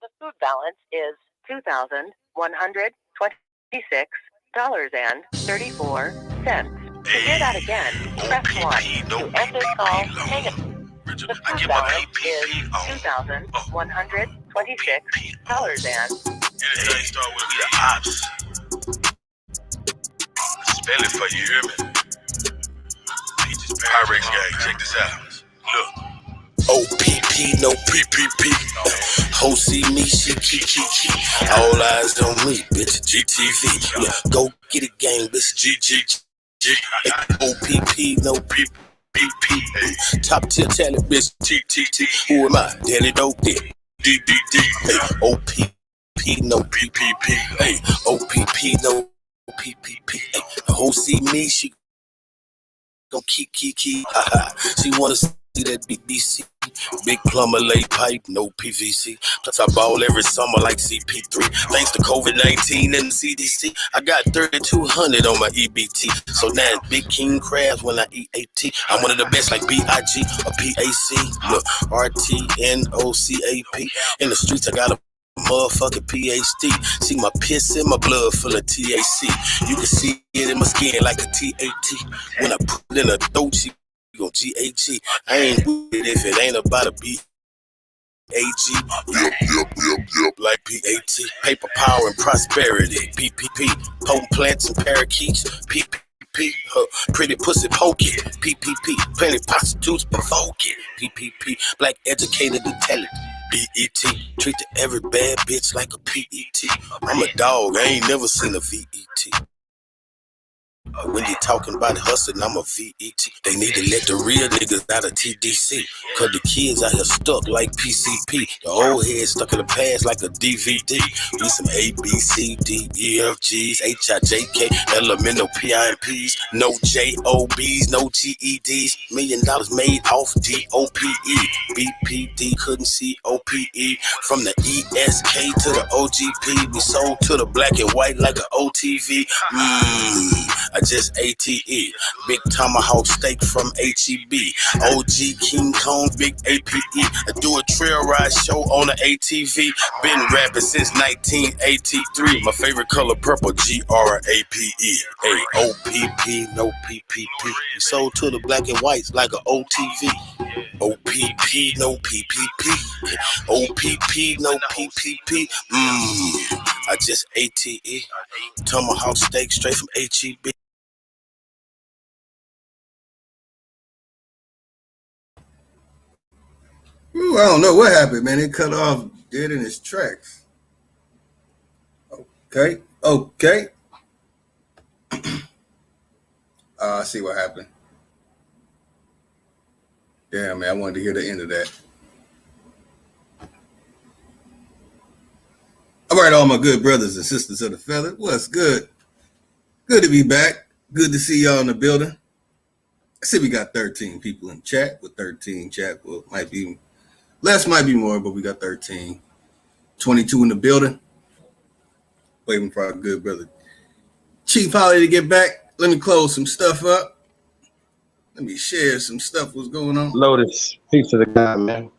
The food balance is $2,126.34. To hear that again, press 1. To end this call, hang up. The food balance is $2,126. Anything start with the ops. Spell it for you, hear me? Pyrex gang, check this out. Look. OPP, no PPP. Ho see me, she key. All eyes on me, bitch. GTV. Yeah, go get it, gang, bitch. GGG. OPP, no PPP. Top tier talent, bitch. TTT. Who am I? Daddy dope dick. DDD. Hey, OPP, no PPP. Hey, OPP, no PPP. Hey, ho see me, she gon' key. She wanna see that BBC, big plumber lay pipe, no PVC. Plus I ball every summer like CP3. Thanks to COVID-19 and the CDC, I got 3,200 on my EBT. So now it's Big King crabs when I eat AT. I'm one of the best like BIG or PAC. Look, RTNOCAP. In the streets I got a motherfucking PhD. See my piss in my blood full of TAC. You can see it in my skin like a TAT. When I put it in a throat, she go GAG. I ain't with it if it ain't about a BAG. Yep, like PAT. Paper, power, and prosperity. PPP. Potent plants and parakeets. PPP. Pretty pussy poking. PPP. Plenty prostitutes provoking. PPP. Black educated intelligent. BET. Treat every bad bitch like a PET. I'm a dog. I ain't never seen a VET. When you talking about hustling, I'm a VET. They need to let the real niggas out of TDC. Cause the kids out here stuck like PCP. The old head stuck in the past like a DVD. We some A, B, C, D, E, F, Gs, H, I, J, K, elemental PIMPs. No JOBs, no GEDs. $1 million made off DOPE. BPD couldn't see OPE. From the ESK to the OGP. We sold to the black and white like an OTV. I just ATE, big tomahawk steak from HEB, OG King Kong, big APE. I do a trail ride show on the ATV. Been rapping since 1983. My favorite color purple, GRAPE. Hey, OPP, no PPP. We sold to the black and whites like an OTV. OPP, no PPP. OPP, no PPP. I just ATE, tomahawk steak straight from HEB. Ooh, I don't know what happened, man. It cut off dead in its tracks. Okay. I see what happened. Damn, man, I wanted to hear the end of that. All right, all my good brothers and sisters of the feather, what's good? Good to be back. Good to see y'all in the building. I see we got 13 people in chat. With 13 chat, well, might be less, might be more, but we got 13. 22 in the building. Waiting for our good brother Chief Holly to get back. Let me close some stuff up. Let me share some stuff what's going on. Lotus, peace to the guy, man.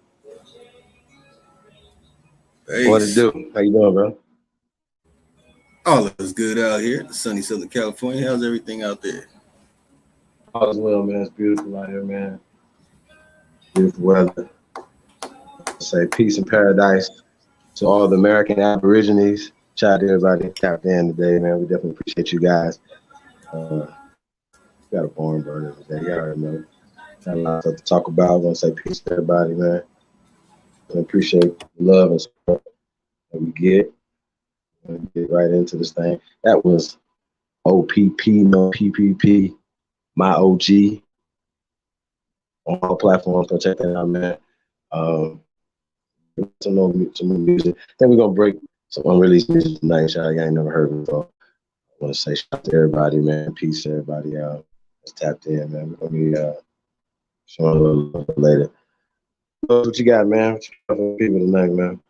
Peace. What it do? How you doing, bro? All is good out here. The sunny Southern California. How's everything out there? All is well, man. It's beautiful out here, man. Beautiful weather. Say peace and paradise to all the American Aborigines. Shout out to everybody tapped in today, man. We definitely appreciate you guys. Got a barn burner today. You already know. Got a lot of stuff to talk about. I want to say peace to everybody, man. I appreciate the love and support that we get. Get right into this thing. That was OPP, no PPP, my OG on all platforms. Go check that out, man. Some new music. Then we're gonna break some unreleased music tonight. Y'all ain't never heard before. I want to say shout out to everybody, man. Peace to everybody out. That's tapped in, man. We're gonna be showing a little later. What you got, man? What you got for people tonight, man?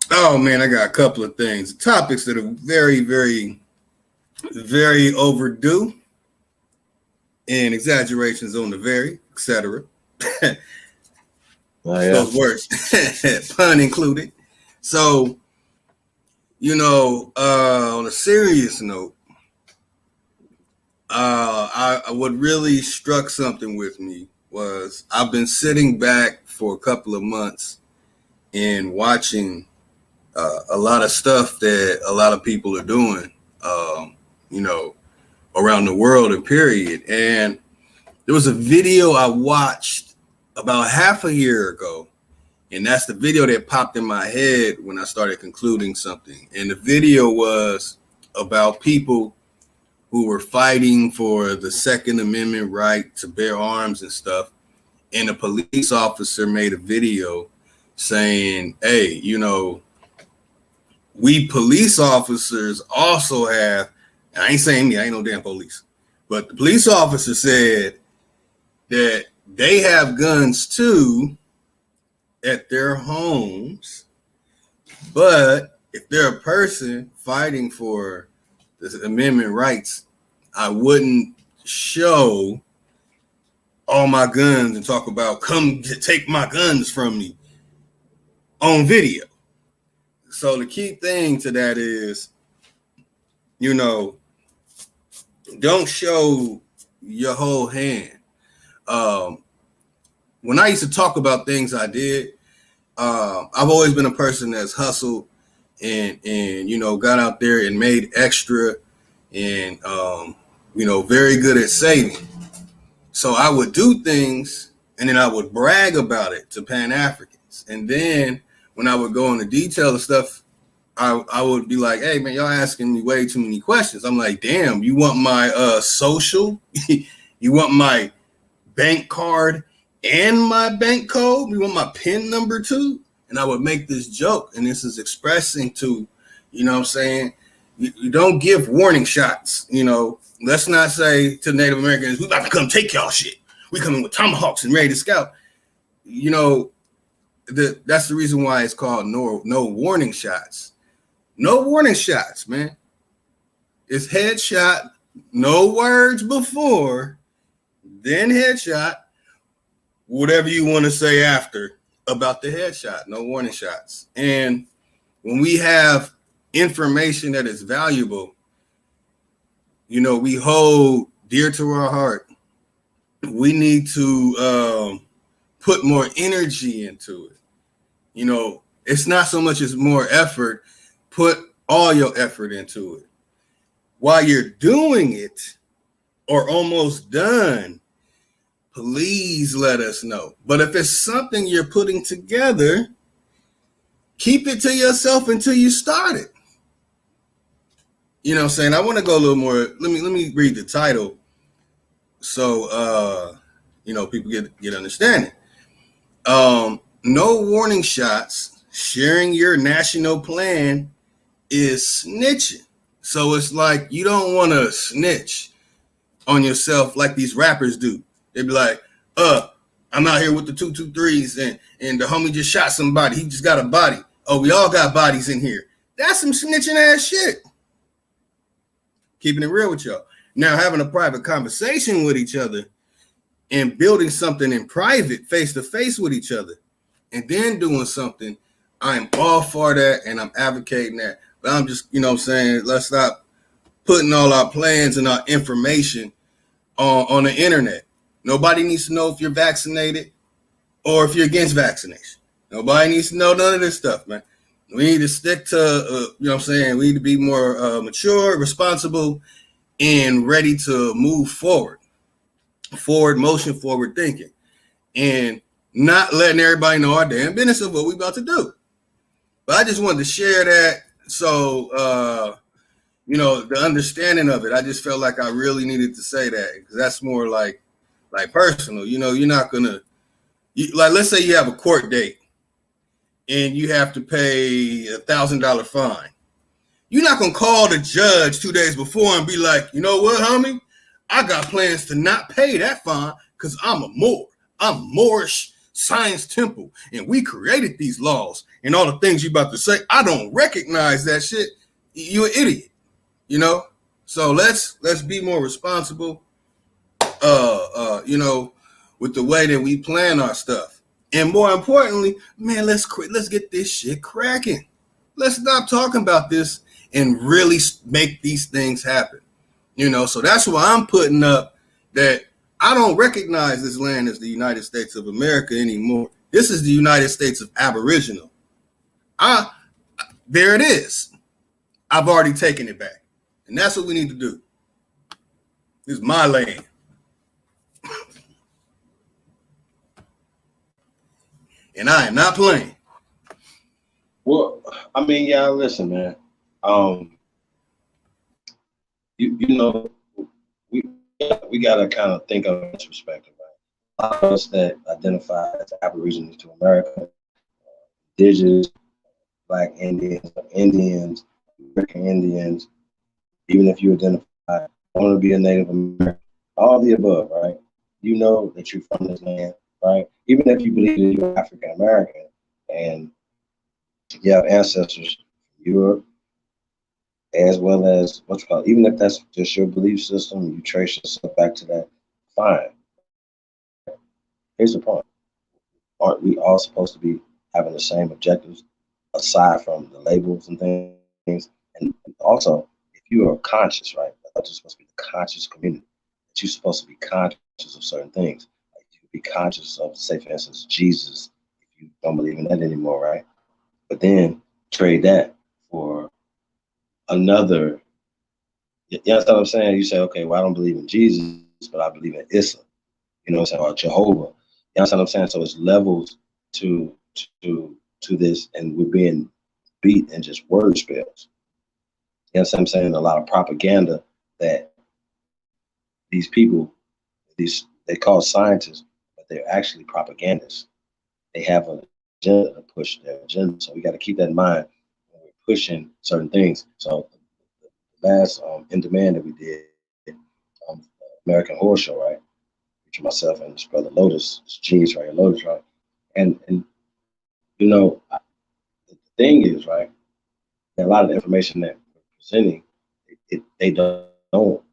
Oh man, I got a couple of things. Topics that are very, very, very overdue, and exaggerations on the very, etc. Oh, yeah. Those words, pun included. So, on a serious note, what really struck something with me was I've been sitting back for a couple of months and watching a lot of stuff that a lot of people are doing, around the world and period. And there was a video I watched about half a year ago, and that's the video that popped in my head when I started concluding something. And the video was about people who were fighting for the Second Amendment right to bear arms and stuff. And a police officer made a video saying, hey, we police officers also have, and I ain't saying me, I ain't no damn police, but the police officer said that they have guns too at their homes, but if they're a person fighting for the amendment rights, I wouldn't show all my guns and talk about come take my guns from me on video. So the key thing to that is, don't show your whole hand. When I used to talk about things I did, I've always been a person that's hustled and got out there and made extra and, very good at saving. So I would do things and then I would brag about it to Pan-Africans. And then when I would go into detail of stuff, I would be like, hey, man, y'all asking me way too many questions. I'm like, damn, you want my social? You want my bank card and my bank code? You want my PIN number too? And I would make this joke. And this is expressing to, what I'm saying? You don't give warning shots. Let's not say to Native Americans, we about to come take y'all shit. We coming with tomahawks and ready to scout. That's the reason why it's called no warning shots. No warning shots, man. It's headshot, no words before, then headshot, whatever you want to say after about the headshot, no warning shots. And when we have information that is valuable, we hold dear to our heart, we need to put more energy into it. It's not so much as more effort. Put all your effort into it. While you're doing it or almost done, please let us know. But if it's something you're putting together, keep it to yourself until you start it. I want to go a little more. Let me read the title so people get understanding. No warning shots. Sharing your national plan is snitching. So it's like you don't want to snitch on yourself like these rappers do. They be like, I'm out here with the 223s and the homie just shot somebody. He just got a body. Oh, we all got bodies in here. That's some snitching ass shit. Keeping it real with y'all. Now, having a private conversation with each other and building something in private, face to face with each other, and then doing something, I'm all for that and I'm advocating that. But I'm just, let's stop putting all our plans and our information on the internet. Nobody needs to know if you're vaccinated or if you're against vaccination. Nobody needs to know none of this stuff, man. We need to stick to, we need to be more mature, responsible, and ready to move forward. Forward motion, forward thinking. And not letting everybody know our damn business of what we about to do. But I just wanted to share that. So, the understanding of it, I just felt like I really needed to say that because that's more like personal. You're not going to, let's say you have a court date and you have to pay $1,000 fine. You're not going to call the judge 2 days before and be like, you know what, homie? I got plans to not pay that fine because I'm a Moor. I'm Moorish Science Temple, and we created these laws and all the things you about to say. I don't recognize that shit. You an idiot, So let's be more responsible, with the way that we plan our stuff. And more importantly, man, let's get this shit cracking. Let's stop talking about this and really make these things happen. So that's why I'm putting up that I don't recognize this land as the United States of America anymore. This is the United States of Aboriginal. There it is. I've already taken it back. And that's what we need to do. This is my land. And I am not playing. Well, I mean, yeah, listen, man. You know, we gotta kind of think of this perspective, right? A lot of us that identify as Aborigines to America, indigenous, Black Indians, American Indians, even if you identify want to be a Native American, all the above, right? You know that you're from this land, right? Even if you believe that you're African American and you have ancestors from Europe, as well as what's called, even if that's just your belief system, you trace yourself back to that, fine. Here's the point. Aren't we all supposed to be having the same objectives aside from the labels and things? And also, if you are conscious, right? I thought you're supposed to be the conscious community. That you're supposed to be conscious of certain things. Like you could be conscious of, say, for instance, Jesus, if you don't believe in that anymore, right? But then trade that for another. You understand what I'm saying? You say, okay, well, I don't believe in Jesus, but I believe in Islam. You know what I'm saying? Or Jehovah. You understand what I'm saying? So it's levels to this, and we're being beat in just word spells. You understand what I'm saying? A lot of propaganda that these people, they call scientists, but they're actually propagandists. They have an agenda to push their agenda. So we got to keep that in mind when we're pushing certain things. So the last In Demand that we did, um, American Horror Show, right? Featuring myself and this brother Lotus, this genius right here, Lotus, right? And you know, the thing is, right, that a lot of the information that we're presenting, they don't,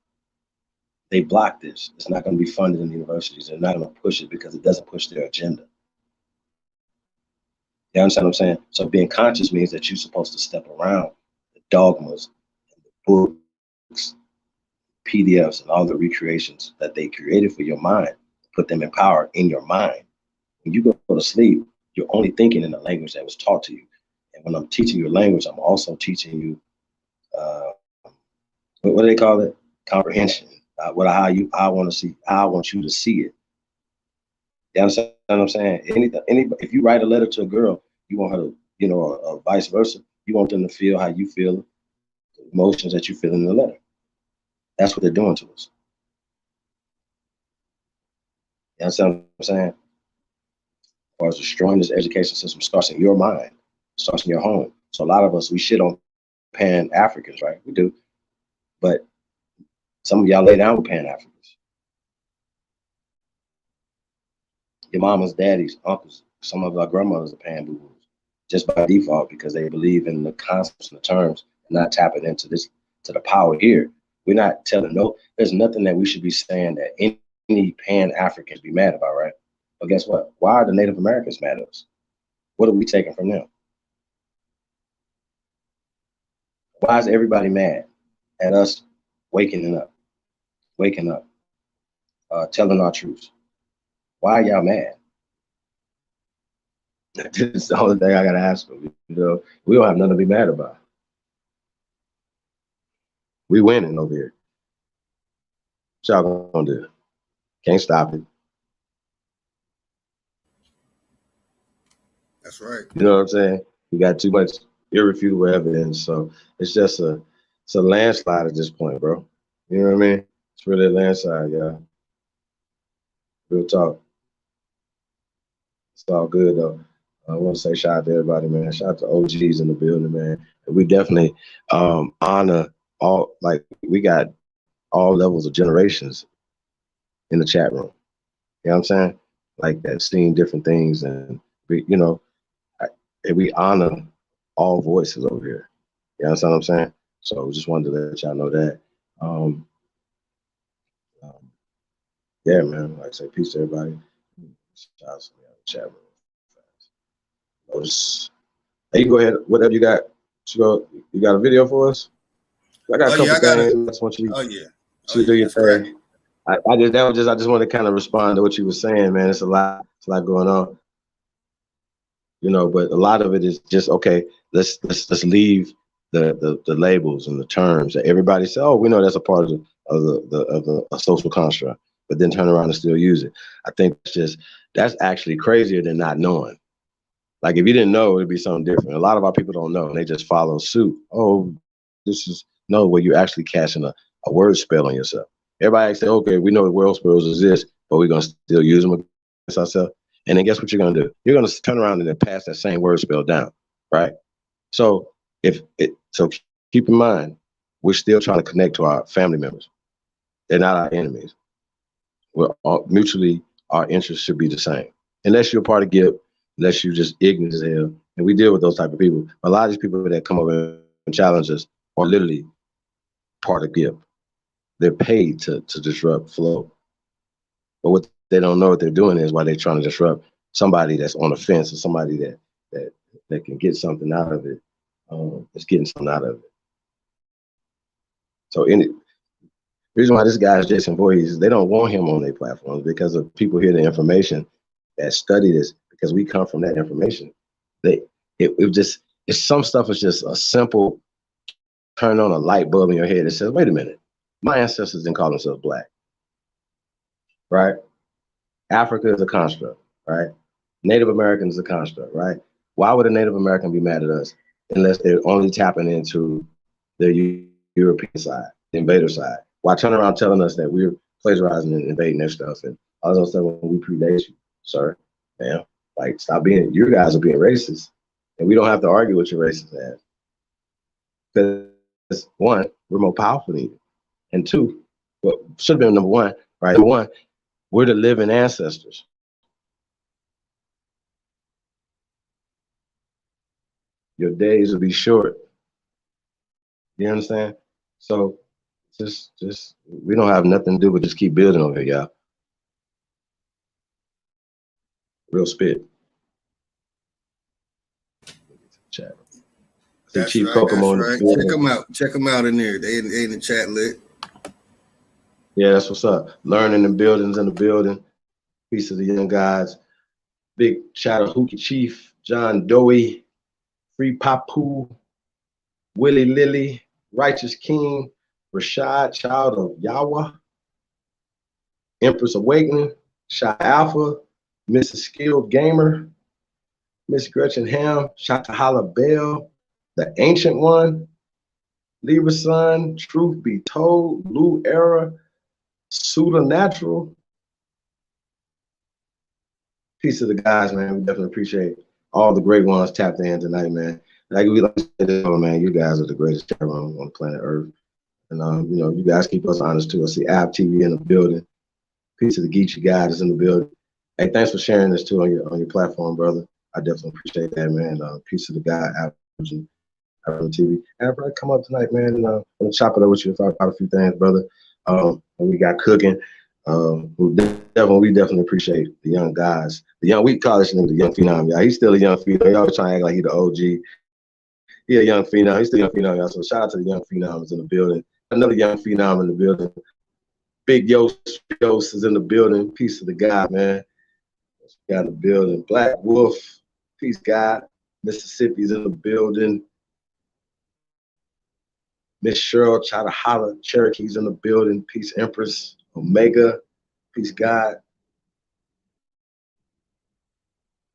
they block this. It's not going to be funded in the universities. They're not going to push it because it doesn't push their agenda. You understand what I'm saying? So being conscious means that you're supposed to step around the dogmas, and the books, PDFs, and all the recreations that they created for your mind, put them in power in your mind. When you go to sleep, you're only thinking in the language that was taught to you. And when I'm teaching you a language, I'm also teaching you, what do they call it? Comprehension. How I want you to see it. You understand what I'm saying? If you write a letter to a girl, you want her to, or vice versa. You want them to feel how you feel, the emotions that you feel in the letter. That's what they're doing to us. You understand what I'm saying? As far as destroying this education system starts in your mind, starts in your home. So a lot of us, we shit on Pan Africans, right? We do. But some of y'all lay down with Pan Africans. Your mama's, daddies, uncles, some of our grandmothers are Pan boo boos just by default because they believe in the concepts and the terms and not tapping into the power here. We're not telling there's nothing that we should be saying that any Pan Africans be mad about, right? But guess what? Why are the Native Americans mad at us? What are we taking from them? Why is everybody mad at us waking up, telling our truths? Why are y'all mad? That's the only thing I gotta ask them. We don't have nothing to be mad about. We winning over here. What y'all gonna do? Can't stop it. That's right. You know what I'm saying? We got too much irrefutable evidence, so it's a landslide at this point, bro. You know what I mean? It's really a landslide, yeah. Real talk. It's all good though. I want to say shout out to everybody, man. Shout out to OGs in the building, man. We definitely honor all, like we got all levels of generations in the chat room. You know what I'm saying? Like that, seeing different things, and we honor all voices over here. You understand what I'm saying? So just wanted to let y'all know that. Yeah, man. Like I say, peace to everybody. Shout out to me in the chat room. Hey, you go ahead. Whatever you got. You got a video for us? I got a couple things. I just want you to do your thing. I just want to kind of respond to what you were saying, man. It's a lot going on. You know, but a lot of it is just okay. Let's leave the labels and the terms that everybody says. Oh, we know that's a part of a social construct, but then turn around and still use it. I think that's actually crazier than not knowing. Like if you didn't know, it'd be something different. A lot of our people don't know, and they just follow suit. Oh, this is no, where you're actually casting a word spell on yourself. Everybody say, okay, we know word spells exist, but we're gonna still use them against ourselves. And then guess what you're gonna do? You're gonna turn around and then pass that same word spell down, right? So keep in mind, we're still trying to connect to our family members. They're not our enemies. We're all, mutually, our interests should be the same. Unless you're a part of GIP, unless you're just ignorant as hell. And we deal with those type of people. A lot of these people that come over and challenge us are literally part of GIP. They're paid to disrupt flow. But what they don't know what they're doing is why they're trying to disrupt somebody that's on the fence or somebody that can get something out of it. That's getting something out of it. So the reason why this guy is Jason Voorhees, they don't want him on their platforms because of people hear the information that study this, because we come from that information. It's some stuff is just a simple turn on a light bulb in your head that says, wait a minute, my ancestors didn't call themselves black, right? Africa is a construct, right? Native American is a construct, right? Why would a Native American be mad at us unless they're only tapping into their European side, the invader side? Why turn around telling us that we're plagiarizing and invading their stuff and all those stuff when we predate you, sir? Man, like stop being, you guys are being racist, and we don't have to argue with your racist ass. Because one, we're more powerful than you, and two, well, should have been number one, right? Number one, we're the living ancestors. Your days will be short. You understand? So just we don't have nothing to do but just keep building over here, y'all. Real spit. Chat. That's Chief right. Kokomo, that's right. Check them out in there. They in the chat lit. Yeah, that's what's up. Learning and buildings in the building. Peace of the young guys. Big shout out Hookie Chief, John Doe, Free Papu, Willie Lilly, Righteous King, Rashad, Child of Yahweh, Empress Awakening, Shy Alpha, Mrs. Skilled Gamer, Miss Gretchen Ham, Shatahala Bell, The Ancient One, Libra Sun, Truth Be Told, Lou Era, Suda Natural. Peace to the guys, man. We definitely appreciate all the great ones tapped in tonight, man. Like we like to say, man, you guys are the greatest chat room on planet Earth. And you know, you guys keep us honest too. I see App TV in the building. Peace to the Geechee guy that's in the building. Hey, thanks for sharing this too on your platform, brother. I definitely appreciate that, man. Peace to the guy, App TV. And probably come up tonight, man, and I'm gonna chop it up with you and talk about a few things, brother. And we got cooking. We definitely appreciate the young guys. We call this nigga the young phenom, y'all. He's still a young phenom. He always trying to act like he the OG. He a young phenom. He's still a young phenom, y'all. So shout out to the young phenoms in the building. Another young phenom in the building. Big Yost is in the building. Peace to the guy, man. Got in the building. Black Wolf, peace, God. Mississippi's in the building. Miss Cheryl, Chatahala, Cherokee's in the building. Peace, Empress. Omega, peace, God.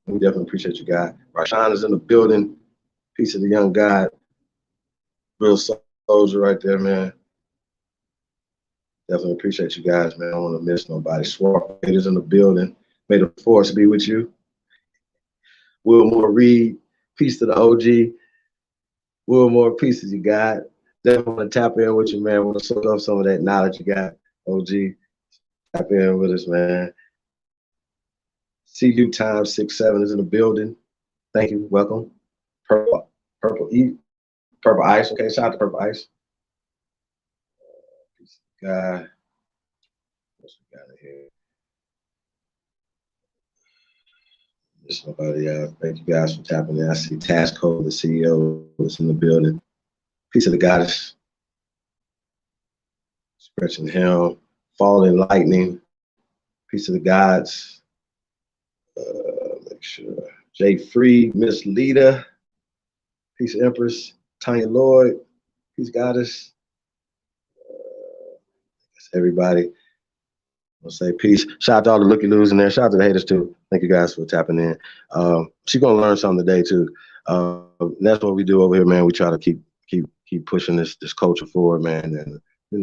We definitely appreciate you, God. Rashawn is in the building. Peace of the young God. Real soldier right there, man. Definitely appreciate you guys, man. I don't want to miss nobody. Swarf is in the building. May the force be with you. Wilmore Reed, peace to the OG. Wilmore, peace to you, God. Definitely want to tap in with you, man. Want to soak up some of that knowledge you got, OG. Tap in with us, man. CU Times 6-7 is in the building. Thank you. Welcome. Purple Ice. Okay, shout out to Purple Ice. Guy. What's we got in here? There's nobody else. Thank you guys for tapping in. I see Tasco, the CEO, is in the building. Piece of the goddess. Stretching Helm. Falling Lightning. Piece of the gods. Make sure. Jay Free, Miss Lita. Peace Empress. Tanya Lloyd. Peace Goddess. That's everybody. I'll say peace. Shout out to all the looky loos in there. Shout out to the haters too. Thank you guys for tapping in. She's gonna learn something today too. That's what we do over here, man. We try to keep pushing this culture forward, man. And we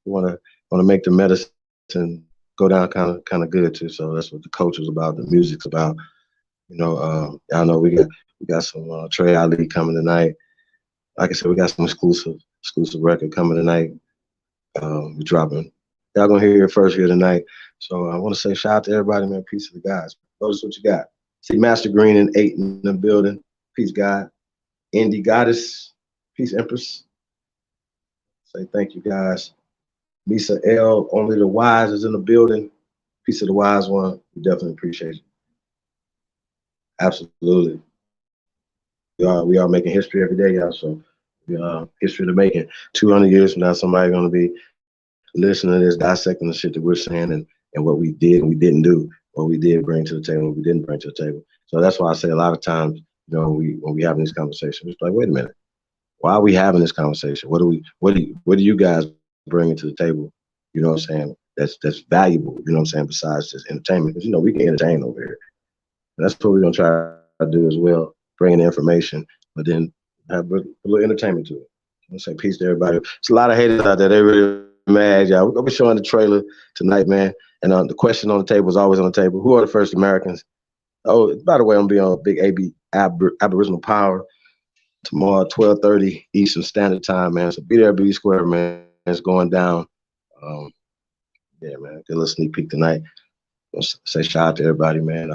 wanna make the medicine go down kind of good too. So that's what the culture's about. The music's about. Y'all know we got some Trey Ali coming tonight. Like I said, we got some exclusive record coming tonight. We're dropping. Y'all gonna hear it first here tonight. So I want to say shout out to everybody, man. Peace to the guys. Notice what you got. See Master Green and 8 in the building. Peace, God. Indie Goddess. Peace, Empress. Say thank you, guys. Lisa L. Only the Wise is in the building. Peace of the Wise one. We definitely appreciate you. Absolutely. We are making history every day, y'all. So history to making. 200 years from now, somebody's gonna be listening to this, dissecting the shit that we're saying and what we did and we didn't do, what we did bring to the table, what we didn't bring to the table. So that's why I say a lot of times, when we having these conversations, it's like, wait a minute, why are we having this conversation? What do you guys bring to the table? You know what I'm saying? That's valuable. You know what I'm saying? Besides just entertainment, because we can entertain over here. And that's what we're gonna try to do as well, bringing the information, but then have a little entertainment to it. I'm gonna say peace to everybody. There's a lot of haters out there. They really mad, y'all. We're gonna be showing the trailer tonight, man. And the question on the table is always on the table. Who are the first Americans? Oh, by the way, I'm gonna be on Big Aboriginal Power tomorrow, 12:30 Eastern Standard Time, man. So be there, be square, man. It's going down. Yeah, man. Get a little sneak peek tonight. I'll say shout out to everybody, man.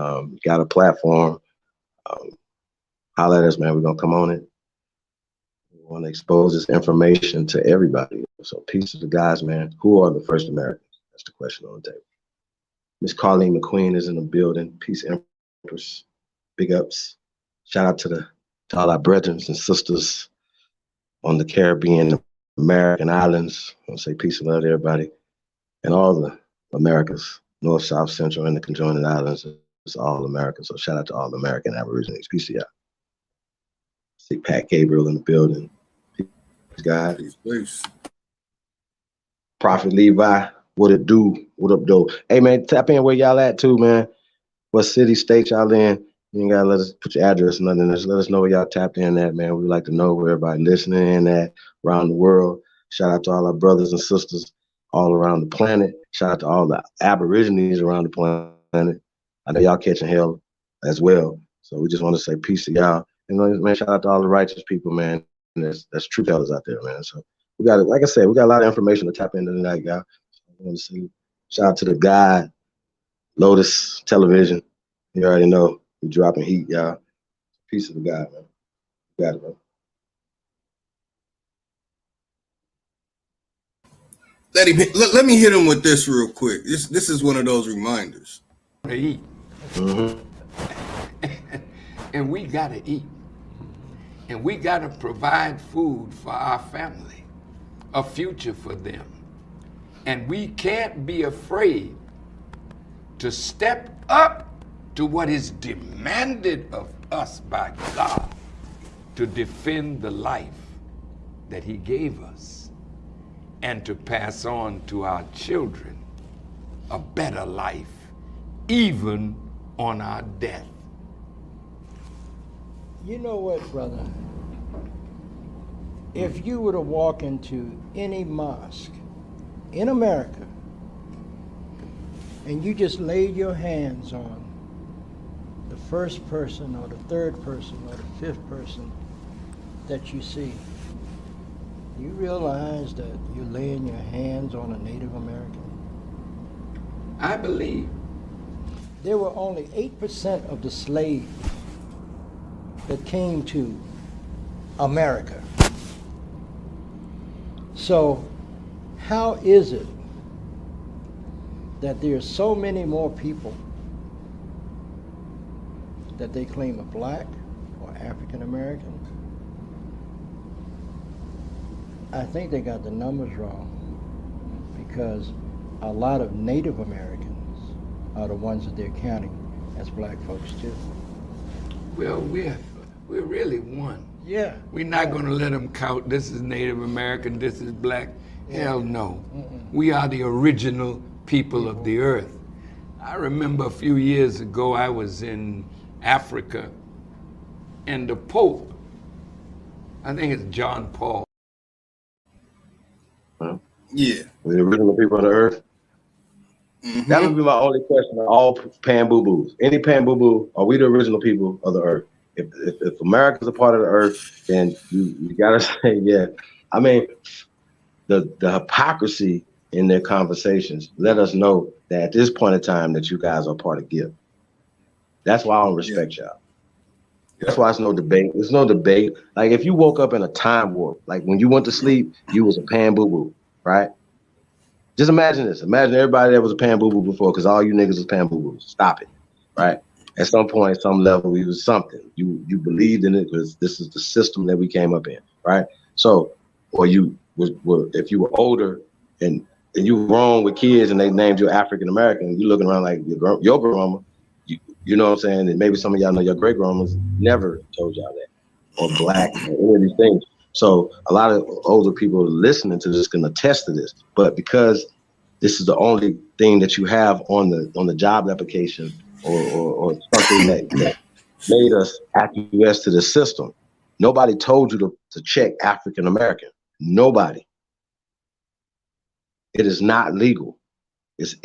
Got a platform. Holler at us, man. We're gonna come on it. We want to expose this information to everybody. So peace to the guys, man. Who are the first Americans? That's the question on the table. Miss Carlene McQueen is in the building. Peace, Empress. Big ups. Shout out to all our brethren and sisters on the Caribbean, American islands. I want to say peace and love to everybody. And all the Americas, North, South, Central, and the conjoining islands. It's all America. So shout out to all the American Aborigines. Peace to y'all. See Pat Gabriel in the building. Peace, God. Peace. Prophet Levi, what it do? What up, though? Hey, man, tap in where y'all at, too, man. What city, state y'all in? You ain't got to let us put your address or nothing. Just let us know where y'all tapped in at, man. We'd like to know where everybody listening in at around the world. Shout out to all our brothers and sisters all around the planet. Shout out to all the Aborigines around the planet. I know y'all catching hell as well. So we just want to say peace to y'all. And, man, shout out to all the righteous people, man. And that's truth tellers out there, man. So we got it. Like I said, we got a lot of information to tap into tonight, y'all. I want to say shout out to the guy, Lotus Television. You already know we dropping heat, y'all. Peace to the guy, man. You got it, bro. Let me hit him with this real quick. This is one of those reminders. To eat. And we gotta eat. And we gotta provide food for our family, a future for them. And we can't be afraid to step up to what is demanded of us by God to defend the life that He gave us and to pass on to our children a better life, even on our death. You know what, brother? If you were to walk into any mosque in America and you just laid your hands on the first person or the third person or the fifth person that you see, you realize that you're laying your hands on a Native American? I believe There were only 8% of the slaves that came to America. So how is it that there are so many more people that they claim are black or African American, I think they got the numbers wrong, because a lot of Native Americans are the ones that they're counting as black folks too. Well, we're really one. Yeah. We're not going to let them count this is Native American, this is black. Hell no. Mm-mm. We are the original people of the earth. I remember a few years ago I was in Africa, and the Pope, I think it's John Paul. Yeah. We're the original people of the earth. Mm-hmm. That would be my only question of all pan boo boos. Any pan boo boo, are we the original people of the earth? If America's a part of the earth, then you gotta say yeah. I mean, the hypocrisy in their conversations let us know that at this point in time that you guys are part of GIF. That's why I don't respect y'all. That's why it's no debate. There's no debate. Like if you woke up in a time warp, like when you went to sleep, you was a pan boo boo, right? Just imagine this. Imagine everybody that was a pan boo boo before, because all you niggas was pan boo boos. Stop it, right? At some point, some level, we was something. You believed in it because this is the system that we came up in, right? So, or you were if you were older and you were grown with kids and they named you African American, you looking around like your grandma. You know what I'm saying? And maybe some of y'all know your great grandmas never told y'all that, or black, or any of these things. So a lot of older people listening to this can attest to this. But because this is the only thing that you have on the job application or something that made us acquiesce to the system, nobody told you to check African American. Nobody. It is not legal. It's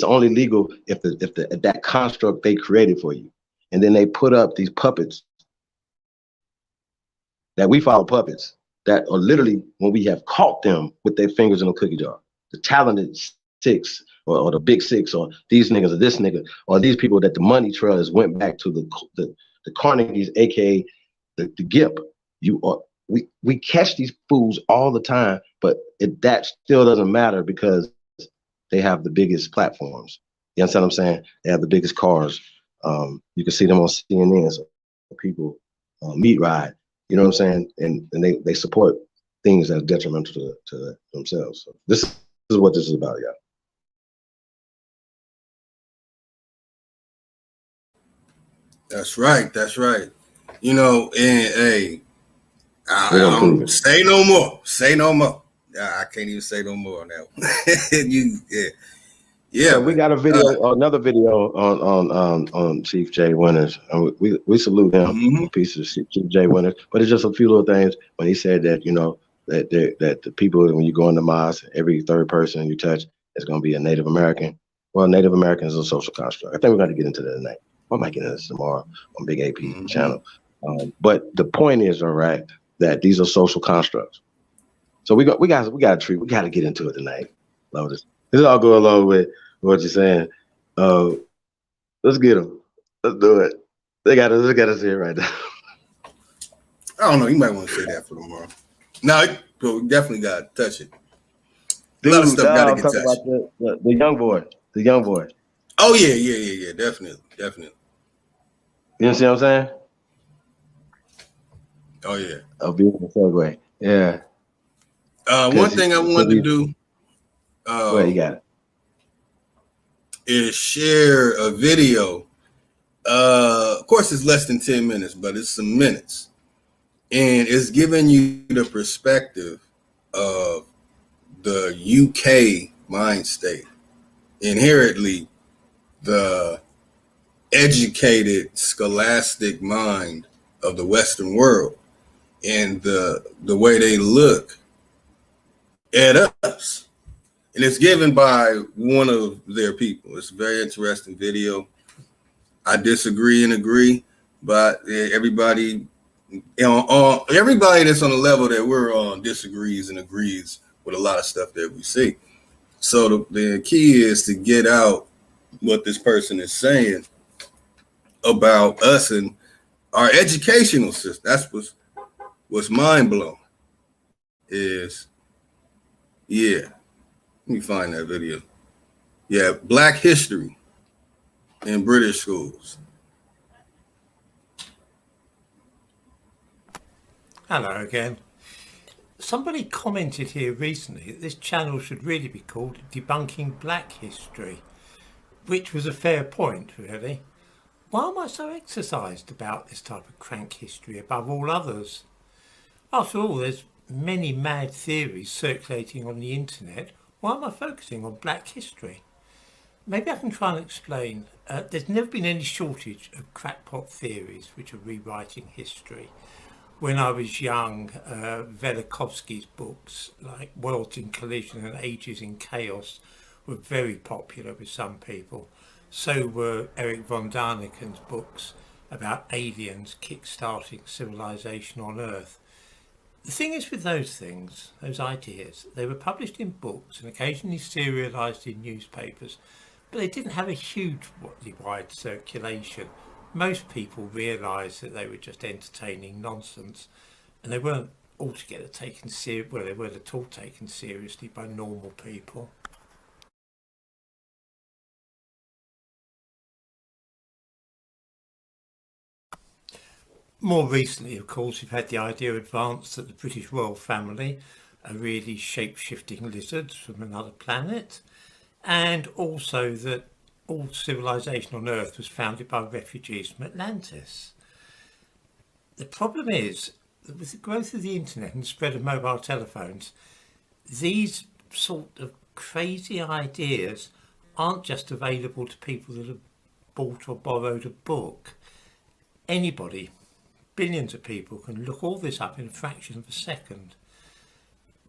only legal if that construct they created for you, and then they put up these puppets that we follow, puppets that are literally when we have caught them with their fingers in a cookie jar. The talented six or the big six or these niggas or this nigga or these people that the money trail has went back to the Carnegies, aka the GIP. We catch these fools all the time, but that still doesn't matter because they have the biggest platforms. You understand what I'm saying? They have the biggest cars. You can see them on CNN. So people meat ride. You know what I'm saying? And they support things that are detrimental to themselves. So this is what this is about, y'all. That's right. That's right. You know, and hey, We're gonna prove it. say no more. Say no more. I can't even say no more on that one. Yeah. So we got a video, another video on Chief Jay Winters. We salute him, a piece of Chief Jay Winters. But it's just a few little things when he said that that the people when you go in the mosque, every third person you touch is going to be a Native American. Well, Native American is a social construct. I think we're going to get into that tonight. I might get into this tomorrow on Big AP channel. But the point is, all right, that these are social constructs. So we got to get into it tonight, Lotus. This all go along with what you're saying. Let's get them. Let's do it. They got to see it right now. I don't know. You might want to say that for tomorrow. No, but we definitely got to touch it. Dude, a lot of stuff got to get touched. About the young boy. The young boy. Oh yeah. Definitely. You see what I'm saying? Oh yeah. A beautiful segue. Yeah. One thing I wanted to do. You got it. Is share a video. Of course, it's less than 10 minutes, but it's some minutes, and it's giving you the perspective of the UK mind state, inherently the educated, scholastic mind of the Western world, and the way they look at us. And it's given by one of their people. It's a very interesting video. I disagree and agree, but everybody that's on the level that we're on disagrees and agrees with a lot of stuff that we see. So the key is to get out what this person is saying about us and our educational system. That's what's mind blowing. Is let me find that video. Black history in British schools. Hello again. Somebody commented here recently that this channel should really be called Debunking Black History, which was a fair point, really. Why am I so exercised about this type of crank history above all others? After all, there's many mad theories circulating on the internet. Why am I focusing on black history? Maybe I can try and explain. There's never been any shortage of crackpot theories which are rewriting history. When I was young, Velikovsky's books like Worlds in Collision and Ages in Chaos were very popular with some people. So were Eric von Daniken's books about aliens kick-starting civilization on Earth. The thing is with those things, those ideas, they were published in books and occasionally serialised in newspapers, but they didn't have a hugely wide circulation. Most people realised that they were just entertaining nonsense, and they weren't altogether taken seriously. Well, they weren't at all taken seriously by normal people. More recently, of course, we've had the idea advanced that the British royal family are really shape-shifting lizards from another planet, and also that all civilization on Earth was founded by refugees from Atlantis. The problem is that with the growth of the internet and the spread of mobile telephones, these sort of crazy ideas aren't just available to people that have bought or borrowed a book. Anybody, billions of people, can look all this up in a fraction of a second.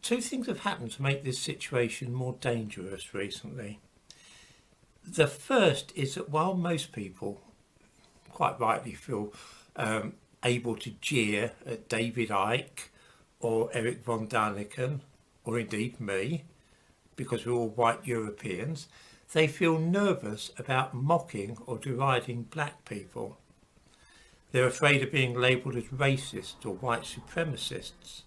Two things have happened to make this situation more dangerous recently. The first is that while most people quite rightly feel able to jeer at David Icke or Eric von Daniken, or indeed me, because we're all white Europeans, they feel nervous about mocking or deriding black people. They're afraid of being labelled as racist or white supremacists.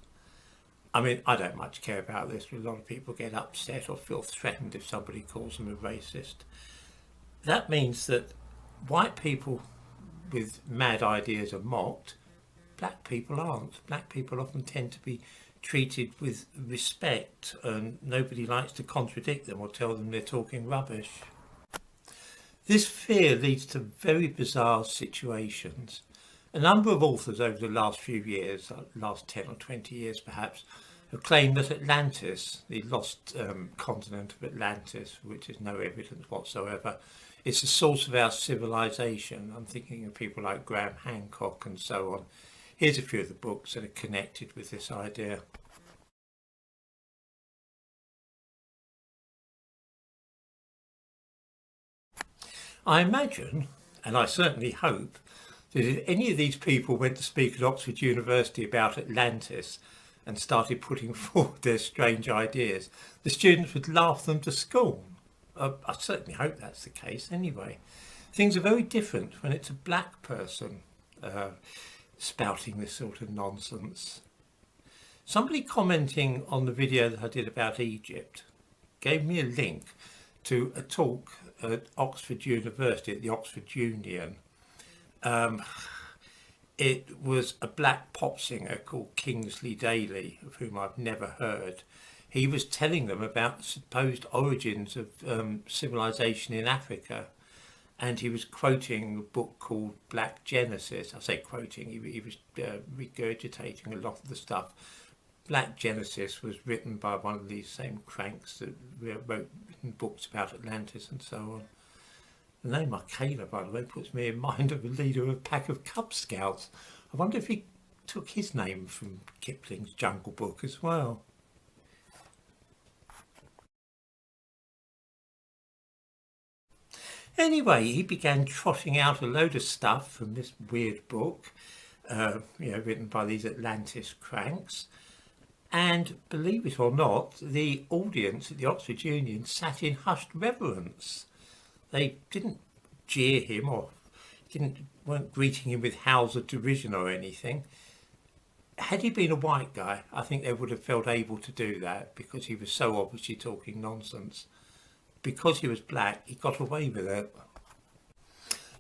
I mean, I don't much care about this, but a lot of people get upset or feel threatened if somebody calls them a racist. That means that white people with mad ideas are mocked, black people aren't. Black people often tend to be treated with respect, and nobody likes to contradict them or tell them they're talking rubbish. This fear leads to very bizarre situations. A number of authors over the last few years, last 10 or 20 years perhaps, have claimed that Atlantis, the lost continent of Atlantis, for which there's no evidence whatsoever, is the source of our civilization. I'm thinking of people like Graham Hancock and so on. Here's a few of the books that are connected with this idea. I imagine, and I certainly hope, that if any of these people went to speak at Oxford University about Atlantis and started putting forward their strange ideas, the students would laugh them to scorn. I certainly hope that's the case anyway. Things are very different when it's a black person spouting this sort of nonsense. Somebody commenting on the video that I did about Egypt gave me a link to a talk at Oxford University, at the Oxford Union. It was a black pop singer called Kingsley Daly, of whom I've never heard. He was telling them about the supposed origins of civilization in Africa, and he was quoting a book called Black Genesis. I say quoting, he was regurgitating a lot of the stuff. Black Genesis was written by one of these same cranks that wrote books about Atlantis and so on. The name Michaela, by the way, puts me in mind of a leader of a pack of Cub Scouts. I wonder if he took his name from Kipling's Jungle Book as well. Anyway, he began trotting out a load of stuff from this weird book, written by these Atlantis cranks. And believe it or not, the audience at the Oxford Union sat in hushed reverence. They didn't jeer him or weren't greeting him with howls of derision or anything. Had he been a white guy, I think they would have felt able to do that because he was so obviously talking nonsense. Because he was black, he got away with it.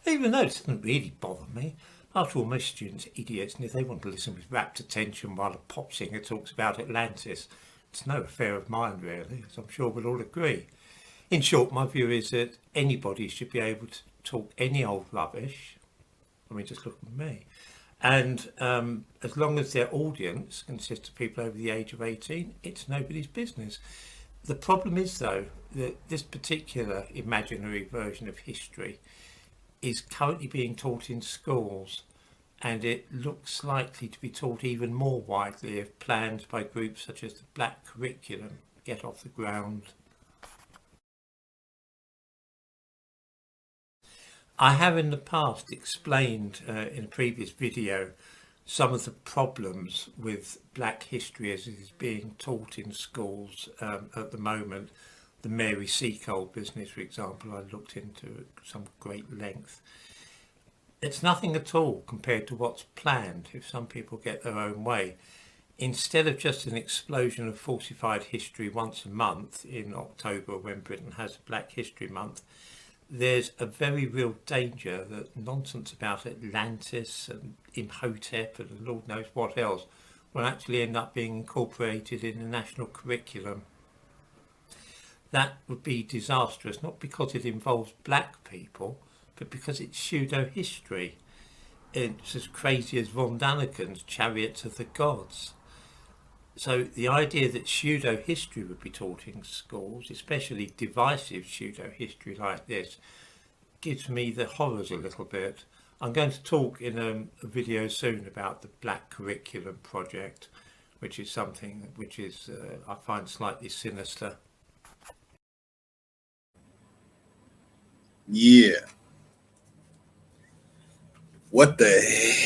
Even though it doesn't really bother me, After all, most students are idiots, and if they want to listen with rapt attention while a pop singer talks about Atlantis, it's no affair of mine, really, as I'm sure we'll all agree. In short, my view is that anybody should be able to talk any old rubbish. I mean, just look at me. And as long as their audience consists of people over the age of 18, it's nobody's business. The problem is, though, that this particular imaginary version of history is currently being taught in schools, and it looks likely to be taught even more widely if plans by groups such as the Black Curriculum get off the ground. I have in the past explained in a previous video some of the problems with Black history as it is being taught in schools at the moment. The Mary Seacole business, for example, I looked into at some great length. It's nothing at all compared to what's planned if some people get their own way. Instead of just an explosion of falsified history once a month in October when Britain has Black History Month, there's a very real danger that nonsense about Atlantis and Imhotep and Lord knows what else will actually end up being incorporated in the national curriculum. That would be disastrous, not because it involves black people, but because it's pseudo-history. It's as crazy as von Daniken's Chariots of the Gods. So the idea that pseudo-history would be taught in schools, especially divisive pseudo-history like this, gives me the horrors a little bit. I'm going to talk in a video soon about the Black Curriculum project, which is something which is I find slightly sinister. Yeah. What the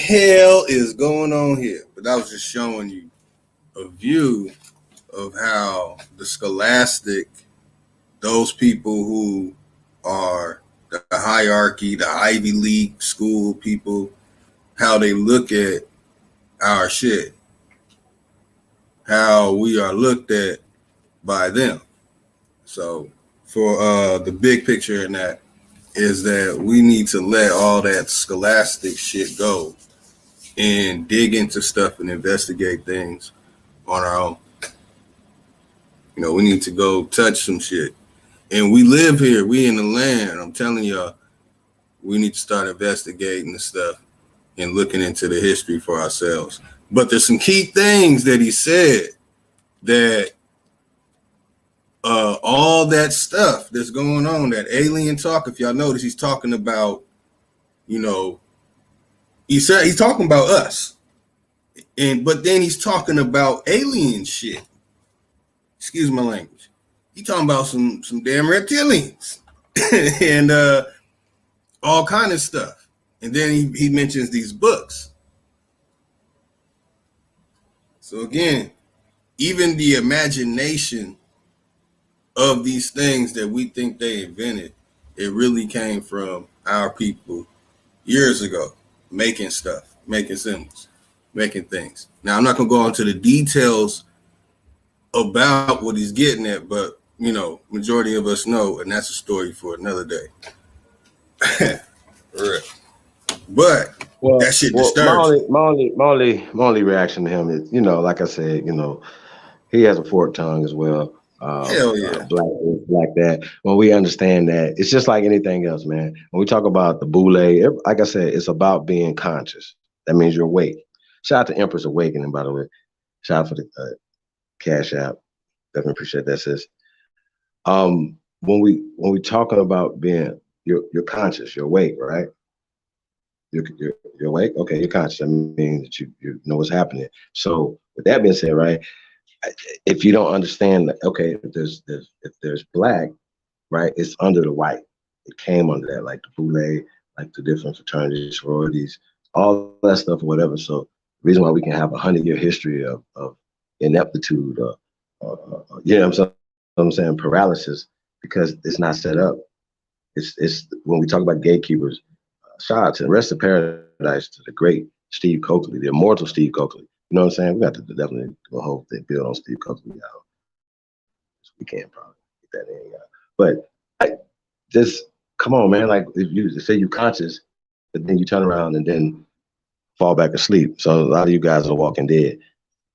hell is going on here? But I was just showing you a view of how the scholastic, those people who are the hierarchy, the Ivy League school people, how they look at our shit, how we are looked at by them. So for the big picture in that is that we need to let all that scholastic shit go and dig into stuff and investigate things on our own. You know, we need to go touch some shit. And we live here. We in the land. I'm telling y'all, we need to start investigating the stuff and looking into the history for ourselves. But there's some key things that he said that all that stuff that's going on, that alien talk, if y'all notice, he's talking about, you know, he's talking about us. But then he's talking about alien shit. Excuse my language. He's talking about some damn reptilians and all kind of stuff. And then he mentions these books. So again, even the imagination of these things that we think they invented, it really came from our people years ago, making stuff, making symbols, making things. Now, I'm not going to go into the details about what he's getting at, but, you know, majority of us know, and that's a story for another day. But that shit disturbs. My only reaction to him is, you know, like I said, you know, he has a forked tongue as well. Hell yeah. Black that. When we understand that, it's just like anything else, man. When we talk about the boule, like I said, it's about being conscious. That means you're awake. Shout out to Empress Awakening, by the way. Shout out for the Cash App. Definitely appreciate that, sis. When we talking about being, you're conscious, you're awake, right? You're awake. Okay, you're conscious. That means that you know what's happening. So with that being said, right? If you don't understand, okay, if there's black, right, it's under the white. It came under that, like the boule, like the different fraternities, sororities, all that stuff or whatever. So the reason why we can have 100-year history of ineptitude, you know what I'm saying, paralysis, because it's not set up. It's when we talk about gatekeepers, shout out to the rest of paradise to the great Steve Coakley, the immortal Steve Coakley. You know what I'm saying? We got to definitely do a whole thing build on Steve Coakley. We can't probably get that in. But just come on, man. Like if you say you're conscious, but then you turn around and then fall back asleep. So a lot of you guys are walking dead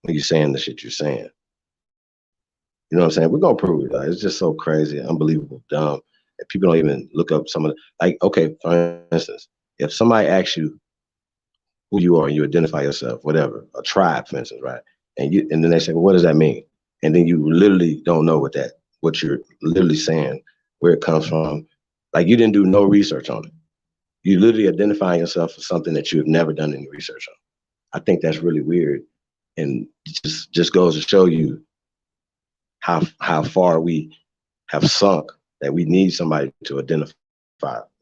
when you're saying the shit you're saying. You know what I'm saying? We're gonna prove it. It's just so crazy, unbelievable, dumb. And people don't even look up some of the, like, okay, for instance, if somebody asks you who you are and you identify yourself, whatever, a tribe, for instance, right? And then they say, well, what does that mean? And then you literally don't know what you're literally saying, where it comes from. Like, you didn't do no research on it. You literally identifying yourself as something that you have never done any research on. I think that's really weird, and just goes to show you how far we have sunk, that we need somebody to identify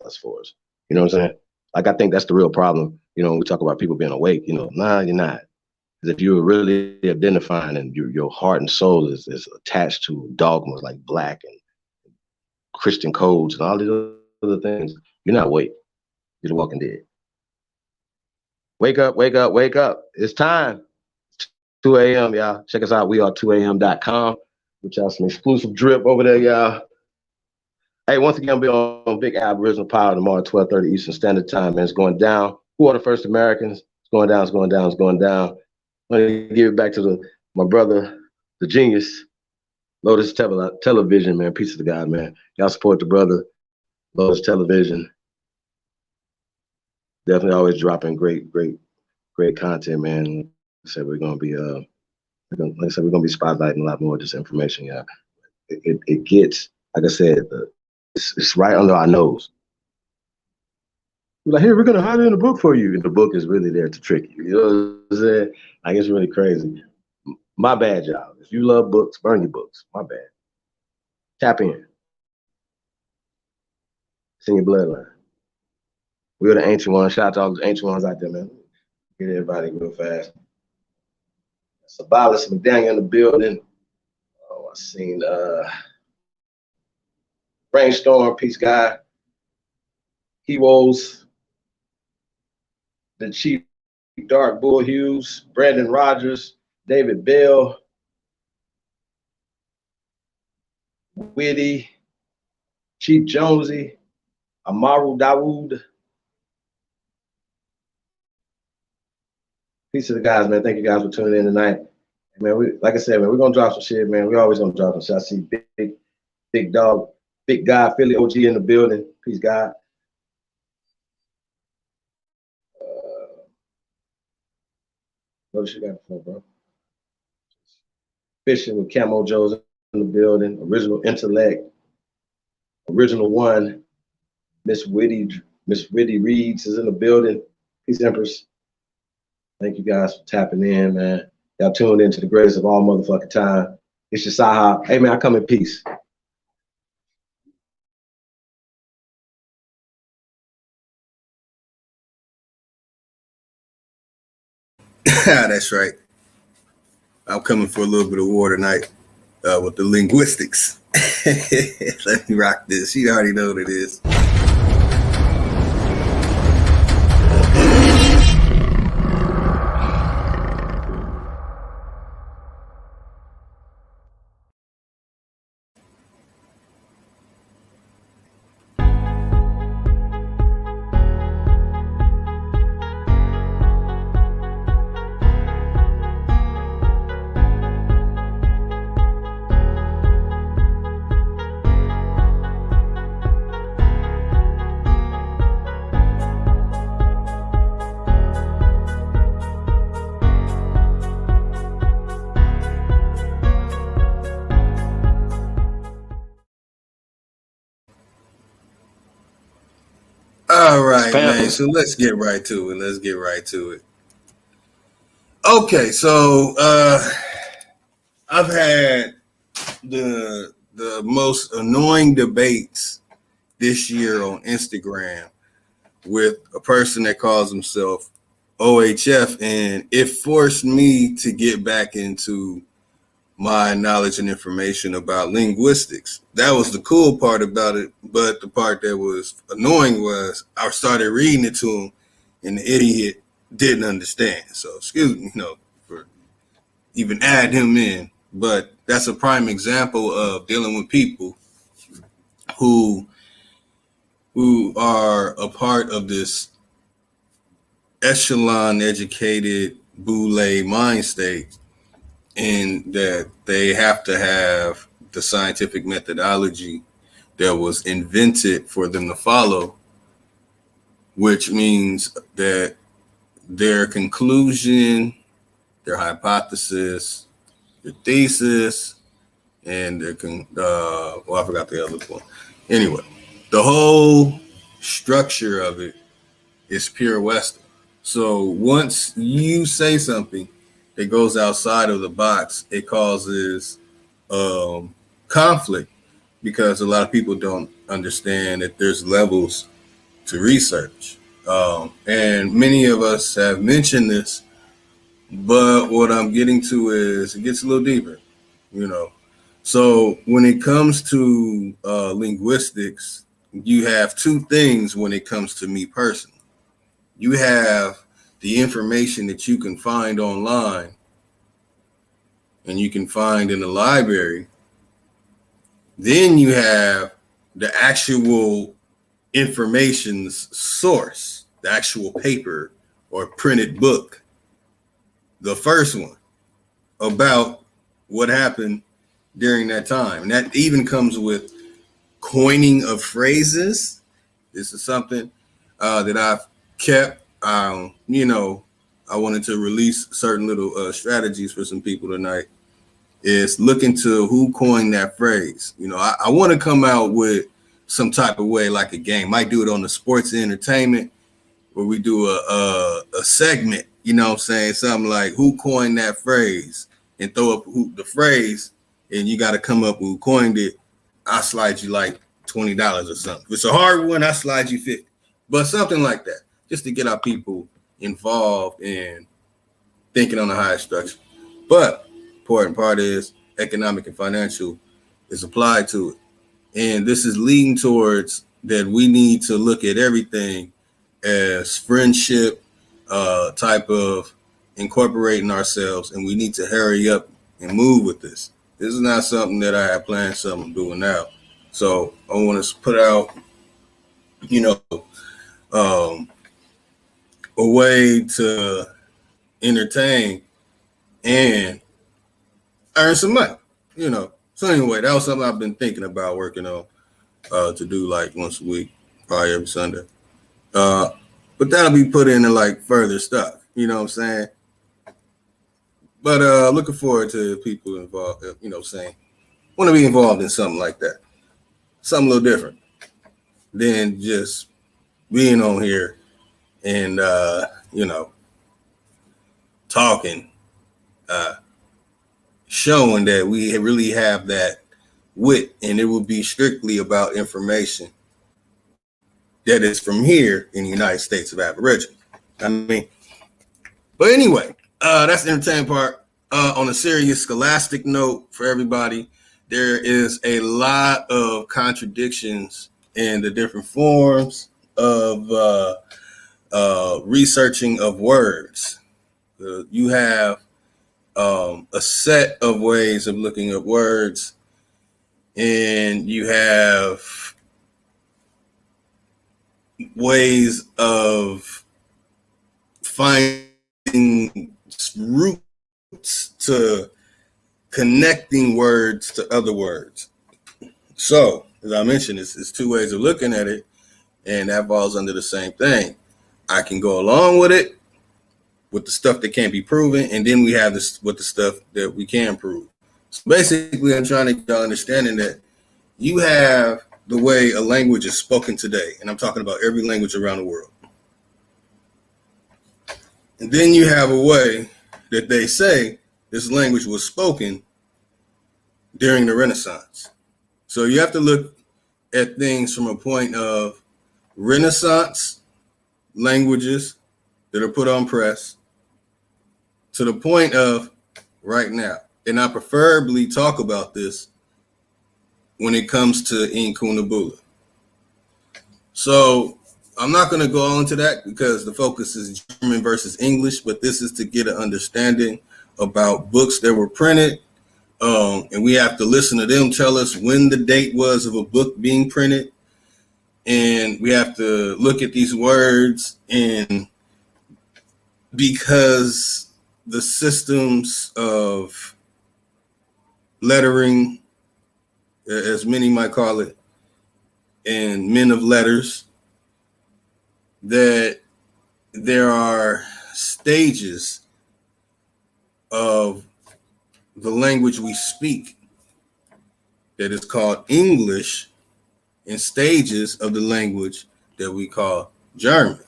us for us. You know what I'm saying? Like, I think that's the real problem. You know, when we talk about people being awake, nah, you're not. Because if you're really identifying and your heart and soul is attached to dogmas like black and Christian codes and all these other things, you're not awake. You're the walking dead. Wake up, wake up, wake up. It's time. 2 a.m., y'all. Check us out. We are 2am.com. Which y'all some exclusive drip over there, y'all. Hey, once again, I'll be on Big Aboriginal Power tomorrow at 12:30 Eastern Standard Time, man. It's going down. Who are the first Americans? It's going down, it's going down, it's going down. I'm going to give it back to my brother, the genius, Lotus Television, man. Peace to God, man. Y'all support the brother, Lotus Television. Definitely always dropping great content, man. Like I said, we're going to be spotlighting a lot more of this information, yeah. It gets, like I said, it's right under our nose. We're like, hey, we're gonna hide it in the book for you, and the book is really there to trick you. You know what I'm saying? Like, it's really crazy. My bad, y'all. If you love books, burn your books. My bad. Tap in. It's in your bloodline. We're the ancient ones. Shout out to all the ancient ones out there, man. Get everybody real fast. Sabalis McDaniel in the building. Oh, I seen Brainstorm, Peace Guy, Heroes, the Chief Dark Bull Hughes, Brandon Rogers, David Bell, Witty, Chief Jonesy, Amaru Dawood. Peace to the guys, man. Thank you guys for tuning in tonight. Man, like I said, man, we're gonna drop some shit, man. We always gonna drop some shit. I see big dog, big guy, Philly OG in the building. Peace, God. What else you got for, bro? Fishing with Camo Joe's in the building. Original Intellect. Original One. Miss Witty Reeds is in the building. Peace, Empress. Thank you guys for tapping in, man. Y'all tuned into the greatest of all motherfucking time. It's your Saha. Hey, man, I come in peace. That's right. I'm coming for a little bit of war tonight with the linguistics. Let me rock this. You already know what it is. All right, man. So let's get right to it. Okay, so I've had the most annoying debates this year on Instagram with a person that calls himself OHF, and it forced me to get back into my knowledge and information about linguistics. That was the cool part about it, but the part that was annoying was I started reading it to him, and the idiot didn't understand. So excuse me, for even add him in, but that's a prime example of dealing with people who are a part of this echelon educated boule mind state, and that they have to have the scientific methodology that was invented for them to follow, which means that their conclusion, their hypothesis, their thesis, and their I forgot the other one. Anyway, the whole structure of it is pure Western. So once you say something that goes outside of the box, it causes conflict, because a lot of people don't understand that there's levels to research. And many of us have mentioned this, but what I'm getting to is it gets a little deeper, you know. So when it comes to linguistics, you have two things when it comes to me personally. You have the information that you can find online and you can find in the library. Then you have the actual information's source, the actual paper or printed book. The first one about what happened during that time. And that even comes with coining of phrases. This is something that I've kept. You know, I wanted to release certain little strategies for some people tonight. Is look into who coined that phrase. You know, I want to come out with some type of way, like a game. Might do it on the sports and entertainment, where we do a segment. You know what I'm saying? Something like who coined that phrase, and throw up the phrase, and you got to come up with who coined it. I slide you like $20 or something. If it's a hard one, I slide you 50, but something like that, just to get our people involved in thinking on the higher structure. But important part is economic and financial is applied to it. And this is leading towards that we need to look at everything as friendship type of incorporating ourselves, and we need to hurry up and move with this. This is not something that I have planned something doing now. So I want to put out, you know, a way to entertain and earn some money, you know. So anyway, that was something I've been thinking about working on to do like once a week, probably every Sunday. But that'll be put into like further stuff, you know what I'm saying? But looking forward to people involved, you know, saying want to be involved in something like that, something a little different than just being on here and you know, talking, showing that we really have that wit, and it will be strictly about information that is from here in the United States of Aboriginal. I mean, but anyway, that's the entertainment part. On a serious scholastic note for everybody, there is a lot of contradictions in the different forms of researching of words. You have a set of ways of looking at words, and you have ways of finding roots to connecting words to other words. So, as I mentioned, it's two ways of looking at it, and that falls under the same thing. I can go along with it, with the stuff that can't be proven, and then we have this with the stuff that we can prove. So basically, I'm trying to get y'all understanding that you have the way a language is spoken today, and I'm talking about every language around the world. And then you have a way that they say this language was spoken during the Renaissance. So you have to look at things from a point of Renaissance languages that are put on press to the point of right now. And I preferably talk about this when it comes to Nkunabula. So I'm not going to go on to that because the focus is German versus English, but this is to get an understanding about books that were printed. And we have to listen to them tell us when the date was of a book being printed. And we have to look at these words and because the systems of lettering, as many might call it, and men of letters, that there are stages of the language we speak that is called English, and stages of the language that we call German.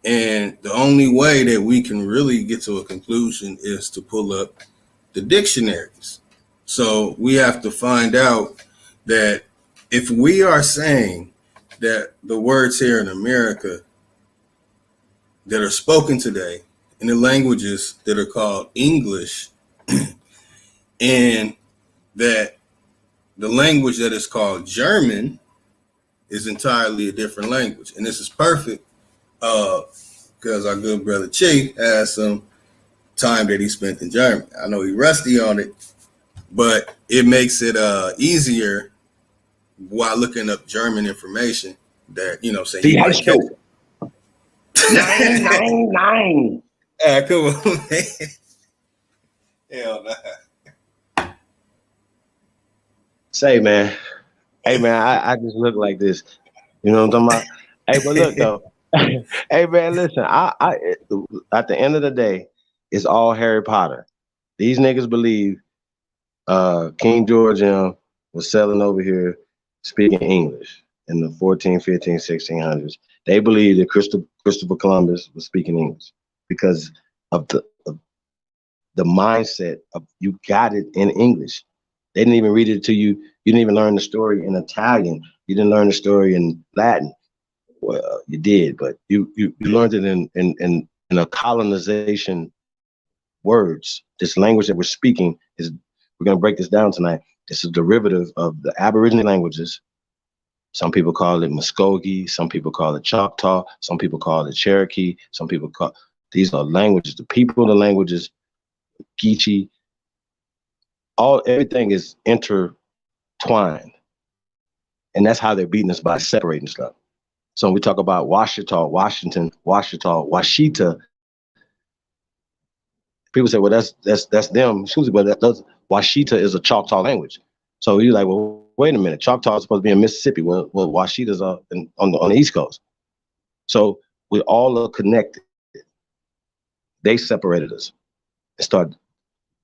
And the only way that we can really get to a conclusion is to pull up the dictionaries. So we have to find out that if we are saying that the words here in America that are spoken today in the languages that are called English, and that the language that is called German is entirely a different language. And this is perfect because our good brother Chief has some time that he spent in Germany. I know he's rusty on it, but it makes it easier while looking up German information that, you know, say See, you I might catch. 999. Come on, man. Hell nah. Say, man. Hey, man, I just look like this. You know what I'm talking about? Hey, but look, though. Hey, man, listen. I at the end of the day, it's all Harry Potter. These niggas believe King George was selling over here speaking English in the 14, 15, 1600s. They believe that Christopher Columbus was speaking English because of the mindset of you got it in English. They didn't even read it to you. You didn't even learn the story in Italian. You didn't learn the story in Latin. Well, you did, but you learned it in a colonization words. This language that we're speaking we're going to break this down tonight. It's a derivative of the Aboriginal languages. Some people call it Muskogee. Some people call it Choctaw. Some people call it Cherokee. Some people call these are languages. The people, the languages, Geechee, everything is intertwined. And that's how they're beating us, by separating stuff. So when we talk about Washita, Washington, Washita, Washita, people say, well, that's them. But Washita is a Choctaw language. So you're like, well, wait a minute. Choctaw is supposed to be in Mississippi. Well, Washita's on the East Coast. So we all are connected. They separated us and started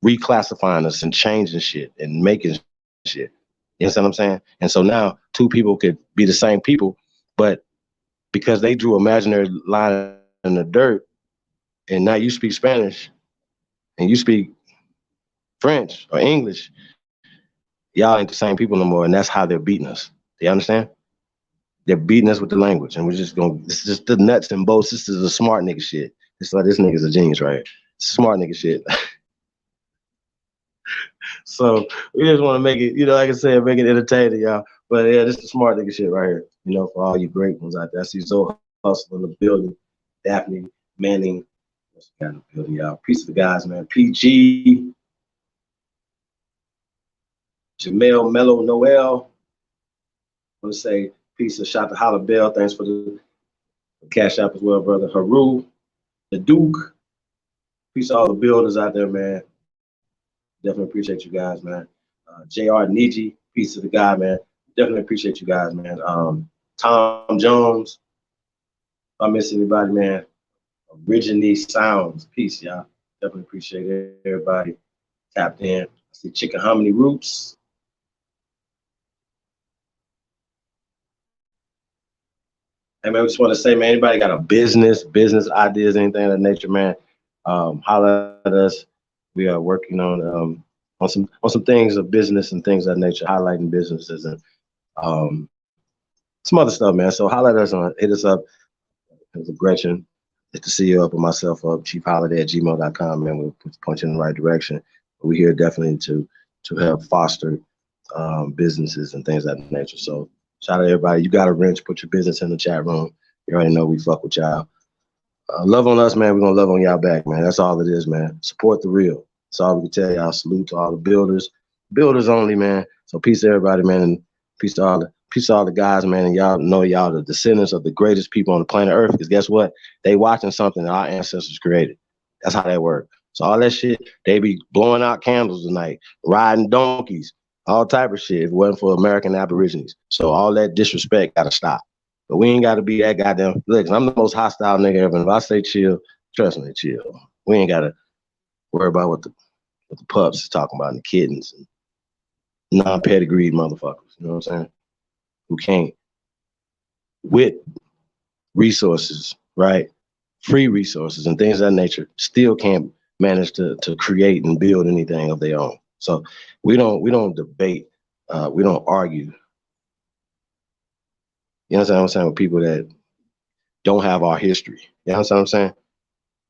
reclassifying us and changing shit and making shit. You understand what I'm saying? And so now two people could be the same people, but because they drew an imaginary line in the dirt, and now you speak Spanish and you speak French or English, y'all ain't the same people no more, and that's how they're beating us. Do you understand? They're beating us with the language, and this is just the nuts and bolts. This is a smart nigga shit. It's like, this nigga's a genius, right? It's smart nigga shit. So we just want to make it, like I said, make it entertaining, y'all. But yeah, this is smart nigga shit right here. For all you great ones out there. I see Zoe Hustle in the building, Daphne Manning. What's got in the building, y'all? Peace to the guys, man. PG, Jamel, Mello, Noel. I want to say peace and shout to Holla Bell. Thanks for the cash app as well, brother. Haru, the Duke. Peace to all the builders out there, man. Definitely appreciate you guys, man. JR Niji, peace to the guy, man. Definitely appreciate you guys, man. Tom Jones, if I miss anybody, man. Originally Sounds, peace, y'all. Definitely appreciate everybody tapped in. I see Chicken Hominy Roots. Hey, man, we just want to say, man, anybody got a business ideas, anything of that nature, man, holler at us. We are working on some things of business and things of that nature, highlighting businesses and some other stuff, man. So holler at us hit us up. It Gretchen. It's the CEO up and myself up, chiefholiday@gmail.com, man. We'll point you in the right direction. We're here definitely to help foster businesses and things of that nature. So shout out to everybody. You got a wrench, put your business in the chat room. You already know we fuck with y'all. Love on us, man. We're going to love on y'all back, man. That's all it is, man. Support the real. That's all we can tell y'all. Salute to all the builders. Builders only, man. So peace to everybody, man. And peace to all the guys, man. And y'all know y'all the descendants of the greatest people on the planet Earth. Because guess what? They watching something that our ancestors created. That's how that works. So all that shit, they be blowing out candles tonight, riding donkeys, all type of shit. If it wasn't for American Aborigines, so all that disrespect gotta stop. But we ain't gotta be that goddamn. Look, I'm the most hostile nigga ever. If I say chill, trust me, chill. We ain't gotta worry about what the pups is talking about and the kittens and non-pedigreed motherfuckers. You know what I'm saying? Who can't with resources, right? Free resources and things of that nature, still can't manage to create and build anything of their own. So we don't debate, we don't argue. You know what I'm saying? With people that don't have our history. You know what I'm saying?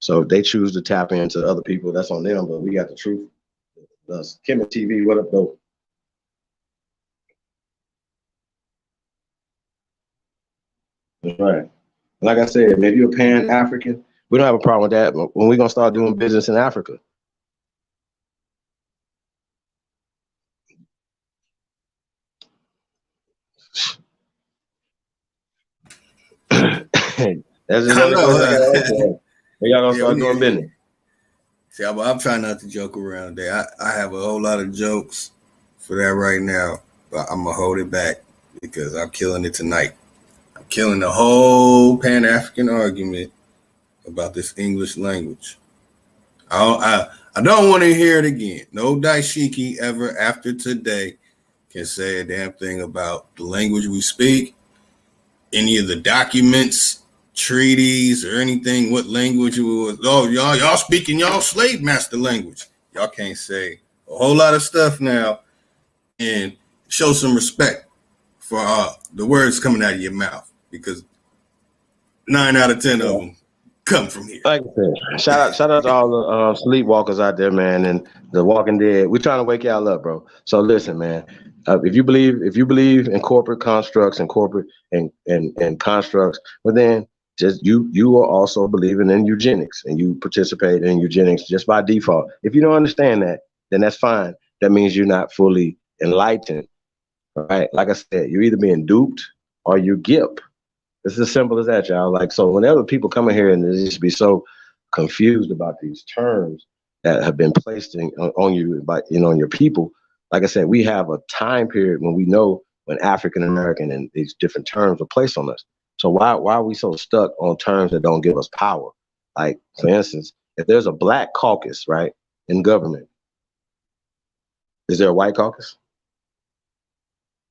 So if they choose to tap into other people, that's on them. But we got the truth. Kim and TV, what up, though? That's right. Like I said, maybe you're Pan-African. We don't have a problem with that. But when we gonna start doing business in Africa? That's just the I only know, question I gotta huh? answer. When y'all gonna Yeah, start doing business? see, I'm trying not to joke around there. I have a whole lot of jokes for that right now, but I'm gonna hold it back because I'm killing it tonight. I'm killing the whole Pan African argument about this English language. I don't want to hear it again. No Daishiki ever after today can say a damn thing about the language we speak, any of the documents, treaties, or anything. What language it was? Oh, y'all speaking y'all slave master language. Y'all can't say a whole lot of stuff now and show some respect for the words coming out of your mouth, because 9 out of 10 of them come from here. Like I said, shout out to all the sleepwalkers out there, man, and the Walking Dead. We're trying to wake y'all up, bro. So listen, man. If you believe in corporate constructs and corporate and constructs, but then just you are also believing in eugenics and you participate in eugenics just by default. If you don't understand that, then that's fine. That means you're not fully enlightened, right? Like I said, you're either being duped or you're GIP. It's as simple as that, y'all. Like, so whenever people come in here and they just be so confused about these terms that have been placed on you by, on your people, like I said, we have a time period when we know when African American and these different terms were placed on us. So why are we so stuck on terms that don't give us power? Like, for instance, if there's a black caucus, right, in government, is there a white caucus?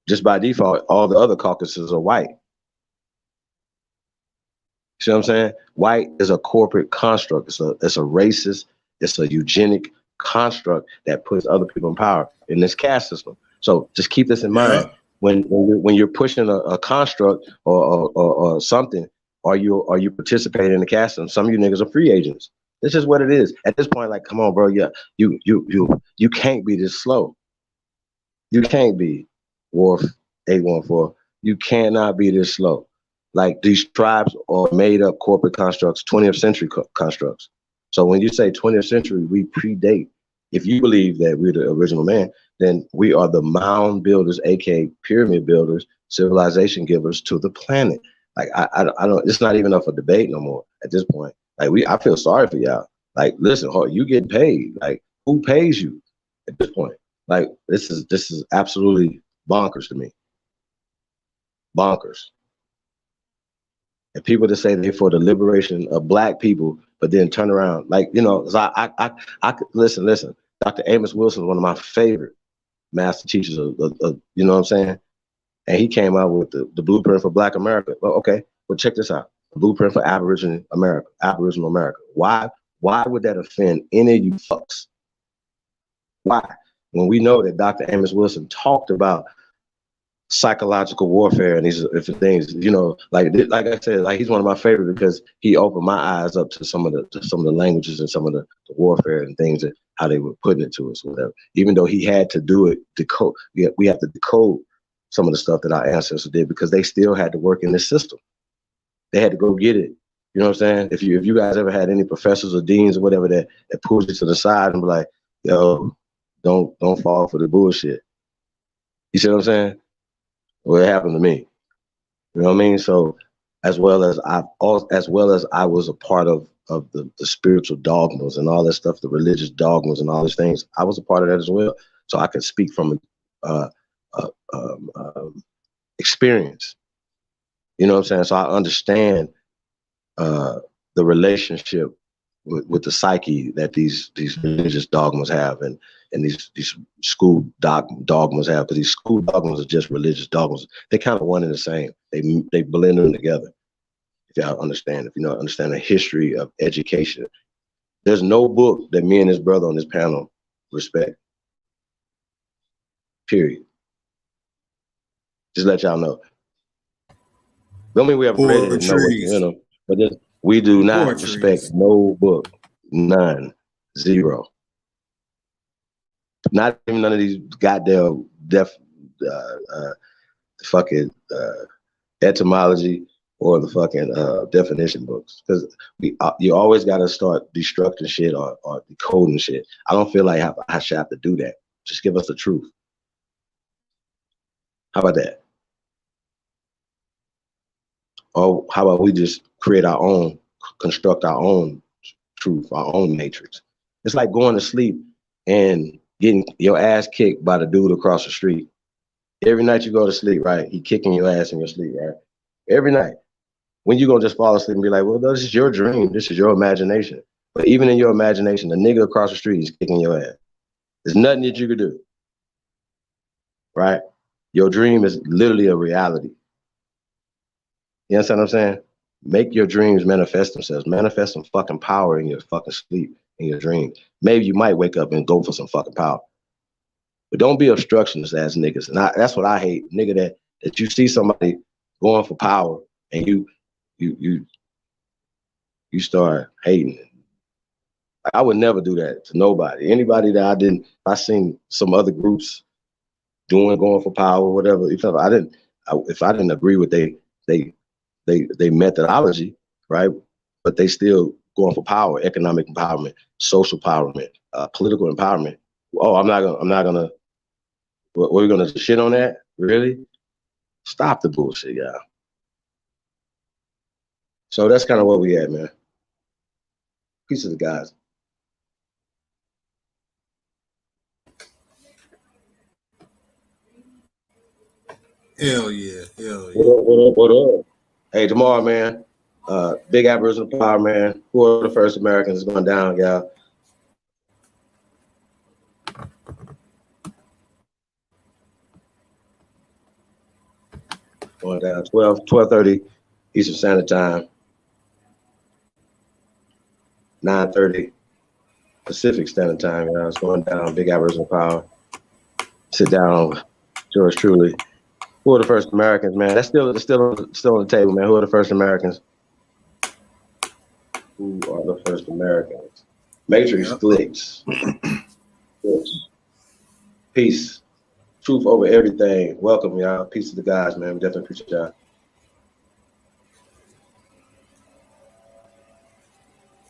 Just by default, all the other caucuses are white. See what I'm saying? White is a corporate construct. It's a racist, it's a eugenic construct that puts other people in power in this caste system. So just keep this in mind. When you're pushing a construct or something, are you participating in the caste system? Some of you niggas are free agents. This is what it is. At this point, like, come on, bro. Yeah, you can't be this slow. You can't be Wharf 814. You cannot be this slow. Like, these tribes are made up corporate constructs, 20th century constructs. So when you say 20th century, we predate. If you believe that we're the original man, then we are the mound builders, aka pyramid builders, civilization givers to the planet. Like, I don't. It's not even up for debate no more at this point. Like, I feel sorry for y'all. Like, listen, you getting paid. Like, who pays you at this point? Like, this is absolutely bonkers to me. Bonkers. And people that say they're for the liberation of black people, but then turn around, like, I listen. Dr. Amos Wilson is one of my favorite master teachers of you know what I'm saying? And he came out with the blueprint for Black America. Well, okay, well, check this out. The blueprint for Aboriginal America. Why would that offend any of you fucks? Why? When we know that Dr. Amos Wilson talked about psychological warfare and these different things, like I said, like, he's one of my favorite because he opened my eyes up to some of the languages and some of the warfare and things that how they were putting it to us, whatever. Even though he had to do it, decode. We have to decode some of the stuff that our ancestors did because they still had to work in this system. They had to go get it. You know what I'm saying? If you guys ever had any professors or deans or whatever that pulls you to the side and be like, yo, don't fall for the bullshit. You see what I'm saying? Well, it happened to me. You know what I mean? So as well as I was a part of the spiritual dogmas and all that stuff, the religious dogmas and all these things. I was a part of that as well, so I could speak from experience. You know what I'm saying? So I understand the relationship with the psyche that these religious dogmas have, and these school dogmas have, because these school dogmas are just religious dogmas. They kind of one and the same. They blend them together. If y'all understand, if you know understand the history of education, there's no book that me and this brother on this panel respect. Period. Just let y'all know. Don't mean we haven't read it and know what, you know, but just, we do not respect no book. None. Zero. Not even none of these goddamn fucking etymology or the fucking definition books, because you always got to start destructing shit or decoding shit. I don't feel like I should have to do that. Just give us the truth. How about that? Or how about we just create our own, construct our own truth, our own matrix? It's like going to sleep and getting your ass kicked by the dude across the street. Every night you go to sleep, right? He kicking your ass in your sleep, right? Every night. When you gonna just fall asleep and be like, well, this is your dream. This is your imagination. But even in your imagination, the nigga across the street is kicking your ass. There's nothing that you could do, right? Your dream is literally a reality. You understand what I'm saying? Make your dreams manifest themselves. Manifest some fucking power in your fucking sleep, in your dreams. Maybe you might wake up and go for some fucking power. But don't be obstructionist ass niggas. And that's what I hate. Nigga, that you see somebody going for power and you start hating. I would never do that to nobody. Anybody that if I seen some other groups going for power or whatever, if I didn't agree with they methodology, right? But they still going for power, economic empowerment, social empowerment, political empowerment. Oh, I'm not gonna. We're gonna shit on that? Really? Stop the bullshit, y'all. So that's kind of where we at, man. Peace to the guys. Hell yeah, hell yeah. What up? Hey, tomorrow, man. Big Aboriginal Power, man. Who are the first Americans is going down, y'all? Going down 12:30 Eastern Standard Time, 9:30 Pacific Standard Time. Y'all, it's going down. Big Aboriginal Power. Sit down with George Truly. Who are the first Americans, man? That's still on the table, man. Who are the first Americans? Who are the first Americans? Matrix clicks. Peace. Truth over everything. Welcome, y'all. Peace to the guys, man. We definitely appreciate y'all.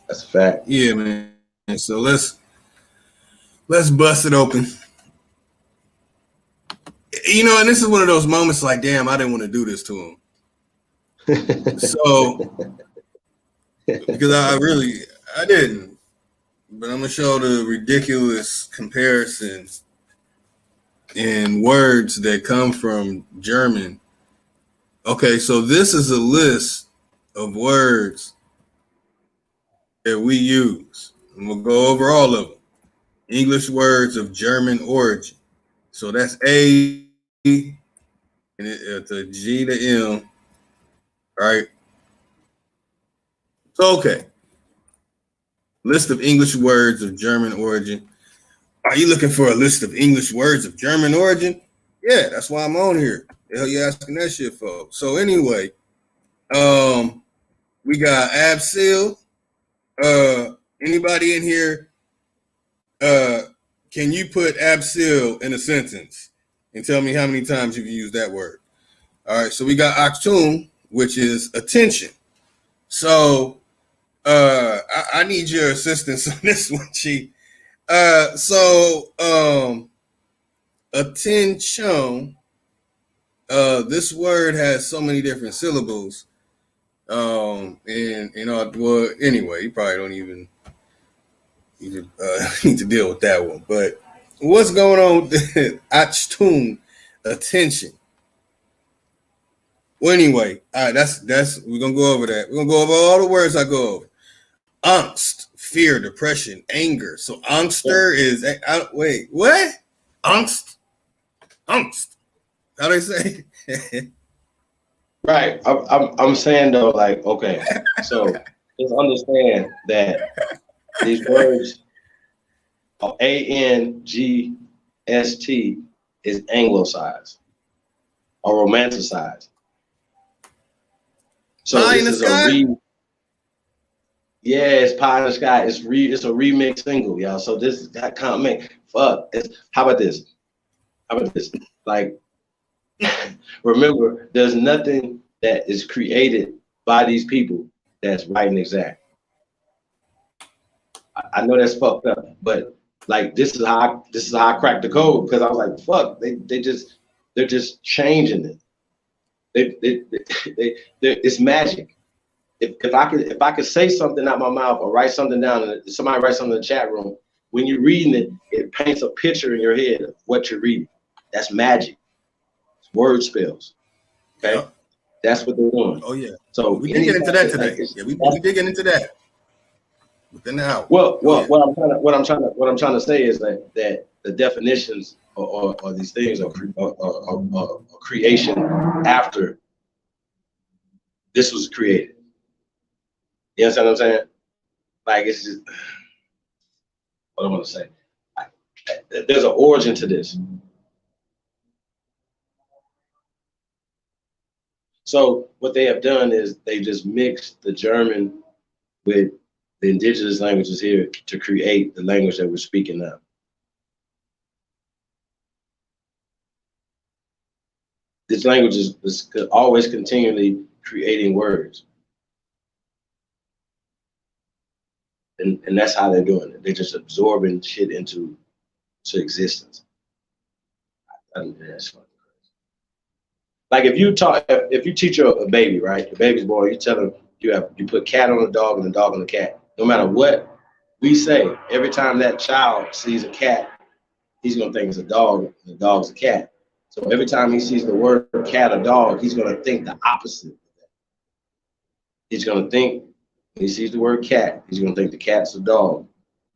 That's a fact. Yeah, man. So let's bust it open. You know, and this is one of those moments like, damn, I didn't want to do this to him. So, because I didn't. But I'm going to show the ridiculous comparison in words that come from German. Okay, so this is a list of words that we use. And we'll go over all of them. English words of German origin. So that's A, and it's a G to M, right? So, okay. List of English words of German origin. Are you looking for a list of English words of German origin? Yeah, that's why I'm on here. The hell you asking that shit for? So anyway, we got abseil. Anybody in here? Can you put abseil in a sentence and tell me how many times you've used that word? All right, so we got Achtung, which is attention. So I need your assistance on this one, Chief. Attention. This word has so many different syllables And well, anyway, you probably don't even need to deal with that one. But what's going on with the Achtung attention? Well, anyway, all right, that's we're gonna go over that. We're gonna go over all the words I go over. Angst, fear, depression, anger. So angster is wait, what? Angst? Angst. How they say? Right. I'm saying though, like, okay, so just understand that these words ANGST is anglicized or romanticized. So Pie in this the is sky? yeah, it's pie in the sky. It's a remix single, y'all. So this that can't make fuck. How about this? Like, remember, there's nothing that is created by these people that's right and exact. I know that's fucked up, but like this is how I cracked the code, because I was like, fuck, they're just changing it. It's magic. If I could say something out my mouth or write something down, and somebody writes something in the chat room, when you're reading it, it paints a picture in your head of what you're reading. That's magic. It's word spells. Okay, Yep. that's what they're doing. Oh yeah. So we digging into that today. Like, yeah, we digging into that within the hour. Well, Oh, yeah. what I'm trying to say is that the definitions or these things are creation after this was created. You understand what I'm saying? Like, it's just what I want to say. There's an origin to this. So what they have done is they just mixed the German with the indigenous languages here to create the language that we're speaking now. This language is always continually creating words. And that's how they're doing it. They're just absorbing shit into existence. That's fucking crazy. Like if you teach a baby, right? The baby's born, you tell them you put cat on the dog and the dog on the cat. No matter what we say, every time that child sees a cat, he's gonna think it's a dog and the dog's a cat. So every time he sees the word cat or dog, he's gonna think the opposite of that. He's gonna think, when he sees the word cat, he's gonna think the cat's a dog,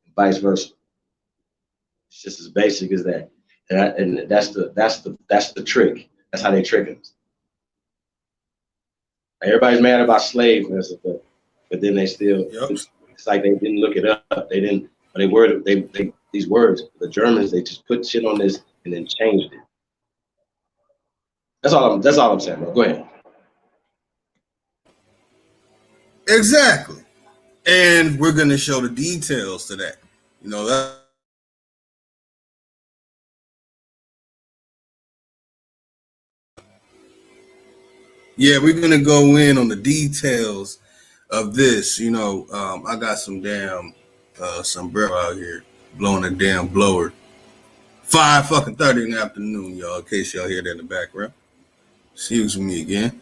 and vice versa. It's just as basic as that. And that's the trick. That's how they trick us. Everybody's mad about slaves, but then they still. Yep. It's like they didn't look it up. They didn't. These words. The Germans, they just put shit on this and then changed it. That's all I'm saying. Bro. Go ahead. Exactly. And we're gonna show the details to that. You know that. Yeah, we're gonna go in on the details of this. You know, I got some damn sombrero out here blowing a damn blower. 5:30 in the afternoon, y'all. In case y'all hear that in the background. Excuse me again.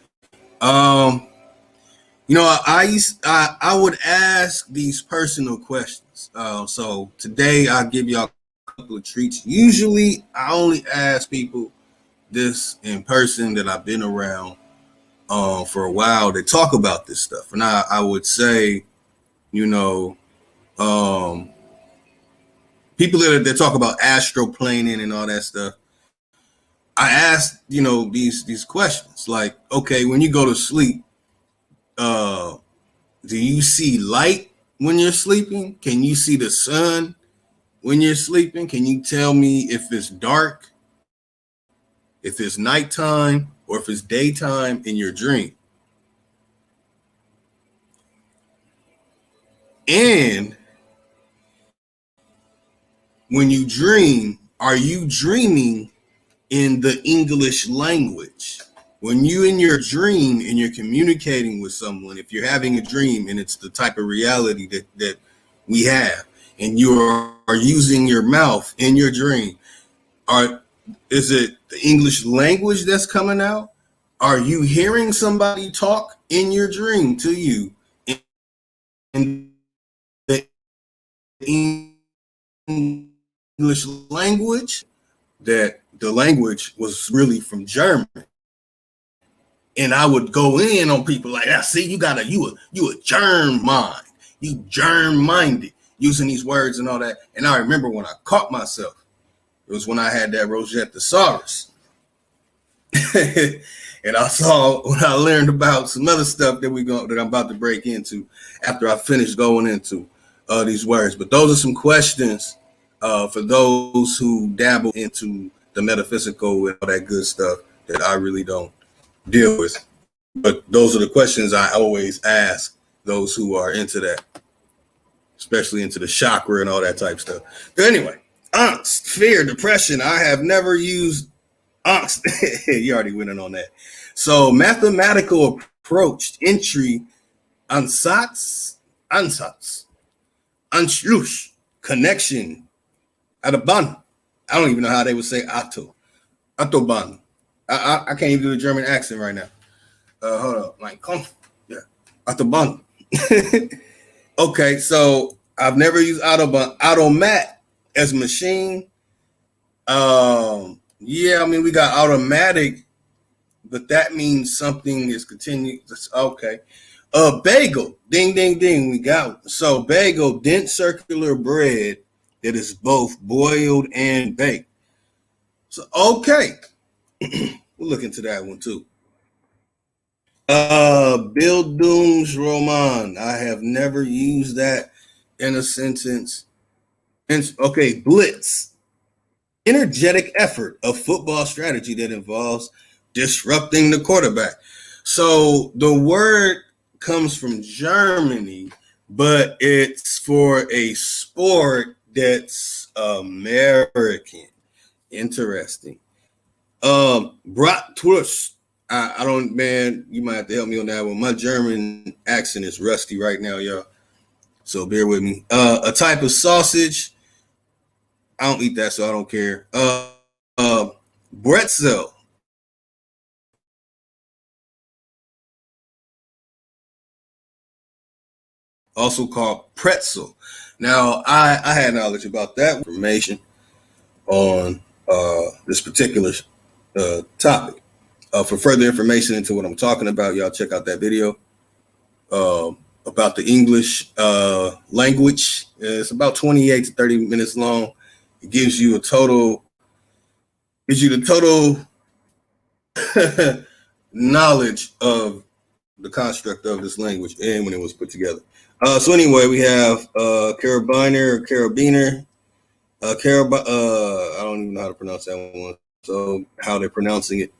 You know, I would ask these personal questions. So today I'll give y'all a couple of treats. Usually I only ask people this in person that I've been around for a while to talk about this stuff. And I would say, you know, people that talk about astroplaning and all that stuff, I ask, you know, these questions like, okay, when you go to sleep, do you see light when you're sleeping? Can you see the sun when you're sleeping? Can you tell me if it's dark, if it's nighttime, or if it's daytime in your dream? And when you dream, are you dreaming in the English language? When you in your dream and you're communicating with someone, if you're having a dream and it's the type of reality that we have, and you are using your mouth in your dream, is it the English language that's coming out? Are you hearing somebody talk in your dream to you in the English language, that the language was really from German. And I would go in on people like, "I see, you a germ mind, you germ minded, using these words and all that." And I remember when I caught myself, it was when I had that Rosetta Saurus. And I saw when I learned about some other stuff that I'm about to break into after I finish going into these words. But those are some questions for those who dabble into the metaphysical and all that good stuff that I really don't deal with. But those are the questions I always ask those who are into that, especially into the chakra and all that type stuff. But anyway, angst, fear, depression. I have never used angst. You already went in on that. So mathematical approach, entry, ansatz, Anschluss, connection, Autobahn. I don't even know how they would say Autobahn. I can't even do the German accent right now. Hold up, like, come, yeah, Autobahn. Okay, so I've never used Autobahn. Automat as machine. Yeah, I mean, we got automatic, but that means something is continuous. Okay. Bagel, ding, ding, ding. We got so bagel, dense circular bread that is both boiled and baked. So okay, we'll look into that one too. Bildungsroman. I have never used that in a sentence. Okay, blitz, energetic effort of football strategy that involves disrupting the quarterback. So the word comes from Germany, but it's for a sport that's American. Interesting. Bratwurst. I don't, man, you might have to help me on that one. My German accent is rusty right now, y'all. So bear with me. A type of sausage. I don't eat that, so I don't care. Bretzel. Also called pretzel. Now, I had knowledge about that information on this particular topic. For further information into what I'm talking about, y'all check out that video about the English language. It's about 28 to 30 minutes long. It gives you the total knowledge of the construct of this language and when it was put together. So anyway, we have carabiner or carabiner. I don't even know how to pronounce that one. So how they're pronouncing it.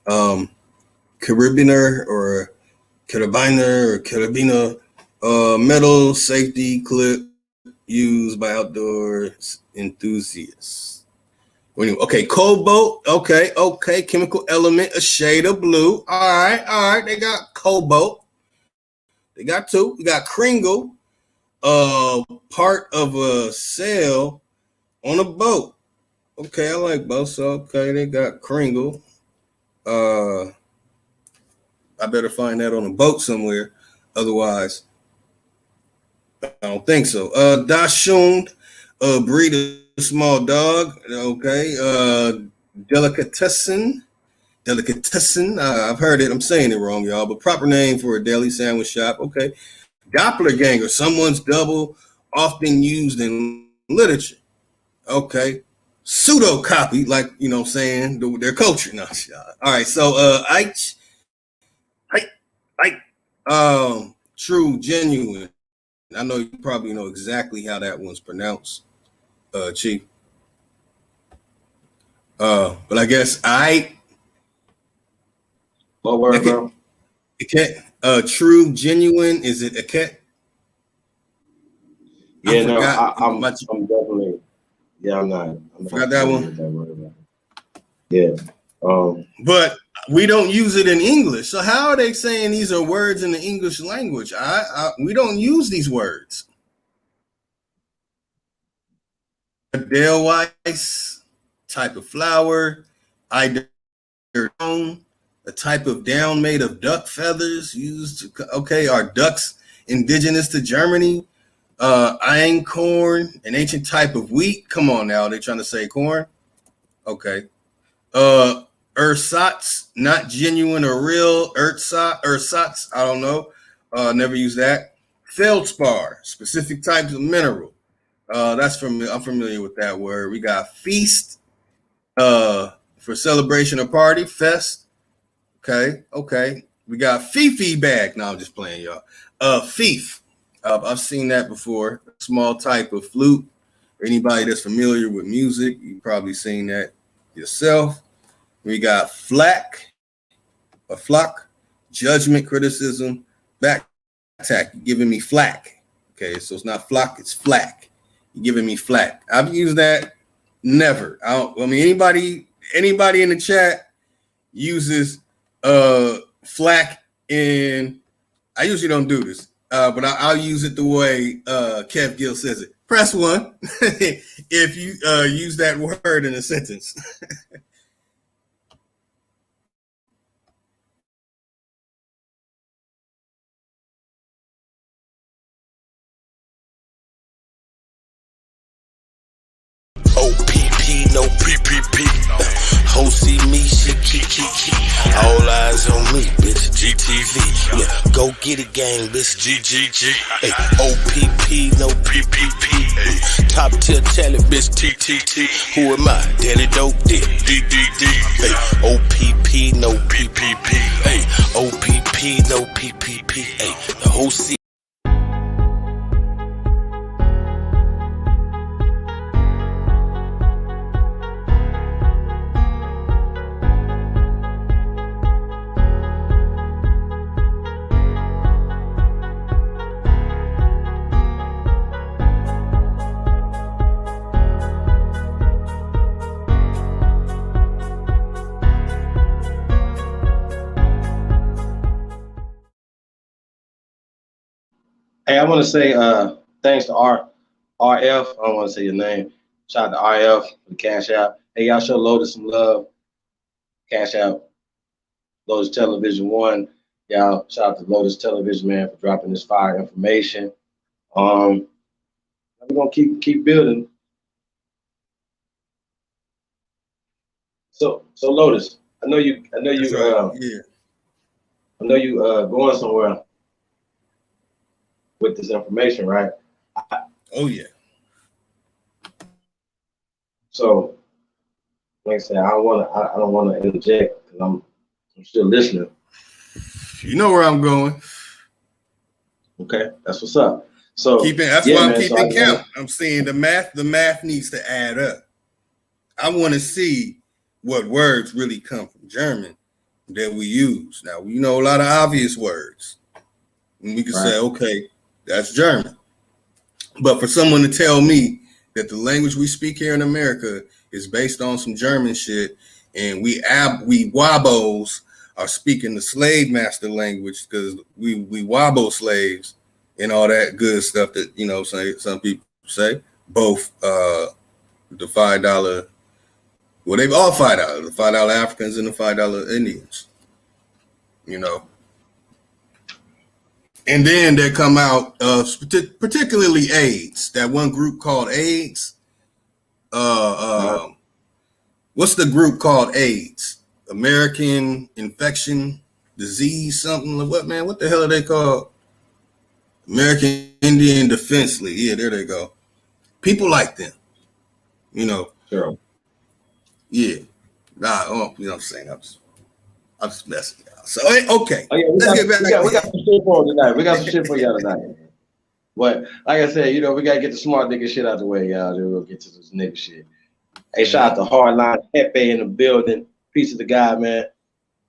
Carabiner or carabiner or carabiner, metal safety clip used by outdoor enthusiasts. Okay, cobalt. Okay, chemical element, a shade of blue. All right. They got cobalt. They got two. We got Kringle, part of a sail on a boat. Okay, I like both. So okay, they got Kringle. I better find that on a boat somewhere. Otherwise, I don't think so. Dachshund, a breed of small dog. Okay. Delicatessen. I've heard it. I'm saying it wrong, y'all. But proper name for a deli sandwich shop. Okay. Doppelganger, someone's double, often used in literature. Okay. Pseudo copy, like, saying their culture. No, all right. So, Ike, true, genuine. I know you probably know exactly how that one's pronounced, Chief. But I guess What word, bro? True, genuine. Is it a cat? Yeah, no, I'm definitely. Yeah, I'm not. Forgot that one. That word. Yeah. But we don't use it in English. So how are they saying these are words in the English language? We don't use these words. Edelweiss, type of flower, a a type of down made of duck feathers used to, okay, are ducks indigenous to Germany? Einkorn, an ancient type of wheat. Come on now, they're trying to say corn. Okay. Ersatz, not genuine or real. Ersatz, I don't know. Never use that. Feldspar, specific types of mineral. I'm familiar with that word. We got feast, for celebration or party, fest. Okay. We got fifi bag. No, I'm just playing, y'all. Fief. I've seen that before. Small type of flute. Anybody that's familiar with music, you've probably seen that yourself. We got flack, a flock, judgment, criticism, back attack. You're giving me flack. Okay, so it's not flock, it's flack. You're giving me flack. I've used that. Never. I mean, anybody in the chat uses flack in. I usually don't do this, but I'll use it the way Kev Gill says it. Press 1 if you use that word in a sentence. OPP, no PPP. Ho see me, she key. All eyes on me, bitch. GTV. Yeah, go get it, gang, bitch. GGG. Hey, OPP, no PPP. Hey, top tier talent, bitch. TTT. Who am I? Daddy dope dick. DDD. Hey, OPP, no PPP. Hey, OPP, no PPP. Hey, the whole C. Hey, I want to say thanks to RF. I don't want to say your name. Shout out to RF for the cash out. Hey, y'all show Lotus some love. Cash out. Lotus Television 1. Y'all shout out to Lotus Television, man, for dropping this fire information. We're gonna keep building. So Lotus, I know you Right. Yeah. I know you going somewhere with this information, right? Oh yeah. So, like I said, I don't want to interject because I'm still listening. You know where I'm going. Okay, that's what's up. So That's why I'm keeping count. I'm saying the math needs to add up. I want to see what words really come from German that we use. Now, we know a lot of obvious words. And we can say, okay, that's German. But for someone to tell me that the language we speak here in America is based on some German shit, and we Wabos are speaking the slave master language because we Wabo slaves and all that good stuff that, you know, some people say, both the $5, well, they've all $5, the $5 Africans and the $5 Indians, you know. And then they come out, particularly AIDS, that one group called AIDS. What's the group called AIDS? American Infection Disease something. What, man? What the hell are they called? American Indian Defense League. Yeah, there they go. People like them, you know. Sure. Yeah. Nah, you know what I'm saying? I'm just messing y'all. So, okay. Oh, yeah, let's get back. We got some shit for tonight. We got some shit for y'all tonight. But like I said, you know, we got to get the smart nigga shit out the way, y'all. Then we'll get to this nigga shit. Hey, shout out to Hardline Pepe in the building. Peace of the guy, man.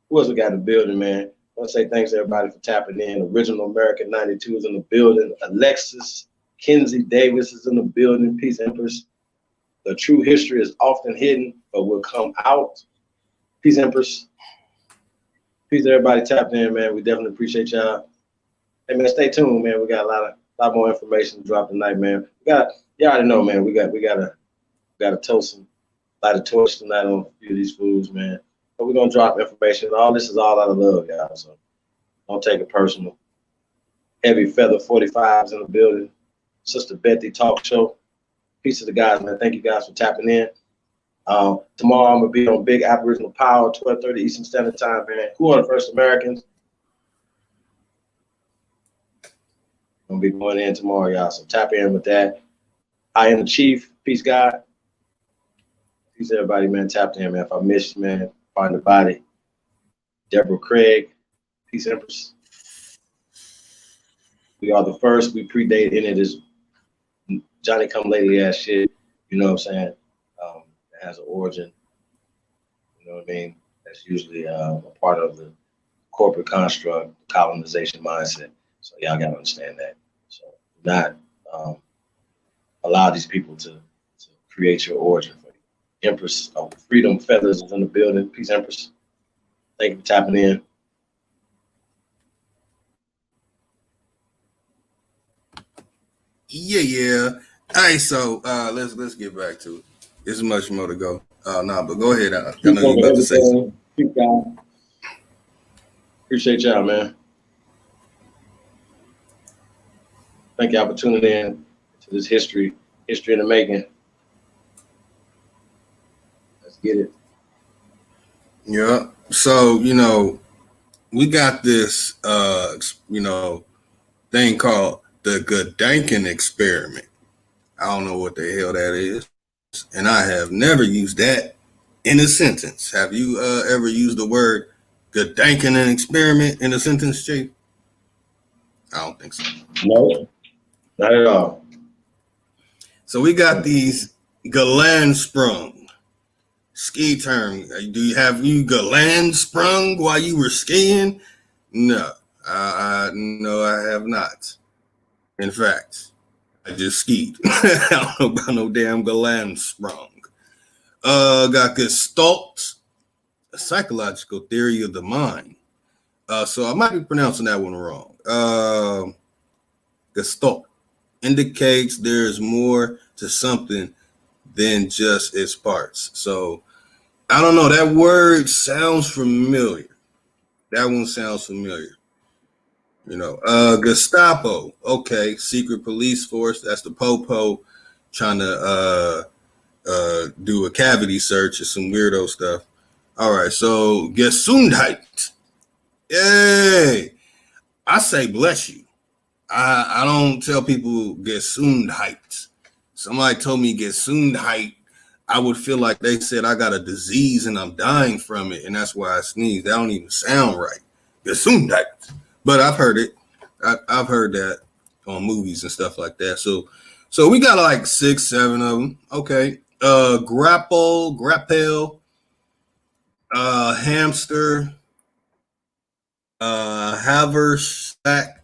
Who else we got in the building, man? I want to say thanks to everybody for tapping in. Original American 92 is in the building. Alexis Kinsey Davis is in the building. Peace, Empress. The true history is often hidden, but will come out. Peace, Empress. Peace to everybody tapped in, man. We definitely appreciate y'all. Hey, man, stay tuned, man. We got a lot more information to drop tonight, man. You already know, man. We gotta toast some, light a torch tonight on a few of these foods, man. So we're gonna drop information. All this is all out of love, y'all. So don't take it personal. Heavy Feather 45s in the building. Sister Betty Talk Show. Peace to the guys, man. Thank you guys for tapping in. Tomorrow I'm gonna be on Big Aboriginal Power, 12:30 Eastern Standard Time, man. Who are the First Americans? I'm gonna be going in tomorrow, y'all. So tap in with that. I am the Chief. Peace, God. Peace, everybody, man. Tap in, man. If I missed you, man, find the body. Deborah Craig. Peace, Empress. We are the first. We predate any of this Johnny come lately ass shit. You know what I'm saying? It has an origin. You know what I mean? That's usually a part of the corporate construct, colonization mindset. So y'all gotta understand that. So not allow these people to create your origin for you. Empress of Freedom Feathers is in the building. Peace, Empress. Thank you for tapping in. Yeah. All right, so let's get back to it. There's much more to go. But go ahead. I know you about to say something. Peace, God. Appreciate y'all, man. Thank y'all for tuning in to this history in the making. Let's get it. Yeah. So, we got this, thing called the Gedanken experiment. I don't know what the hell that is. And I have never used that in a sentence. Have you ever used the word Gedanken experiment in a sentence, Chief? I don't think so. No, not at all. So we got these Galan sprung. Ski term. Have you Galan sprung while you were skiing? No. No, I have not. In fact, I just skied. I don't know about no damn Galan sprung. Got Gestalt, a psychological theory of the mind. So I might be pronouncing that one wrong. Gestalt indicates there's more to something than just its parts. So I don't know. That word sounds familiar. That one sounds familiar. Gestapo. Okay, secret police force. That's the popo trying to do a cavity search or some weirdo stuff. All right, so Gesundheit. Hey, I say bless you. I don't tell people Gesundheit. Somebody told me Gesundheit, I would feel like they said I got a disease and I'm dying from it, and that's why I sneeze. That don't even sound right. Gesundheit. But I've heard it. I've heard that on movies and stuff like that. So we got like 6, 7 of them. Okay. Grapple, hamster, haversack.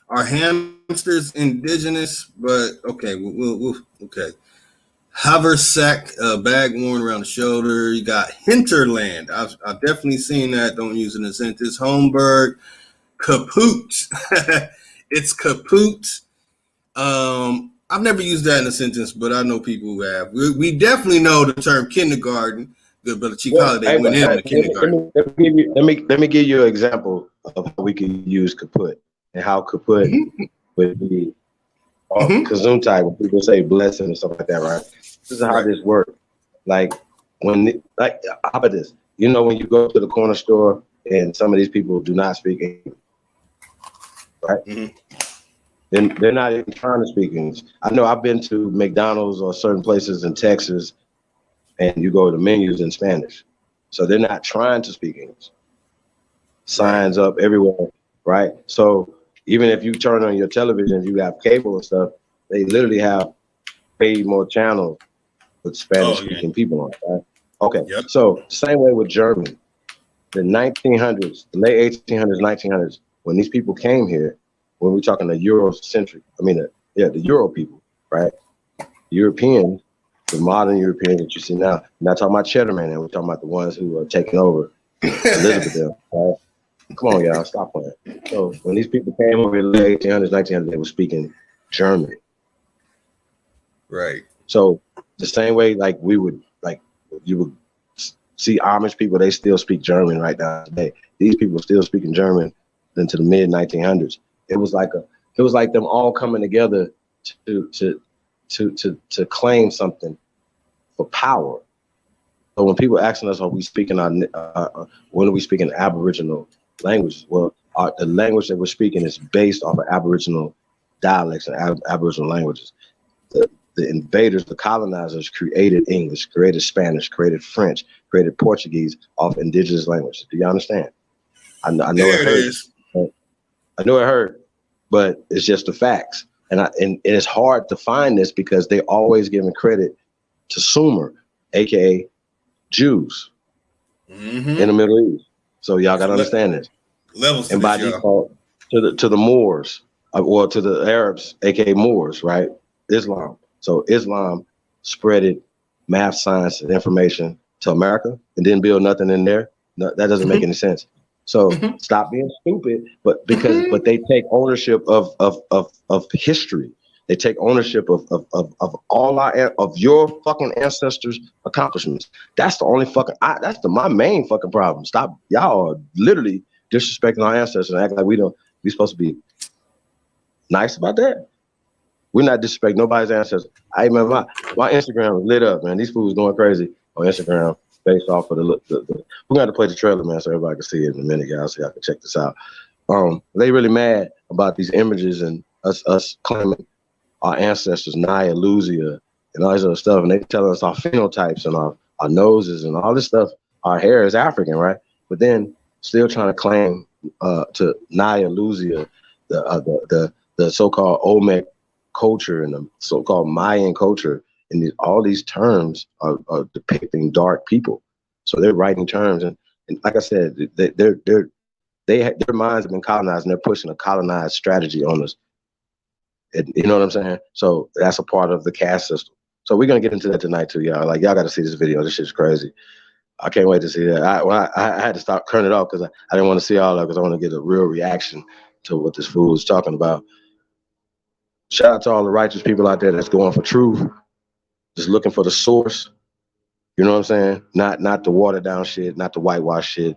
Are hamsters indigenous? But okay, we'll okay. Haversack, bag worn around the shoulder. You got hinterland. I've definitely seen that. Don't use it in a sentence. Holmberg, kaput. It's kaput. I've never used that in a sentence, but I know people who have. We definitely know the term kindergarten. Good brother Chief Holiday went in on the kindergarten. Let me give you an example of how we can use kaput and how kaput would be Gesundheit when people say blessing and stuff like that, right? This is how this works. Like how about this? You know, when you go to the corner store and some of these people do not speak English, right? Mm-hmm. Then they're not even trying to speak English. I know I've been to McDonald's or certain places in Texas, and you go to menus in Spanish, so they're not trying to speak English. Signs up everywhere, right? So even if you turn on your television, you have cable and stuff, they literally have way more channels with Spanish-speaking people on it, right? Okay, So same way with Germany. The 1900s, the late 1800s, 1900s, when these people came here, when we're talking the Eurocentric, the Euro people, right? Europeans, the modern Europeans that you see now, we're not talking about Cheddar Man, we're talking about the ones who are taking over Elizabeth, right? Come on, y'all, stop playing. So when these people came over in the late 1800s, 1900s, they were speaking German. Right. So the same way, like you would see Amish people, they still speak German right now today. These people still speaking German into the mid 1900s. It was like them all coming together to claim something for power. So when people asking us, are we speaking when are we speaking Aboriginal languages? Well, the language that we're speaking is based off of Aboriginal dialects and Aboriginal languages. The invaders, the colonizers created English, created Spanish, created French, created Portuguese off indigenous languages. Do you understand? I know it hurts. I know it hurt, but it's just the facts. And it's hard to find this because they always giving credit to Sumer, aka Jews in the Middle East. So y'all got to understand this. Levels and by default, to the Moors, or to the Arabs, aka Moors, right? Islam. So Islam spreaded math, science, and information to America and didn't build nothing in there. No, that doesn't make any sense. So stop being stupid. But they take ownership of history. They take ownership of all your fucking ancestors' accomplishments. That's the only my main fucking problem. Stop, y'all are literally disrespecting our ancestors and acting like we supposed to be nice about that. We're not disrespecting nobody's ancestors. I remember my Instagram was lit up, man. These fools going crazy on Instagram based off of the we're gonna have to play the trailer, man, so everybody can see it in a minute, y'all, so y'all can check this out. They really mad about these images and us claiming our ancestors, Naya, Luzia, and all this other stuff, and they telling us our phenotypes and our noses and all this stuff. Our hair is African, right? But then still trying to claim to Naya, Luzia, the so-called Olmec culture and the so-called Mayan culture, and all these terms are depicting dark people. So they're writing terms, and like I said, their minds have been colonized, and they're pushing a colonized strategy on us. You know what I'm saying? So that's a part of the caste system. So we're gonna get into that tonight too, y'all. Like, y'all got to see this video. This shit's crazy. I can't wait to see that. I had to stop, turn it off because I didn't want to see all of it because I want to get a real reaction to what this fool is talking about. Shout out to all the righteous people out there that's going for truth, just looking for the source. You know what I'm saying? Not the watered down shit, not the whitewash shit,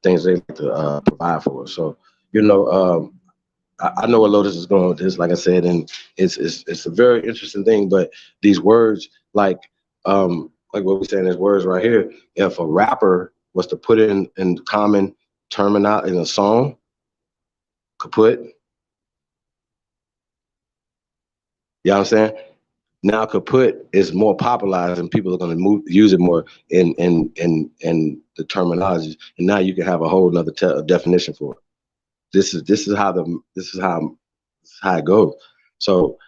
things they like to provide for us. So, you know, I know where Lotus is going with this, like I said, and it's a very interesting thing. But these words, like what we're saying, these words right here, if a rapper was to put it in common terminology in a song, kaput. You know what I'm saying? Now kaput is more popularized and people are going to use it more in the terminologies. And now you can have a whole nother definition for it. This is how it goes. So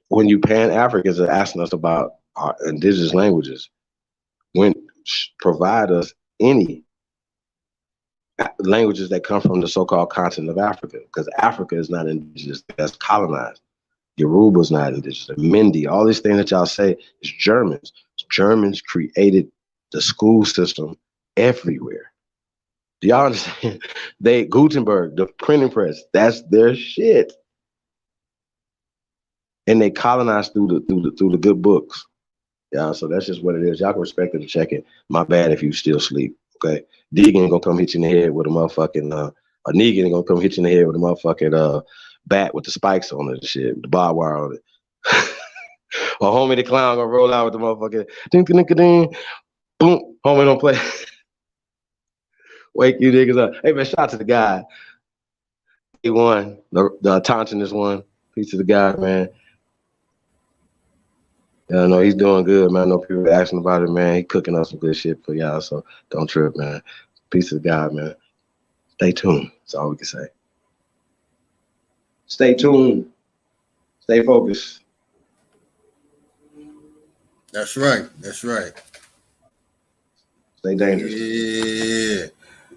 when you Pan-Africans are asking us about our indigenous languages, provide us any languages that come from the so-called continent of Africa, because Africa is not indigenous, that's colonized. Yoruba's not indigenous. Mindi, all these things that y'all say is Germans. Germans created the school system everywhere. Do y'all understand? Gutenberg, the printing press, that's their shit. And they colonized through the good books. Yeah, so that's just what it is. Y'all can respect it and check it. My bad if you still sleep. Okay. Deegan gonna come hit you in the head with a motherfucking a Negan gonna come hit you in the head with a motherfucking bat with the spikes on it and shit, the barbed wire on it. Or homie the clown gonna roll out with the motherfucking ding ding ding ding. Boom, homie don't play. Wake you niggas up. Hey man, shout out to the guy. He won. The Tauntonist one. Peace to the guy, man. Yeah, I know he's doing good, man. I know people asking about it, man. He cooking up some good shit for y'all, so don't trip, man. Peace to the guy, man. Stay tuned. That's all we can say. Stay tuned. Stay focused. That's right. That's right. Stay dangerous. Yeah.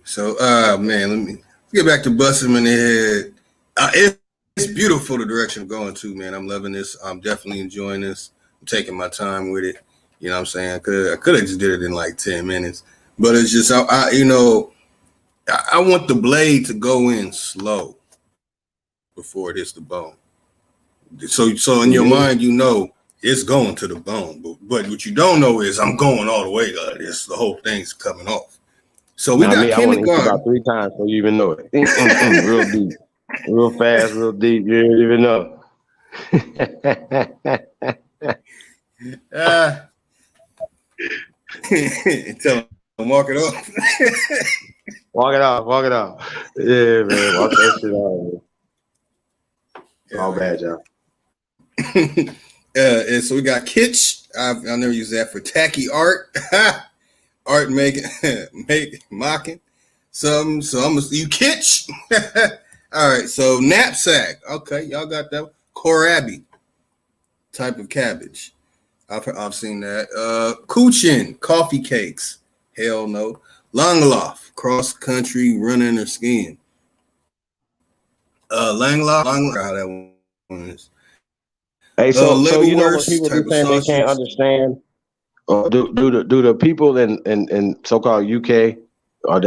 So, man, let me get back to busting him in the head. It's beautiful the direction I'm going to, man. I'm loving this. I'm definitely enjoying this. I'm taking my time with it. You know what I'm saying? I could have just did it in like 10 minutes. But it's just, I want the blade to go in slow before it hits the bone. So in your mind, you know, It's going to the bone. But what you don't know is I'm going all the way to this. The whole thing's coming off. So we Now, got me, I want to eat you kindergarten. about 3 times so you even know it. Real deep, real fast, real deep. You didn't even know. Tell him walk it off. Walk it off, walk it off. Yeah, man, walk that shit off. Man. All bad, y'all. And so we got kitsch. I'll never use that for tacky art. Art making, mocking something. So I'm gonna you kitsch. All right. So knapsack. Okay, y'all got that. Kohlrabi type of cabbage. I've seen that. Kuchen, coffee cakes. Hell no. Langlof, cross country running or skiing. Langlof, how that one is. Hey, so you know when Leberwurst people type be of saying they can't sausage. understand, do the people in so-called UK are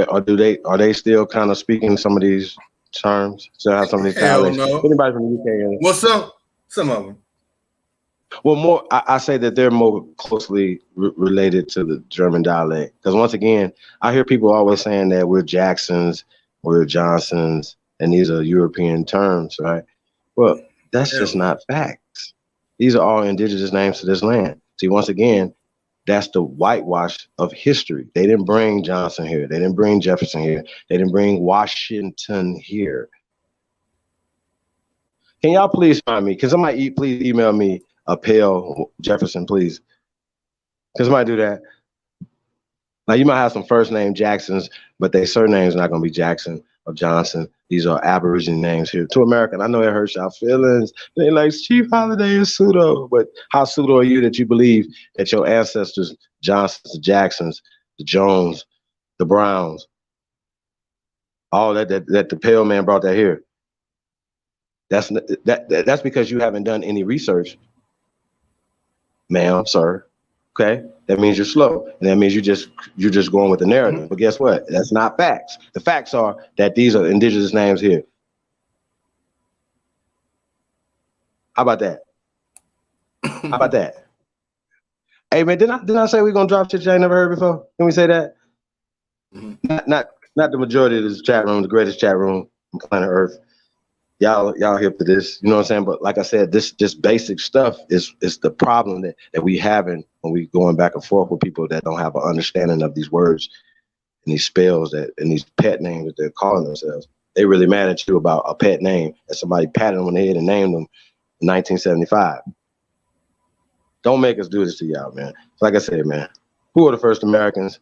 they still kind of speaking some of these terms? Still have some of these Hell dialects? no. Anybody from the UK? Well, some of them. Well, more I say that they're more closely related to the German dialect because once again, I hear people always saying that we're Jacksons, we're Johnsons, and these are European terms, right? Well, that's just not facts. These are all indigenous names to this land. See, once again, that's the whitewash of history. They didn't bring Johnson here. They didn't bring Jefferson here. They didn't bring Washington here. Can y'all please find me? Can somebody please email me a pale Jefferson, please? Can somebody do that? Now, you might have some first name Jacksons, but their surname's not going to be Jackson or Johnson. These are Aboriginal names here. To American, I know it hurts y'all feelings. They like Chief Holiday is pseudo, but how pseudo are you that you believe that your ancestors, Johnsons, the Jacksons, the Jones, the Browns, all that the pale man brought that here? That's because you haven't done any research, ma'am, sir. Okay, that means you're slow, and that means you're just going with the narrative. But guess what? That's not facts. The facts are that these are indigenous names here. How about that? How about that? Hey man, didn't I say we're gonna drop shit you ain't never heard before? Can we say that? Not the majority of this chat room, the greatest chat room on planet Earth. Y'all hip to this, you know what I'm saying? But like I said, this just basic stuff is the problem that we having when we going back and forth with people that don't have an understanding of these words and these spells and these pet names that they're calling themselves. They really mad at you about a pet name that somebody patted them on the head and named them in 1975. Don't make us do this to y'all, man. Like I said, man, who are the first Americans?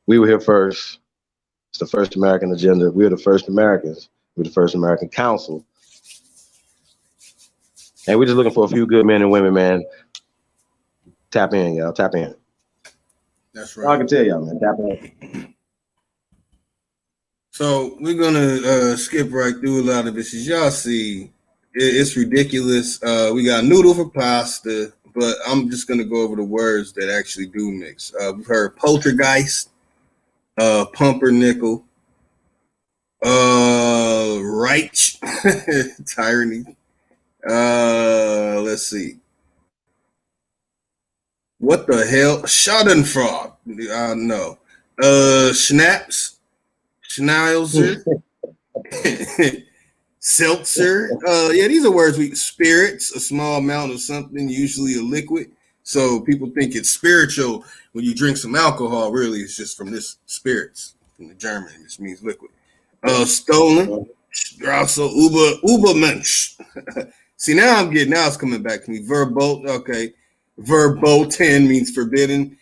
We were here first. It's the first American agenda. We're the first Americans. We're the first American Council. And we're just looking for a few good men and women, man. Tap in, y'all. Tap in. That's right. I can tell y'all, man. Tap in. So we're gonna skip right through a lot of this. As y'all see, it's ridiculous. We got noodle for pasta, but I'm just gonna go over the words that actually do mix. We've heard poltergeist, pumpernickel, Reich, tyranny. Let's see. What the hell? Schadenfreude. No. Schnapps, Schnauzer, seltzer. Yeah, these are words spirits, a small amount of something, usually a liquid. So people think it's spiritual when you drink some alcohol. Really, it's just from this spirits from the German. It just means liquid. Stolen, Straussel, Ubermensch. See, now it's coming back to me. Verbot, okay. Verboten means forbidden.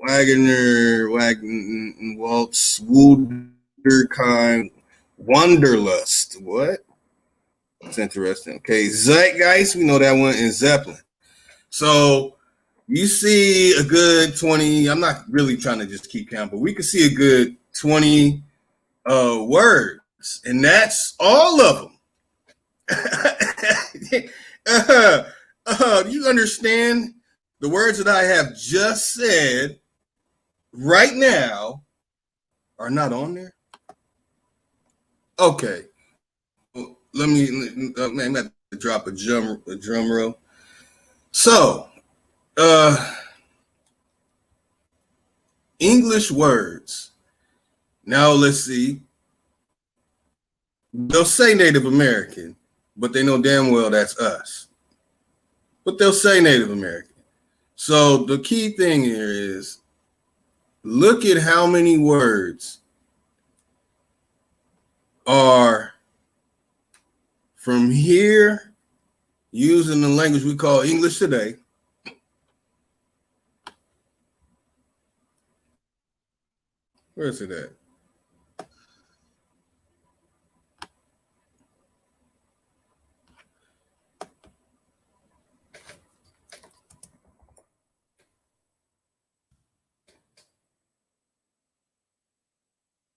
Wagner, Waltz, Wunderkind, Wanderlust. What? That's interesting. Okay, Zeitgeist, we know that one, and Zeppelin. So you see a good 20, I'm not really trying to just keep count, but we can see a good 20 words, and that's all of them. Do you understand the words that I have just said right now are not on there? Okay. let me, man, I'm have to drop a drum roll. So, English words. Now let's see. They'll say Native American, but they know damn well that's us. But they'll say Native American. So the key thing here is look at how many words are from here using the language we call English today. Where is it at?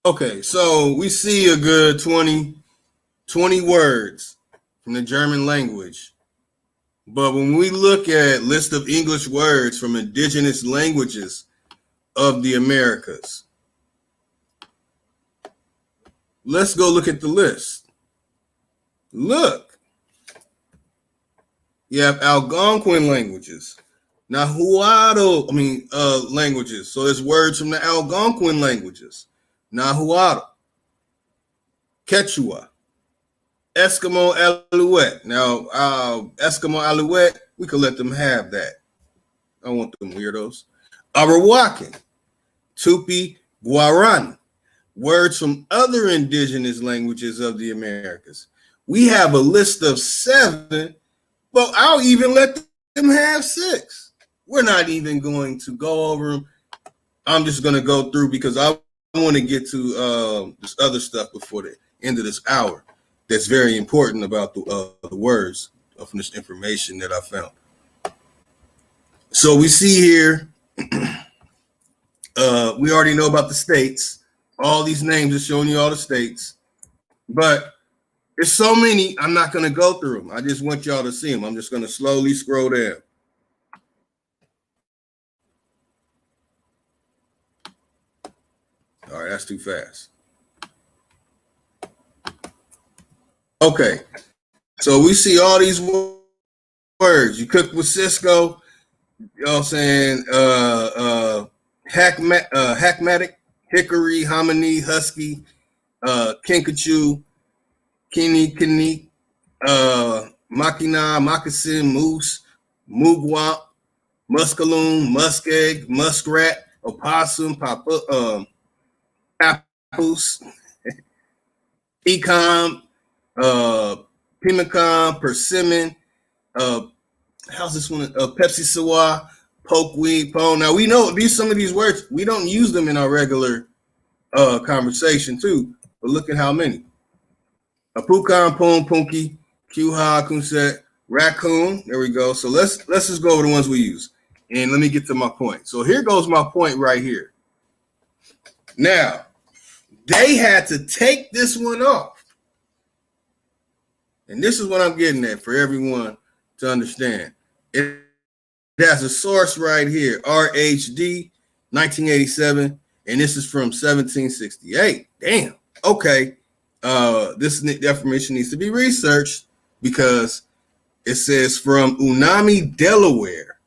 Okay, so we see a good 20 words from the German language. But when we look at list of English words from indigenous languages of the Americas, let's go look at the list. Look. You have Algonquin languages, Nahuatl, languages. So there's words from the Algonquin languages. Nahuatl, Quechua, Eskimo Alouette. Now, Eskimo Alouette, we could let them have that. I don't want them weirdos. Arawakan, Tupi, Guarani. Words from other indigenous languages of the Americas. We have a list of 7, but I'll even let them have 6. We're not even going to go over them. I'm just going to go through because I want to get to this other stuff before the end of this hour that's very important about the words from this information that I found. So we see here, we already know about the states. All these names are showing you all the states. But there's so many, I'm not going to go through them. I just want y'all to see them. I'm just going to slowly scroll down. All right, that's too fast. Okay, so we see all these words. You cook with Cisco, you know what I'm saying? Hackmatic, hickory, hominy, husky, kinkajou, kini, makina, moccasin, moose, mugwump, muskaloon, muskeg, muskrat, opossum, papoose, pecan, pemmican, persimmon, how's this one? Pepsi Sawa, pokeweed, pone. Now we know some of these words, we don't use them in our regular conversation too, but look at how many. A pukan, pone, punky, kuha, kunset, raccoon. There we go. So let's just go over the ones we use. And let me get to my point. So here goes my point right here. Now, they had to take this one off. And this is what I'm getting at for everyone to understand. It has a source right here, RHD 1987, and this is from 1768. Damn. Okay. This information needs to be researched because it says from Unami, Delaware,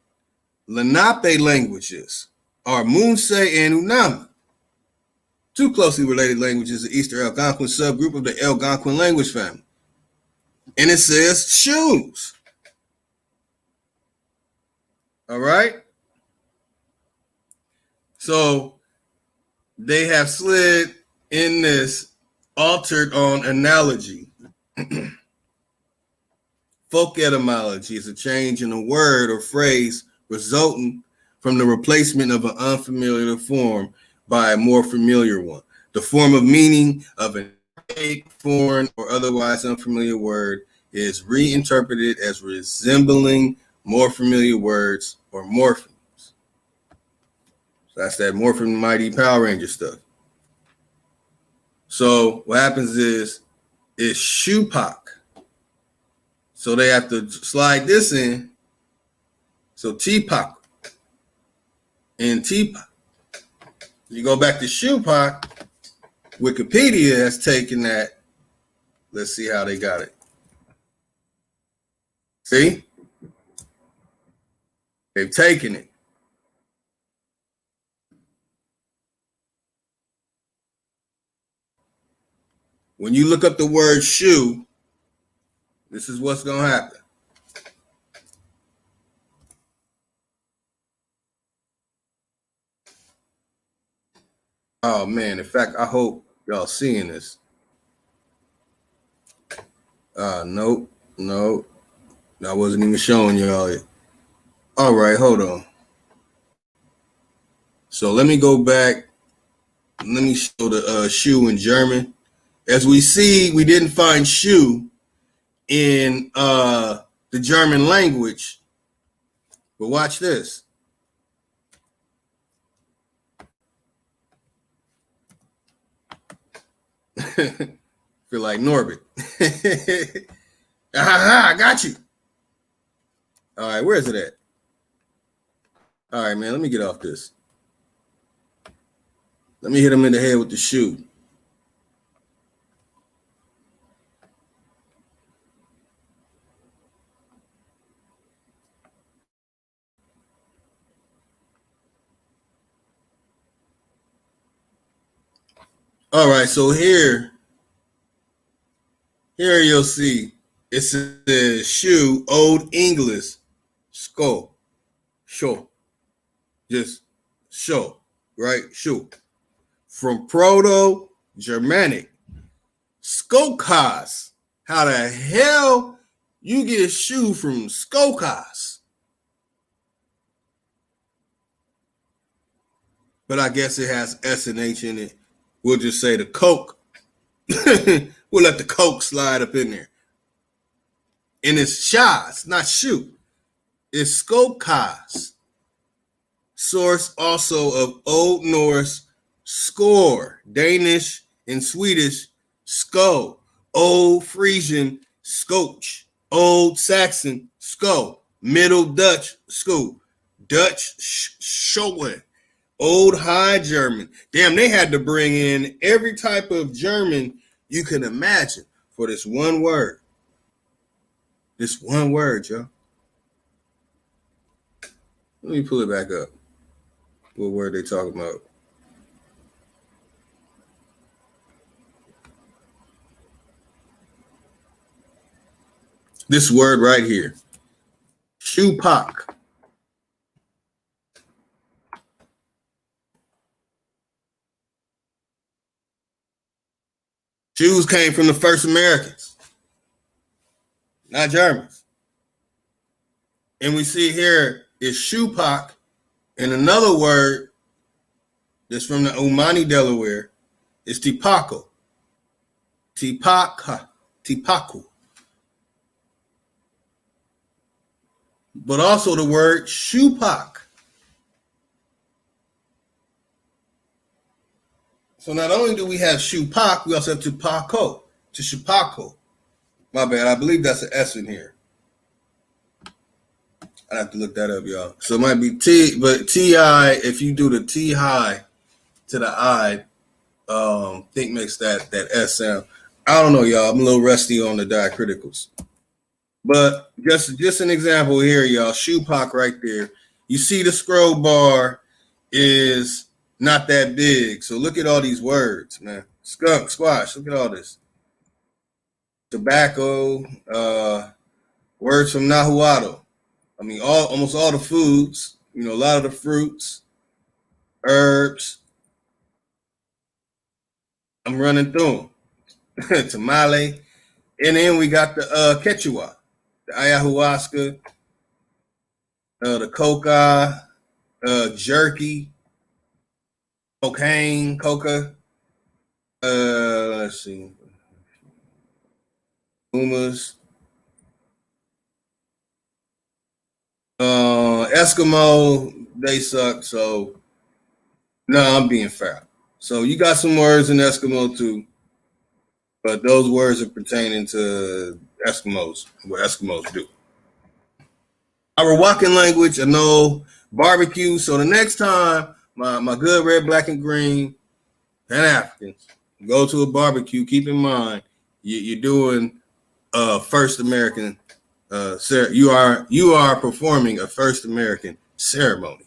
Lenape languages are Moonse and Unami, 2 closely related languages of Eastern Algonquin subgroup of the Algonquin language family. And it says shoes. All right. So they have slid in this altered on analogy. Folk etymology is a change in a word or phrase resulting from the replacement of an unfamiliar form by a more familiar one. The form of meaning of an foreign or otherwise unfamiliar word is reinterpreted as resembling more familiar words or morphemes. So that's that Morphin Mighty Power Ranger stuff. So what happens is it's Shupak. So they have to slide this in. So Teapot and Teapot. You go back to Shupak, Wikipedia has taken that. Let's see how they got it. See? They've taken it. When you look up the word shoe, this is what's going to happen. Oh, man. In fact, I hope y'all seeing this. Nope. I wasn't even showing y'all it. All right, hold on. So let me go back. Let me show the shoe in German. As we see, we didn't find shoe in the German language. But watch this. Feel like Norbit. I got you. All right, where is it at? All right, man, let me get off this. Let me hit him in the head with the shoe. All right, so here you'll see it says shoe, Old English, skull, show, just show, right? Shoe. From Proto-Germanic, skokas. How the hell you get a shoe from skokas? But I guess it has S and H in it. We'll just say the Coke. We'll let the Coke slide up in there. And it's shas, not shoe. It's skokas. Source also of Old Norse score, Danish and Swedish sko, Old Frisian scotch, Old Saxon sko, Middle Dutch sko, Dutch schoen, Old High German. Damn, they had to bring in every type of German you can imagine for this one word. This one word, y'all. Let me pull it back up. What word they talking about? This word right here. Shupak. Jews came from the first Americans, not Germans. And we see here is shupak, and another word that's from the Umani, Delaware, is tipako. Tipaku. But also the word shupak. So not only do we have shupak, we also have tipako, to shupako. My bad, I believe that's an S in here. I have to look that up, y'all. So it might be T, but T-I, if you do the T high to the I, think makes that S sound. I don't know, y'all. I'm a little rusty on the diacriticals. But just an example here, y'all. Shupak right there. You see the scroll bar is not that big. So look at all these words, man. Skunk, squash, look at all this. Tobacco, words from Nahuatl. I mean, almost all the foods, a lot of the fruits, herbs. I'm running through them. Tamale. And then we got the Quechua, the ayahuasca, the coca, jerky, cocaine, coca. Let's see. Umas. Eskimo, they suck. So, no, I'm being fair. So you got some words in Eskimo too, but those words are pertaining to Eskimos, what Eskimos do. Our walking language, I know barbecue. So the next time my good red, black, and green Pan Africans go to a barbecue, keep in mind you're doing first American Sir, you are performing a first American ceremony.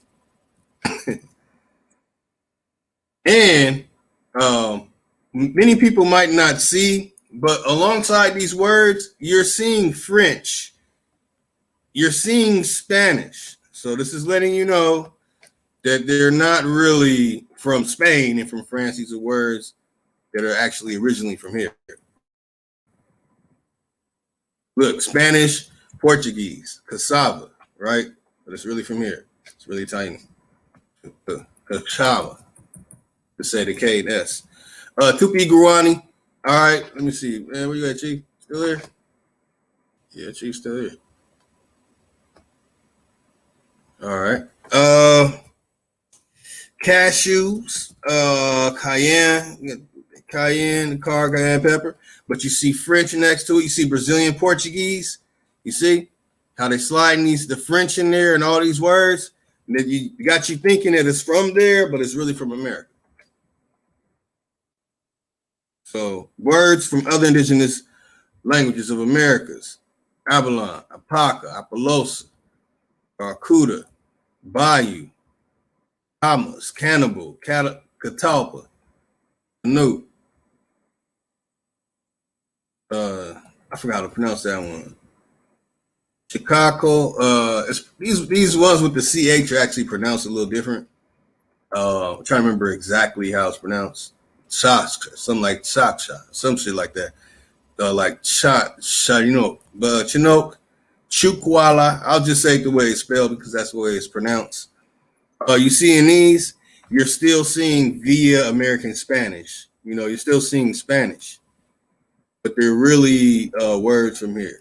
And many people might not see, but alongside these words, you're seeing French, you're seeing Spanish. So this is letting you know that they're not really from Spain and from France. These are words that are actually originally from here. Look, Spanish, Portuguese, cassava, right? But it's really from here. It's really tiny. Cassava. To say the K and S. Tupi Guarani. All right, let me see. Man, where you at, Chief? Still here? Yeah, Chief still here. All right. Cashews, cayenne, cayenne pepper. But you see French next to it. You see Brazilian Portuguese. You see how they sliding the French in there and all these words. And then you got you thinking that it's from there, but it's really from America. So words from other indigenous languages of Americas: Avalon, Apaca, Apalosa, Barcuda, Bayou, Hamas, Cannibal, Catalpa, Canoe. I forgot how to pronounce that one. Chicago. These ones with the CH are actually pronounced a little different. I'm trying to remember exactly how it's pronounced. Something like Chaksha, some shit like that. Like Chinook, Chukwala. I'll just say it the way it's spelled because that's the way it's pronounced. You see in these, you're still seeing via American Spanish. You know, you're still seeing Spanish, but they're really words from here.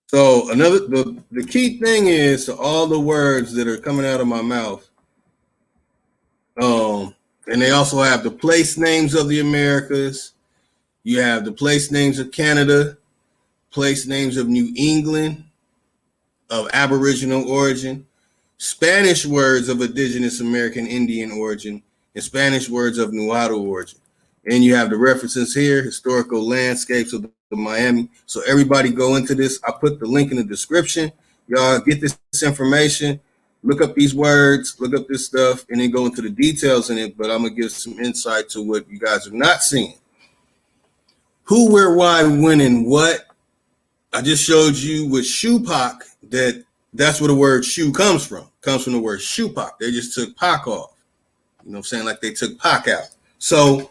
So the key thing is to all the words that are coming out of my mouth. And they also have the place names of the Americas. You have the place names of Canada, place names of New England, of Aboriginal origin, Spanish words of indigenous American Indian origin, and Spanish words of Nuado origin. And you have the references here, historical landscapes of the Miami. So everybody go into this. I put the link in the description. Y'all get this information, look up these words, look up this stuff, and then go into the details in it. But I'm going to give some insight to what you guys are not seeing. Who, where, why, when, and what. I just showed you with shoepock that's where the word shoe comes from. Comes from the word shoepock. They just took pock off. You know what I'm saying? Like they took pock out. So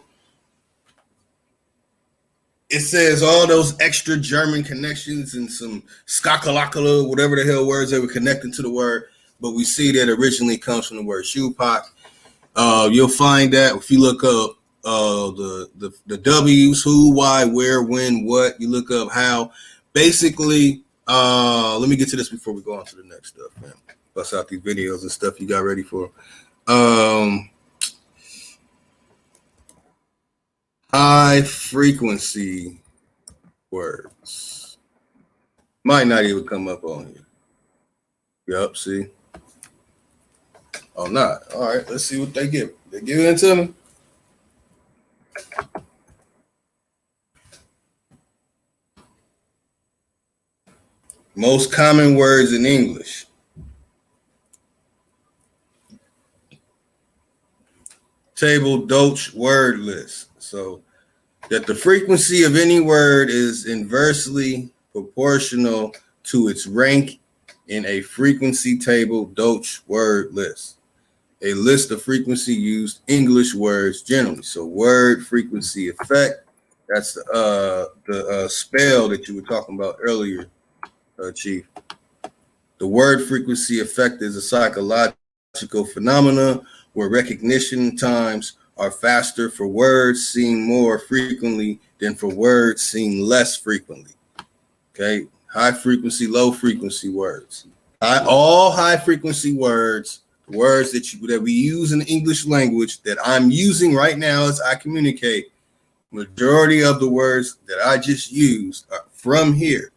it says all those extra German connections and some skakalakala, whatever the hell words they were connecting to the word. But we see that originally comes from the word shoepock. You'll find that if you look up the W's, who, why, where, when, what. You look up how. Basically, let me get to this before we go on to the next stuff, man. Bust out these videos and stuff you got ready for. High frequency words. Might not even come up on here. Yup, see? Oh, not. All right, let's see what they give. They give it to me. Most common words in English. Table Dolch word list. So that the frequency of any word is inversely proportional to its rank in a frequency table Dolch word list. A list of frequency used English words generally. So word frequency effect. That's the spell that you were talking about earlier, Chief. The word frequency effect is a psychological phenomenon where recognition times are faster for words seen more frequently than for words seen less frequently. Okay, high frequency, low frequency words. All high frequency words, words that we use in the English language that I'm using right now as I communicate. Majority of the words that I just used are from here.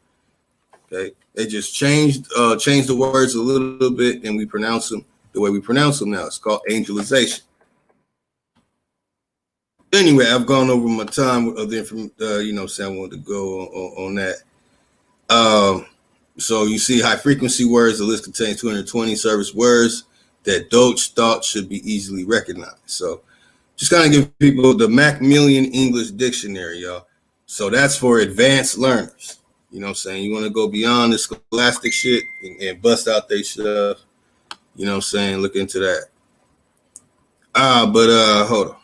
Okay, they just changed the words a little bit, and we pronounce them the way we pronounce them now. It's called angelization. Anyway, I've gone over my time with other information. I wanted to go on that. So you see, high frequency words. The list contains 220 service words that Deutsch thought should be easily recognized. So just kind of give people the Macmillan English Dictionary, y'all. So that's for advanced learners. You know what I'm saying? You want to go beyond the scholastic shit and bust out their stuff. You know what I'm saying? Look into that. Hold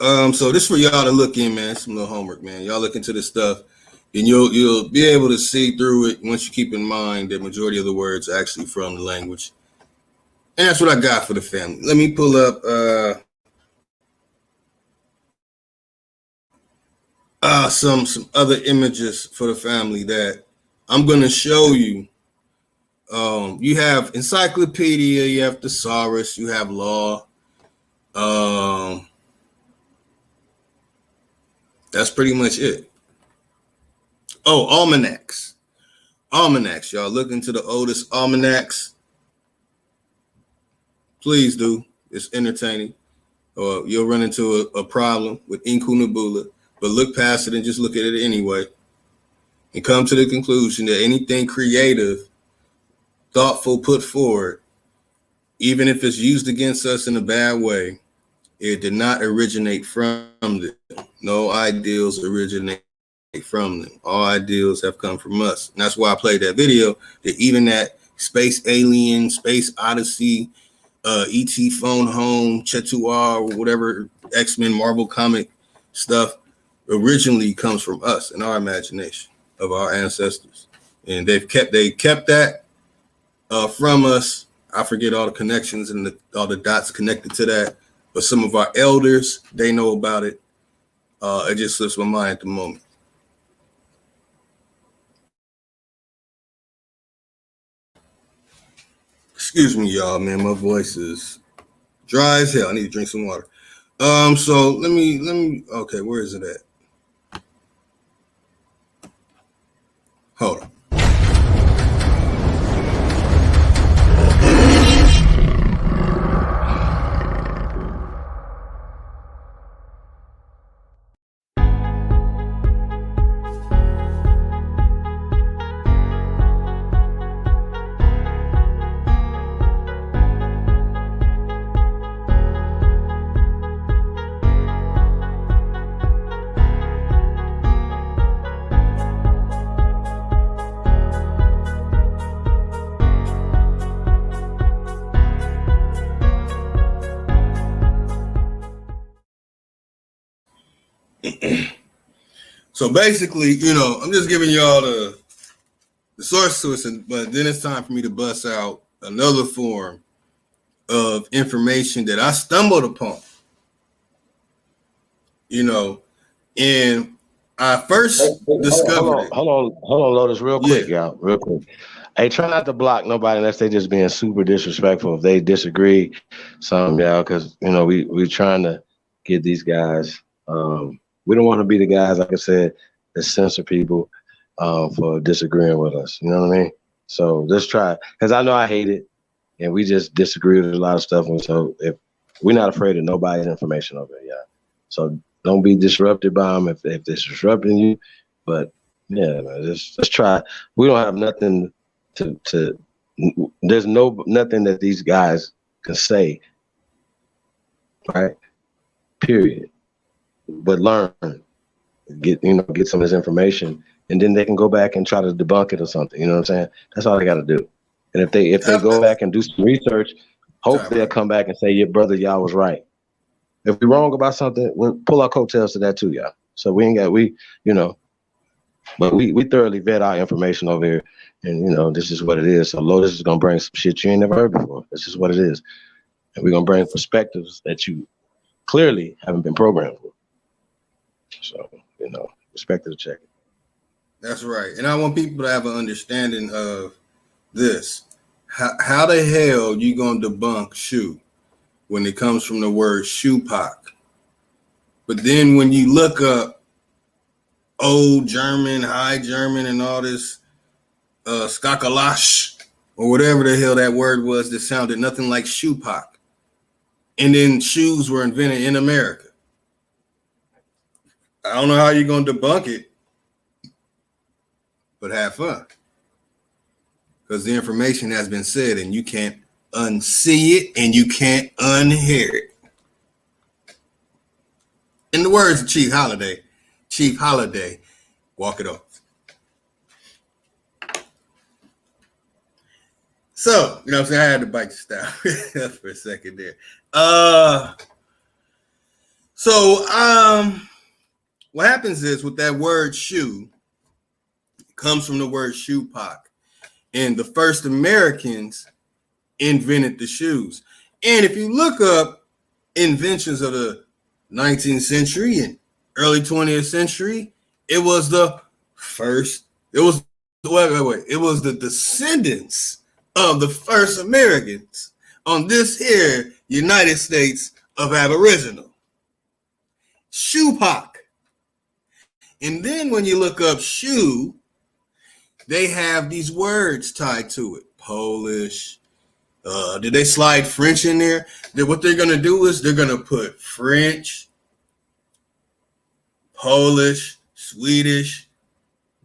on. So this for y'all to look in, man. Some little homework, man. Y'all look into this stuff, and you'll be able to see through it once you keep in mind that majority of the words are actually from the language. And that's what I got for the family. Let me pull up some other images for the family that I'm gonna show you. You have encyclopedia, you have thesaurus, you have law. That's pretty much it. Oh, almanacs. Almanacs, y'all look into the oldest almanacs. Please do. It's entertaining. Or you'll run into a problem with Inkunabula, but look past it and just look at it anyway. And come to the conclusion that anything creative, thoughtful, put forward, even if it's used against us in a bad way, it did not originate from them. No ideals originate from them. All ideals have come from us. And that's why I played that video, that even that Space Alien, Space Odyssey, E.T. Phone Home, Chetuar, or whatever X-Men Marvel comic stuff originally comes from us and our imagination of our ancestors. And they kept that from us. I forget all the connections and all the dots connected to that. But some of our elders, they know about it. It just slips my mind at the moment. Excuse me, y'all, man. My voice is dry as hell. I need to drink some water. So let me. Okay, where is it at? Hold on. So basically, I'm just giving y'all the source to it, but then it's time for me to bust out another form of information that I stumbled upon. And I first discovered it. Hold on, Lotus, real quick, y'all, real quick. Hey, try not to block nobody unless they just being super disrespectful. If they disagree, y'all, because we trying to get these guys. We don't want to be the guys, like I said, that censor people for disagreeing with us. You know what I mean? So let's try, because I know I hate it, and we just disagree with a lot of stuff. And so if we're not afraid of nobody's information over here, yeah. So don't be disrupted by them if it's disrupting you. But yeah, man, let's try. We don't have nothing to. There's nothing that these guys can say, right? Period. But learn, get some of this information, and then they can go back and try to debunk it or something. You know what I'm saying? That's all they got to do. And if they go back and do some research, hopefully they'll come back and say, "Yeah, brother, y'all was right." If we're wrong about something, we'll pull our coattails to that too, y'all. So but we thoroughly vet our information over here, and this is what it is. So Lotus is gonna bring some shit you ain't never heard before. This is what it is, and we're gonna bring perspectives that you clearly haven't been programmed for. So, respect to the check. That's right. And I want people to have an understanding of this. How the hell you going to debunk shoe when it comes from the word shoepock? But then when you look up old German, high German, and all this skakalash, or whatever the hell that word was that sounded nothing like shoepock. and then shoes were invented in America. I don't know how you're going to debunk it, but have fun. Because the information has been said and you can't unsee it and you can't unhear it. In the words of Chief Holiday, walk it off. So, you know what I'm saying? I had to bite the style for a second there. What happens is with that word shoe, it comes from the word shoepock. And the first Americans invented the shoes. And if you look up inventions of the 19th century and early 20th century, it was the first, it was the descendants of the first Americans on this here United States of Aboriginal. Shoepock. And then when you look up shoe, they have these words tied to it. Polish. Did they slide French in there? What they're going to do is they're going to put French, Polish, Swedish,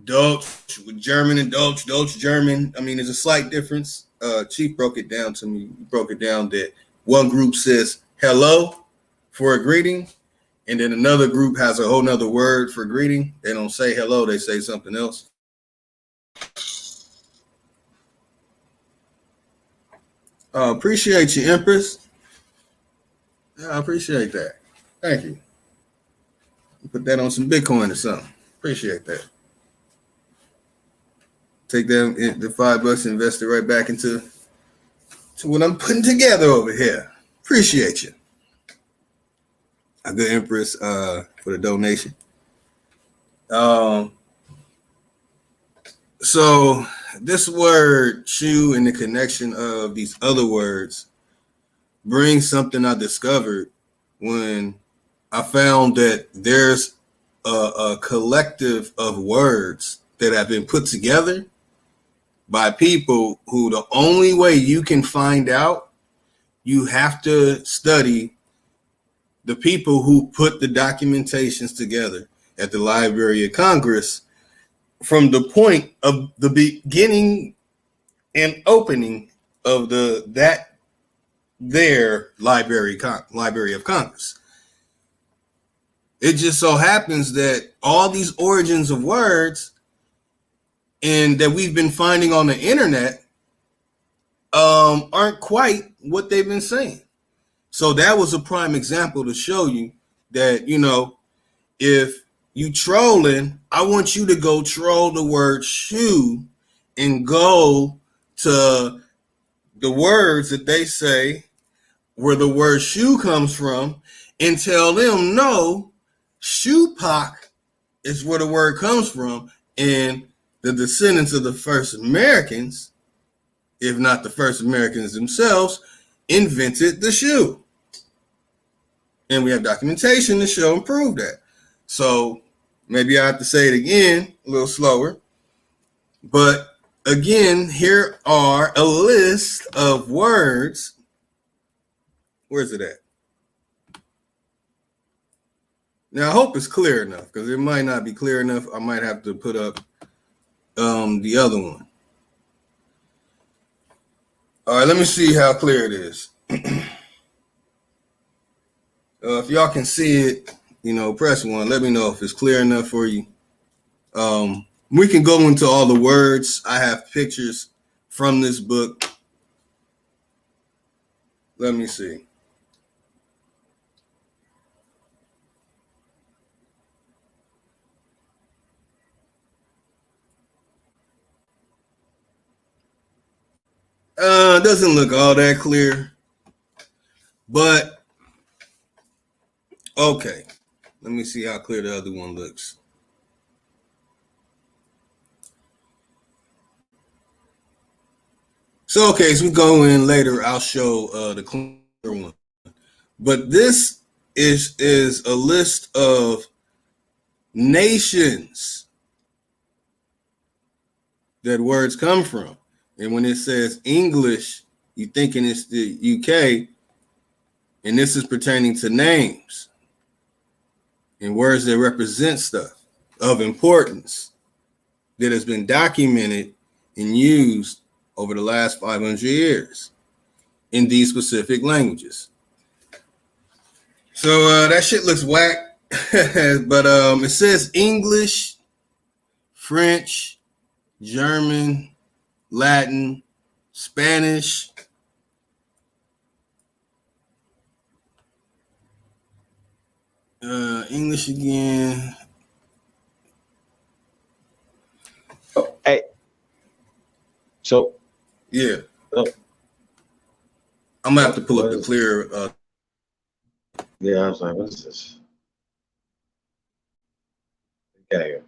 Dutch, German and Dutch, German. I mean, there's a slight difference. Chief broke it down to me. He broke it down that one group says hello for a greeting, and then another group has a whole nother word for greeting. They don't say hello, they say something else. Appreciate you, Empress. Yeah, I appreciate that. Thank you. Put that on some Bitcoin or something. Appreciate that. Take that, the $5, invest it right back into what I'm putting together over here. Appreciate you. A good Empress for the donation. So this word shoe and the connection of these other words brings something I discovered when I found that there's a collective of words that have been put together by people who the only way you can find out, you have to study the people who put the documentations together at the Library of Congress from the point of the beginning and opening of their Library of Congress. It just so happens that all these origins of words and that we've been finding on the internet aren't quite what they've been saying. So that was a prime example to show you that, you know, if you trolling, I want you to go troll the word shoe and go to the words that they say where the word shoe comes from and tell them, no, shoepock is where the word comes from. And the descendants of the first Americans, if not the first Americans themselves, invented the shoe. And we have documentation to show and prove that. So maybe I have to say it again a little slower. But again, here are a list of words. Where's it at? Now, I hope it's clear enough because it might not be clear enough. I might have to put up the other one. All right, let me see how clear it is. If y'all can see it, you know, press 1. Let me know if it's clear enough for you. We can go into all the words. I have pictures from this book. Let me see. Doesn't look all that clear, but okay. Let me see how clear the other one looks. So, okay, as we go in later, I'll show the clear one. But this is a list of nations that words come from. And when it says English, you're thinking it's the UK. And this is pertaining to names and words that represent stuff of importance that has been documented and used over the last 500 years in these specific languages. So that shit looks whack, but it says English, French, German, Latin, Spanish, English again. Oh, hey, so yeah, oh, I'm gonna have to pull up the clear. Yeah, I was like, what is this? Get out here.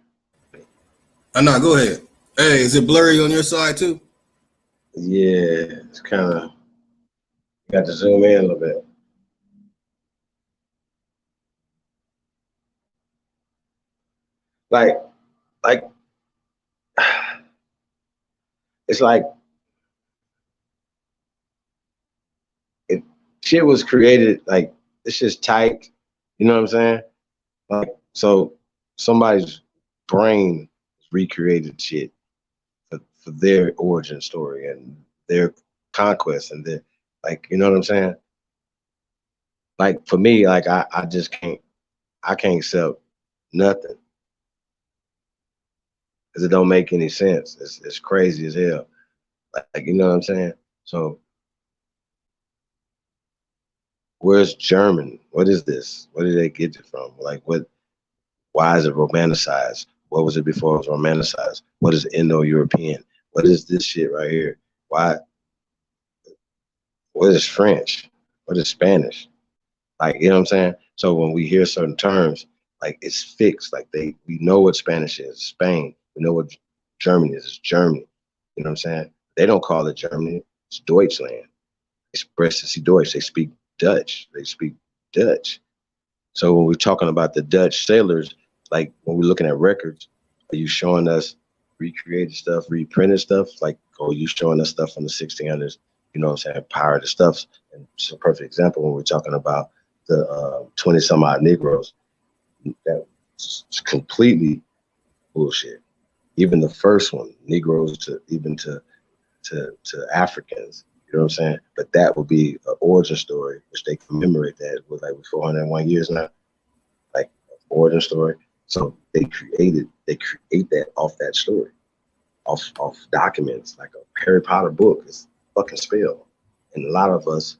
No, go ahead. Hey, is it blurry on your side too? Yeah, it's kind of. You got to zoom in a little bit. Like, it's like shit was created. Like, it's just tight. You know what I'm saying? Like, so somebody's brain recreated shit for their origin story and their conquest and their, like, you know what I'm saying? Like, for me, like, I just can't accept nothing because it don't make any sense. It's crazy as hell. Like, you know what I'm saying? So where's German? What is this? Where did they get it from? Like, what? Why is it romanticized? What was it before it was romanticized? What is Indo-European? What is this shit right here? Why? What is French? What is Spanish? Like, you know what I'm saying? So when we hear certain terms, like, it's fixed. Like, we know what Spanish is, Spain. We know what Germany is, it's Germany. You know what I'm saying? They don't call it Germany. It's Deutschland. Express sich Deutsch. They speak Dutch. They speak Dutch. So when we're talking about the Dutch sailors, like when we're looking at records, are you showing us recreated stuff, reprinted stuff? Like, or are you showing us stuff from the 1600s, you know what I'm saying, pirated stuff? And it's a perfect example when we're talking about the 20 some odd Negroes. That's completely bullshit. Even the first one, Negroes to Africans, you know what I'm saying? But that would be an origin story, which they commemorate that with like 401 years now, like origin story. So they create that off that story, off documents, like a Harry Potter book is fucking spelled. And a lot of us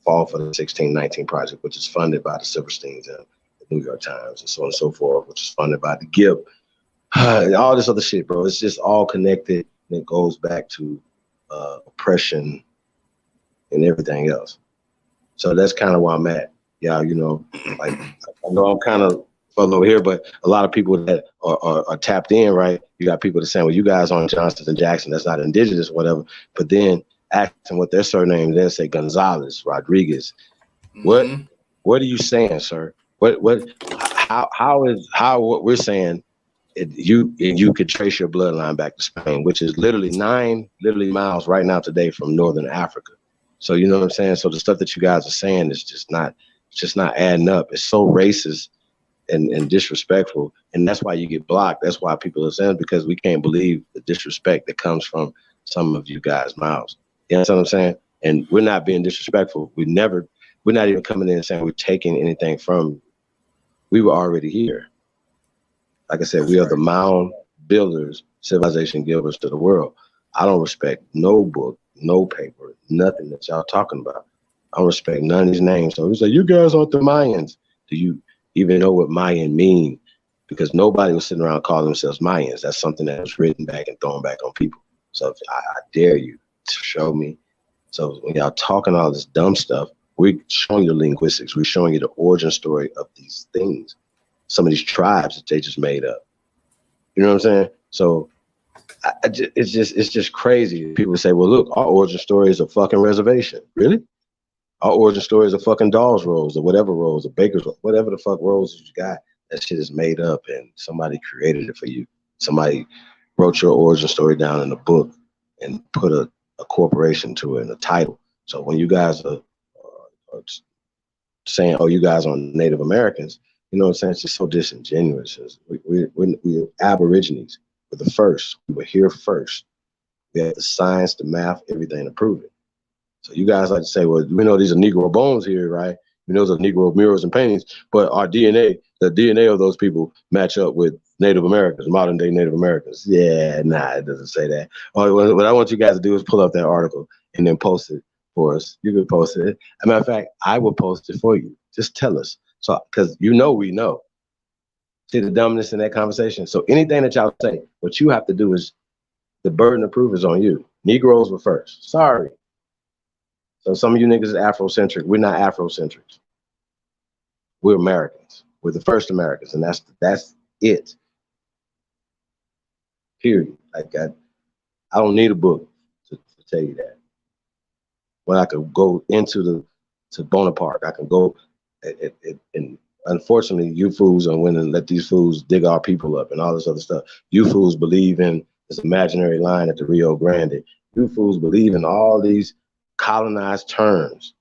fall for the 1619 Project, which is funded by the Silversteins and the New York Times and so on and so forth, which is funded by the GIP. All this other shit, bro. It's just all connected, and it goes back to oppression and everything else. So that's kind of where I'm at. Yeah, you know, like, I know I'm kind of further over here, but a lot of people that are tapped in, right? You got people that saying, well, you guys aren't Johnston and Jackson, that's not indigenous, whatever. But then asking what their surname, they'll say Gonzalez, Rodriguez. Mm-hmm. What are you saying, sir? What what we're saying, you could trace your bloodline back to Spain, which is literally 9 miles right now today from northern Africa. So you know what I'm saying? So the stuff that you guys are saying is just not adding up. It's so racist and disrespectful. And that's why you get blocked. That's why people are saying, because we can't believe the disrespect that comes from some of you guys' mouths. You know what I'm saying? And we're not being disrespectful. We're not even coming in and saying we're taking anything from you. We were already here. Like I said, that's we are the mound builders, civilization givers to the world. I don't respect no book, no paper, nothing that y'all talking about. I don't respect none of these names. So he's like, you guys aren't the Mayans. Do you even know what Mayan mean? Because nobody was sitting around calling themselves Mayans. That's something that was written back and thrown back on people. So if I dare you to show me. So when y'all talking all this dumb stuff, we're showing you the linguistics. We're showing you the origin story of these things. Some of these tribes that they just made up. You know what I'm saying? So it's just crazy. People say, well, look, our origin story is a fucking reservation. Really? Our origin story is a fucking Dawes Rose or whatever Rose or Baker's, whatever the fuck roses you got. That shit is made up and somebody created it for you. Somebody wrote your origin story down in a book and put a corporation to it and a title. So when you guys are saying, "Oh, you guys aren't Native Americans." You know what I'm saying? It's just so disingenuous. We're Aborigines. We're the first. We were here first. We had the science, the math, everything to prove it. So you guys like to say, well, we know these are Negro bones here, right? We know those are Negro murals and paintings, but our DNA, the DNA of those people match up with Native Americans, modern day Native Americans. Yeah, nah, it doesn't say that. What I want you guys to do is pull up that article and then post it for us. You can post it. As a matter of fact, I will post it for you. Just tell us. So, because we know. See the dumbness in that conversation. So anything that y'all say, what you have to do is the burden of proof is on you. Negroes were first. Sorry. So some of you niggas is Afrocentric. We're not Afrocentrics. We're Americans. We're the first Americans, and that's it. Period. Like I don't need a book to tell you that. When I could go to Bonaparte, I can go and unfortunately, you fools are willing to let these fools dig our people up and all this other stuff. You fools believe in this imaginary line at the Rio Grande. You fools believe in all these colonized terms.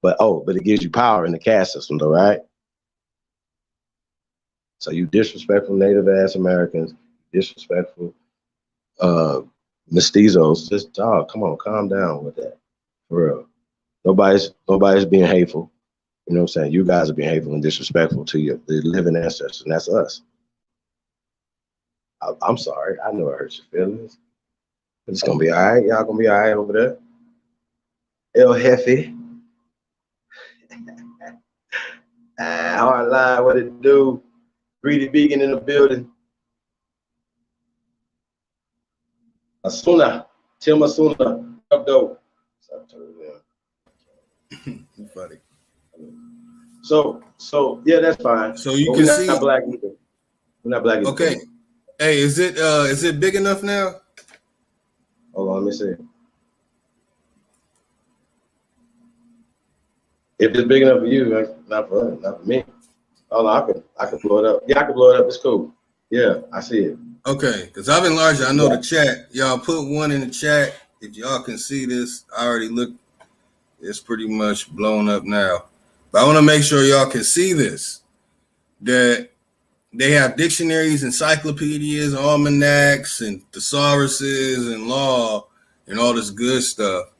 But it gives you power in the caste system, though, right? So you disrespectful Native ass Americans, disrespectful mestizos. Just come on, calm down with that. For real. Nobody's being hateful. You know what I'm saying? You guys are being hateful and disrespectful to the living ancestors, and that's us. I'm sorry. I know it hurts your feelings. But it's gonna be all right. Y'all gonna be all right over there. El Jefe. Hard line, what it do? Greedy Vegan in the building. Asuna. Tim Asuna. Up dope. Funny. So yeah, that's fine. So you can see. Not black either. We're not black either. Okay. Hey, is it big enough now? Hold on, let me see. If it's big enough for you, not for me. Hold on, I can blow it up. Yeah, I can blow it up. It's cool. Yeah, I see it. Okay, because I've enlarged it. I know the chat. Y'all put one in the chat. If y'all can see this, I already looked. It's pretty much blown up now. But I want to make sure y'all can see this. That they have dictionaries, encyclopedias, almanacs, and thesauruses, and law, and all this good stuff.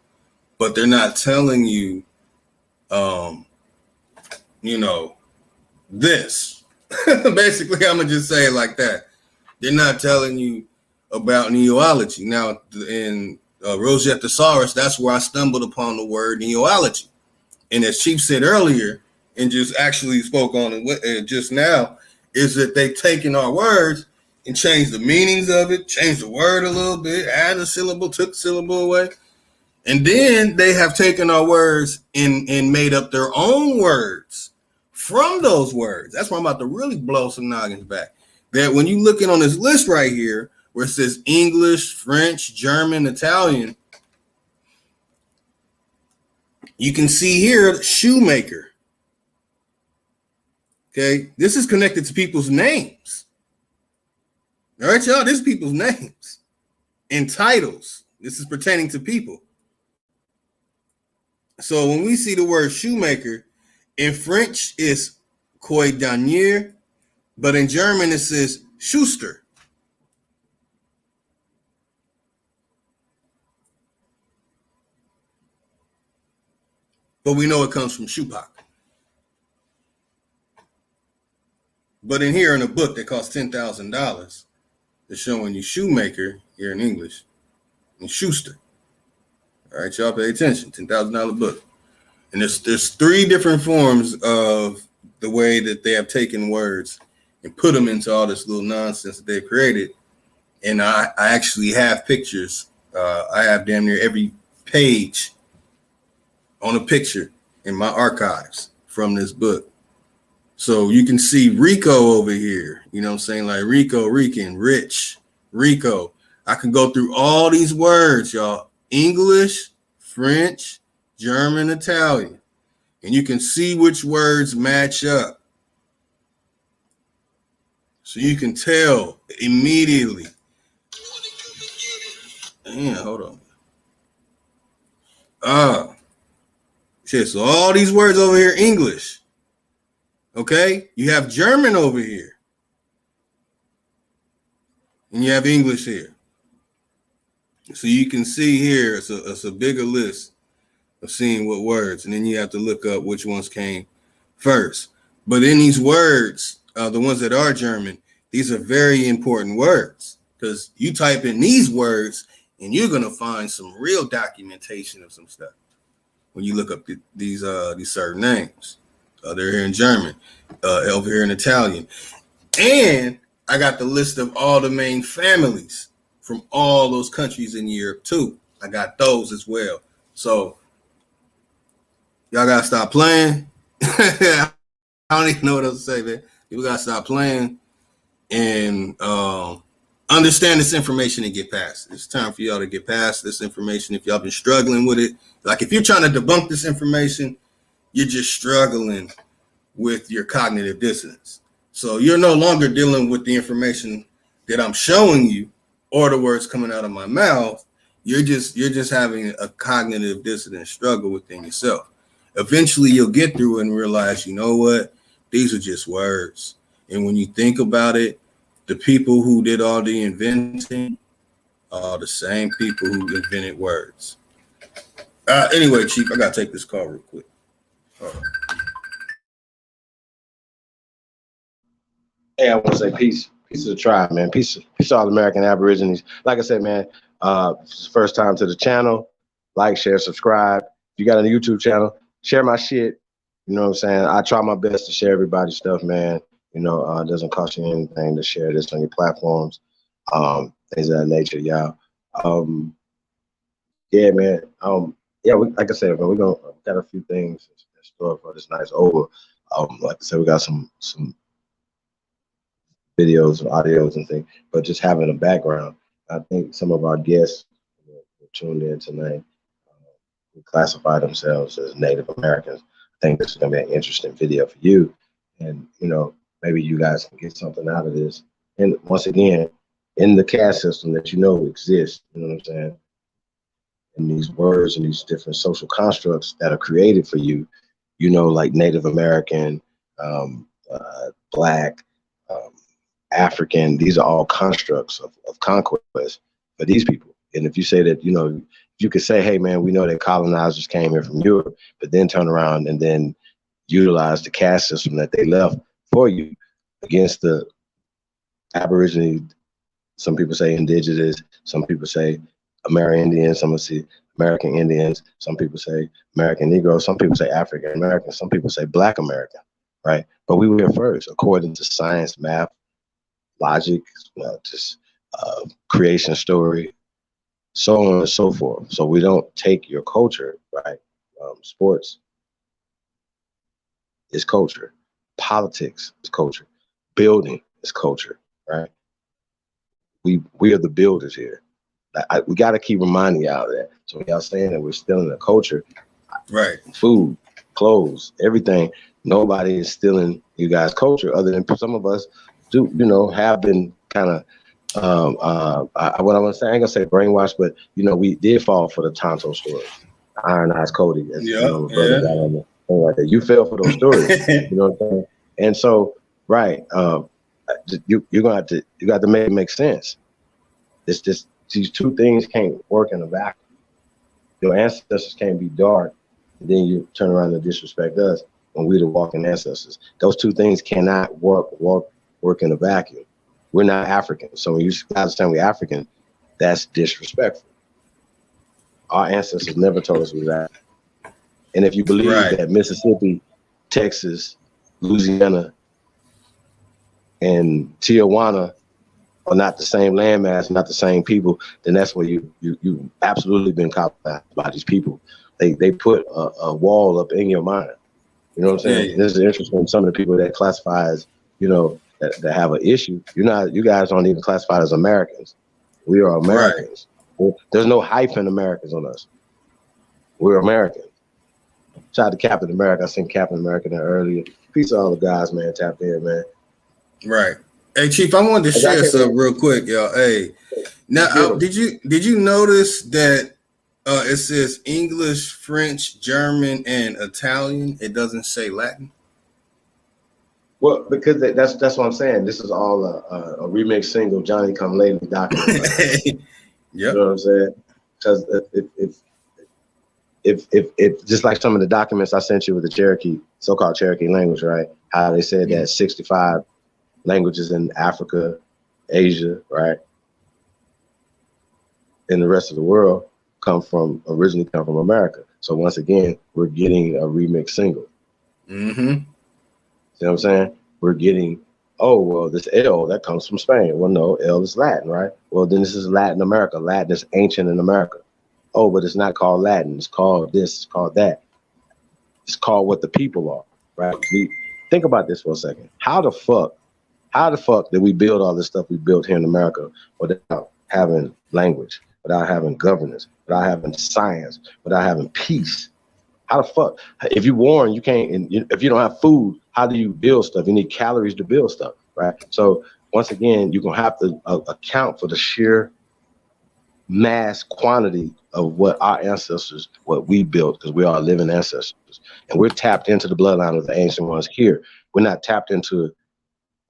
But they're not telling you, this. Basically, I'm going to just say it like that. They're not telling you about neology. Now, in Rosette Thesaurus, that's where I stumbled upon the word neology. And as Chief said earlier, and just actually spoke on it just now, is that they've taken our words and changed the meanings of it, changed the word a little bit, added a syllable, took the syllable away. And then they have taken our words and made up their own words from those words. That's why I'm about to really blow some noggins back. That when you looking on this list right here, where it says English, French, German, Italian, you can see here shoemaker. Okay, this is connected to people's names. All right, y'all, this is people's names and titles. This is pertaining to people. So when we see the word shoemaker, in French it's cordonnier, but in German it says Schuster. But we know it comes from shoepock. But in here in a book that costs $10,000, they're showing you shoemaker here in English and Schuster. All right, y'all pay attention. $10,000 book. And there's three different forms of the way that they have taken words and put them into all this little nonsense that they've created. And I actually have pictures. I have damn near every page on a picture in my archives from this book. So you can see Rico over here. You know what I'm saying? Like Rico, Rican, rich, Rico. I can go through all these words, y'all. English, French, German, Italian. And you can see which words match up. So you can tell immediately. Damn, hold on. Shit, so all these words over here, English. Okay, you have German over here, and you have English here. So you can see here, it's a bigger list of seeing what words, and then you have to look up which ones came first. But in these words, the ones that are German, these are very important words because you type in these words and you're gonna find some real documentation of some stuff when you look up these certain names. They're here in German, over here in Italian, and I got the list of all the main families from all those countries in Europe too. I got those as well. So y'all gotta stop playing. I don't even know what else to say, man. People gotta stop playing and understand this information and get past it. It's time for y'all to get past this information. If y'all been struggling with it, like if you're trying to debunk this information, you're just struggling with your cognitive dissonance. So you're no longer dealing with the information that I'm showing you or the words coming out of my mouth. You're just having a cognitive dissonance struggle within yourself. Eventually you'll get through it and realize, you know what? These are just words. And when you think about it, the people who did all the inventing are the same people who invented words. Anyway, Chief, I gotta take this call real quick. Hey, I want to say peace. Peace to the tribe, man. Peace to all American Aborigines. Like I said, man, it's the first time to the channel. Like, share, subscribe. If you got a YouTube channel, share my shit. You know what I'm saying? I try my best to share everybody's stuff, man. You know, it doesn't cost you anything to share this on your platforms. Things of that nature, y'all. Yeah, man. Yeah, like I said, man, we got a few things in store for this nice over. Like I said, we got some videos and audios and things, but just having a background. I think some of our guests who tuned in tonight who classify themselves as Native Americans. I think this is going to be an interesting video for you. And, you know, maybe you guys can get something out of this. And once again, in the caste system that you know exists, you know what I'm saying? And these words and these different social constructs that are created for you, you know, like Native American, Black, African, these are all constructs of conquest for these people. And if you say that, you know, you could say, hey, man, we know that colonizers came here from Europe, but then turn around and then utilize the caste system that they left for you against the Aborigine. Some people say indigenous, some people say Amerindians, some people say American Indians, some people say American Negro, some people say African American, some people say Black American, right? But we were here first, according to science, math, logic, just creation story, so on and so forth. So we don't take your culture, right? Sports is culture. Politics is culture. Building is culture, right? We are the builders here. We got to keep reminding y'all of that. So y'all saying that we're stealing the culture, right? Food, clothes, everything. Nobody is stealing you guys' culture, other than some of us do, you know, have been kind of what I want to say, I ain't gonna say brainwashed, but you know, we did fall for the Tonto story, Iron Eyes Cody, as you know, brother got on the thing like that. You fell for those stories, you know what I'm saying? And so, right, you're gonna have to make it make sense. These two things can't work in a vacuum. Your ancestors can't be dark, and then you turn around and disrespect us when we're the walking ancestors. Those two things cannot work in a vacuum. We're not African. So when you understand we're African, that's disrespectful. Our ancestors never told us we were that. And if you believe that Mississippi, Texas, Louisiana, and Tijuana are not the same landmass, not the same people, then that's where you absolutely been caught by these people. They put a wall up in your mind. You know what I'm saying? Yeah. This is interesting. Some of the people that classify as, you know, that have an issue. You guys aren't even classified as Americans. We are Americans. Right. There's no hyphen Americans on us. We're American. Shout out to Captain America. I seen Captain America there earlier. Peace to all the guys, man. Tapped in, man. Right. Hey, Chief, I wanted to share something real quick, y'all. Hey, now did you notice that it says English, French, German, and Italian? It doesn't say Latin. Well, because that's what I'm saying. This is all a remix single, Johnny Come Lately document. Right? Yep. You know what I'm saying? Because if just like some of the documents I sent you with the Cherokee, so-called Cherokee language, right? How they said that 65 languages in Africa, Asia, right, and the rest of the world originally come from America. So once again, we're getting a remix single. Mm-hmm. See what I'm saying? We're getting, oh, well, this L, that comes from Spain. Well, no, L is Latin, right? Well, then this is Latin America. Latin is ancient in America. Oh, but it's not called Latin. It's called this, it's called that. It's called what the people are, right? Think about this for a second. How the fuck did we build all this stuff we built here in America without having language, without having governance, without having science, without having peace? How the fuck? If you're warring, you can't. If you don't have food, how do you build stuff? You need calories to build stuff, right? So once again, you're gonna have to account for the sheer mass quantity of what our ancestors, what we built, because we are living ancestors, and we're tapped into the bloodline of the ancient ones here. We're not tapped into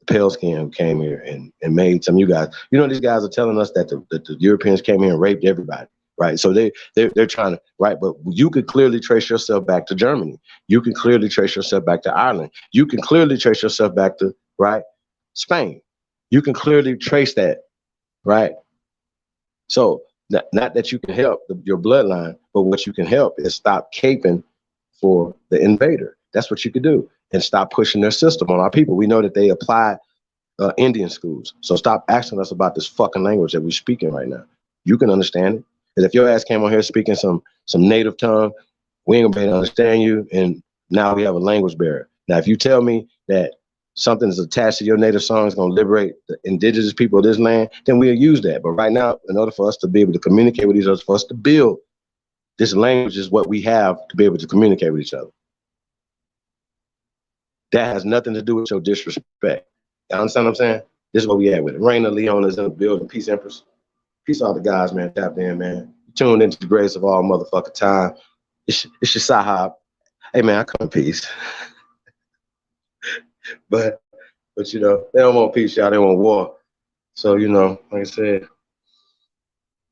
the pale skin who came here and made some of you guys. You know, these guys are telling us that the Europeans came here and raped everybody. Right, so they're trying to, right, but you could clearly trace yourself back to Germany. You can clearly trace yourself back to Ireland. You can clearly trace yourself back to, right, Spain. You can clearly trace that, right. So not that you can help your bloodline, but what you can help is stop caping for the invader. That's what you could do, and stop pushing their system on our people. We know that they apply Indian schools, so stop asking us about this fucking language that we're speaking right now. You can understand it. Because if your ass came on here speaking some native tongue, we ain't gonna be able to understand you, and now we have a language barrier. Now, if you tell me that something is attached to your native song is gonna liberate the indigenous people of this land, then we'll use that. But right now, in order for us to be able to communicate with each other, for us to build this language is what we have to be able to communicate with each other. That has nothing to do with your disrespect. You understand what I'm saying? This is what we had with it. Raina Leon is in the building. Peace, Empress. Peace all the guys, man. Tapped in, man. Tuned into the grace of all motherfucking time. It's your Sahab. Hey, man, I come in peace. but you know, they don't want peace, y'all. They want war. So, you know, like I said,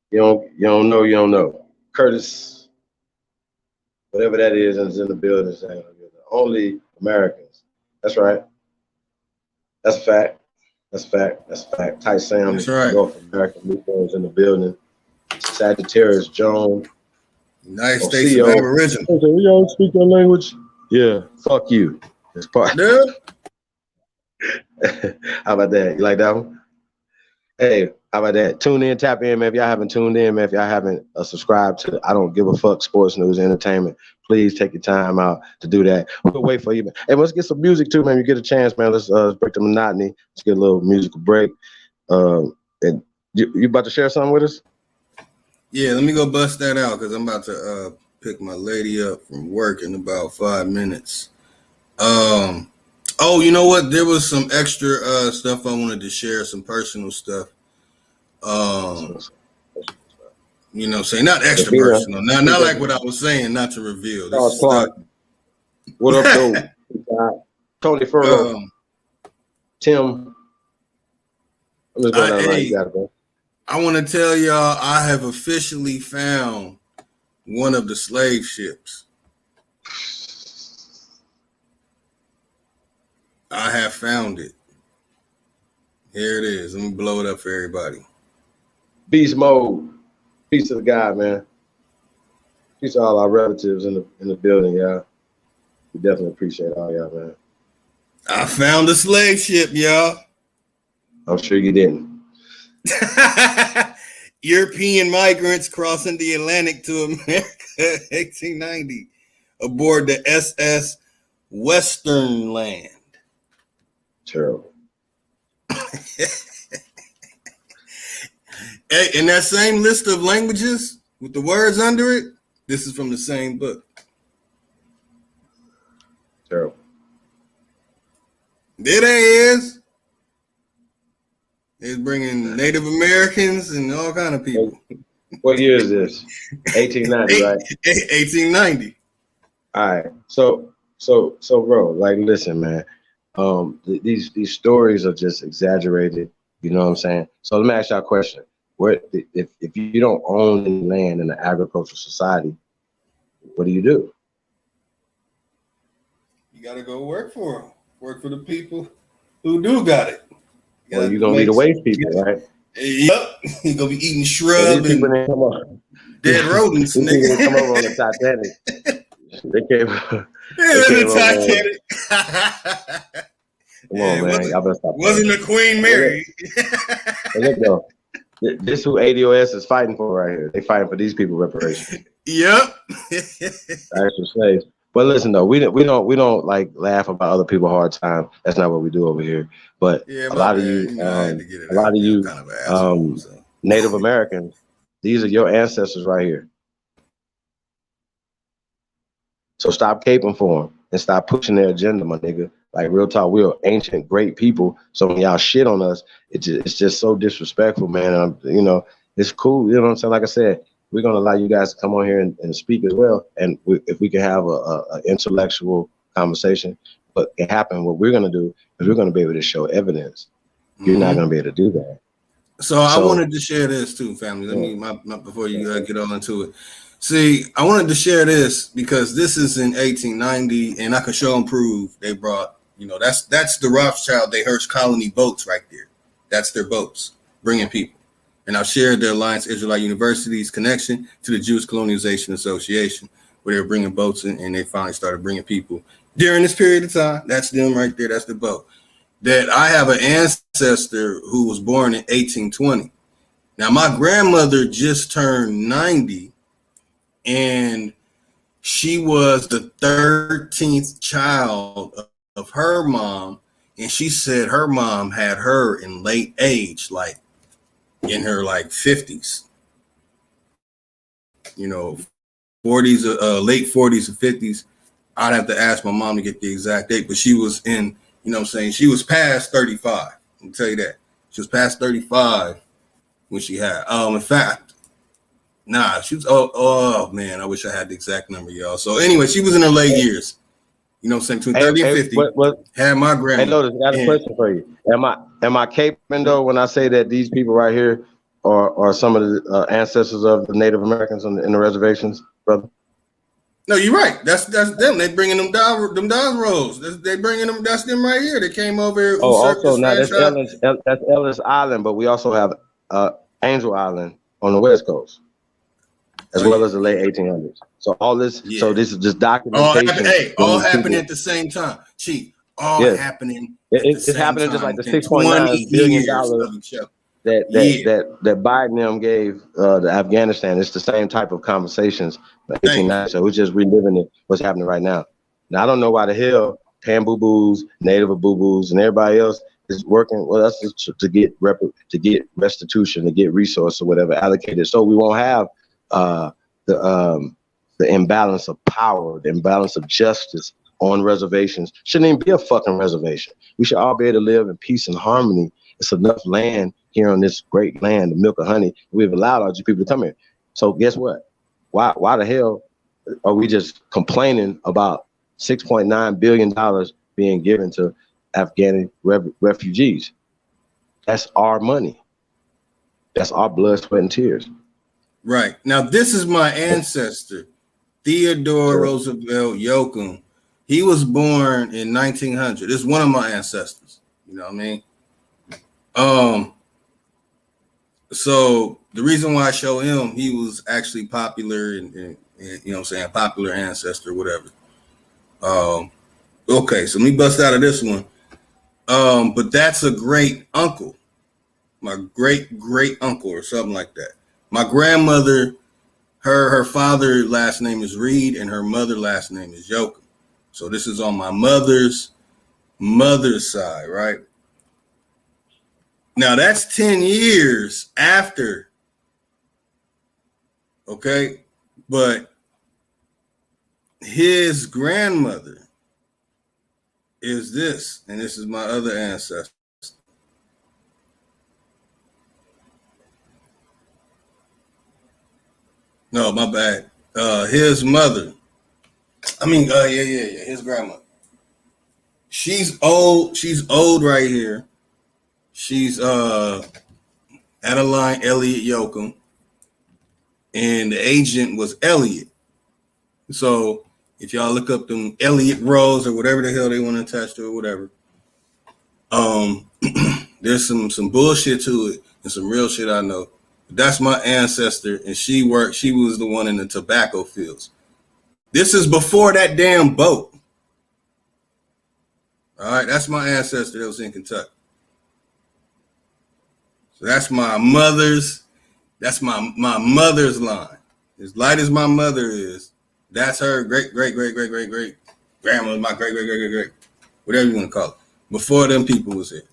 you don't know. Curtis, whatever that is in the building, saying you're the only Americans. That's right. That's a fact. That's a fact. That's a fact. Ty Sam, That's right. North American Negroes in the building. Sagittarius Jones. United States of Aboriginal. We all speak that language. Yeah, fuck you. It's part. Yeah. How about that? You like that one? Hey, how about that? Tune in, tap in, man. If y'all haven't tuned in, man, if y'all haven't subscribed to I Don't Give a Fuck Sports News Entertainment, please take your time out to do that. We'll wait for you, man. Hey, let's get some music too, man. You get a chance, man. Let's break the monotony. Let's get a little musical break. And you about to share something with us? Yeah, let me go bust that out because I'm about to pick my lady up from work in about 5 minutes. Oh, you know what? There was some extra stuff I wanted to share, some personal stuff. You know, say not extra personal, not like what I was saying, not to reveal. This Clark. What up, though? Tony Furlow. Tim. I'm just going down right. You got it, bro. I want to tell y'all I have officially found one of the slave ships. I have found it. Here it is. Let me blow it up for everybody. Beast mode. Peace to the God, man. Peace to all our relatives in the building, y'all. We definitely appreciate all y'all, man. I found a slave ship, y'all. I'm sure you didn't. European migrants crossing the Atlantic to America, 1890, aboard the SS Westernland. Terrible. Hey, in that same list of languages with the words under it, this is from the same book. Terrible. There they is. It's bringing Native Americans and all kind of people. What year is this? 1890, right? 1890. All right. So, bro, like, listen, man. These stories are just exaggerated. You know what I'm saying? So let me ask y'all a question: Where, if you don't own any land in an agricultural society, what do you do? You got to go work for them. Work for the people who do got it. Well, you're gonna be the waste people, right? Yep. You're going to be eating So shrub these people and didn't come up. dead rodents, These people nigga. didn't come over on the Titanic. They came. Yeah, They came the over. Titanic. Come on, man. Y'all better stop. Wasn't the Queen Mary? Look though. This who ADOS is fighting for right here. They fighting for these people reparations. Yep. Actual slaves. But listen though, we don't like laugh about other people's hard time. That's not what we do over here. But Yeah, a lot of you, Native Americans, these are your ancestors right here. So stop caping for them and stop pushing their agenda, my nigga. Like real talk, we're ancient, great people. So when y'all shit on us, it's just so disrespectful, man. It's cool. You know what I'm saying? Like I said, we're gonna allow you guys to come on here and speak as well. And if we can have a intellectual conversation, but it happen. What we're gonna do is we're gonna be able to show evidence. You're not gonna be able to do that. So I wanted to share this too, family. Let me before you get all into it. See, I wanted to share this because this is in 1890, and I could show and prove they brought, that's the Rothschild, they Hearst colony boats right there. That's their boats bringing people. And I've shared the Alliance Israelite University's connection to the Jewish Colonization Association, where they're bringing boats in, and they finally started bringing people during this period of time. That's them right there. That's the boat. That I have an ancestor who was born in 1820. Now, my grandmother just turned 90, and she was the 13th child of her mom. And she said her mom had her in late age, like in her like 50s, 40s, late 40s or 50s. I'd have to ask my mom to get the exact date, but she was in, she was past 35. I'll tell you that. She was past 35 when she had, in fact, she was, oh man, I wish I had the exact number, y'all. So anyway, she was in her late years, between 30 and 50, had my grandma. Hey, Lotus, I got a question for you. Am I caping though when I say that these people right here are some of the ancestors of the Native Americans in the reservations, brother? No, you're right. That's them. They bringing them down roads. They bringing them. That's them right here. They came over here. Oh, also now that's Ellis Island, but we also have Angel Island on the West Coast, as well as the late 1800s. So all this, so this is just documentation. All happening at the same time, Chief. Happening. It's happening just like the $6.9 billion that Biden them gave to Afghanistan. It's the same type of conversations. 1890. So we're just reliving it. What's happening right now? Now I don't know why the hell Pan Boo Boos, Native Boo Boos, and everybody else is working with us to get restitution, to get resource or whatever allocated, so we won't have the imbalance of power, the imbalance of justice on reservations. Shouldn't even be a fucking reservation. We should all be able to live in peace and harmony. It's enough land here on this great land, the milk of honey. We've allowed all these people to come here. So guess what? Why the hell are we just complaining about $6.9 billion being given to Afghani refugees? That's our money. That's our blood, sweat, and tears. Right. Now, this is my ancestor, Theodore Roosevelt Yoakum. He was born in 1900. This is one of my ancestors. You know what I mean? So the reason why I show him, he was actually popular and popular ancestor, whatever. Okay, so let me bust out of this one. But that's a great uncle, my great uncle or something like that. My grandmother, her father last name is Reed and her mother last name is Yoakum. So this is on my mother's side, right? Now that's 10 years after. Okay, but his grandmother is this, and this is my other ancestor. No, my bad. His mother. His grandma. She's old. She's old right here. She's Adeline Elliott Yoakum, and the agent was Elliott. So if y'all look up them Elliott Rose or whatever the hell they want to attach to or whatever, there's some bullshit to it and some real shit I know. That's my ancestor, and she was the one in the tobacco fields. This is before that damn boat. All right, that's my ancestor that was in Kentucky. So that's my mother's line. As light as my mother is, that's her great grandma, my great, whatever you want to call it. Before them people was here.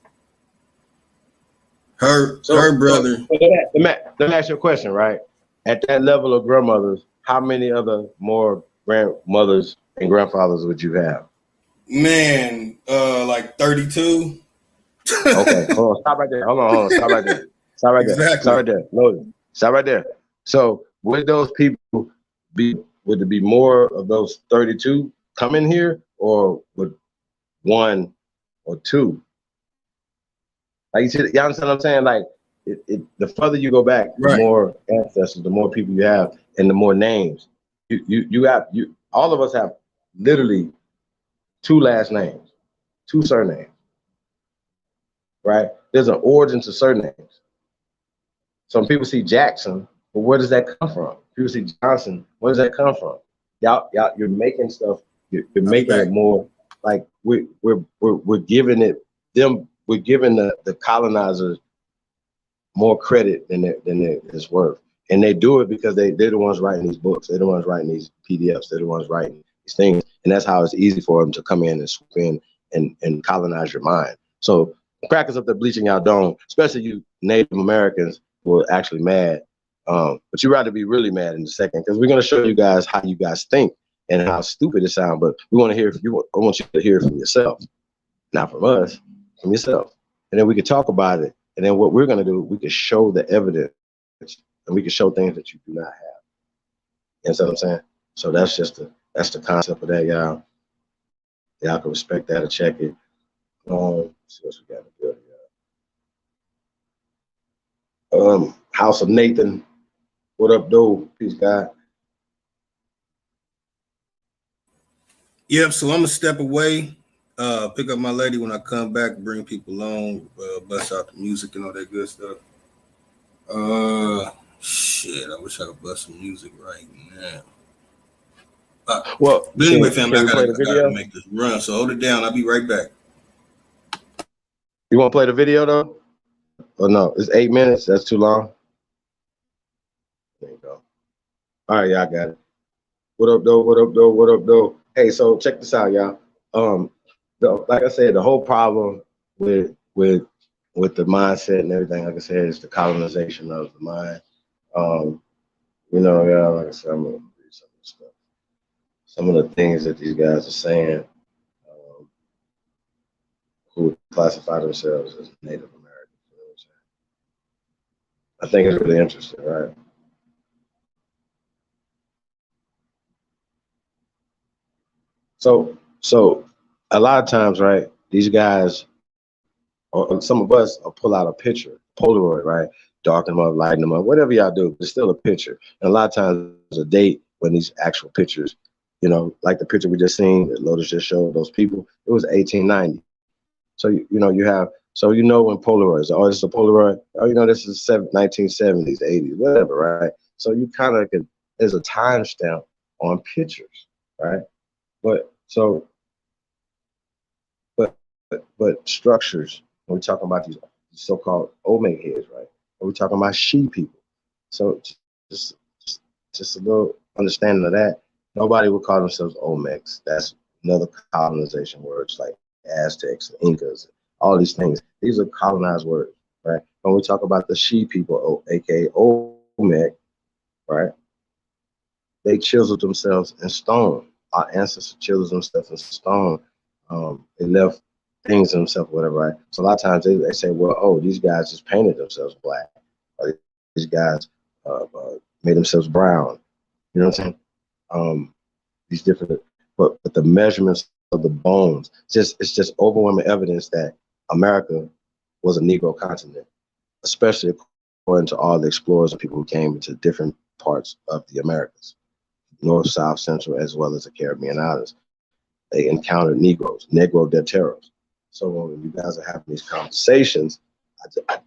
Her brother. Let me ask you a question, right? At that level of grandmothers, how many other more grandmothers and grandfathers would you have? Man, like 32. Okay, hold on, stop right there. Hold on, stop right there. Stop right Exactly. there. Stop right there. Loaded. Stop right there. So would those people would there be more of those 32 coming here, or would one or two? Like you understand what I'm saying? Like the further you go back, the more ancestors, the more people you have, and the more names. All of us have literally 2 last names, 2 surnames. Right? There's an origin to surnames. Some people see Jackson, but where does that come from? People see Johnson, where does that come from? Y'all, you're making stuff. You're making it more like we're giving it them. We're giving the colonizers more credit than it's worth, and they do it because they're the ones writing these books. They're the ones writing these PDFs. They're the ones writing these things, and that's how it's easy for them to come in and swoop in and colonize your mind. So crackers up there bleaching out dome, especially you Native Americans who are actually mad. But you'd rather be really mad in a second, because we're going to show you guys how you guys think and how stupid it sounds. But we want to hear from you. I want you to hear it from yourself, not from us, from yourself. And then we can talk about it. And then what we're going to do, we can show the evidence, and we can show things that you do not have. You know what I'm saying? So that's the concept of that, y'all. Y'all can respect that or check it. Let's see what we got to do. House of Nathan, what up, though? Peace, God. Yep. So I'm gonna step away, pick up my lady when I come back, bring people on, bust out the music and all that good stuff. Shit, I wish I could bust some music right now. Well, but anyway, family, I gotta make this run. So hold it down. I'll be right back. You want to play the video though? Or no? It's 8 minutes. That's too long. There you go. All right, y'all got it. What up, though? What up, though? What up, though? Hey, so check this out, y'all. Like I said, the whole problem with the mindset and everything, like I said, is the colonization of the mind. You know, y'all, like I said, I'm gonna read some of the stuff. Some of the things that these guys are saying, who classify themselves as Native Americans. You know what I'm saying? I think it's really interesting, right? So a lot of times, right, these guys, or some of us, will pull out a picture, Polaroid, right, darken them up, lighten them up, whatever y'all do, but it's still a picture. And a lot of times there's a date when these actual pictures, you know, like the picture we just seen that Lotus just showed those people, it was 1890. So, you know, you have, so you know when Polaroids, oh, this is a Polaroid, oh, you know, this is 1970s, 80s, whatever, right? So you kind of can, there's a timestamp on pictures, right? But structures, when we're talking about these so-called Olmec heads, right? When we're talking about she people. So just a little understanding of that. Nobody would call themselves Olmecs. That's another colonization words like Aztecs, Incas, all these things. These are colonized words, right? When we talk about the she people, aka Olmec, right? They chiseled themselves in stone. Our ancestors chiseled themselves in stone. They left things in themselves, whatever, right? So a lot of times they say, well, oh, these guys just painted themselves black. Or these guys made themselves brown. You know what I'm saying? These different, but the measurements the bones. It's just overwhelming evidence that America was a Negro continent, especially according to all the explorers and people who came into different parts of the Americas, North, South, Central, as well as the Caribbean islands. They encountered Negroes, Negro deteros. So when you guys are having these conversations,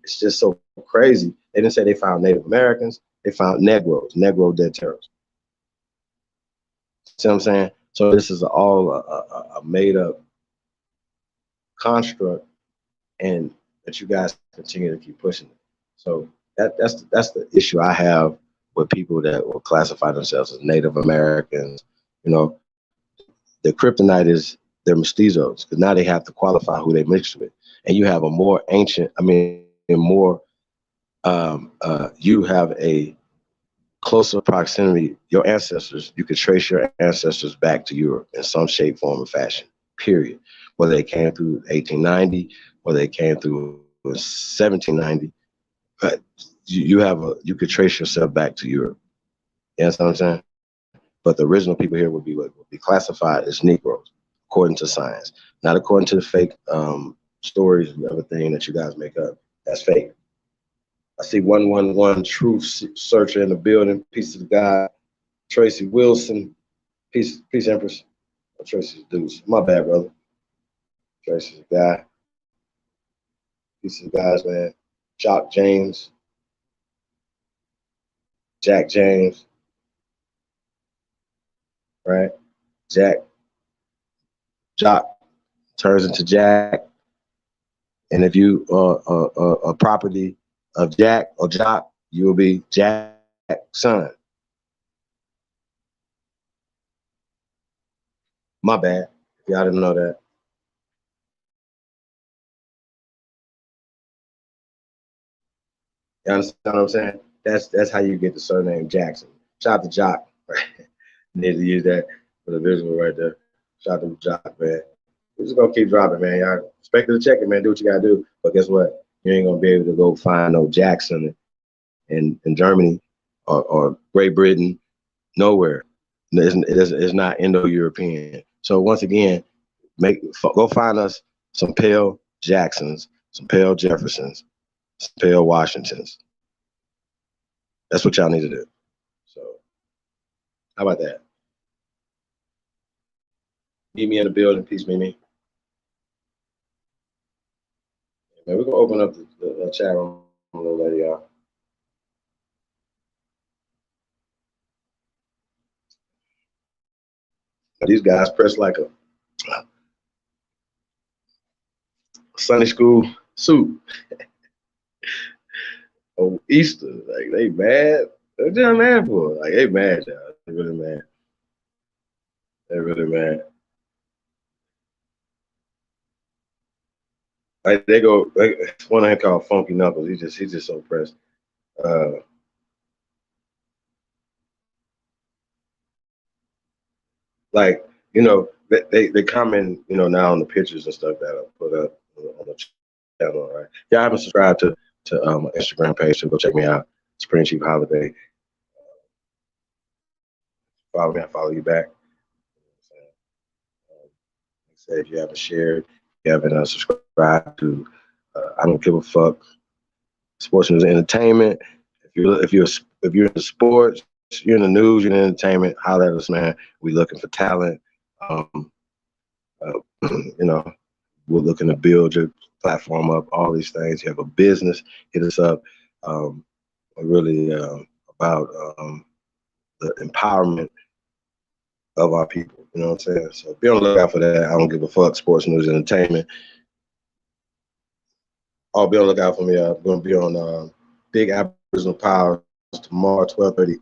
it's just so crazy. They didn't say they found Native Americans, they found Negroes, Negro deteros. See what I'm saying? So this is all a made up construct, and that you guys continue to keep pushing it. So that's the issue I have with people that will classify themselves as Native Americans. You know, the kryptonite is their mestizos, because now they have to qualify who they mixed with. And you have a more ancient, you have a closer proximity. Your ancestors, you could trace your ancestors back to Europe in some shape, form, or fashion, period. Whether they came through 1890, whether they came through 1790, but you could trace yourself back to Europe. You understand what I'm saying? But the original people here would be classified as Negroes, according to science, not according to the fake stories and everything that you guys make up. That's fake. I see 111 Truth Searcher in the building. Peace of God. Tracy Wilson. Peace, Empress. Oh, Tracy's dudes. My bad, brother. Tracy's a guy. Peace of guys, man. Jock James. Jack James. Right? Jock turns into Jack. And if you are a property of Jack or Jock, you will be Jack's son. My bad. If y'all didn't know that. You understand what I'm saying? That's how you get the surname Jackson. Shout out to Jock. Right? Need to use that for the visual right there. Shout out to Jock, man. We're just gonna keep dropping, man. Y'all expect to check it, man. Do what you gotta do. But guess what? You ain't gonna be able to go find no Jackson in Germany or Great Britain, nowhere. It's not Indo-European. So once again, go find us some pale Jacksons, some pale Jeffersons, some pale Washingtons. That's what y'all need to do. So how about that? Meet me in the building. Peace, Mimi. Man, we're gonna open up the chat room a little later, y'all. These guys press like a Sunday school suit. Oh, Easter, like they mad. What y'all mad for? Like they mad, y'all. They really mad. They're really mad. Like they go. Like, one of them called Funky Knuckles. He's just so pressed. Like, you know, they comment, you know, now on the pictures and stuff that I put up on the channel, right? Y'all haven't subscribed to my Instagram page, so go check me out. Spring Chief Holiday. Follow me, I follow you back. Like I said, if you haven't shared, you haven't subscribed to I Don't Give a Fuck Sports News and Entertainment. If you're into sports, you're in the news, you're in entertainment, holler at us, man. We looking for talent. You know, we're looking to build your platform up, all these things. You have a business, hit us up. We're really about the empowerment of our people. You know what I'm saying? So be on the lookout for that. I Don't Give a Fuck Sports News and Entertainment. I'll be on the lookout for me. I'm going to be on Big Aboriginal Power tomorrow, 12:30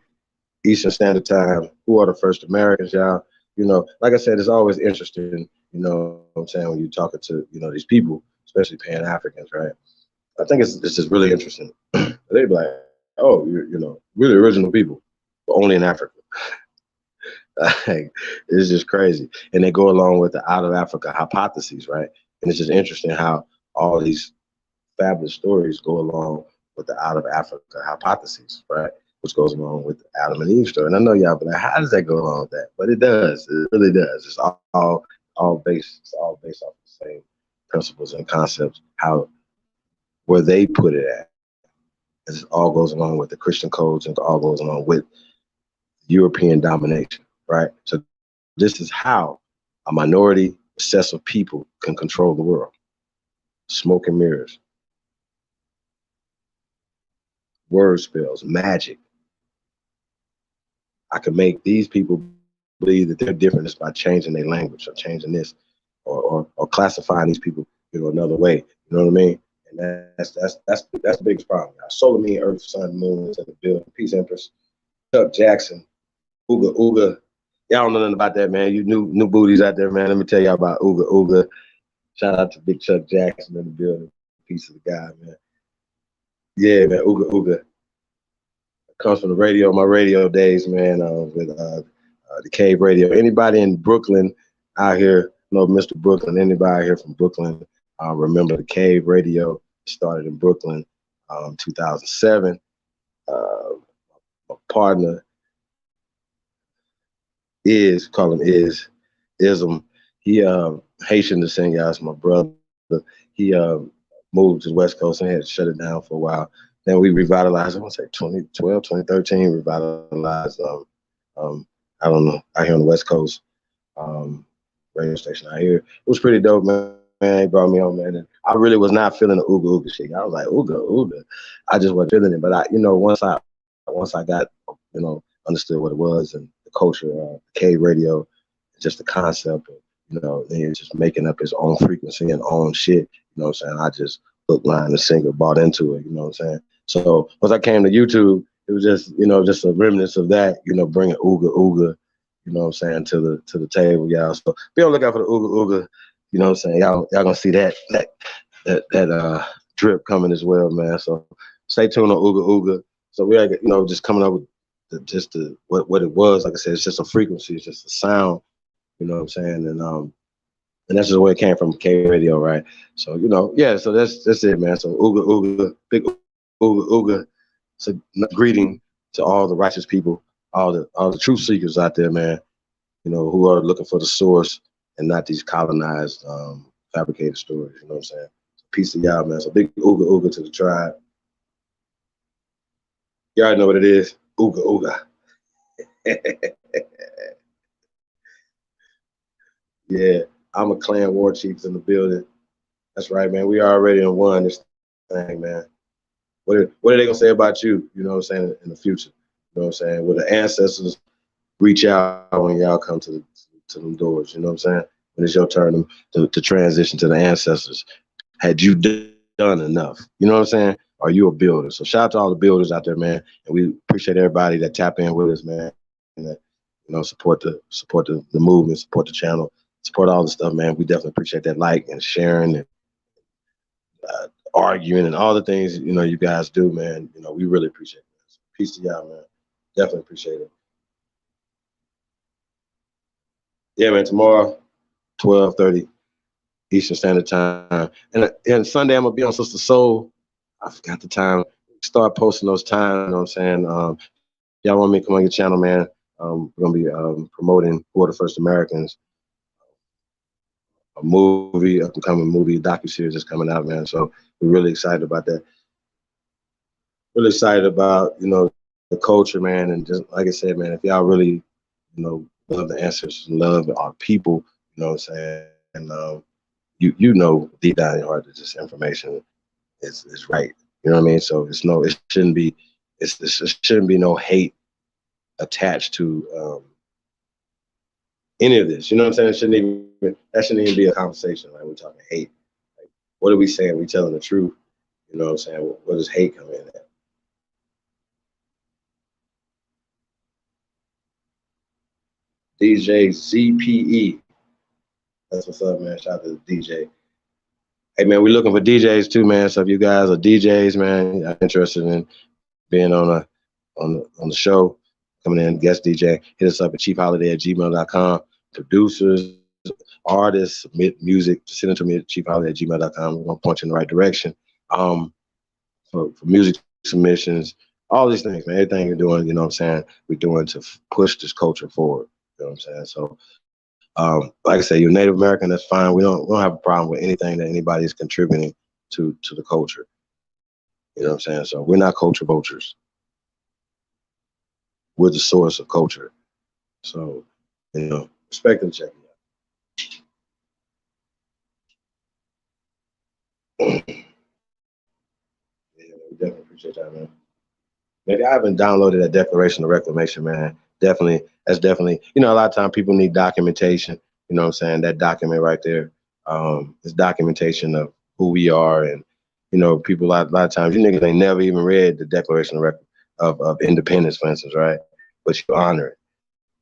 Eastern Standard Time. Who are the first Americans, y'all? You know, like I said, it's always interesting, you know what I'm saying, when you're talking to, you know, these people, especially Pan-Africans, right? I think it's just really interesting. They'd be like, oh, you know, really original people, but only in Africa. Like, it's just crazy. And they go along with the out of Africa hypotheses, right? And it's just interesting how all these fabulous stories go along with the out of Africa hypotheses, right? Which goes along with the Adam and Eve story. And I know y'all be like, how does that go along with that? But it does. It really does. It's all It's all based off the same principles and concepts. How where they put it at, it all goes along with the Christian codes and all goes along with European domination, right? So this is how a minority set of people can control the world. Smoke and mirrors, word spells, magic. I can make these people believe that they're different just by changing their language or changing this or classifying these people, another way. You know what I mean? And that's the biggest problem. Solar, me, Earth, Sun, Moon into the building. Peace, Empress. Chuck Jackson, Ooga Ooga. Y'all don't know nothing about that, man. You new booties out there, man. Let me tell y'all about Ooga Ooga. Shout out to Big Chuck Jackson in the building. Piece of the guy, man. Yeah, man. Ooga Ooga. Comes from the radio, my radio days, man, with the Cave Radio. Anybody in Brooklyn out here, Mr. Brooklyn, anybody here from Brooklyn, remember the Cave Radio started in Brooklyn, 2007. My partner Ism. He Haitian descent, guys, my brother. He moved to the West Coast and had to shut it down for a while. Then we revitalized, I want to say 2012, 2013, revitalized, I don't know, out here on the West Coast, radio station out here. It was pretty dope, man. He brought me on, man. And I really was not feeling the Ooga Ooga shit. I was like, Ooga Ooga. I just wasn't feeling it. But once I got, understood what it was and the culture, K radio, just the concept of, then just making up his own frequency and own shit, you know what I'm saying? I just hook, line, and sinker, bought into it, you know what I'm saying? So once I came to YouTube, it was just, just a remnants of that, bringing Ooga Ooga, you know what I'm saying, to the table, y'all. So be on the lookout for the Ooga Ooga, you know what I'm saying? Y'all gonna see that drip coming as well, man. So stay tuned on Ooga Ooga. So we are, just coming up with what it was. Like I said, it's just a frequency, it's just a sound, you know what I'm saying? And that's just where it came from, K Radio, right? So, so that's it, man. So Ooga Ooga, big Ooga Ooga. So greeting to all the righteous people, all the truth seekers out there, man, who are looking for the source and not these colonized, fabricated stories, you know what I'm saying? So peace to y'all, man. So big Ooga Ooga to the tribe. You already know what it is. Ooga Ooga. Yeah, I'm a clan war chiefs in the building. That's right, man. We already won this thing, man. What are they gonna say about you? You know what I'm saying, in the future? You know what I'm saying? Will the ancestors reach out when y'all come to them doors? You know what I'm saying? When it's your turn to transition to the ancestors, had you done enough? You know what I'm saying? Are you a builder? So shout out to all the builders out there, man. And we appreciate everybody that tap in with us, man. And that, support the movement, support the channel, support all the stuff, man. We definitely appreciate that like and sharing and arguing and all the things, you guys do, man. We really appreciate it. So peace to y'all, man. Definitely appreciate it. Yeah, man, tomorrow, 12:30 Eastern Standard Time. And Sunday I'm gonna be on Sister Soul. I forgot the time. Start posting those times, you know what I'm saying? Y'all want me to come on your channel, man. We're gonna be promoting Who Are the First Americans, a movie, up and coming movie, docuseries is coming out, man. So we're really excited about that. Really excited about, the culture, man. And just like I said, man, if y'all really, love the ancestors, love our people, you know what I'm saying? And deep down in your heart that this information is right. You know what I mean? So it shouldn't be no hate attached to any of this. You know what I'm saying? That shouldn't even be a conversation. Like, we're talking hate. Like, what are we saying? We telling the truth. You know what I'm saying? What does hate come in at? DJ ZPE. That's what's up, man. Shout out to the DJ. Hey, man, we're looking for DJs too, man. So if you guys are DJs, man, are interested in being on the show, coming in, guest DJ, hit us up at chiefholiday@gmail.com. Producers, artists, submit music, send it to me at chiefholiday@gmail.com. We're gonna point you in the right direction. For music submissions, all these things, man, everything you're doing, you know what I'm saying, we're doing to push this culture forward. You know what I'm saying? So Like I say, you're Native American, that's fine. We don't have a problem with anything that anybody is contributing to the culture. You know what I'm saying? So we're not culture vultures. We're the source of culture. So, respect and check it out. Yeah, we definitely appreciate that, man. Maybe I haven't downloaded that Declaration of Reclamation, man. That's definitely, a lot of times people need documentation. You know what I'm saying? That document right there is documentation of who we are. And, people, a lot of times, you niggas ain't never even read the Declaration of Independence, for instance, right? But you honor it.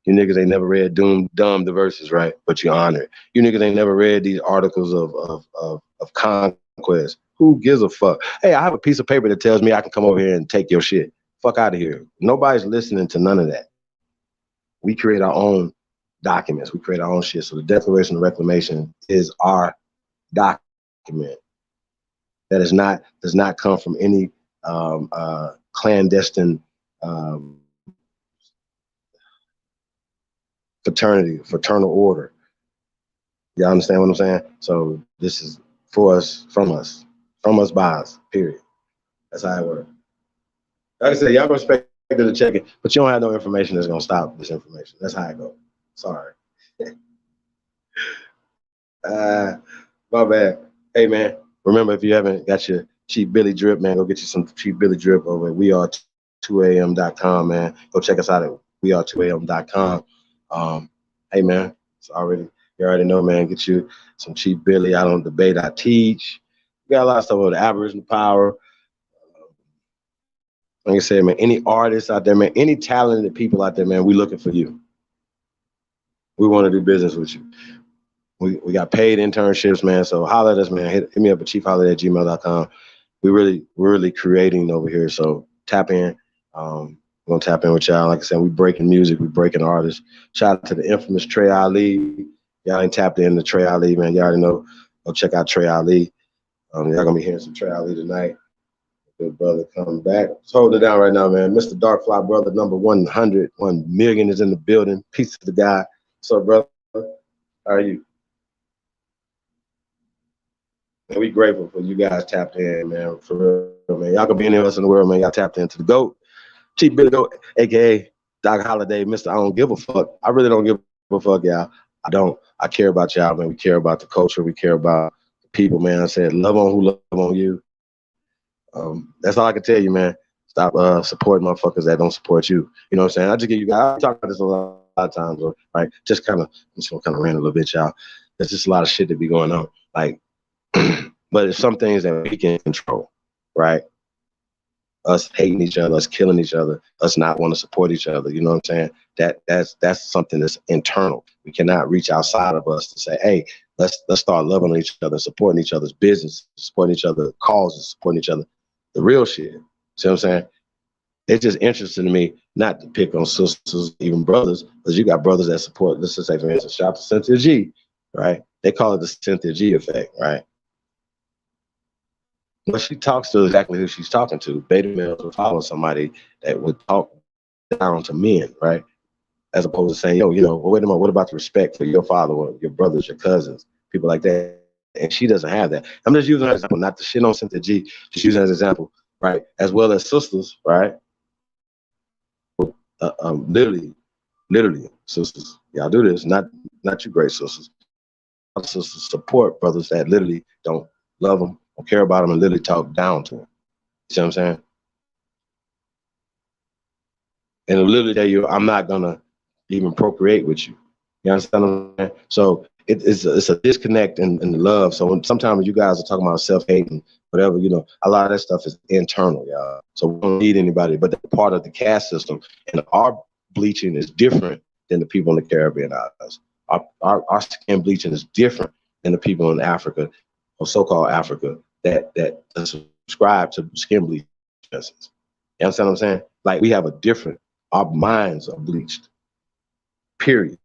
You niggas ain't never read Dumb the Verses, right? But you honor it. You niggas ain't never read these articles of conquest. Who gives a fuck? Hey, I have a piece of paper that tells me I can come over here and take your shit. Fuck out of here. Nobody's listening to none of that. We create our own documents. We create our own shit. So the Declaration of Reclamation is our document. That does not come from any clandestine fraternal order. You understand what I'm saying? So this is for us, from us, by us, period. That's how it works. Like I said, y'all respect to check it, but you don't have no information that's gonna stop this information. That's how it goes. Sorry. My bad. Hey man, remember if you haven't got your cheap Billy drip, man, go get you some cheap Billy drip over at weare2am.com, man. Go check us out at weare2am.com. Hey man, you already know, man. Get you some cheap Billy. I don't debate, I teach. We got a lot of stuff over the Aboriginal Power. Like I said, man, any artists out there, man, any talented people out there, man, we looking for you. We want to do business with you. We got paid internships, man. So holler at us, man. Hit me up at chiefholiday@gmail.com. We're really creating over here. So tap in. We're gonna tap in with y'all. Like I said, we breaking music, we breaking artists. Shout out to the infamous Trey Ali. Y'all ain't tapped into Trey Ali, man. Y'all already know. Go check out Trey Ali. Y'all gonna be hearing some Trey Ali tonight. Good brother coming back. Let's hold it down right now, man. Mr. Darkfly brother, number 100, 1 million is in the building. Peace to the guy. What's up, brother? How are you? Man, we grateful for you guys tapped in, man. For real, man. Y'all can be anywhere else in the world, man. Y'all tapped into the GOAT. Chief Billy Goat, aka Doc Holiday, Mr. I don't give a fuck. I really don't give a fuck, y'all. I don't. I care about y'all, man. We care about the culture. We care about the people, man. I said, love on who love on you. That's all I can tell you, man. Stop supporting motherfuckers that don't support you. You know what I'm saying? I just give you guys, I talk about this a lot of times, right? Just kind of ran a little bit, y'all. There's just a lot of shit that be going on. Like, but it's some things that we can control, right? Us hating each other, us killing each other, us not want to support each other. You know what I'm saying? That's something that's internal. We cannot reach outside of us to say, hey, let's start loving each other, supporting each other's business, supporting each other's causes, supporting each other. The real shit. See what I'm saying? It's just interesting to me not to pick on sisters, even brothers, because you got brothers that support, let's just say, for instance, shout out to Cynthia G, right? They call it the Cynthia G effect, right? But she talks to exactly who she's talking to. Beta males would follow somebody that would talk down to men, right? As opposed to saying, yo, well, wait a minute, what about the respect for your father or your brothers, your cousins, people like that? And she doesn't have that. I'm just using an example, not to shit on Cynthia G, just using as an example, right? As well as sisters, right? Literally, sisters, y'all do this, not you great sisters. Sisters support brothers that literally don't love them, don't care about them, and literally talk down to them. You see what I'm saying? And it'll literally tell you, I'm not gonna even procreate with you. You understand what I'm saying? So it's a disconnect in the love. So sometimes you guys are talking about self-hating, whatever, a lot of that stuff is internal, y'all. So we don't need anybody, but they're part of the caste system. And our bleaching is different than the people in the Caribbean islands. Our skin bleaching is different than the people in Africa, or so-called Africa, that subscribe to skin bleaching. You understand what I'm saying? Like, we have our minds are bleached. Period.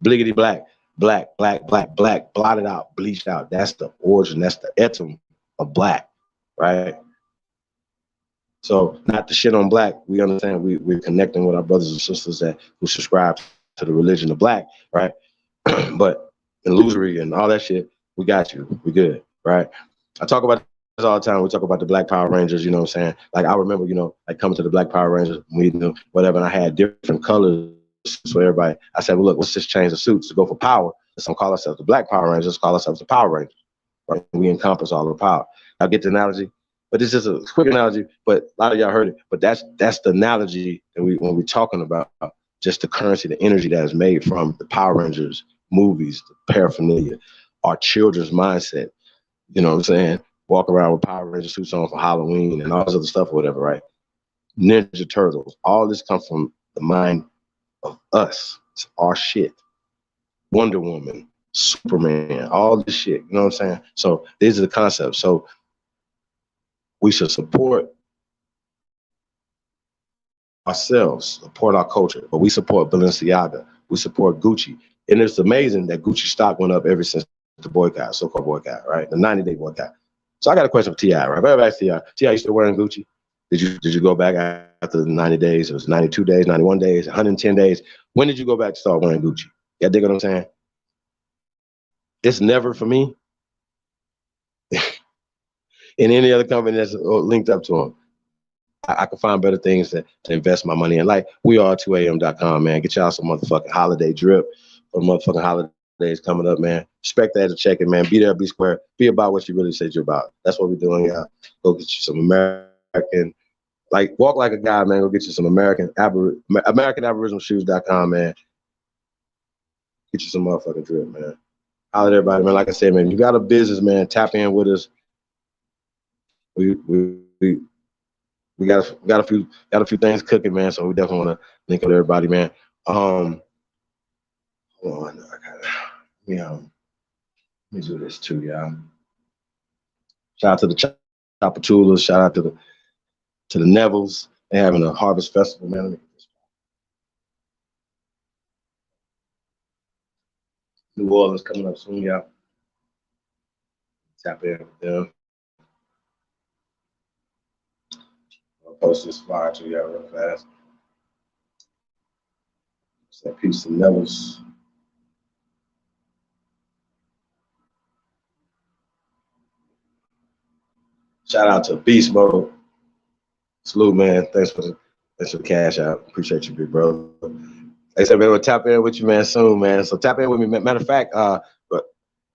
Bliggity black, blotted out, bleached out. That's the origin, that's the etum of black, right? So not to shit on black, we understand we're connecting with our brothers and sisters who subscribe to the religion of black, right? But illusory and all that shit, we got you. We good, right? I talk about this all the time. We talk about the Black Power Rangers, you know what I'm saying? Like I remember, you know, like coming to the Black Power Rangers, meeting them, whatever, and I had different colors for everybody. I said, well, look, let's just change the suits to go for power. Let's don't call ourselves the Black Power Rangers, let's call ourselves the Power Rangers. Right? We encompass all the power. I get the analogy, but it's just a quick analogy, but a lot of y'all heard it. But that's the analogy that when we're talking about just the currency, the energy that is made from the Power Rangers movies, the paraphernalia, our children's mindset. You know what I'm saying? Walk around with Power Ranger suits on for Halloween and all this other stuff or whatever, right? Ninja Turtles. All this comes from the mind of us. It's our shit. Wonder Woman, Superman, all this shit. You know what I'm saying? So these are the concepts. So we should support ourselves, support our culture, but we support Balenciaga, we support Gucci. And it's amazing that Gucci stock went up ever since the boycott, so-called boycott, right? The 90-day boycott. So I got a question for T.I., right? Right back to T.I. T.I., you still wearing Gucci? Did you go back after the 90 days? It was 92 days, 91 days, 110 days. When did you go back to start wearing Gucci? Yeah, dig what I'm saying? It's never for me in any other company that's linked up to them. I can find better things to invest my money in. Like we are 2am.com, man. Get y'all some motherfucking holiday drip for motherfucking holidays coming up, man. Respect that to check it, man. Be there, be square. Be about what you really said you're about. That's what we're doing, y'all. Go get you some American, like walk like a guy, man. Go get you some American Aboriginal shoes.com, man. Get you some motherfucking drip, man. Holler at everybody, man. Like I said, man, you got a business, man. Tap in with us. We got a few things cooking, man. So we definitely want to link up with everybody, man. Hold on, let me do this too, y'all. Shout out to the Chapatulas. Shout out to the Nevilles. They're having a harvest festival, man. Let me get this. New Orleans coming up soon, y'all. Tap in with them. I'll post this flyer to y'all real fast. It's that piece of Nevilles. Shout out to Beast Mode. Salute, man. Thanks for the cash out. Appreciate you, big brother. Like I said, man, we'll tap in with you, man, soon, man. So tap in with me. Matter of fact, but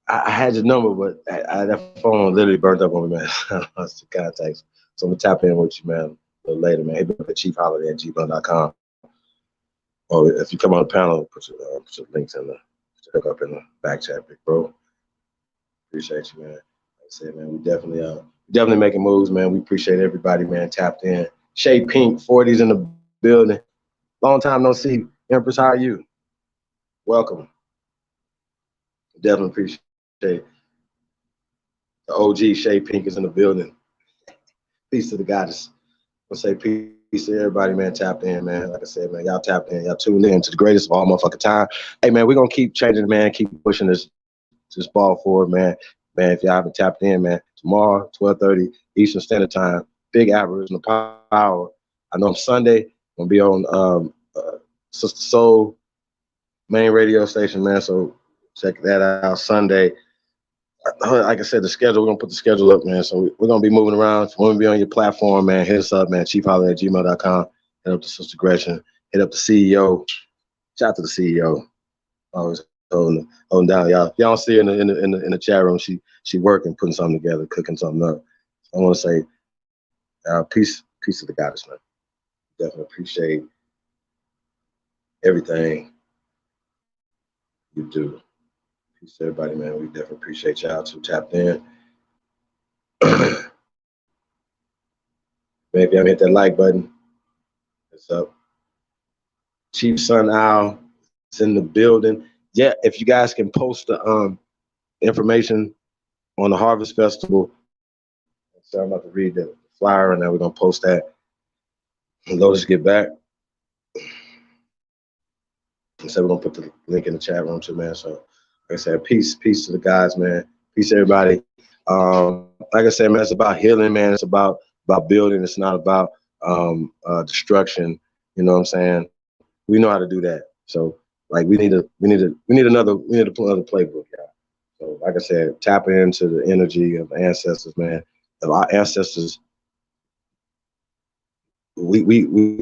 I had your number, but that phone literally burnt up on me, man. I lost the contacts. So I'm gonna tap in with you, man, a little later, man. Hit me up at chiefholiday@gmail.com. Or if you come on the panel, put your links in hook up in the back chat, big bro. Appreciate you, man. Like I said, man, we definitely making moves, man. We appreciate everybody, man, tapped in. Shay Pink, 40s in the building. Long time no see. Empress, how are you? Welcome. Definitely appreciate it. The OG Shay Pink is in the building. Peace to the goddess. I'll say peace to everybody, man, tapped in, man. Like I said, man, y'all tapped in. Y'all tuned in to the greatest of all motherfucking time. Hey, man, we're going to keep changing, man, keep pushing this ball forward, man. Man, if y'all haven't tapped in, man, tomorrow, 12:30 Eastern Standard Time, Big Aboriginal Power. I know I'm Sunday. I'm going to be on Sister Soul main radio station, man. So check that out Sunday. Like I said, the schedule, we're going to put the schedule up, man. So we're going to be moving around. If you want to be on your platform, man, hit us up, man. chiefholiday@gmail.com. Hit up to Sister Gretchen. Hit up the CEO. Shout out to the CEO. Always holding down, y'all. Y'all don't see her in the chat room. She working, putting something together, cooking something up. I want to say peace to the goddess, man. Definitely appreciate everything you do. Peace to everybody, man. We definitely appreciate y'all too tapped in. Maybe I hit that like button. What's up? Chief Sun Owl is in the building. Yeah, if you guys can post the information on the Harvest Festival. So I'm about to read the flyer and then we're gonna post that. And Lotus get back. So we're gonna put the link in the chat room too, man. So like I said, peace to the guys, man. Peace to everybody. Like I said, man, it's about healing, man. It's about building. It's not about destruction. You know what I'm saying? We know how to do that. So Like we need another playbook, y'all. So like I said, tap into the energy of ancestors, man. Of our ancestors, we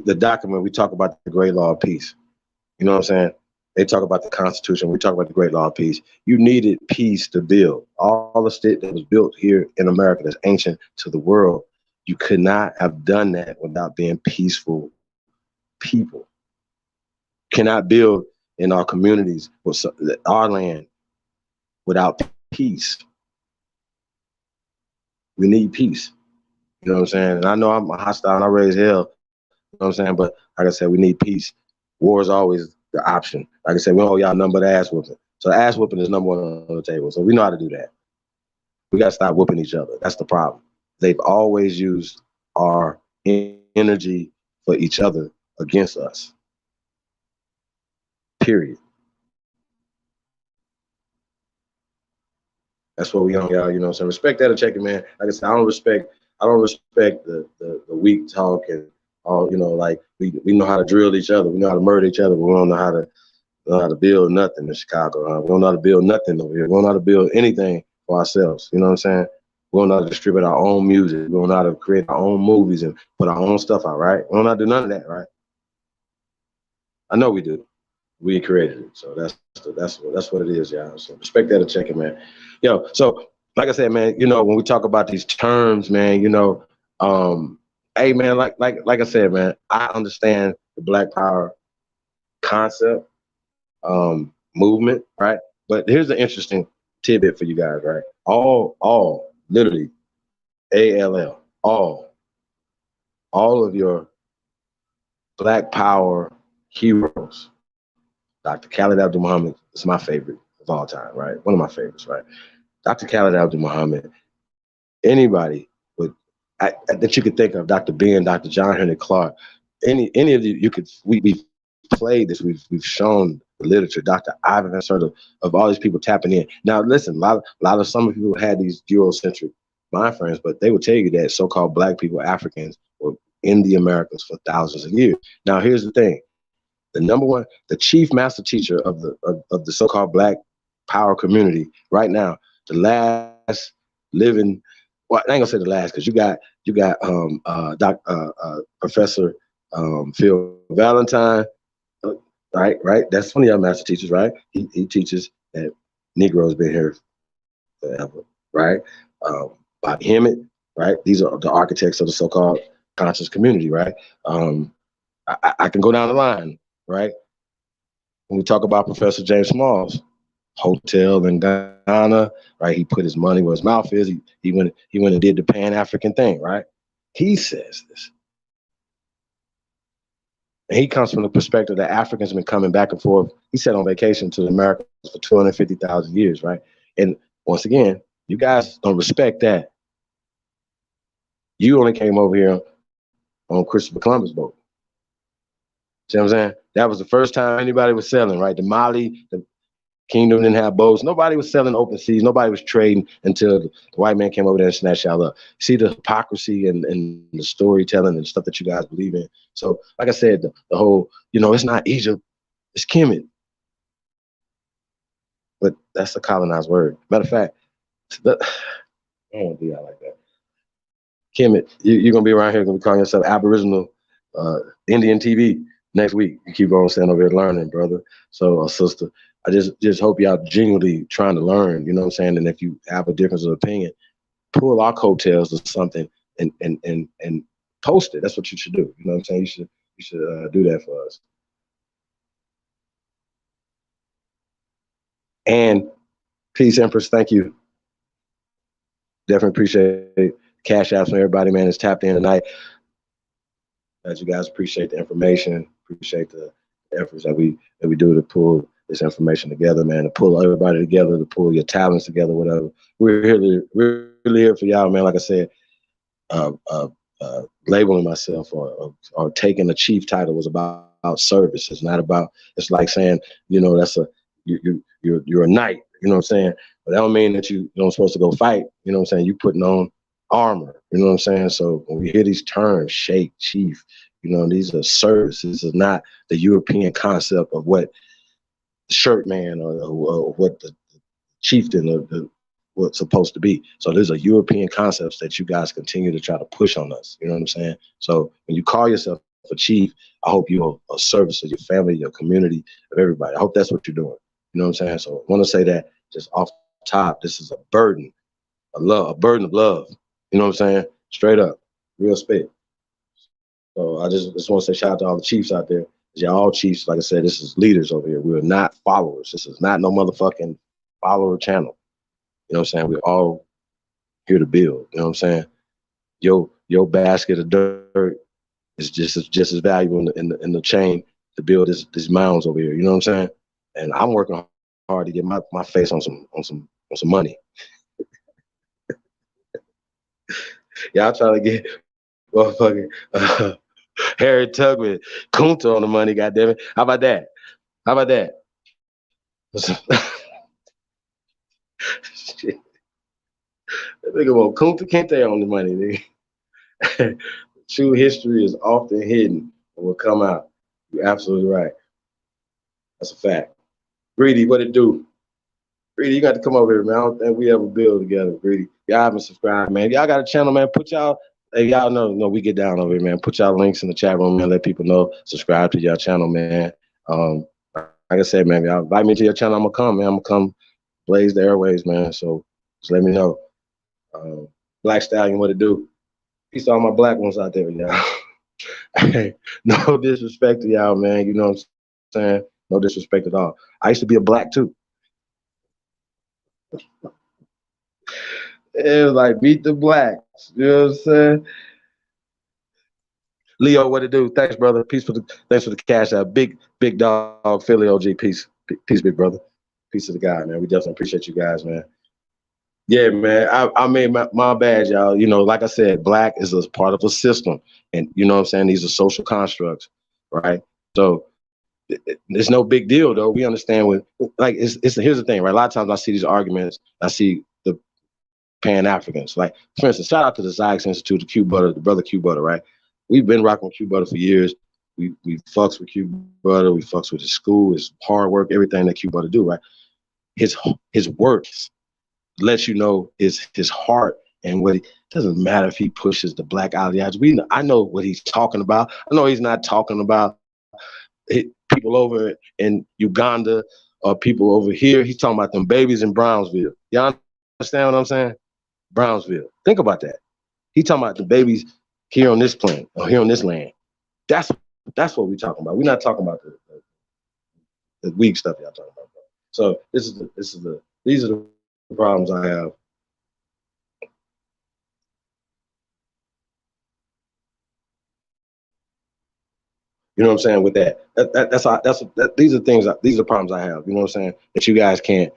the document, we talk about the great law of peace. You know what I'm saying? They talk about the Constitution. We talk about the great law of peace. You needed peace to build. All the shit that was built here in America that's ancient to the world, you could not have done that without being peaceful people. Cannot build in our communities with our land without peace. We need peace. You know what I'm saying? And I know I'm hostile and I raise hell. You know what I'm saying? But like I said, we need peace. War is always the option. Like I said, we don't owe y'all nothing but ass whooping. So ass whooping is number one on the table. So we know how to do that. We got to stop whooping each other. That's the problem. They've always used our energy for each other against us. Period. That's what we on, y'all. You know what I'm saying? Respect that and check it, man. Like I said, I don't respect the weak talk and all, you know, like we know how to drill each other. We know how to murder each other, but we don't know how to build nothing in Chicago. We don't know how to build nothing over here. We don't know how to build anything for ourselves. You know what I'm saying? We don't know how to distribute our own music. We don't know how to create our own movies and put our own stuff out, right? We don't know how to do none of that, right? I know we do. We created it. So that's what it is, y'all. So respect that and check it, man. Yo, so like I said, man, you know, when we talk about these terms, man, you know, hey man, like I said, man, I understand the Black Power concept, movement, right? But here's the interesting tidbit for you guys, right? All, literally, all of your Black Power heroes. Dr. Khalid Abdul Muhammad is my favorite of all time, right? One of my favorites, right? Dr. Khalid Abdul Muhammad, anybody that you could think of, Dr. Ben, Dr. John Henry Clark, any of you could, we've played this, we've shown the literature, Dr. Ivan, sort of all these people tapping in. Now, listen, a lot of some people had these Eurocentric mind frames, but they would tell you that so-called Black people, Africans, were in the Americas for thousands of years. Now, here's the thing. The chief master teacher of the so-called Black Power community right now, the last living, well, I ain't gonna say the last because you got Professor Phil Valentine, right? That's one of your master teachers, right? He teaches that Negroes been here forever, right? Bobby Hemmett, right? These are the architects of the so-called conscious community, right? I can go down the line. Right? When we talk about Professor James Smalls, hotel in Ghana, right? He put his money where his mouth is. He went and did the Pan-African thing, right? He says this. And he comes from the perspective that Africans have been coming back and forth. He said on vacation to the Americas for 250,000 years, right? And once again, you guys don't respect that. You only came over here on Christopher Columbus' boat. See what I'm saying? That was the first time anybody was selling, right? The Mali, the kingdom didn't have boats. Nobody was selling open seas. Nobody was trading until the white man came over there and snatched y'all up. See the hypocrisy and the storytelling and stuff that you guys believe in. So, like I said, the whole, you know, it's not Egypt, it's Kemet. But that's a colonized word. Matter of fact, I don't want to do that like that. Kemet, you're going to be around here, going to be calling yourself Aboriginal Indian TV. Next week, you keep on standing over here learning, brother. So, sister, I just hope y'all genuinely trying to learn, you know what I'm saying? And if you have a difference of opinion, pull our coattails or something and post it. That's what you should do. You know what I'm saying? You should do that for us. And peace, Empress. Thank you. Definitely appreciate cash outs from everybody, man. It's tapped in tonight. As you guys appreciate the information, appreciate the efforts that we do to pull this information together, man, to pull everybody together, to pull your talents together, whatever. We're really here for y'all, man. Like I said, labeling myself or taking a chief title was about service. It's not about, it's like saying, you know, you're a knight, you know what I'm saying? But that don't mean that you don't supposed to go fight, you know what I'm saying? You putting on armor, you know what I'm saying? So when we hear these terms, sheikh, chief, you know, these are service. This is not the European concept of what shirt man or what the chieftain or what's supposed to be. So there's a European concepts that you guys continue to try to push on us. You know what I'm saying? So when you call yourself a chief, I hope you're a service to your family, your community, of everybody. I hope that's what you're doing. You know what I'm saying? So I want to say that just off top, this is a burden, a burden of love. You know what I'm saying? Straight up, real spit. So I just want to say shout out to all the chiefs out there. Y'all all chiefs, like I said, this is leaders over here. We're not followers. This is not no motherfucking follower channel. You know what I'm saying? We're all here to build. You know what I'm saying? Your basket of dirt is just as valuable in the chain to build these mounds over here. You know what I'm saying? And I'm working hard to get my face on some money. Y'all trying to get motherfucking Harry Tubman, Kunta on the money, goddammit. How about that? How about that? Shit. That nigga want Kunta Kinte on the money, nigga. True history is often hidden and will come out. You're absolutely right. That's a fact. Greedy, what it do? Greedy, you got to come over here, man. I don't think we ever build together, Greedy. Y'all haven't subscribed, man. Y'all got a channel, man. Put y'all, hey, y'all know, we get down over here, man. Put y'all links in the chat room, man. Let people know. Subscribe to your channel, man. Like I said, man, y'all invite me to your channel. I'm going to come, man. I'm going to come blaze the airways, man. So just let me know. Black Stallion, what it do? Peace to all my black ones out there, y'all. Hey, no disrespect to y'all, man. You know what I'm saying? No disrespect at all. I used to be a black too. It was like beat the blacks. You know what I'm saying? Leo, what it do? Thanks, brother. Thanks for the cash out. Big dog, Philly OG. Peace, big brother. Peace to the guy, man. We definitely appreciate you guys, man. Yeah, man. I made my bad, y'all. You know, like I said, black is a part of a system, and you know what I'm saying. These are social constructs, right? So it's no big deal, though. We understand here's the thing, right? A lot of times I see these arguments. I see the Pan-Africans. Like, for instance, shout out to the Zyx Institute, the brother Q Butter, right? We've been rocking with Q Butter for years. We fucks with Q Butter. We fucks with his school, his hard work, everything that Q Butter do, right? His work lets you know his heart and what it doesn't matter if he pushes the black ideology. I know what he's talking about. I know he's not talking about people over in Uganda or people over here. He's talking about them babies in Brownsville. Y'all understand what I'm saying? Brownsville. Think about that. He's talking about the babies here on this planet or here on this land. That's what we're talking about. We're not talking about the weak stuff y'all talking about. So these are the problems I have. You know what I'm saying? With these are problems I have. You know what I'm saying? That you guys can't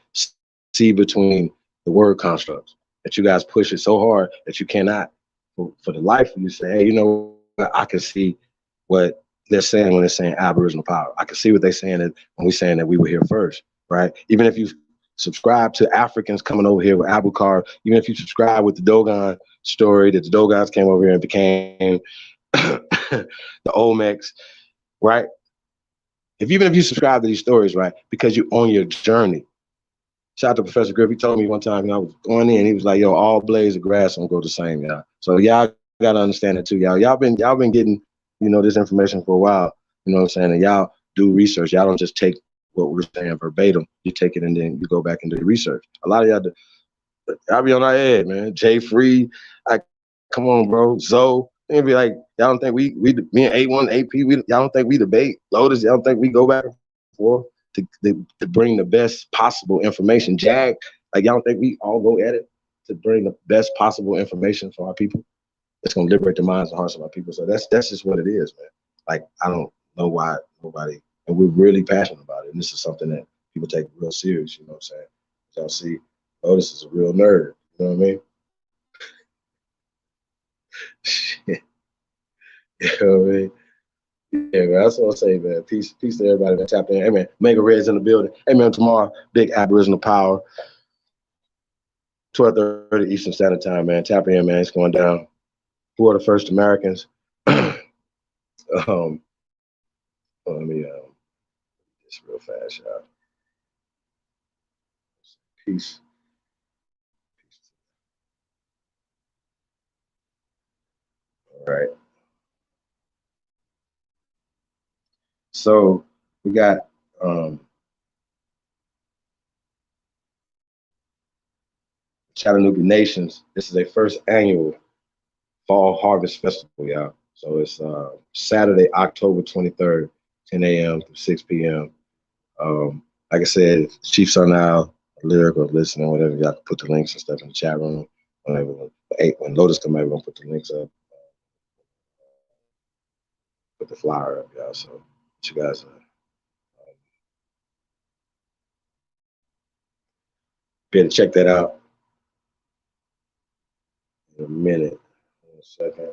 see between the word constructs. That you guys push it so hard that you cannot, for the life of you, say, hey, you know, I can see what they're saying when they're saying Aboriginal power. I can see what they're saying when we're saying that we were here first, right? Even if you subscribe to Africans coming over here with Abukar, even if you subscribe with the Dogon story that the Dogons came over here and became the Olmecs, right? Even if you subscribe to these stories, right, because you're on your journey. Shout out to Professor Griff. He told me one time, I was going in, he was like, yo, all blades of grass don't go the same, y'all. So y'all gotta understand that too, y'all. Y'all been getting, you know, this information for a while, you know what I'm saying? And y'all do research. Y'all don't just take what we're saying verbatim. You take it and then you go back and do research. A lot of y'all be on our head, man. Jay Free, come on, bro. Zoe. And be like, y'all don't think we me and A1, AP, y'all don't think we debate? Lotus, y'all don't think we go back and forth to bring the best possible information? Jag, like, y'all don't think we all go at it to bring the best possible information for our people? It's gonna liberate the minds and hearts of our people. So that's just what it is, man. Like, I don't know why nobody, and we're really passionate about it. And this is something that people take real serious, you know what I'm saying? Y'all see, Lotus is a real nerd, you know what I mean? Shit. You know what I mean? Yeah, man, that's what I say, man. Peace to everybody that tapped in. Hey, man, Mega Red's in the building. Hey, man, tomorrow, big Aboriginal Power, 12:30 Eastern Standard Time, man. Tap in, man. It's going down. Who are the first Americans? Let me just real fast, y'all. Peace. All right. So we got Chattanooga Nations. This is their first annual Fall Harvest Festival, y'all. So it's Saturday, October 23rd, 10 a.m. to 6 p.m. Like I said, Chief Sunnow, Lyrical, Listening, whatever, y'all can put the links and stuff in the chat room. When Lotus come out, we're going to put the links up, put the flyer up, y'all. So you guys be able to check that out in a minute. In a second.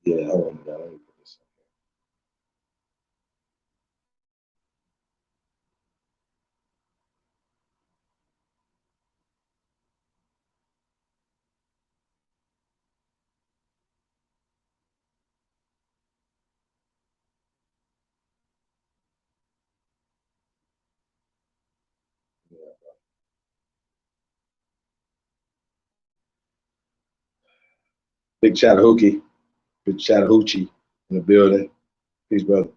Yeah, hold on, y'all. Let me put this up. Big Chattahoochee, Big Chattahoochee in the building. Peace, brother.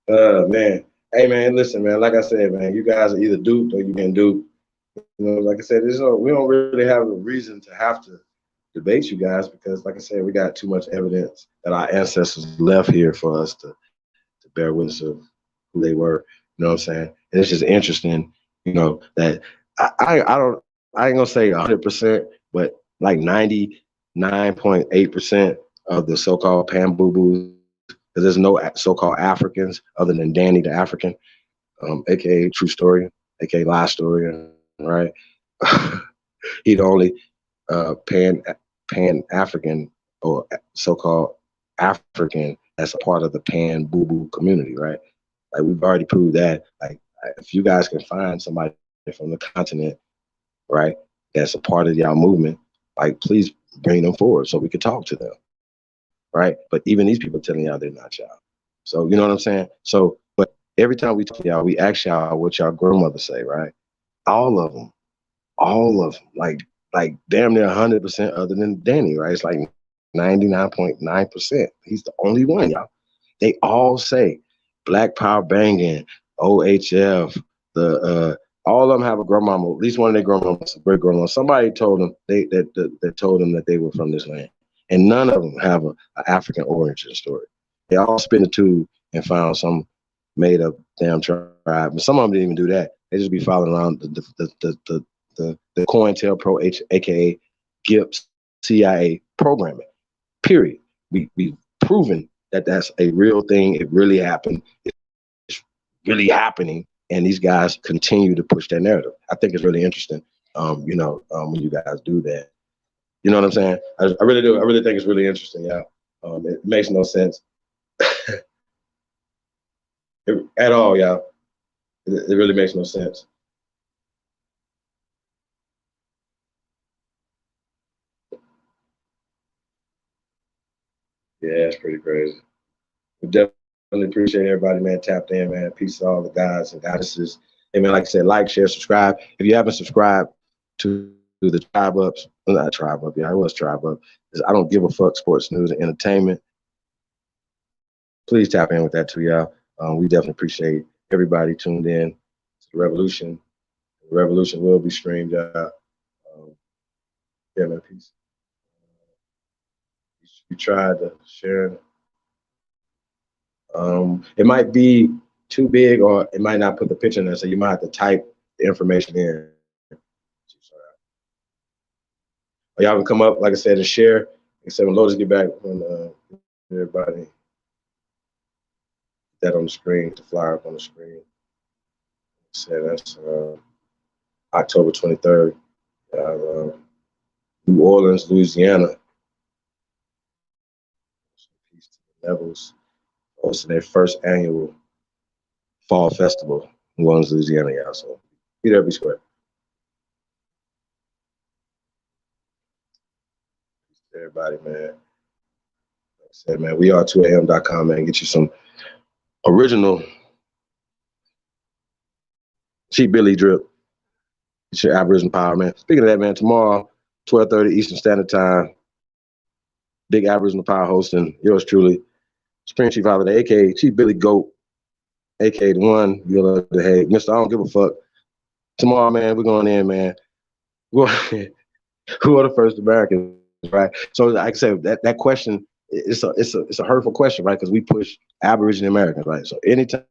Man. Hey, man, listen, man. Like I said, man, you guys are either duped or you been duped. You know, like I said, we don't really have a reason to have to debate you guys because, like I said, we got too much evidence that our ancestors left here for us to bear witness of who they were. You know what I'm saying? And it's just interesting, you know, that I ain't gonna say 100%, but like 99.8% of the so-called Pan-Boo-Boos, because there's no so-called Africans other than Danny the African, aka True Story, aka Lie Story, right? He the only Pan African or so-called African that's a part of the Pan Boo Boo community, right? Like we've already proved that. Like if you guys can find somebody from the continent, right, that's a part of y'all movement, like please bring them forward so we can talk to them, right? But even these people telling y'all they're not y'all. So you know what I'm saying? So, but every time we talk to y'all, we ask y'all what y'all grandmother say, right? All of them, like damn near 100% other than Danny, right? It's like 99.9%. He's the only one, y'all. They all say Black Power banging, OHF, all of them have a grandmama, at least one of their grandmamas, a great grandma. Somebody told them that told them that they were from this land. And none of them have an African origin story. They all spin the tube and found some made up damn tribe. But some of them didn't even do that. They just be following around the COINTELPRO, aka GIPS CIA programming. Period. We've proven that that's a real thing. It really happened. It's really happening. And these guys continue to push that narrative. I think it's really interesting, when you guys do that. You know what I'm saying? I really do. I really think it's really interesting, yeah. It makes no sense at all, y'all. It really makes no sense. Yeah, it's pretty crazy. We definitely appreciate everybody, man, tapped in, man. Peace to all the guys and goddesses. Hey, man, like I said, like, share, subscribe. If you haven't subscribed to the Tribe Ups, well, not Tribe Up, yeah, I was Tribe Up. I don't give a fuck sports news and entertainment. Please tap in with that too, y'all. We definitely appreciate everybody tuned in to the Revolution. The Revolution will be streamed, y'all. Yeah, man, peace. You tried to share it. It might be too big or it might not put the picture in there, so you might have to type the information in. Or y'all can come up, like I said, and share. Like I said, when Lotus get back, when everybody get that on the screen, the flyer up on the screen. Like I said, that's October 23rd. New Orleans, Louisiana. Peace to the Levels. Hosting their first annual Fall Festival in New Orleans, Louisiana, y'all. So be there, be square. Peace to everybody, man. said, man, we are 2am.com, man. Get you some original Cheap Billy drip. Get your Aboriginal power, man. Speaking of that, man, tomorrow, 12:30 Eastern Standard Time, big Aboriginal power hosting, yours truly, Spring Chief Holiday, aka Chief Billy Goat, aka the one you'll love to hate. Mr. I don't give a fuck. Tomorrow, man, we're going in, man. Who are the first Americans, right? So, like I said, that question, it's a hurtful question, right? Because we push Aboriginal Americans, right? So anytime,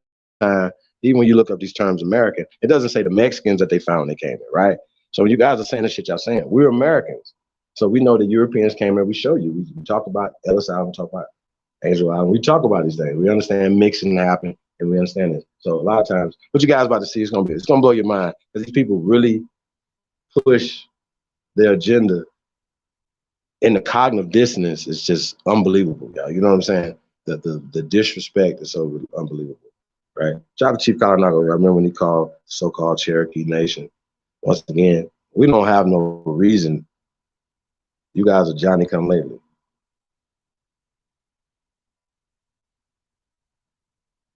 even when you look up these terms American, it doesn't say the Mexicans that they found when they came here, right? So when you guys are saying the shit y'all saying, we're Americans. So we know the Europeans came here, we show you. We talk about Ellis Island, we talk about Angel Island, we talk about these things. We understand mixing happened, and we understand this. So a lot of times, what you guys about to see is gonna blow your mind, because these people really push their agenda, and the cognitive dissonance is just unbelievable, y'all. You know what I'm saying? The disrespect is so unbelievable, right? Shout out to Chief Colorado. I remember when he called so-called Cherokee Nation. Once again, we don't have no reason. You guys are Johnny come lately.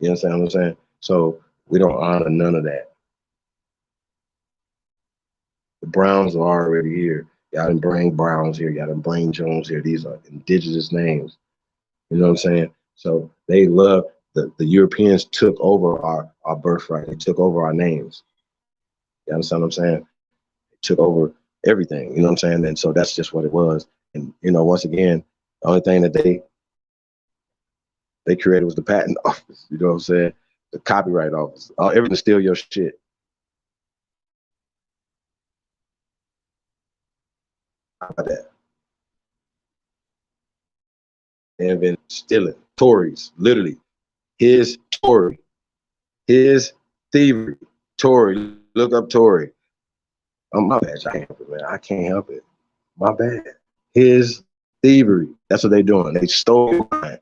You understand what I'm saying? So we don't honor none of that. The Browns are already here. Y'all didn't bring Browns here. Y'all didn't bring Jones here. These are indigenous names. You know what I'm saying? So they love, the Europeans took over our birthright. They took over our names. You understand what I'm saying? They took over everything. You know what I'm saying? And so that's just what it was. And, you know, once again, the only thing that they created was the patent office. You know what I'm saying? The copyright office. Everything steal your shit. How about that? They've been stealing. Tories, literally. His Tory. His thievery. Tory. Look up Tory. Oh, my bad. I can't help it, man. I can't help it. My bad. His thievery. That's what they're doing. They stole your mind.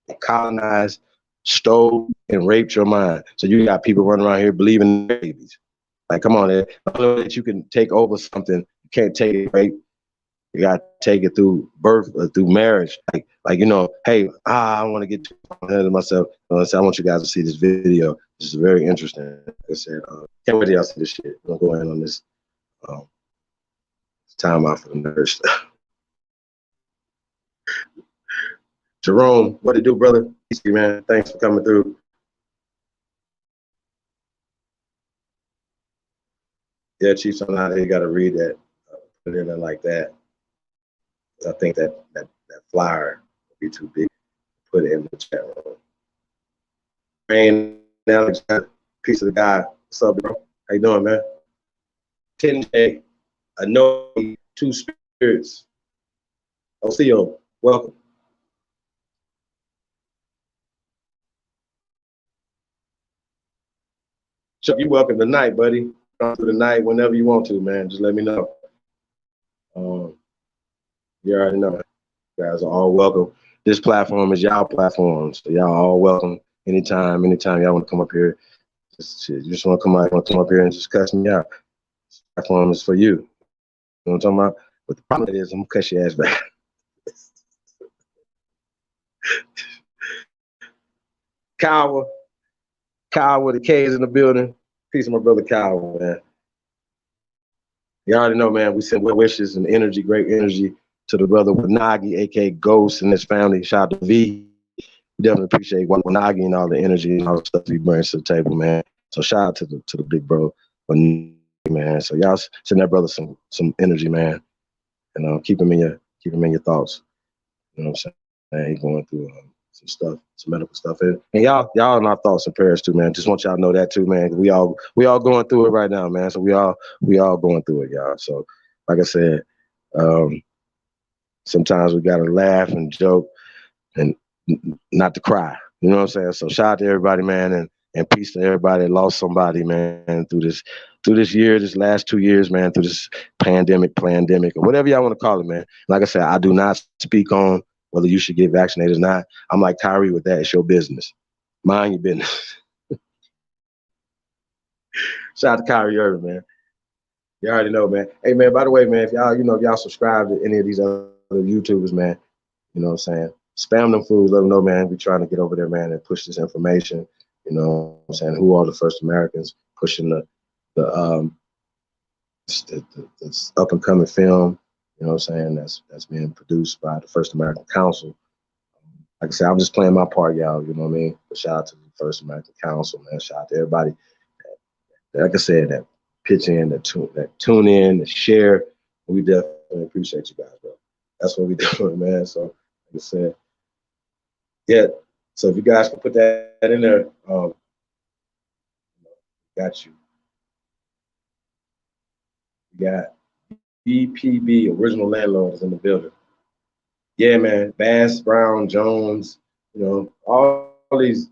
They colonized, stole, and raped your mind. So you got people running around here believing in babies. Like, come on, the only way that you can take over something, you can't take it rape. You gotta take it through birth, through marriage. Like you know, hey, I want to get ahead of myself. So I want you guys to see this video. This is very interesting. Like I said, can't wait till y'all see this shit. I'm gonna go in on this time out for the nerds. Jerome, what it do, brother? Man, thanks for coming through. Yeah, Chief, somehow you got to read that, put it in like that. I think that flyer would be too big. Put it in the chat room. Rain Alexander, piece of the guy. What's up, bro? How you doing, man? 10J, I know two spirits. Ocio, welcome. Chuck, you welcome tonight, buddy. Come through the night whenever you want to, man. Just let me know. You already know. You guys are all welcome. This platform is y'all platform, so y'all all welcome anytime y'all want to come up here. You just want to come up here and just cuss me out. This platform is for you. You know what I'm talking about? But the problem is, I'm gonna cuss your ass back. Kyle with the K's in the building. Peace of my brother Kyle, man. You already know, man. We send well wishes and energy, great energy, to the brother Wanagi, aka Ghost, and his family. Shout out to V. Definitely appreciate Wanagi and all the energy and all the stuff he brings to the table, man. So shout out to the big bro, man. So y'all send that brother some energy, man. And keep him in your thoughts. You know what I'm saying? He's going through some stuff, some medical stuff, and y'all in our thoughts and prayers too, man. Just want y'all to know that too, man. We all going through it right now, man. So we all going through it, y'all. So like I said, sometimes we gotta laugh and joke and not to cry. You know what I'm saying? So shout out to everybody, man, and peace to everybody that lost somebody, man, through this year, this last 2 years, man, through this pandemic, or whatever y'all want to call it, man. Like I said, I do not speak on whether you should get vaccinated or not. I'm like Kyrie with that. It's your business. Mind your business. Shout out to Kyrie Irving, man. You already know, man. Hey, man, by the way, man, if y'all subscribe to any of these other YouTubers, man, you know what I'm saying? spam them fools, let them know, man, we trying to get over there, man, and push this information. You know what I'm saying? Who are the first Americans pushing the up and coming film, you know what I'm saying, that's being produced by the First American Council. Like I said, I'm just playing my part, y'all, you know what I mean? But shout out to the First American Council, man. Shout out to everybody. Like I said, that pitch in, that tune in, that share. We definitely appreciate you guys, bro. That's what we doing, man. So like I said, yeah. So if you guys can put that in there, got you. We got BPB, Original Landlord, is in the building. Yeah, man. Bass, Brown, Jones, you know, all these,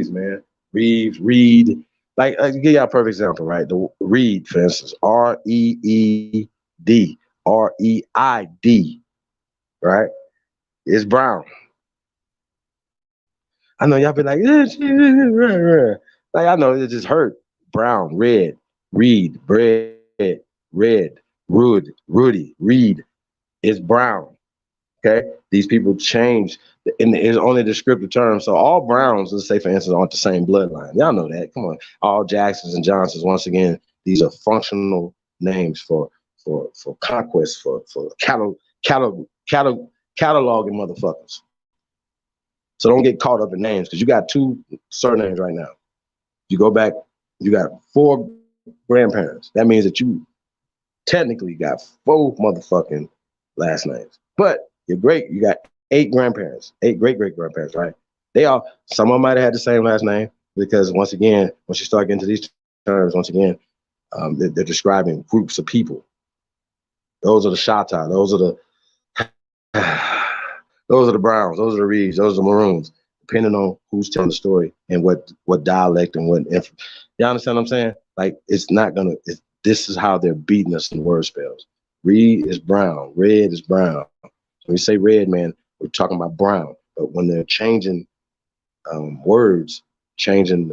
man. Reeves, Reed. Like, I give y'all a perfect example, right? The Reed, for instance, R-E-E-D, R-E-I-D, right? It's Brown. I know y'all be like, like, I know it just hurt. Brown, red, Reed, bread, red, Rudy, Reed. It's Brown. Okay, these people change, and it's only a descriptive term. So all Browns, let's say for instance, aren't the same bloodline. Y'all know that. Come on, all Jacksons and Johnsons. Once again, these are functional names for conquest, for cataloging motherfuckers. So don't get caught up in names, because you got 2 surnames right now. You go back, you got 4 grandparents. That means that you technically got 4 motherfucking last names, but you got 8 grandparents, 8 great-great-grandparents, right? Some of them might have had the same last name, because once again, once you start getting to these terms, once again, they're describing groups of people. Those are the Shatta, those are the Browns, those are the Reeds, those are the Maroons, depending on who's telling the story and what dialect and what. You understand what I'm saying? Like, this is how they're beating us in word spells. Reed is brown, red is brown. When we say red, man, we're talking about brown. But when they're changing words, changing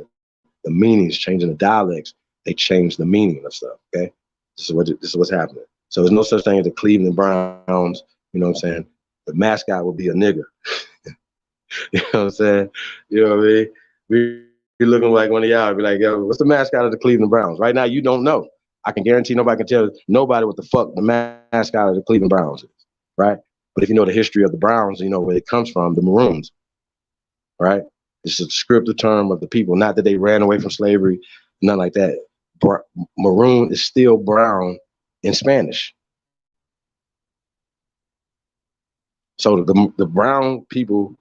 the meanings, changing the dialects, they change the meaning of stuff. Okay, this is what's happening. So there's no such thing as the Cleveland Browns. You know what I'm saying? The mascot would be a nigger. You know what I'm saying? You know what I mean? We be looking like one of y'all, be like, yo, what's the mascot of the Cleveland Browns? Right now, you don't know. I can guarantee nobody can tell nobody what the fuck the mascot of the Cleveland Browns is, right? But if you know the history of the Browns, you know where it comes from, the Maroons, right? It's a descriptive term of the people, not that they ran away from slavery, nothing like that. Maroon is still brown in Spanish. So the brown people,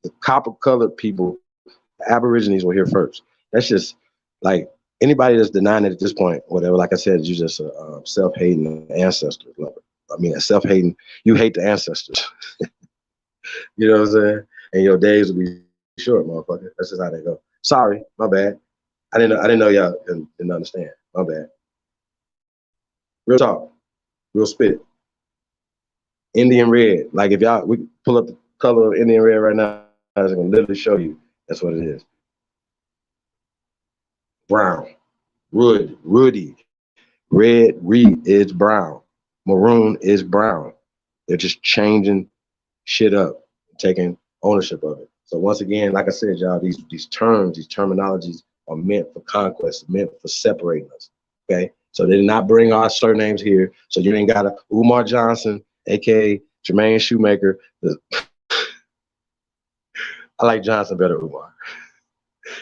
the copper-colored people, the Aborigines were here first. That's just like anybody that's denying it at this point, whatever. Like I said, you're just a self-hating ancestor lover. I mean, a self-hating, you hate the ancestors. You know what I'm saying? And your days will be short, motherfucker. That's just how they go. Sorry, my bad. I didn't know y'all didn't understand. My bad. Real talk, real spit. Indian red. Like if we pull up the color of Indian red right now, I was gonna literally show you. That's what it is. Brown, Rudy, red, Reed is brown, maroon is brown. They're just changing shit up, taking ownership of it. So once again, like I said, y'all, these terms, these terminologies are meant for conquest, meant for separating us. Okay, so they did not bring our surnames here. So you ain't got a Umar Johnson, aka Jermaine Shoemaker. I like Johnson better, Umar.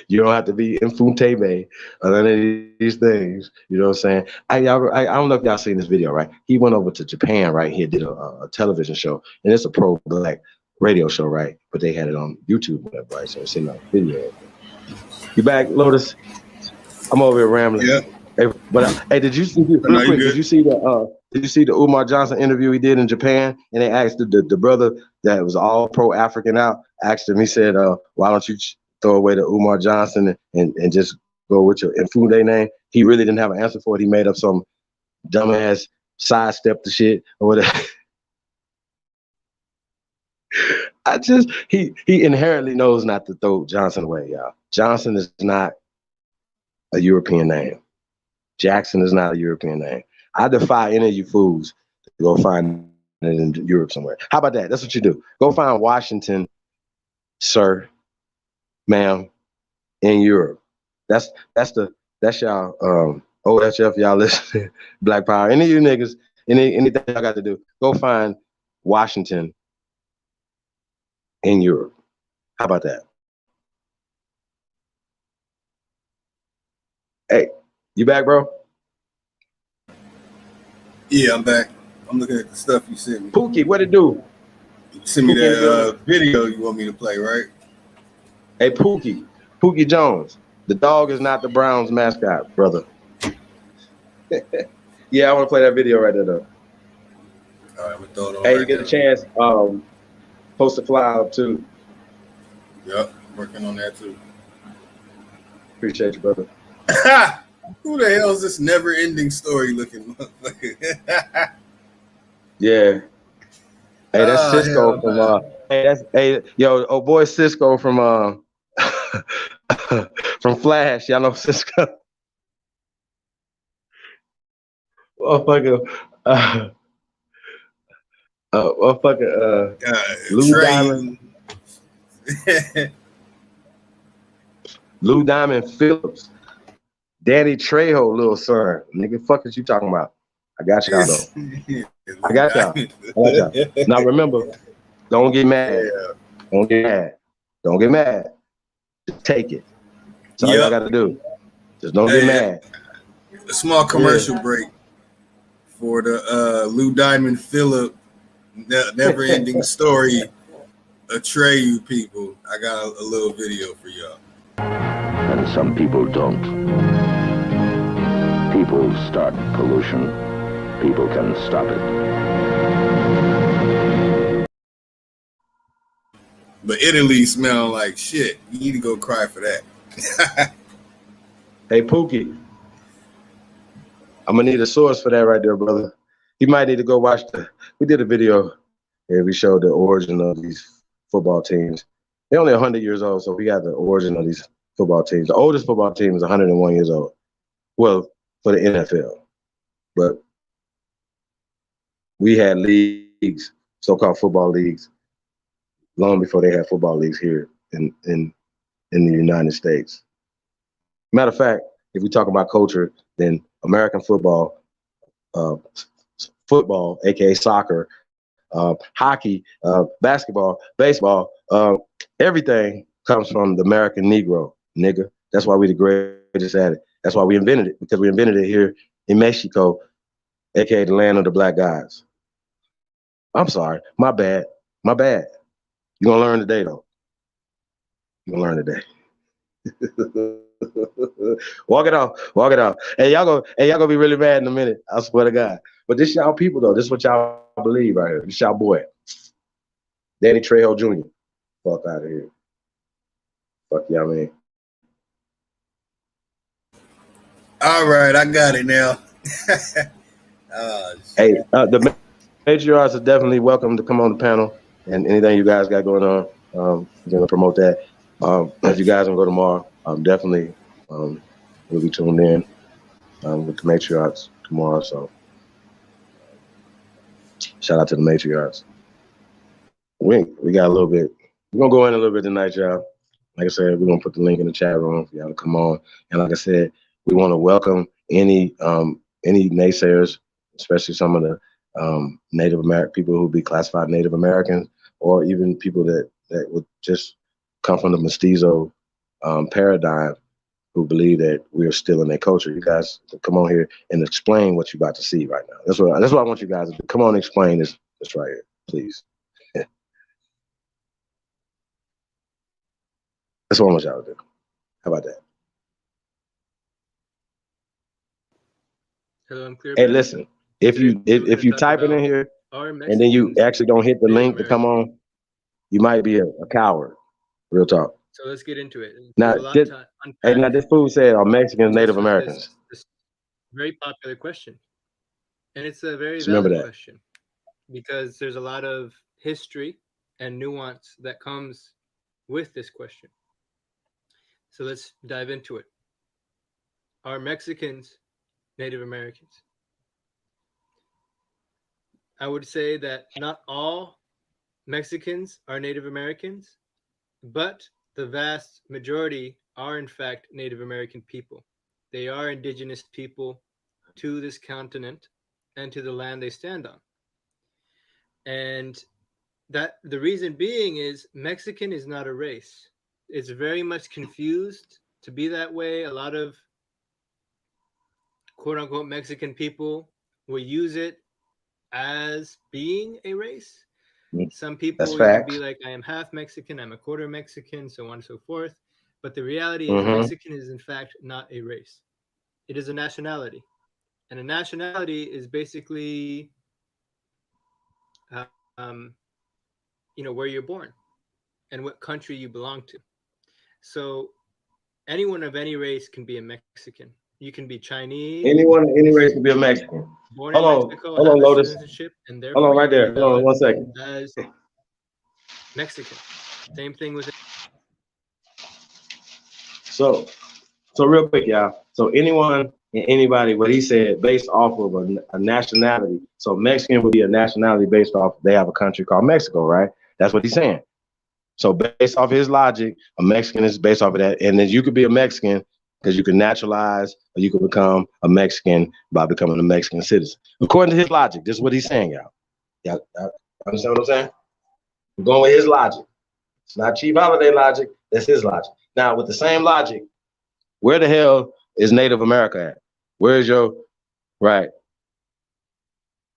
You don't have to be Mfuntebe or none of these things. You know what I'm saying? I don't know if y'all seen this video, right? He went over to Japan, right? He did a television show, and it's a pro-black radio show, right? But they had it on YouTube, whatever, right? So it's in the video. You back, Lotus? I'm over here rambling. Yeah. Hey, did you see real quick? Did you see the Umar Johnson interview he did in Japan? And they asked the brother that was all pro-African out, asked him. He said, "Why don't you throw away the Umar Johnson and just go with your Mfude name?" He really didn't have an answer for it. He made up some dumbass sidestep the shit or whatever. He inherently knows not to throw Johnson away, y'all. Johnson is not a European name. Jackson is not a European name. I defy any of you fools to go find in Europe somewhere. How about that? That's what you do. Go find Washington, sir, ma'am, in Europe. That's y'all OHF, y'all listening. Black Power. Any of you niggas, anything y'all got to do, go find Washington in Europe. How about that? Hey, you back, bro? Yeah, I'm back. I'm looking at the stuff you sent me. Pookie, what it do? You sent me Pookie that video you want me to play, right? Hey, Pookie Jones. The dog is not the Browns mascot, brother. Yeah, I want to play that video right there, though. All right, we'll throw it on Hey, right you get now. a chance, post a fly up too. Yep, working on that too. Appreciate you, brother. Who the hell is this never-ending story looking motherfucker? Yeah. Hey, that's Cisco hell from nah. oh boy Cisco from from Flash. Y'all know Cisco. Motherfucker. Lou Trey. Diamond Phillips. Danny Trejo, little son. Nigga, fuck is you talking about? I got y'all though. I got y'all. Now remember, don't get mad. Yeah. Don't get mad. Don't get mad. Just take it. That's all y'all got to do. Just don't get mad. A small commercial break for the Lou Diamond Phillip never-ending story. Atreyu people. I got a little video for y'all. And some people don't. People start pollution. People can stop it. But Italy smell like shit. You need to go cry for that. Hey, Pookie. I'm going to need a source for that right there, brother. You might need to go watch we did a video and we showed the origin of these football teams. They're only 100 years old, so we got the origin of these football teams. The oldest football team is 101 years old. Well, for the NFL. But we had leagues, so-called football leagues, long before they had football leagues here in the United States. Matter of fact, if we talk about culture, then American football, aka soccer, hockey, basketball, baseball, everything comes from the American Negro, nigga. That's why we the greatest at it. That's why we invented it, because we invented it here in Mexico, aka the land of the black guys. I'm sorry, my bad. You're gonna learn today, though. You're gonna learn today. Walk it off. Hey, y'all gonna be really mad in a minute. I swear to God. But this y'all people though. This is what y'all believe right here. This y'all boy, Danny Trejo Jr. Fuck out of here. Fuck y'all, man. All right, I got it now. Hey, the matriarchs are definitely welcome to come on the panel and anything you guys got going on. We're gonna promote that. If you guys want to go tomorrow, definitely we'll be tuned in with the matriarchs tomorrow. So shout out to the matriarchs. We got a little bit. We're gonna go in a little bit tonight, y'all. Like I said, we're gonna put the link in the chat room for y'all to come on. And like I said, we want to welcome any naysayers, especially some of the Native American people who be classified Native Americans, or even people that would just come from the mestizo paradigm, who believe that we're still in their culture. You guys come on here and explain what you're about to see right now. That's what I want you guys to do. Come on, and explain this right here, please. That's what I want y'all to do. How about that? Hello, I'm clear. Hey, listen, if you type it in here and then you actually don't hit the link to come on, you might be a coward. Real talk. So let's get into it. Now, this fool said, are Mexicans Native Americans? This very popular question. And it's a very Just remember valid that. question, because there's a lot of history and nuance that comes with this question. So let's dive into it. Are Mexicans Native Americans? I would say that not all Mexicans are Native Americans, but the vast majority are in fact Native American people. They are indigenous people to this continent and to the land they stand on. And that the reason being is Mexican is not a race. It's very much confused to be that way. A lot of quote unquote Mexican people will use it as being a race. Some people That's will even be facts. like, I am half Mexican, I'm a quarter Mexican, so on and so forth. But the reality is, Mm-hmm. Mexican is in fact not a race. It is a nationality. And a nationality is basically, um, where you're born and what country you belong to. So anyone of any race can be a Mexican. You can be Chinese, Anyone in any race can be a Mexican. born in Hold Mexico, on, have a Lotus. citizenship, and Hold on, therefore you right can be there. Hold on, known 1 second. as Mexican. Same thing with So, so real quick, y'all. So anyone and anybody, what he said, based off of a nationality. So Mexican would be a nationality based off. They have a country called Mexico, right? That's what he's saying. So based off his logic, a Mexican is based off of that, and then you could be a Mexican because you can naturalize, or you can become a Mexican by becoming a Mexican citizen. According to his logic, this is what he's saying, y'all. Y'all understand what I'm saying? I'm going with his logic. It's not Chief Holiday logic. That's his logic. Now, with the same logic, where the hell is Native America at? Where is your right?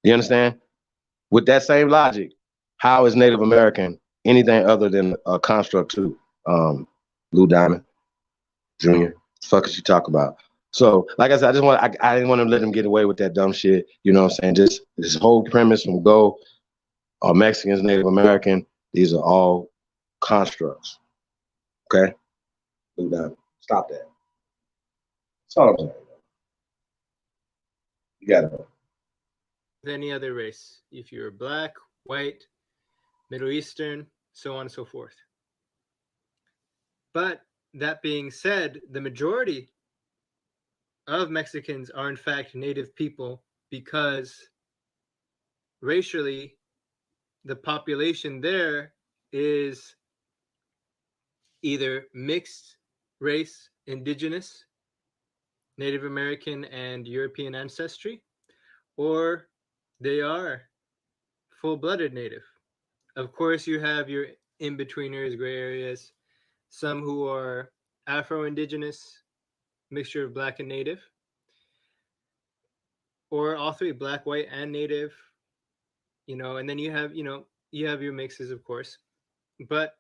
You understand? With that same logic, how is Native American anything other than a construct too? Lou Diamond Jr. The fuck is you talk about? So, like I said, I didn't want to let him get away with that dumb shit. You know what I'm saying? Just this whole premise from go, are Mexicans, Native American? These are all constructs. Okay? Lou Diamond, stop that. That's all I'm saying. You got it. any other race. If you're black, white, Middle Eastern, so on and so forth. But that being said, the majority of Mexicans are in fact native people because racially, the population there is either mixed race, indigenous, Native American, and European ancestry, or they are full-blooded native. Of course, you have your in-betweeners, gray areas, some who are Afro-Indigenous, mixture of black and native, or all three, black, white, and native, and then you have your mixes, of course. But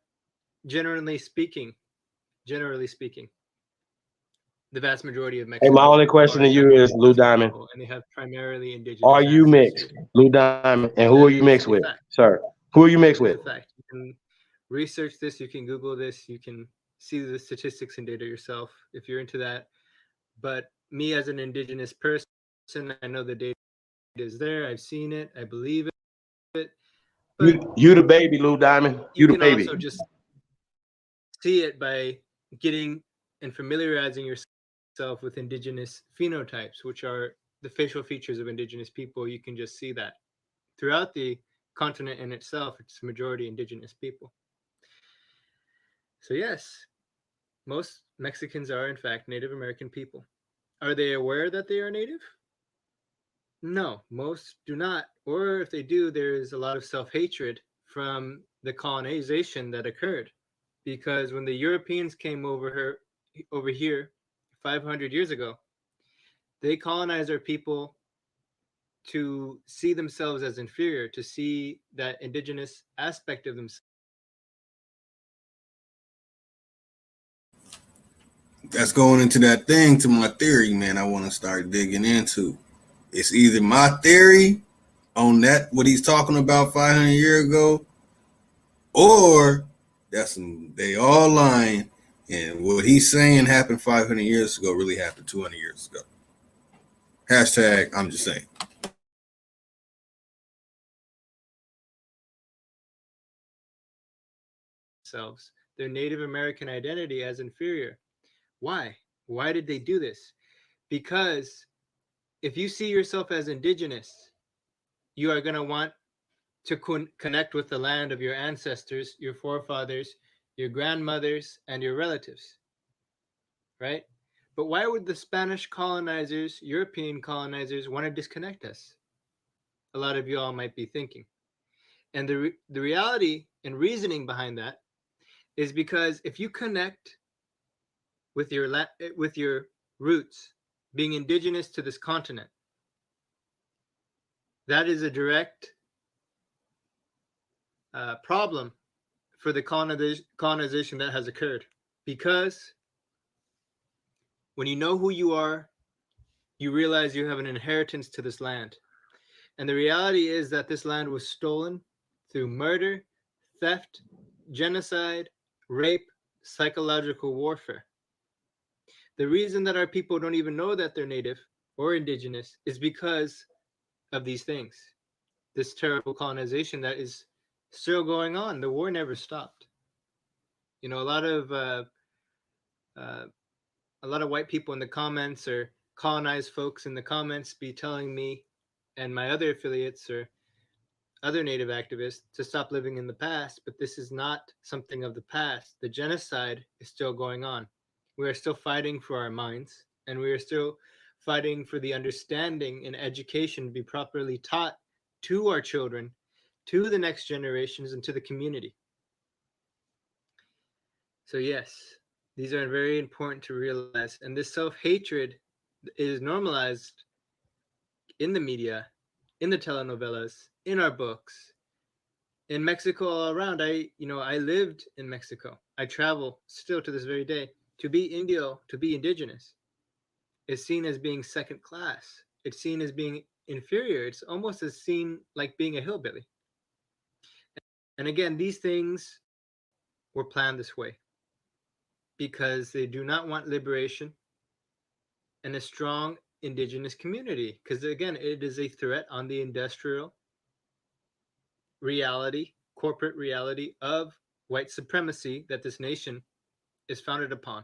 generally speaking, the vast majority of Hey, my Mexicans only question are to you is, Lou native Diamond, people, and they have primarily are indigenous you mixed? ancestry. Lou Diamond, and who That are you is mixed a with, fact. sir? Who are you mixed That is with? a fact. You can research this. You can Google this. You can see the statistics and data yourself if you're into that. But me as an indigenous person, I know the data is there. I've seen it. I believe it. But You the baby, Lou Diamond. you You the can baby. also just see it by getting and familiarizing yourself with indigenous phenotypes, which are the facial features of indigenous people. You can just see that throughout the continent in itself, it's a majority indigenous people. So yes, most Mexicans are in fact Native American people. Are they aware that they are native? No, most do not. Or if they do, there is a lot of self-hatred from the colonization that occurred. Because when the Europeans came over here 500 years ago, they colonized our people to see themselves as inferior, to see that indigenous aspect of themselves. That's going into that thing to my theory, man. I want to start digging into. It's either my theory on that what he's talking about 500 years ago, or they all lying, and what he's saying happened 500 years ago really happened 200 years ago. Hashtag I'm just saying. Their Native American identity as inferior. Why? Why did they do this? Because if you see yourself as indigenous, you are going to want to connect with the land of your ancestors, your forefathers, your grandmothers, and your relatives, right? But why would the Spanish colonizers, European colonizers, want to disconnect us? A lot of you all might be thinking. And the reality and reasoning behind that is because if you connect with your roots, being indigenous to this continent, that is a direct problem for the colonization that has occurred. Because when you know who you are, you realize you have an inheritance to this land. And the reality is that this land was stolen through murder, theft, genocide, rape, psychological warfare. The reason that our people don't even know that they're native or indigenous is because of these things. This terrible colonization that is still going on. The war never stopped. You know, a lot of white people in the comments or colonized folks in the comments be telling me and my other affiliates or other Native activists to stop living in the past, but this is not something of the past. The genocide is still going on. We are still fighting for our minds, and we are still fighting for the understanding and education to be properly taught to our children, to the next generations, and to the community. So yes, these are very important to realize. And this self-hatred is normalized in the media, in the telenovelas, in our books, in Mexico, all around. I lived in Mexico. I travel still to this very day. To be Indio, to be indigenous, is seen as being second class. It's seen as being inferior. It's almost as seen like being a hillbilly. And again, these things were planned this way because they do not want liberation and a strong indigenous community. Because again, it is a threat on the industrial reality, corporate reality of white supremacy that this nation is founded upon,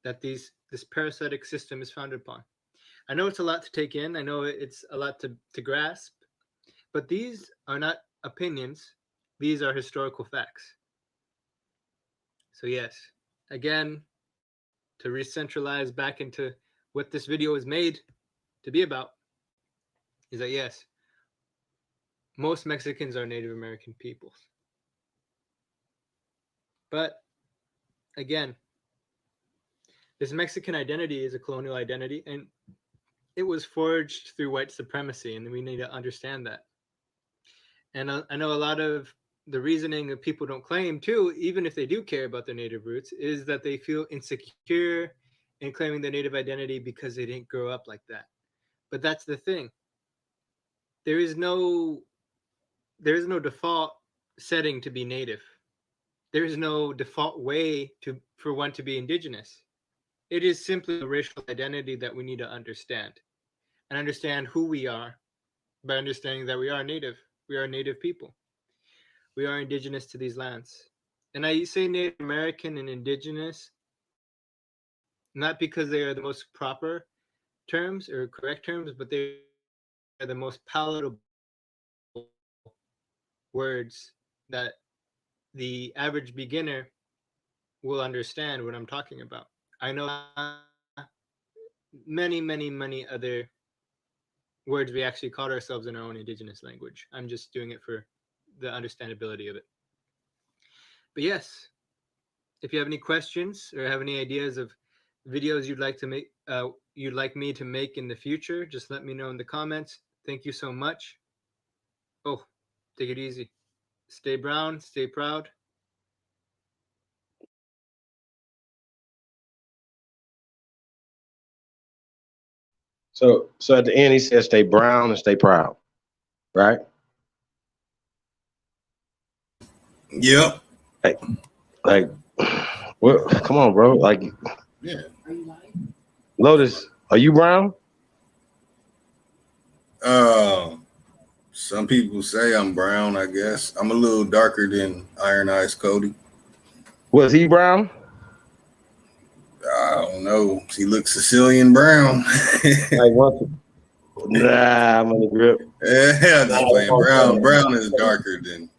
that this parasitic system is founded upon. I know it's a lot to take in. I know it's a lot to grasp, but these are not opinions. These are historical facts. So yes, again, to re-centralize back into what this video is made to be about is that yes, most Mexicans are Native American peoples. But again, this Mexican identity is a colonial identity, and it was forged through white supremacy, and we need to understand that. And I know a lot of the reasoning that people don't claim too, even if they do care about their native roots, is that they feel insecure in claiming their native identity because they didn't grow up like that. But that's the thing. There is no default setting to be native. There is no default way for one to be indigenous. It is simply a racial identity that we need to understand and understand who we are by understanding that we are native. We are native people. We are indigenous to these lands. And I say Native American and indigenous, not because they are the most proper terms or correct terms, but they are the most palatable words that the average beginner will understand what I'm talking about. I know many, many, many other words we actually called ourselves in our own indigenous language. I'm just doing it for the understandability of it. But yes, if you have any questions or have any ideas of videos you'd like to make, you'd like me to make in the future, just let me know in the comments. Thank you so much. Oh, take it easy. Stay brown, stay proud. So at the end, he said, "Stay brown and stay proud," right? Yep. Hey, like, well, come on, bro. Like, Yeah. Lotus, are you brown? Some people say I'm brown, I guess. I'm a little darker than Iron Eyes Cody. Was he brown? I don't know. He looks Sicilian brown. Like Nah, I'm on the grip. Yeah, I'm just playing. Brown is darker than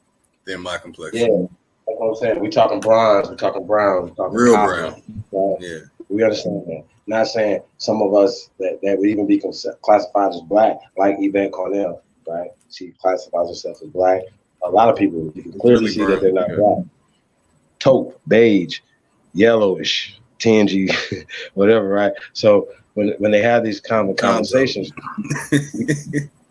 my complexion. Yeah, that's what I'm saying. We talking bronze, we talking brown, we talking Real copper. brown. Right? Yeah. We understand that. Not saying some of us that would even be classified as black, like Yvette Cornell, right? She classifies herself as black. A lot of people, you can clearly Really see brown, that they're not yeah. black. Taupe, beige, yellowish, tingy, whatever, right? So when they have these conversations,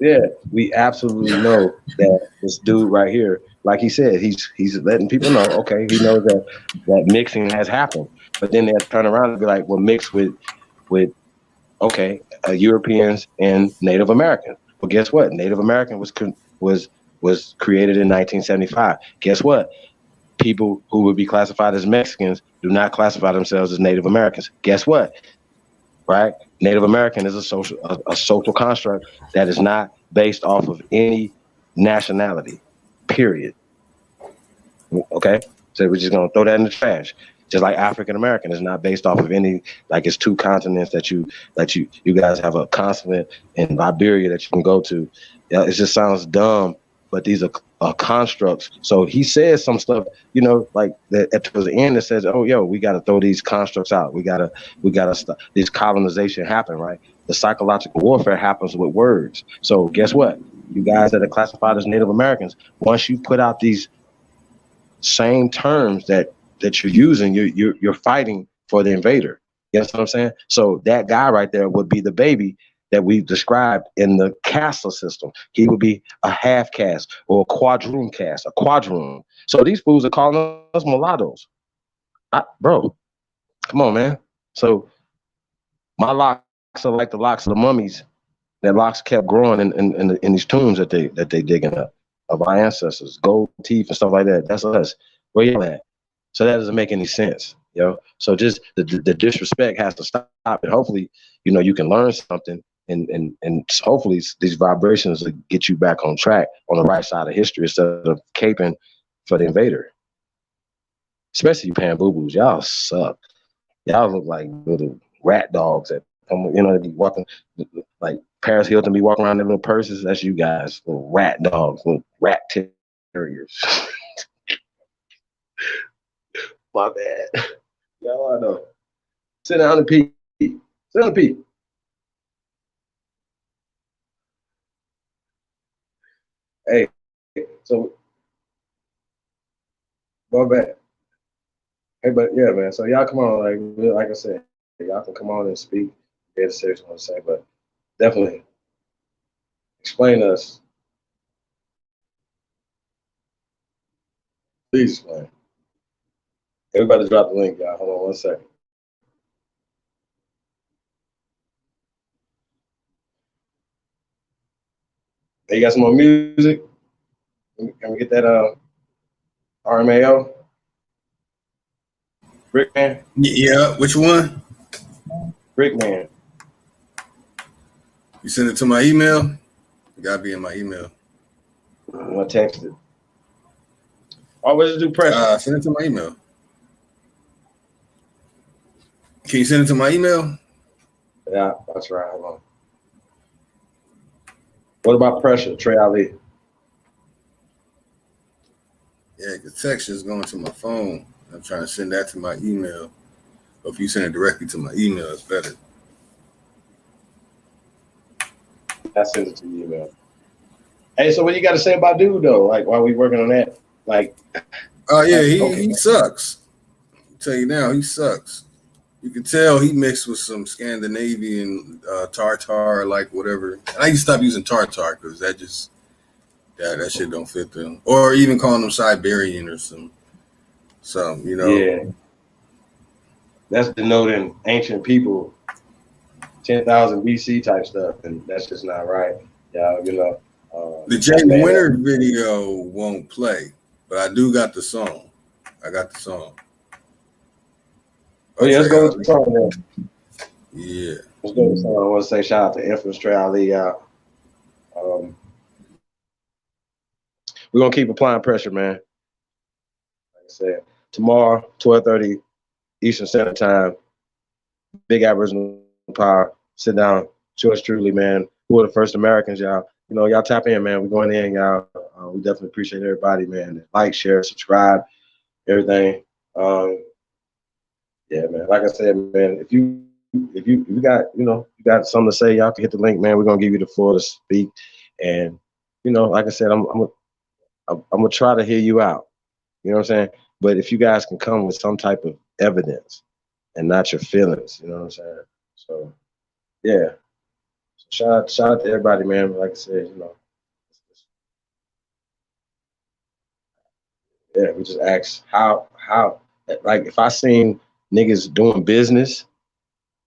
yeah, we absolutely know that this dude right here, like he said, he's letting people know, okay, he knows that mixing has happened. But then they'll turn around and be like, well, mixed with okay, Europeans and Native Americans. Well, guess what? Native American was created in 1975. Guess what? People who would be classified as Mexicans do not classify themselves as Native Americans. Guess what? Right? Native American is a social construct that is not based off of any nationality. Period. Okay? So we're just gonna throw that in the trash. Just like African American is not based off of any, like it's two continents that you guys have a continent in Liberia that you can go to. Yeah, it just sounds dumb, but these are constructs. So he says some stuff, like that towards the end that says, oh, yo, we got to throw these constructs out. We gotta stop this colonization happen, right? The psychological warfare happens with words. So guess what? You guys that are classified as Native Americans, once you put out these same terms that you're using, you're fighting for the invader. You know what I'm saying? So that guy right there would be the baby that we've described in the caste system. He would be a half caste or a quadroon caste, a quadroon. So these fools are calling us mulattoes. Bro, come on, man. So my locks are like the locks of the mummies. That locks kept growing in these tombs that they digging up of our ancestors, gold teeth and stuff like that. That's us. Where you at? So that doesn't make any sense, So just the disrespect has to stop, and hopefully, you can learn something, and hopefully these vibrations will get you back on track on the right side of history instead of caping for the invader. Especially you pan boo boos, y'all suck. Y'all look like little rat dogs that they be walking like Paris Hilton be walking around in little purses. That's you guys, little rat dogs, little rat terriers. My bad. Y'all I know. Sit down and pee. Sit down and pee. Hey, so my bad. Hey, but yeah, man. So y'all come on, like I said, y'all can come on and speak. Dead serious want to say, but definitely explain to us. Please explain. Everybody drop the link, y'all. Hold on 1 second. Hey, you got some more music? Can we get that RMAO? Brickman? Yeah, which one? Brickman. You send it to my email? It gotta be in my email. I'm gonna text it. Oh, what does it do press? Send it to my email. Can you send it to my email? Yeah, that's right. Hold on. What about pressure, Trey Ali? Yeah, the text is going to my phone. I'm trying to send that to my email. But if you send it directly to my email, it's better. I send it to your email. Hey, so what you got to say about dude though? Like, while we working on that? Like, oh yeah, he sucks. I'll tell you now, he sucks. You can tell he mixed with some Scandinavian tartar, like whatever. And I used to stop using tartar because that shit don't fit them. Or even calling them Siberian or some. Yeah. That's denoting ancient people, 10,000 BC type stuff, and that's just not right. Yeah, the Jay Winter video won't play, but I do got the song. I got the song. Oh yeah, let's go with the song then. Yeah. Let's go with the song. I want to say shout out to Infamous Trey Ali. We're gonna keep applying pressure, man. Like I said, tomorrow, 12:30 Eastern Standard Time. Big Aboriginal Power. Sit down. Yours truly, man. who are the first Americans, y'all. You know, y'all tap in, man. We're going in, y'all. We definitely appreciate everybody, man. Like, share, subscribe, everything. Yeah, man. Like I said, man, if you got, you know, you got something to say, y'all can hit the link, man. We're gonna give you the floor to speak. And, you know, like I said, I'm gonna try to hear you out. You know what I'm saying? But if you guys can come with some type of evidence and not your feelings, you know what I'm saying? So yeah. So shout out to everybody, man. Like I said, you know. Yeah, we just ask how like if I seen niggas doing business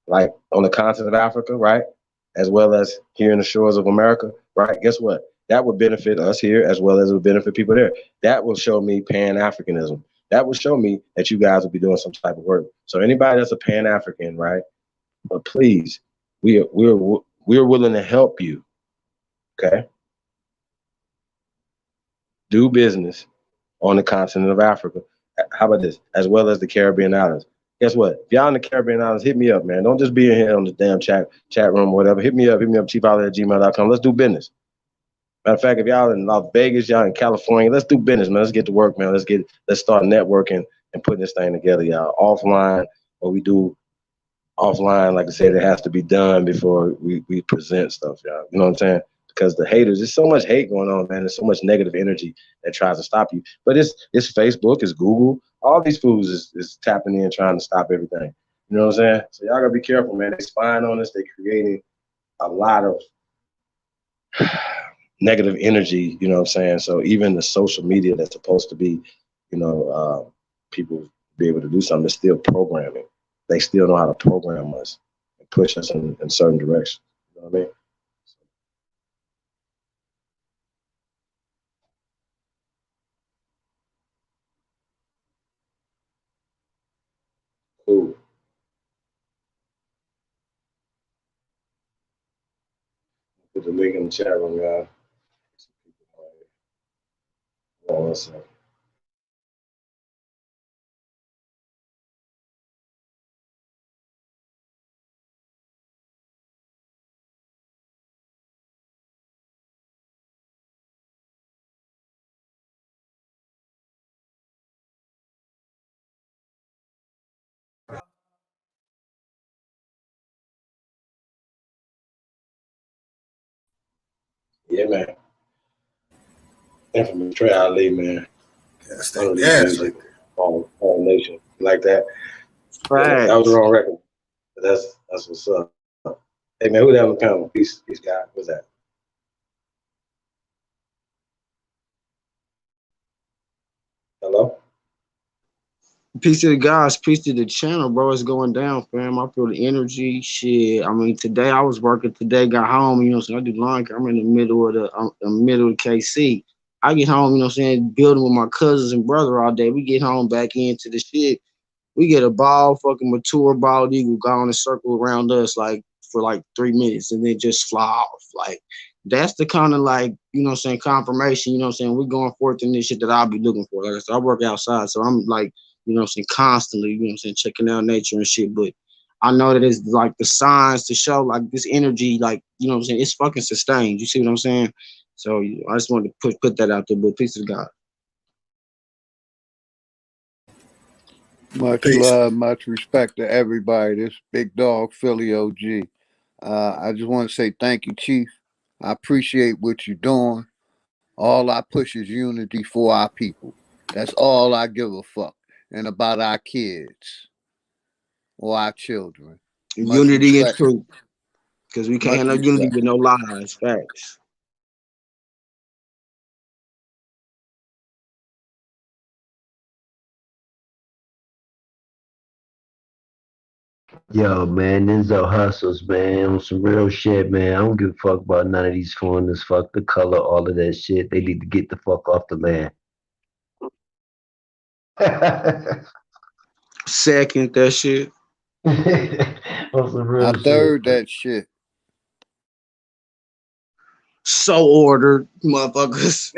like on the continent of Africa, right? As well as here in the shores of America, right? Guess what? That would benefit us here as well as it would benefit people there. That will show me Pan-Africanism. That will show me that you guys will be doing some type of work. So anybody that's a Pan-African, right? But please, we're willing to help you. Okay? Do business on the continent of Africa. How about this? As well as the Caribbean islands. Guess what? If y'all in the Caribbean islands, hit me up, man. Don't just be in here on the damn chat room or whatever. Hit me up, chiefholly@gmail.com. Let's do business. Matter of fact, if y'all in Las Vegas, y'all in California, let's do business, man. Let's get to work, man. Let's start networking and putting this thing together, y'all. Offline, what we do offline, like I said, it has to be done before we present stuff, y'all. You know what I'm saying? Because the haters, there's so much hate going on, man. There's so much negative energy that tries to stop you. But it's Facebook, it's Google. All these fools is tapping in, trying to stop everything. You know what I'm saying? So y'all gotta be careful, man. They spying on us. They're creating a lot of negative energy. You know what I'm saying? So even the social media that's supposed to be, you know, people be able to do something, is still programming. They still know how to program us and push us in certain directions. You know what I mean? Cool. Put the link in the chat room, y'all. Hold on one second. Yeah, man. Infamous Trey Ali, man. That's One that of these gas right music, there. all nation like that. Right. That was the wrong record. But that's what's up. Hey man, who that on the panel? Peace, guy. What's that? Hello? Peace to the guys, peace to the channel, bro. It's going down, fam. I feel the energy. Shit. I mean, today I was working. Today got home. You know, so I do laundry. I'm in the middle of the KC. I get home. You know, what I'm saying, building with my cousins and brother all day. We get home back into the shit. We get a ball, fucking mature bald eagle, go on and circle around us like for like 3 minutes and then just fly off. Like that's the kind of like, you know what I'm saying, confirmation, you know what I'm saying, we're going forth in this shit that I'll be looking for. Like I said, I work outside, so I'm like, you know what I'm saying, constantly, you know what I'm saying, checking out nature and shit. But I know that it's like the signs to show like this energy, like, you know what I'm saying, it's fucking sustained. You see what I'm saying? So I just wanted to put that out there, but peace to God. Much Peace. love, much respect to everybody. This Big Dog Philly OG. I just want to say thank you, Chief. I appreciate what you're doing. All I push is unity for our people. That's all I give a fuck. And about our kids or our children. Much Unity and respect. truth, because we can't Much have no unity respect. with no lies. Facts. Yo, man, Denzel hustles, man, on some real shit, man. I don't give a fuck about none of these foreigners. Fuck the color, all of that shit. They need to get the fuck off the land. Second, that shit. On some I real shit. third that shit. So ordered, motherfuckers.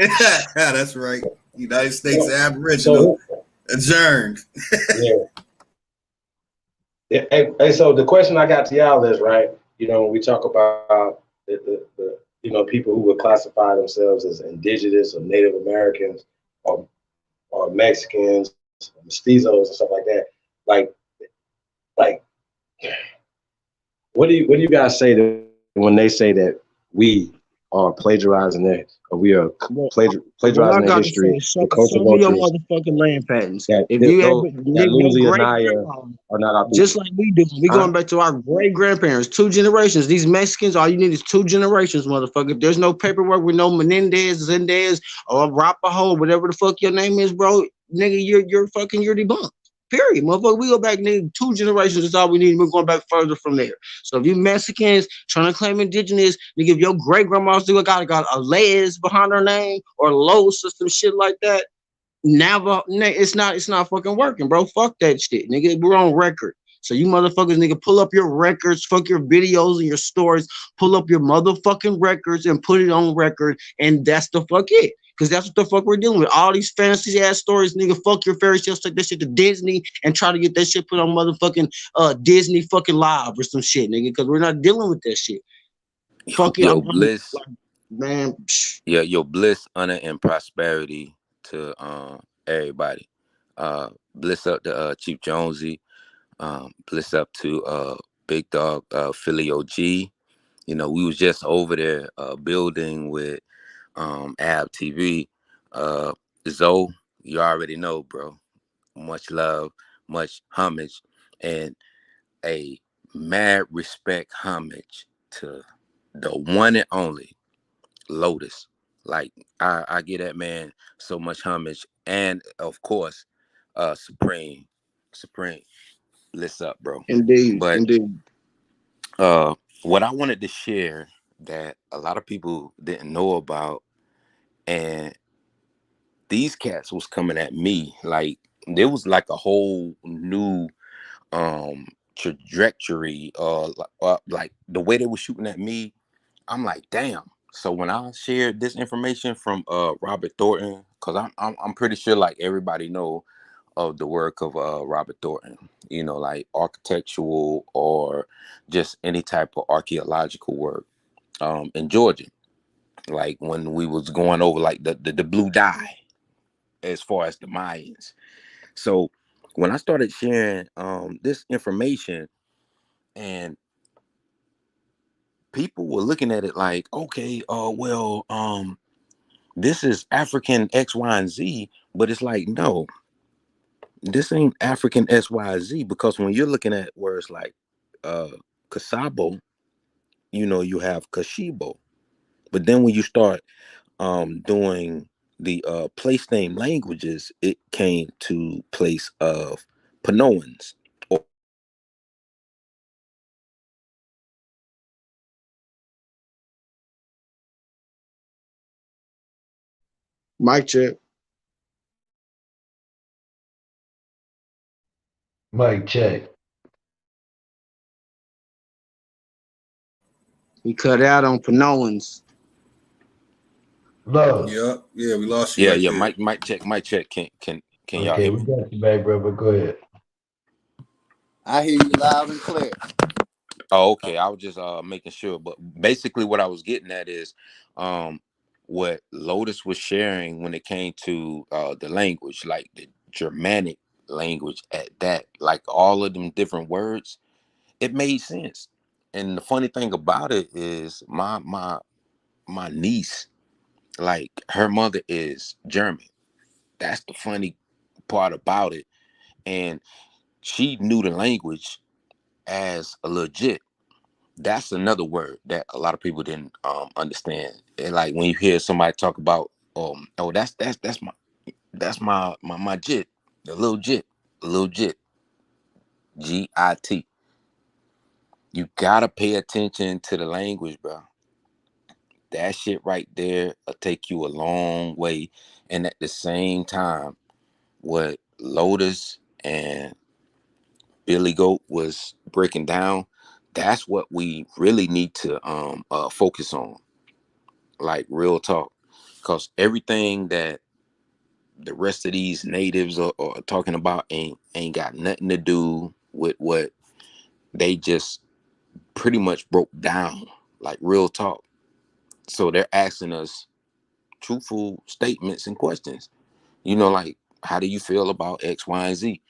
That's right. United States Aboriginal So adjourned. yeah. Hey, so the question I got to y'all is, right, you know, when we talk about people who would classify themselves as indigenous or Native Americans or Mexicans, mestizos and stuff like that. Like, like, what do you guys say when they say that we are plagiarizing their, or we are What I plagiarizing their gotta history, say, the show cultural me your vultures motherfucking land patents. that If you ever, that nigga, your Lucy and great Naya grandma, are not our just people? like we do. We Huh? going back to our great grandparents, 2 generations. These Mexicans, all you need is 2 generations, motherfucker. If there's no paperwork with no Menendez, Zendez, or Rapaho, whatever the fuck your name is, bro, nigga, you're debunked. Period, motherfucker. We go back, nigga, 2 generations is all we need. We're going back further from there. So if you Mexicans trying to claim indigenous, nigga, if your great grandma still got a Les behind her name or Los or some shit like that, never, it's not fucking working, bro. Fuck that shit, nigga. We're on record. So you motherfuckers, nigga, pull up your records, fuck your videos and your stories, pull up your motherfucking records and put it on record, and that's the fuck it. Because that's what the fuck we're dealing with. All these fantasy ass stories, nigga. Fuck your fairy tales, take that shit to Disney and try to get that shit put on motherfucking Disney fucking live or some shit, nigga. Because we're not dealing with that shit. Fuck it, Yo, I'm bliss. like, man. Yeah, yo, bliss, honor, and prosperity to everybody. Bliss up to Chief Jonesy. Bliss up to Big Dog Philly OG. You know, we was just over there building with Ab TV. Zoe, you already know, bro. Much love, much homage, and a mad respect homage to the one and only Lotus. Like I give that man so much homage, and of course, Supreme, list up, bro. Indeed, But indeed. what I wanted to share that a lot of people didn't know about, and these cats was coming at me like there was like a whole new trajectory, like the way they were shooting at me. I'm like, damn. So when I shared this information from Robert Thornton, because I'm pretty sure like everybody know of the work of Robert Thornton, you know, like architectural or just any type of archaeological work in Georgia. Like when we was going over like the blue dye as far as the Mayans. So when I started sharing this information, and people were looking at it like, okay, this is African X, Y, and Z, but it's like, no, this ain't African X, Y, and Z, because when you're looking at words like Kasabo, you know, you have Kashibo. But then when you start doing the place name languages, it came to place of Panoans. Mic check. Mic check. We cut out on Panoans. Love. Yep. Yeah, we lost you Yeah, right yeah. there. Mic check, mic check. Can y'all Okay, hear we me? got you back, brother. Go ahead. I hear you loud and clear. Oh, okay. I was just making sure. But basically what I was getting at is what Lotus was sharing when it came to the language, like the Germanic language at that, like all of them different words, it made sense. And the funny thing about it is my niece, like her mother is German. That's the funny part about it. And she knew the language as a legit. That's another word that a lot of people didn't understand. And like when you hear somebody talk about oh that's my jit, the little jit, GIT. You gotta pay attention to the language, bro. That shit right there will take you a long way. And at the same time, what Lotus and Billy Goat was breaking down, that's what we really need to focus on. Like real talk, because everything that the rest of these natives are talking about ain't got nothing to do with what they just pretty much broke down. like real talk. So they're asking us truthful statements and questions. You know, like, how do you feel about X, Y, and Z?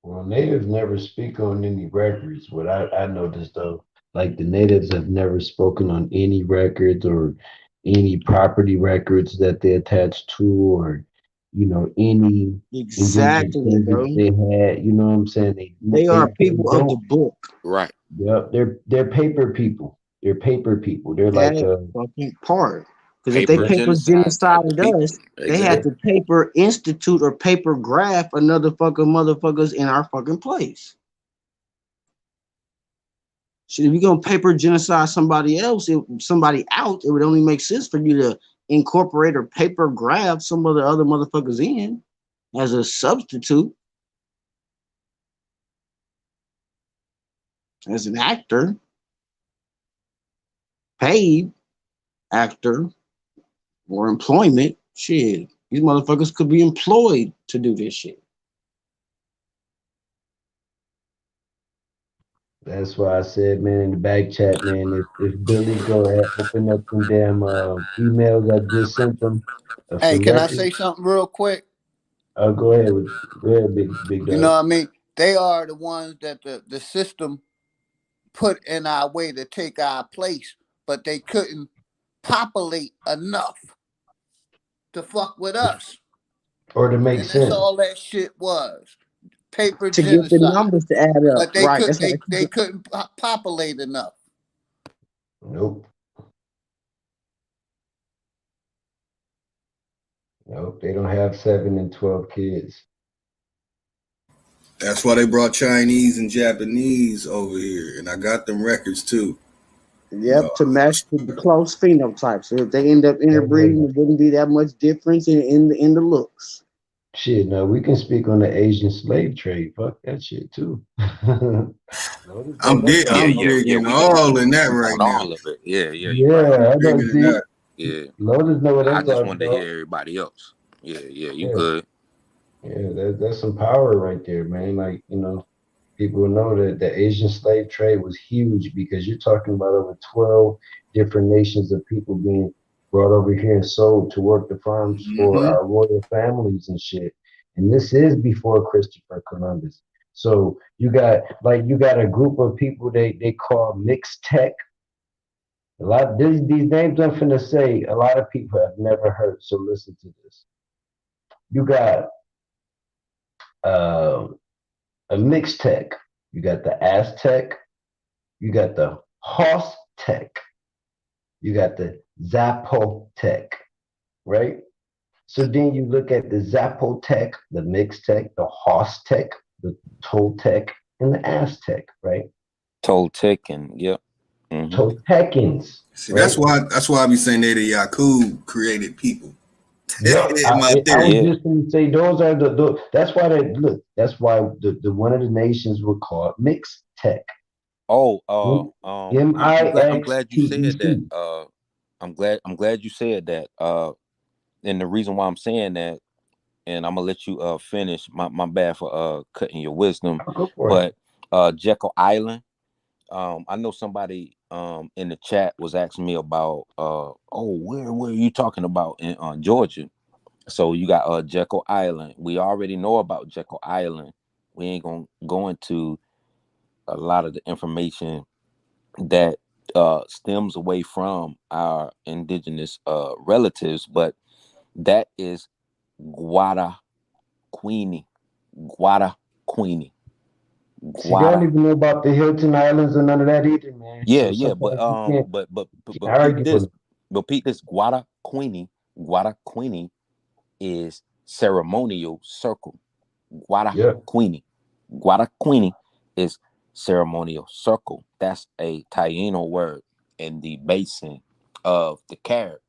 Well, natives never speak on any records. What I noticed though, like the natives have never spoken on any records or any property records that they attach to, or any endangered Exactly, bro. species they had. You know what I'm saying? They They are they people of the don't. book. Right. Yep, they're paper people. They're paper people. They're That like fucking part. Because if they Paper paper genocide type of genocided people. us, they had Exactly. to paper institute or paper graph another fucking motherfuckers in our fucking place. Shit, if you're gonna paper genocide somebody else, somebody out, it would only make sense for you to incorporate or paper graph some of the other motherfuckers in as a substitute, as an actor, paid actor, or employment. Shit, these motherfuckers could be employed to do this shit. That's why I said, man, in the back chat, man, if Billy go ahead, open up them damn emails I just sent them of Hey, some can I records. say something real quick? Go ahead, big You know dog. what I mean? They are the ones that the system put in our way to take our place, but they couldn't populate enough to fuck with us. Or to make And that's sense. all that shit was. Paper To get the genocide. numbers to add up, But right? That's how they couldn't populate enough. Nope. Nope. They don't have 7 and 12 kids. That's why they brought Chinese and Japanese over here, and I got them records too. Yep, to match the close phenotypes. So if they end up interbreeding, it wouldn't be that much difference in the looks. Shit, now we can speak on the Asian slave trade. Fuck that shit too. Lotus brought that I'm Yeah. digging We can all in that speak right on now. all of it. Yeah, you're right. Yeah, I know. Digging in See, that. Yeah. Lotus know what I I'm just talking wanted to about. hear everybody else. Yeah, you Yeah, good. yeah, that's some power right there, man. Like, people know that the Asian slave trade was huge because you're talking about over 12 different nations of people being brought over here and sold to work the farms for Mm-hmm. our royal families and shit. And this is before Christopher Columbus. So you got a group of people they call mixed tech. A lot these names I'm finna say a lot of people have never heard. So listen to this. You got um a mixed tech. You got the Aztec. You got the Hoss Tech. You got the Zapotec, right? So then you look at the Zapotec, the Mixed Tech, the Hoss Tech, the Toltec, and the Aztec, right? Toltec and yep. Mm-hmm. Toltecans, See, right? that's why I be saying that Yakub created people. Yep. My I was theory. Yeah. just going to say those are that's why they look. That's why the one of the nations were called Mixed Tech. Oh, I'm glad you said that. MIXTEC. I'm glad you said that. And the reason why I'm saying that, and I'm gonna let you finish. My bad for cutting your wisdom, I'll go for it. but Jekyll Island. I know somebody in the chat was asking me about where are you talking about in Georgia? So you got Jekyll Island. We already know about Jekyll Island. We ain't gonna go into a lot of the information that stems away from our indigenous relatives, but that is Guara Queenie. Guara Queenie. See, they don't Guara. even know about the Hilton Islands or none of that either, man. So Yeah, but sometimes you can't peep argue with this. them. But peep this. Guara Queenie. Guara Queenie is ceremonial circle. Guara Yeah. Queenie. Guara Queenie is ceremonial circle. That's a Taino word in the basin of the Carib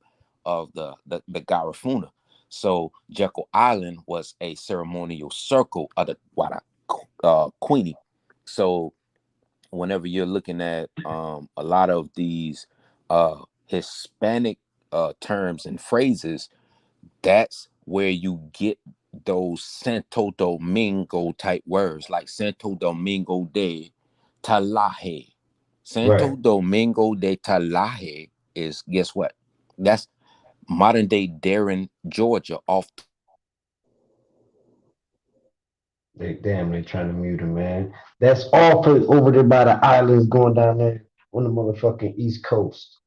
of the Garifuna. So Jekyll Island was a ceremonial circle of the Guara Queenie. So whenever you're looking at a lot of these Hispanic terms and phrases, that's where you get those Santo Domingo type words like Santo Domingo de Talaje. Santo Right. Domingo de Talaje is, guess what? That's modern day Darren, Georgia, off. They're trying to mute him, man. That's all for over there by the islands going down there on the motherfucking East Coast.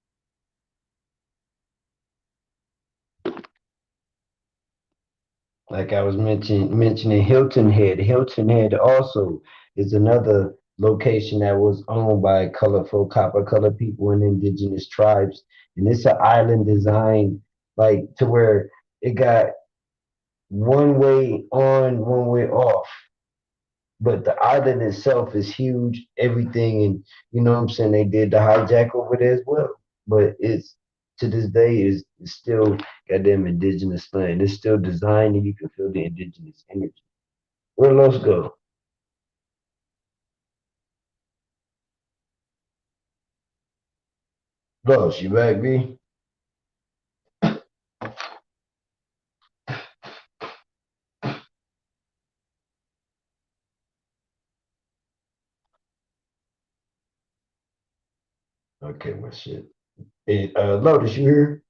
Like I was mentioning Hilton Head. Hilton Head also is another location that was owned by colorful copper colored people and indigenous tribes. And it's an island designed like to where it got one way on, one way off. But the island itself is huge, everything, and you know what I'm saying, they did the hijack over there as well. But it's to this day is still goddamn indigenous land. It's still designed and you can feel the indigenous energy. Where Los go? Los, you back, B? Okay, my shit. Hey, Lotus, you here?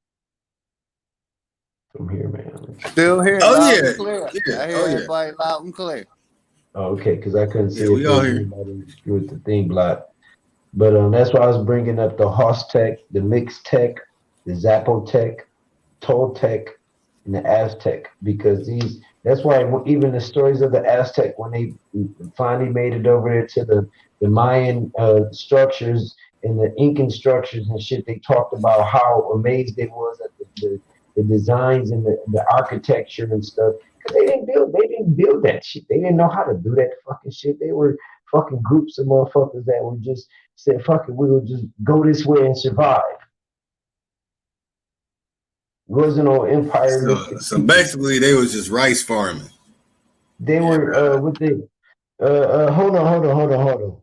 Come here, man. Still here, Oh loud yeah, and clear. yeah, I hear oh yeah, everybody loud and clear. Oh, okay, because I couldn't see yeah. if We there all was here. anybody with the thing blocked. But that's why I was bringing up the Hoss Tech, the Mix Tech, the Zappo Tech, Toltec, and the Aztec, because that's why even the stories of the Aztec, when they finally made it over there to the Mayan structures and the Incan structures and shit, they talked about how amazed they was at the designs and the architecture and stuff. Because they didn't build that shit. They didn't know how to do that fucking shit. They were fucking groups of motherfuckers that would just say, fuck it, we will just go this way and survive. Wasn't no So, imperialistic so people. basically, they was just rice farming. They Yeah, were what they hold on.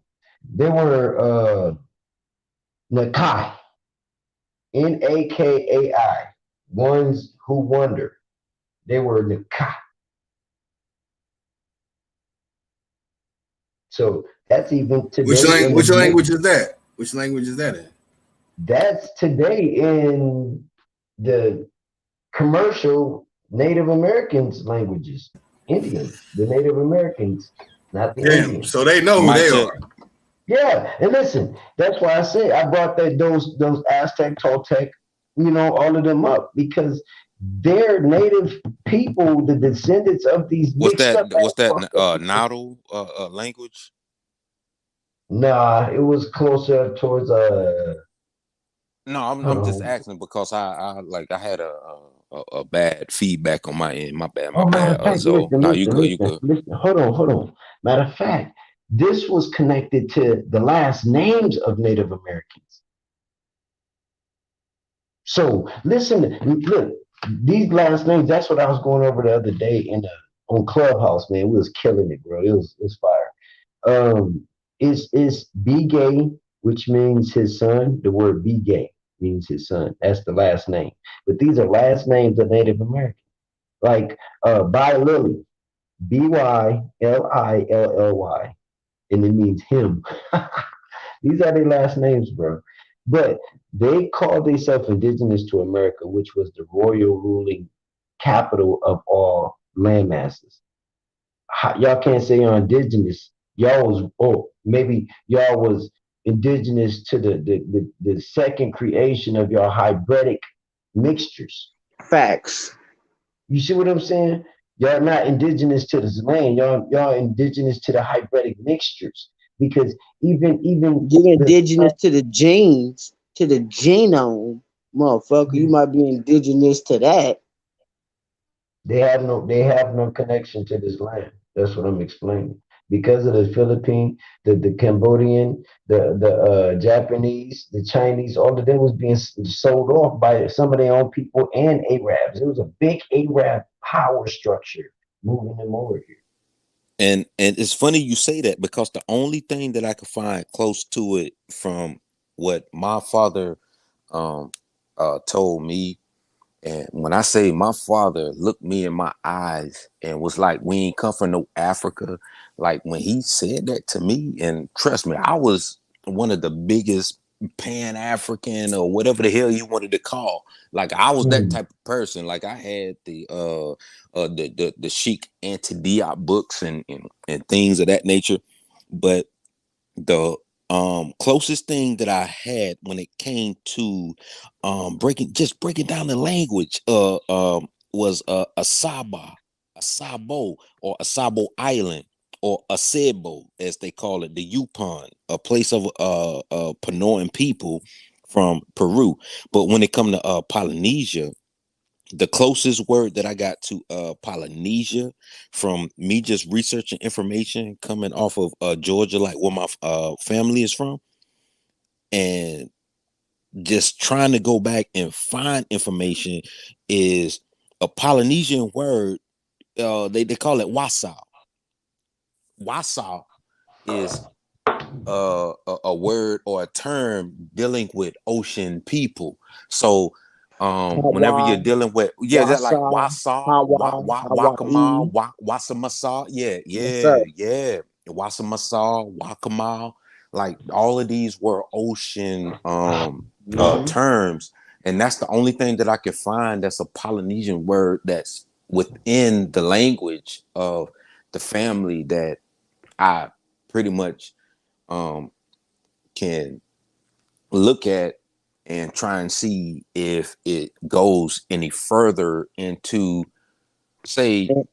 They were Nakai, Nakai, ones who wonder. They were Nakai. So that's even today in the which language is that? Which language is that in? that's today in the commercial Native Americans languages. Indians, the Native Americans, not the Damn. Indians. So they know who Mic they check. are. Yeah, and listen, that's why I say I brought those Aztec, Toltec, all of them up because they're native people, the descendants of these What's mixed that? up What's ass that? fucked up people. Nahuatl language? Nah, it was closer towards No, I'm just oh, asking because I had a bad feedback on my end. My bad, my oh matter bad. of fact, So listen, no, you listen, good, you listen, good. listen. Hold on. Matter of fact, this was connected to the last names of Native Americans. So listen, look, these last names. That's what I was going over the other day on Clubhouse. Man, we was killing it, bro. It was fire. It's B gay, which means his son. The word B gay means his son. That's the last name. But these are last names of Native Americans. Like By Lily, Byllilly, and it means him. These are their last names, bro. But they called themselves indigenous to America, which was the royal ruling capital of all landmasses. Y'all can't say you're indigenous. Y'all was, maybe y'all was indigenous to the second creation of your hybridic mixtures. Facts. You see what I'm saying? Y'all not indigenous to this land. Y'all indigenous to the hybridic mixtures because even You're the indigenous to the genes, to the genome, motherfucker. You might be indigenous to that. they have no connection to this land. That's what I'm explaining. Because of the Philippine, the Cambodian, the Japanese, the Chinese, all of them was being sold off by some of their own people and Arabs. It was a big Arab power structure moving them over here. And it's funny you say that, because the only thing that I could find close to it from what my father told me, and when I say my father looked me in my eyes and was like, "We ain't come from no Africa," like when he said that to me, and trust me, I was one of the biggest Pan-African or whatever the hell you wanted to call. Like I was that type of person. Like I had the Sheikh Anti-Diop books and things of that nature. But the closest thing that I had when it came to breaking down the language was Asabo, or Asabo Island, or Acebo as they call it, the Yupon, a place of Panoan people from Peru. But when it come to Polynesia, the closest word that I got to Polynesia, from me just researching information coming off of Georgia, like where my family is from, and just trying to go back and find information, is a Polynesian word. They call it wasa. Wasa is a word or a term dealing with ocean people. So whenever you're Hawaii, dealing with, yeah, that like Wasa, wasa, Hawaii, wakama, Hawaii. wasamasa, Yes, sir. wasamasa, wakama, like all of these were ocean Mm-hmm. terms, and that's the only thing that I could find that's a Polynesian word that's within the language of the family that I pretty much can look at and try and see if it goes any further into, say, And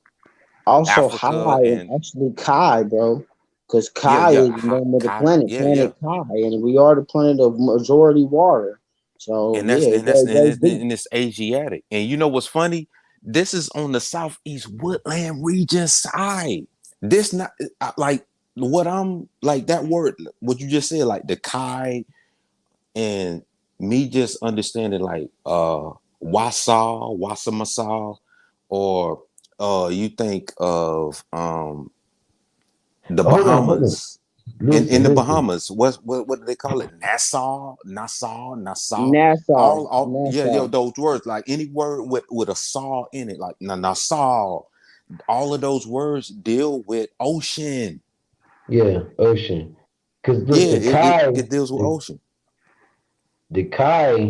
also, Africa. Kai is And actually Kai, bro. Because yeah, Kai yeah, is the name of the Kai, planet, yeah, yeah. planet Kai, and we are the planet of majority water. So And yeah, it goes deep. and it's Asiatic. And you know what's funny? This is on the southeast woodland region side. This not like what I'm like that word, what you just said, like the Kai, and me just understanding like Wasa, or you think of the Hold on. Bahamas. In the Listen. Bahamas, what do they call it? Nassau. Nassau, All yeah, Nassau. yo, those words, like any word with a saw in it, like Nassau. All of those words deal with ocean. Yeah, ocean. Because look, Yeah, it deals with ocean. the KAI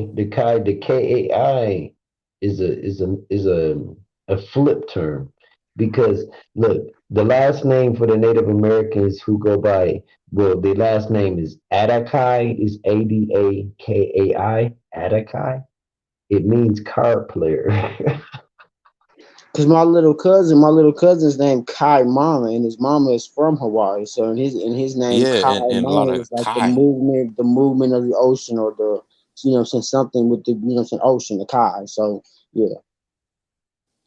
is a flip term, because look, the last name for the Native Americans who go by, well, their last name is Adakai, is Adakai, Adakai. It means card player. Cause my little cousin's named Kai Mama, and his mama is from Hawaii. So in his name Yeah, Kai and a lot Mama of is like Kai. the movement of the ocean, or the something with the ocean, the Kai. So yeah,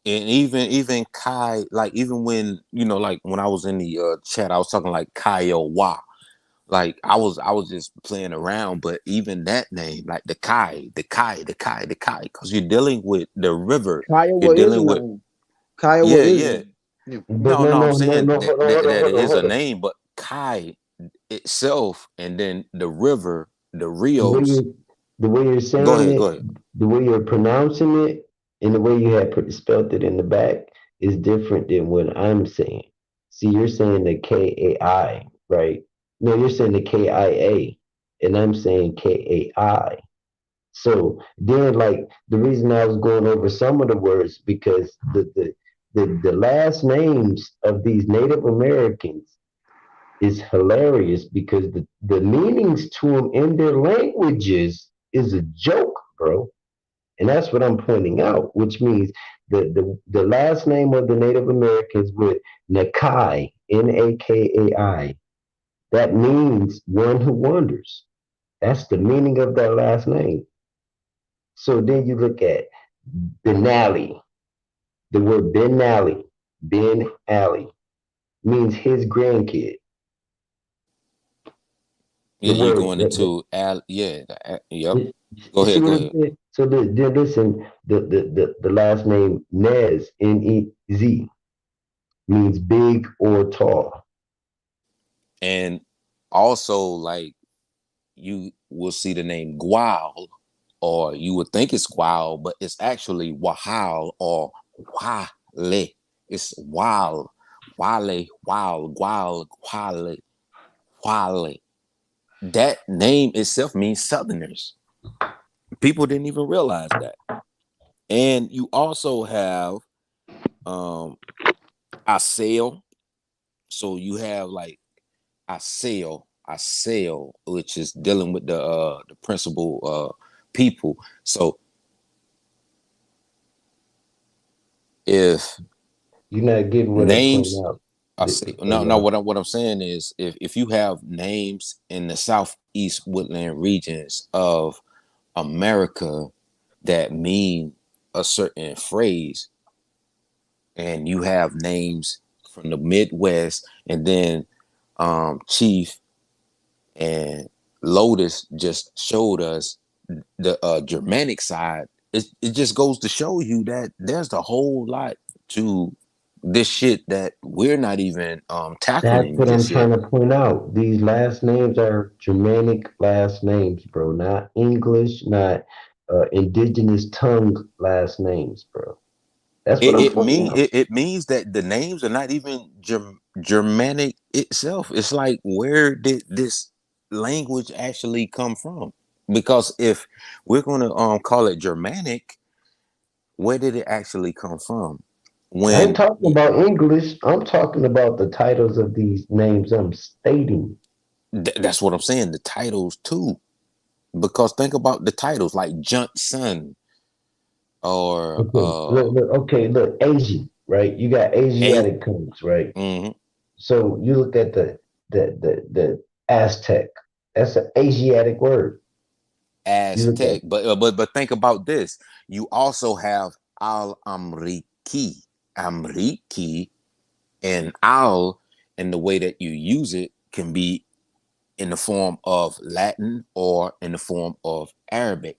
And even Kai, like even when like when I was in the chat, I was talking like Kiowa. Like I was just playing around, but even that name, like the Kai, because you're dealing with the river. You're Kiowa is a dealing with, name. Kiowa yeah, is a yeah. name. Yeah. But No, no, no, I'm no, no, saying no, that, hold on, that hold on, that it hold on, is a hold on. name, but Kai itself, and then the river, the The way Rios. you, the way you're Go saying ahead, go it, ahead. the way you're pronouncing it, and the way you have spelled it in the back is different than what I'm saying. See, you're saying the KAI, right? No, you're saying the KIA, and I'm saying KAI. So then, like, the reason I was going over some of the words, because the last names of these Native Americans is hilarious, because the meanings to them in their languages is a joke, bro. And that's what I'm pointing out, which means the last name of the Native Americans with Nakai, Nakai, that means one who wanders. That's the meaning of that last name. So then you look at Benali, the word Benali, Ben Ali, means his grandkid. The Yeah, you word going into yeah, yep. You Go see ahead, what go I'm ahead. saying? So listen, the last name Nez, Nez, means big or tall. And also, like, you will see the name Gual, or you would think it's Gual, but it's actually Wahal or Wale. It's Wal, Wale, Wal, Gual, Wale, Wale. That name itself means Southerners. People didn't even realize that. And you also have Assail. So you have like Assail, which is dealing with the principal people. So if You're not getting what I'm pointing names, out. I say no. What I'm saying is, if you have names in the southeast woodland regions of America that mean a certain phrase, and you have names from the Midwest, and then Chief and Lotus just showed us the Germanic side. It just goes to show you that there's a whole lot to this shit that we're not even That's tackling what I'm just yet. trying to point out. These last names are Germanic last names, bro. Not English, not indigenous tongue last names, bro. That's what It I'm it pointing mean out. it means that the names are not even Germanic itself. It's like, where did this language actually come from? Because if we're gonna call it Germanic, where did it actually come from? I ain't When talking about English. I'm talking about the titles of these names I'm stating. that's what I'm saying, the titles too. Because think about the titles like Johnson or Okay, look, Asian, right? You got A. Asiatic tongues, right? Mhm. So you look at the Aztec. That's an Asiatic word. You look at Aztec. But think about this. You also have Al Amriki. Amriki and Al, and the way that you use it can be in the form of Latin or in the form of Arabic,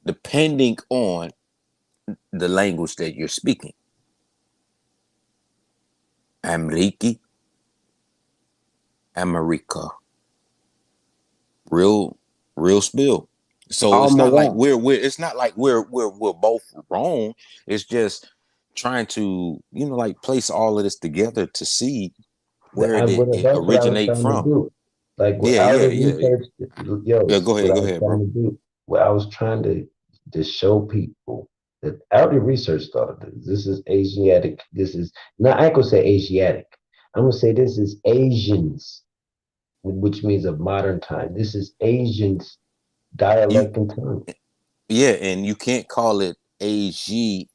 depending on the language that you're speaking. Amriki, America. Real, real spill. So it's not like Almara. we're both wrong. It's just trying to, like, place all of this together to see where did it that's what I was originate trying to from. do. Like Yeah, without yeah, the yeah. research, Yeah, yo, go what ahead, I go was ahead, trying bro. to do, what I was trying to show people that I already researched all of this. This is Asiatic. This is not. I ain't gonna say Asiatic. I'm gonna say this is Asians, which means of modern time. This is Asians You dialect and tongue. Yeah, and you can't call it Asiatic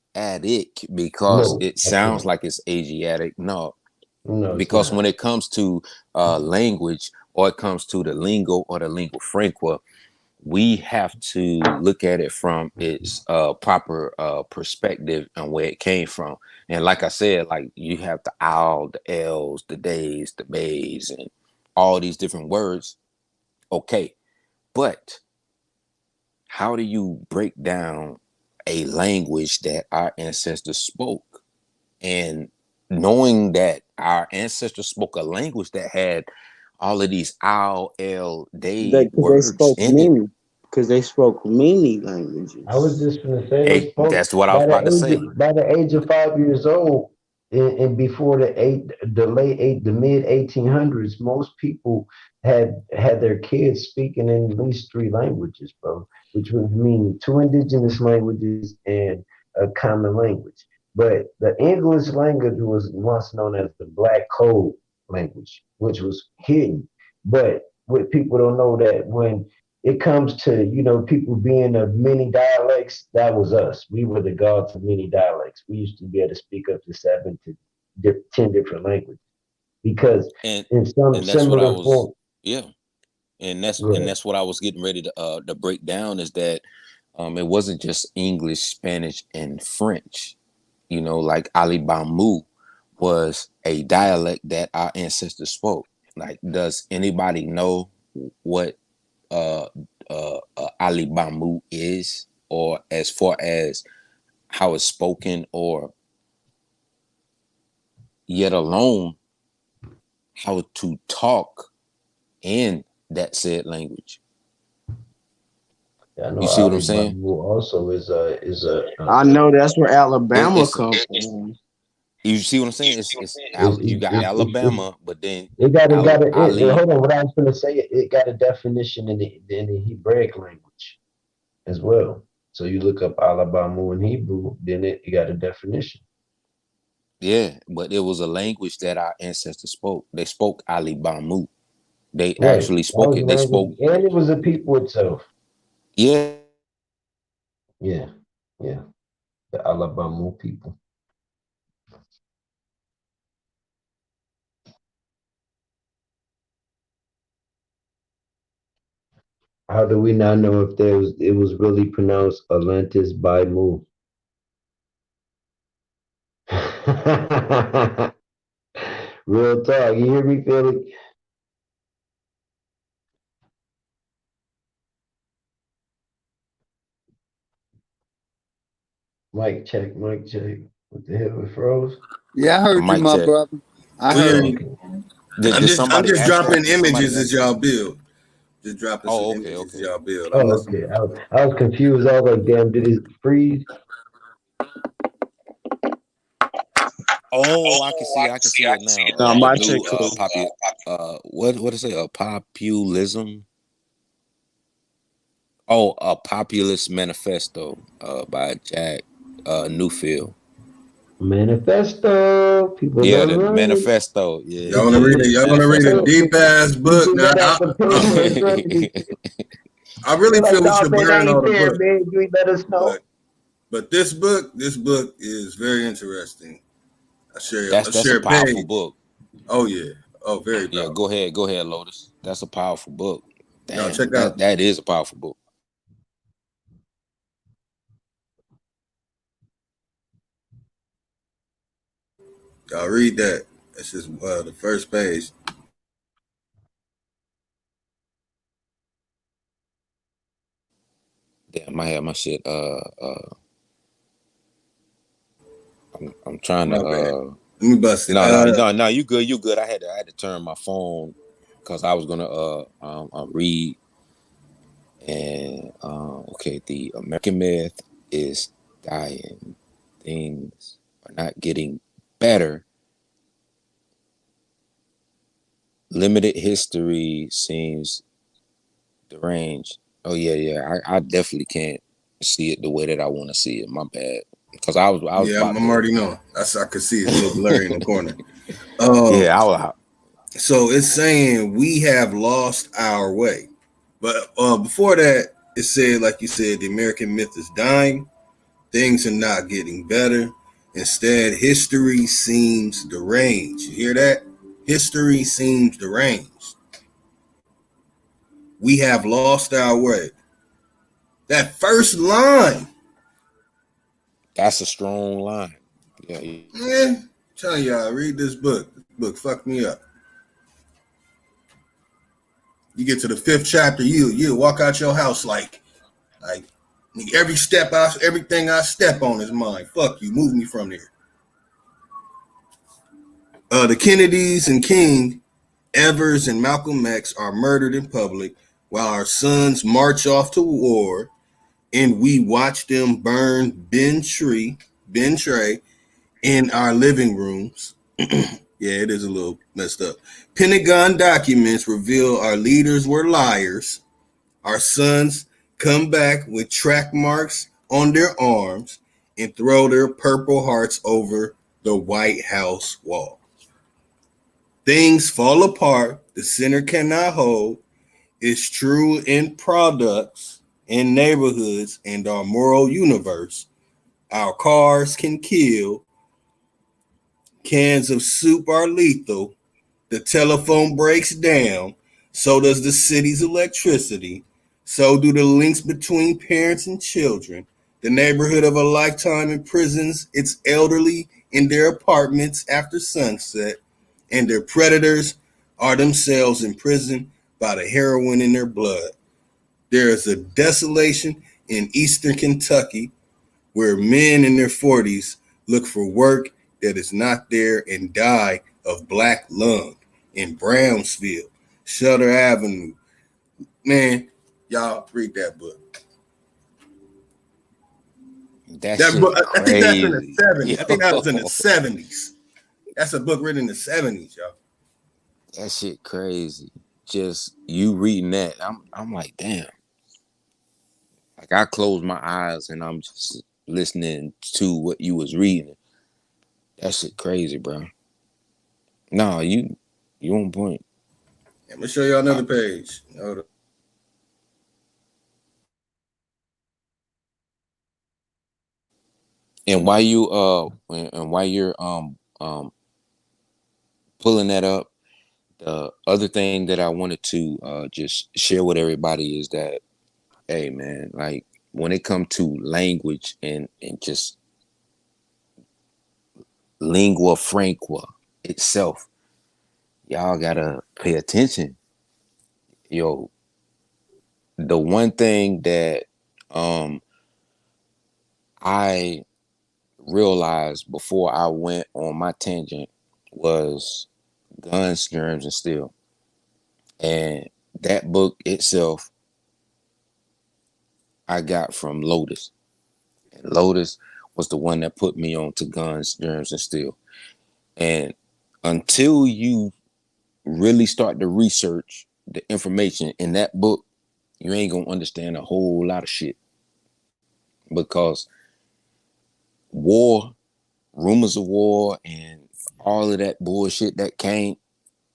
because No, it I sounds can't. like it's Asiatic. No, No, it's because not. when it comes to language, or it comes to the lingo or the lingua franca, we have to look at it from its proper perspective and where it came from. And like I said, like, you have the owl, the L's, the days, the bays, and all these different words. Okay, but how do you break down a language that our ancestors spoke? And knowing that our ancestors spoke a language that had all of these owl, L, day Because they words spoke in it. many. Because they spoke many I was languages. just gonna say they Hey, spoke that's what I was about to say. by the age of 5 years old, and before the mid 1800s, most people had their kids speaking in at least three languages, bro, which would mean two indigenous languages and a common language. But the English language was once known as the Black Code language, which was hidden. But what people don't know that when it comes to people being of many dialects, that was us. We were the gods of many dialects. We used to be able to speak up to 7 to 10 different languages because And in some and that's what I similar was, form. yeah. And that's Go and ahead. that's what I was getting ready to break down, is that it wasn't just English, Spanish, and French. Like Ali Bamu was a dialect that our ancestors spoke. Like, does anybody know what uh Ali Bamu is, or as far as how it's spoken, or yet alone how to talk in that said language. Yeah, I know You see what I'm Ali saying? Babu also is I know that's where It, Alabama it's comes from. you see what I'm saying? You got Alabama, but then it got Ali. hold on. What I was gonna say, it got a definition in the Hebraic language as well. So you look up Alabama in Hebrew, then it got a definition. Yeah, but it was a language that our ancestors spoke. They spoke Ali Bamu. They Right. actually That spoke was it. the They spoke. language, and it was a people itself. Yeah. Yeah, yeah. The Alabama people. How do we not know if it was really pronounced Atlantis by Mu? Real talk. You hear me, Philly? Mic check, mic check. What the hell, it froze? Yeah, I A heard you, mic my check. brother. I We hear heard Oh, you. you. okay. Did I'm somebody just ask that? dropping Did somebody images ask as that? y'all build. Just dropping some Oh, okay, images as okay. y'all build. I'm Oh, listening. okay. I was confused. I was like, damn, did it freeze? Oh, I can see. I can see it now. No, The my check. new what is it? A populism. Oh, a populist manifesto. By Jack Newfield. Manifesto. People Yeah, don't the learn. manifesto. Yeah, Y'all wanna yeah, read it? the Y'all wanna read a manifesto. deep ass You book? do Now, that off the paper in front of you. I They're really like, feel we nah, should man, that burn all ain't the fair, books, man. You ain't let us know. but this book is very interesting. I That's share a a powerful page. book. Oh yeah. Oh, very Yeah, powerful. go ahead, Lotus. That's a powerful book. Y'all Damn, check out. that is a powerful book. Y'all read that. This is the first page. Damn, I have my shit. I'm trying to. My bad. Let me bust it. No. You good? You good? I had to turn my phone because I was gonna read and okay. The American myth is dying. Things are not getting better. Limited history seems deranged. Oh yeah. I definitely can't see it the way that I want to see it. My bad. Because I was Yeah, about I'm to. already knowing. I could see it's a little blurry in the corner. Yeah, I was. So it's saying we have lost our way. But before that, it said, like you said, the American myth is dying. Things are not getting better. Instead, history seems deranged. You hear that? History seems deranged. We have lost our way. That first line, That's a strong line. Yeah. man, telling y'all, read this book. This book fucked me up. You get to the fifth chapter, you walk out your house like everything I step on is mine. Fuck you, move me from there. The Kennedys and King, Evers and Malcolm X are murdered in public while our sons march off to war, and we watch them burn Ben Trey in our living rooms. Yeah, it is a little messed up. Pentagon documents reveal our leaders were liars. Our sons come back with track marks on their arms and throw their purple hearts over the White House wall. Things fall apart. The center cannot hold. It's true in products, in neighborhoods, and our moral universe. Our cars can kill. Cans of soup are lethal. The telephone breaks down. So does the city's electricity. So do the links between parents and children. The neighborhood of a lifetime imprisons its elderly in their apartments after sunset, and their predators are themselves imprisoned by the heroin in their blood. There is a desolation in eastern Kentucky where men in their 40s look for work that is not there and die of black lung in Brownsville, Shutter Avenue. Man, y'all read that book. That That shit book, I think that's in the crazy. 70s. I think that was in the Yo. 70s. That's a book written in the 70s, y'all. That shit crazy. Just you reading that, I'm like, damn. Like I close my eyes and I'm just listening to what you was reading. That shit crazy, bro. No, you on point. I'm gonna show y'all another page. Hold up. And while you and while you're pulling that up, the other thing that I wanted to just share with everybody is that, hey man, like when it comes to language and just lingua franca itself, y'all gotta pay attention. Yo, the one thing that I realized before I went on my tangent was Guns, Germs, and Steel. And that book itself I got from Lotus. And Lotus was the one that put me on to Guns, Germs, and Steel. And until you really start to research the information in that book, you ain't gonna understand a whole lot of shit. Because war, rumors of war, and all of that bullshit that came,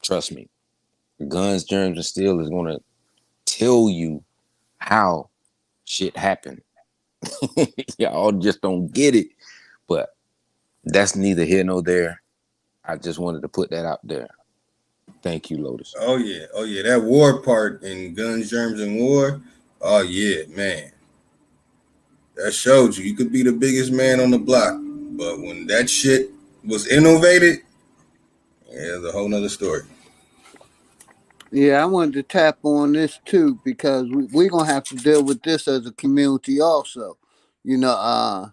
trust me, Guns, Germs, and Steel is gonna tell you how shit happened. Y'all just don't get it. But that's neither here nor there. I just wanted to put that out there. Thank you, Lotus. Oh yeah. That war part in Guns, Germs, and War. Oh yeah, man. That showed you could be the biggest man on the block, but when that shit was innovated, yeah, it's a whole nother story. Yeah, I wanted to tap on this too because we're gonna have to deal with this as a community also. You know,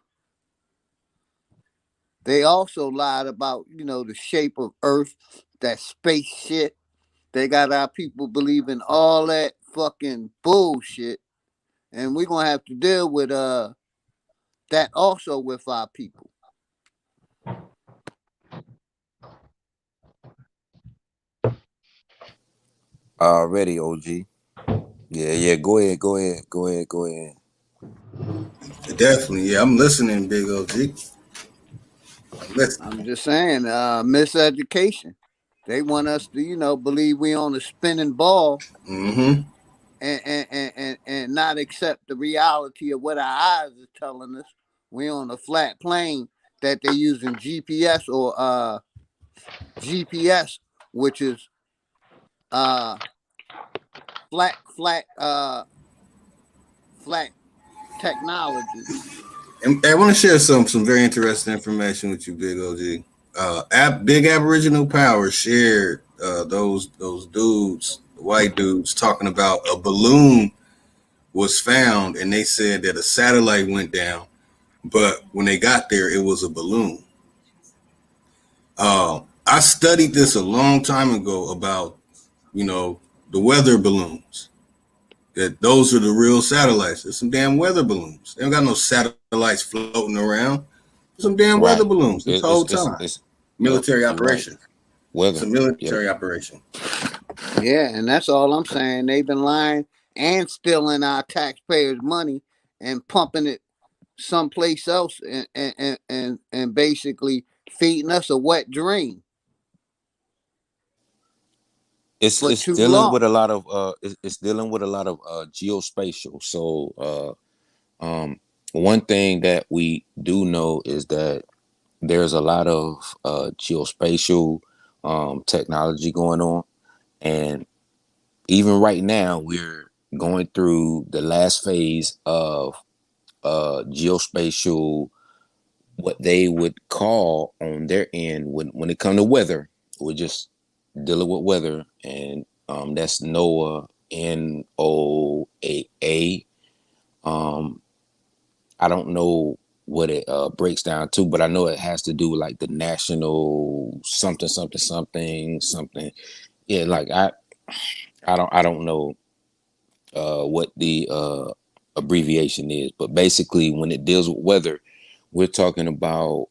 they also lied about, the shape of Earth, that space shit. They got our people believing all that fucking bullshit. And we're gonna have to deal with that also with our people. Already, OG. Yeah. Go ahead. Definitely, yeah. I'm listening, Big OG. I'm listening. I'm just saying, miseducation. They want us to, believe we on a spinning ball Mm-hmm. and not accept the reality of what our eyes is telling us. We on a flat plane that they're using GPS or GPS, which is uh flat flat technology. And I want to share some very interesting information with you, Big OG. Big Aboriginal Power shared those dudes, the white dudes, talking about a balloon was found, and they said that a satellite went down, but when they got there, it was a balloon. I studied this a long time ago about, the weather balloons. That those are the real satellites. There's some damn weather balloons. They don't got no satellites floating around. Some damn weather Right. balloons this whole time. Yep, Military you're right. operation. It's Weather. a Yep. military operation. Yeah, and that's all I'm saying. They've been lying and stealing our taxpayers' money and pumping it someplace else and basically feeding us a wet dream for It's too dealing with long. a lot of it's dealing with a lot of geospatial. So one thing that we do know is that there's a lot of geospatial technology going on, and even right now we're going through the last phase of geospatial, what they would call on their end when it comes to weather. We're just dealing with weather, and that's NOAA, NOAA. I don't know what it breaks down to, but I know it has to do with like the national something. Yeah, like I don't know what the abbreviation is, but basically when it deals with weather, we're talking about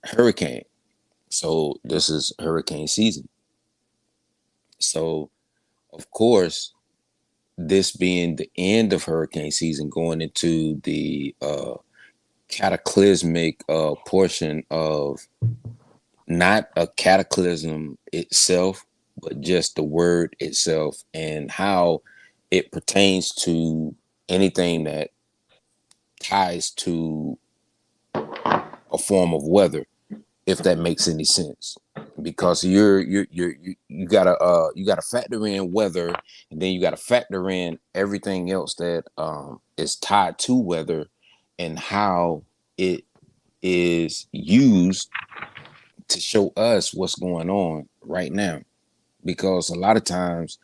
hurricane. So this is hurricane season. So of course, this being the end of hurricane season, going into the cataclysmic portion of not a cataclysm itself, but just the word itself and how it pertains to anything that ties to a form of weather, if that makes any sense. Because you gotta factor in weather, and then you gotta factor in everything else that is tied to weather and how it is used to show us what's going on right now. Because a lot of times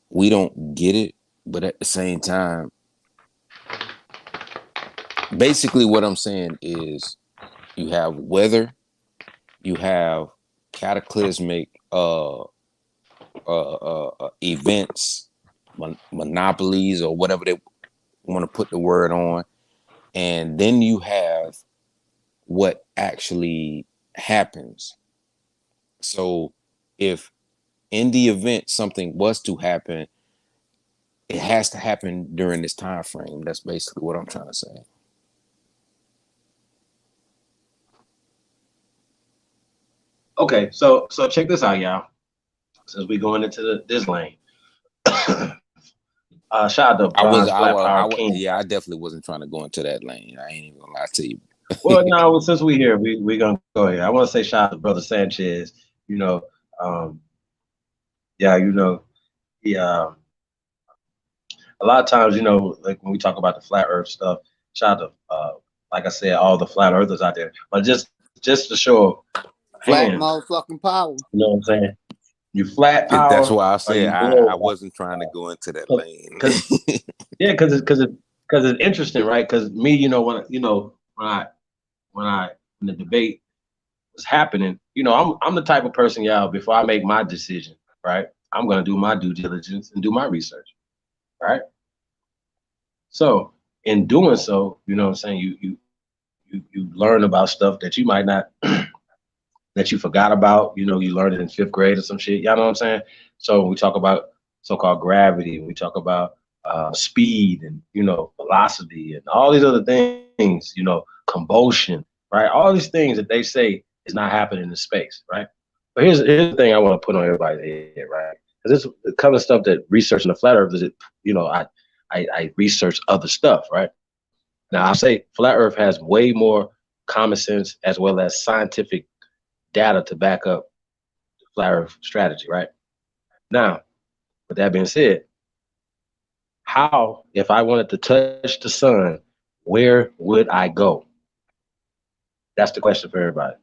we don't get it, but at the same time, basically what I'm saying is you have weather, you have cataclysmic events, monopolies, or whatever they want to put the word on, and then you have what actually happens. So if in the event something was to happen, it has to happen during this time frame. That's basically what I'm trying to say. Okay, so check this out, y'all. Since we going into this lane, shout out to Bronze Flat Power King. Yeah, I definitely wasn't trying to go into that lane. I ain't even gonna lie to you. Well, no, since we here, we gonna go here. I want to say shout out to Brother Sanchez. You know, yeah, you know, he a lot of times, you know, like when we talk about the flat Earth stuff, shout out to like I said, all the flat earthers out there. But just to show Flat hands, motherfucking power. you know what I'm saying? You flat power. That's why I said I I wasn't trying to go into that lane. Yeah, because it's interesting, right? Because me, you know, when the debate was happening, you know, I'm the type of person, y'all. Before I make my decision, right, I'm gonna do my due diligence and do my research, right? So in doing so, you know what I'm saying, you learn about stuff that you might not that you forgot about. You know, you learned it in 5th grade or some shit. Y'all know what I'm saying? So we talk about so-called gravity, we talk about speed and, you know, velocity and all these other things, you know, combustion, right? All these things that they say is not happening in space, right? But here's the thing I want to put on everybody's head, right? Because this the kind of stuff that researching the flat earth is, you know, I research other stuff, right? Now I say flat earth has way more common sense as well as scientific data to back up the flat earth strategy, right? Now, with that being said, how, if I wanted to touch the sun, where would I go? That's the question for everybody.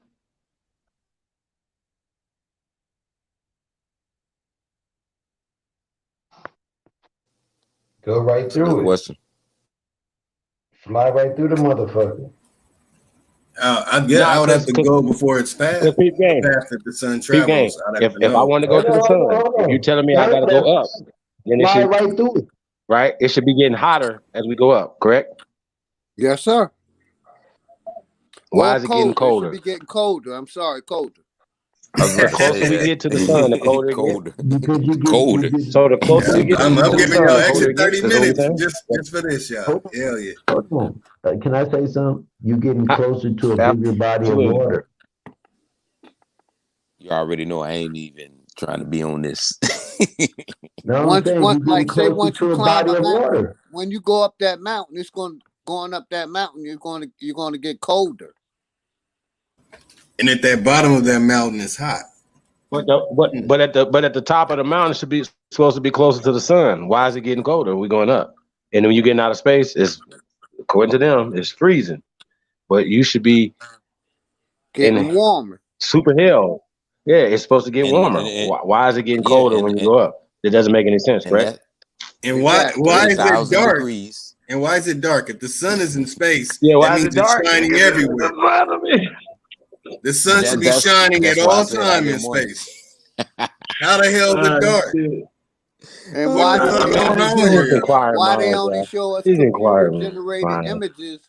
Go right That's a good through it. question. Fly right through the motherfucker. I guess I would have to go before it's past the path that the sun travels. I'd have to If I know. want to go to the sun, if you're telling me I got to go up, then it Fly should, right through it. right? It should be getting hotter as we go up, correct? Yes, sir. Why Or is it getting colder. It colder? should be getting colder. I'm sorry, colder. I was about The to closer say we that. get to the sun, the colder it Colder. gets. Because you get, Colder. You get, So the closer we get to I'm the giving sun, y'all the colder extra it gets. 30 That's what we minutes saying. just for this, y'all. hold Hell yeah. on. Can I say something? You getting closer to a bigger body of Absolutely. water. You already know I ain't even trying to be on this. No, I'm Once, saying once, you like getting say, closer once you to a climb body a of mountain, water. when you go up that mountain, going up that mountain. You're going to get colder. And at that bottom of that mountain is hot. But at the top of the mountain should be supposed to be closer to the sun. Why is it getting colder? We're going up, and when you're getting out of space, it's according to them, it's freezing. But you should be Getting in warmer. super hell. Yeah, it's supposed to get warmer. Why is it getting colder when you go up? It doesn't make any sense, and correct? that And Exactly. why is it 30,000 dark? degrees. And why is it dark? If the sun is in space, Yeah, that why is means it it's dark? shining everywhere. The sun should be shining at That's why I all said I time get in money. space. How the hell is it dark? Shit. And What why the do fuck they going only on He's show just us? here? inquiring Why they minds, only bro. show us He's computer inquiring generated minds. images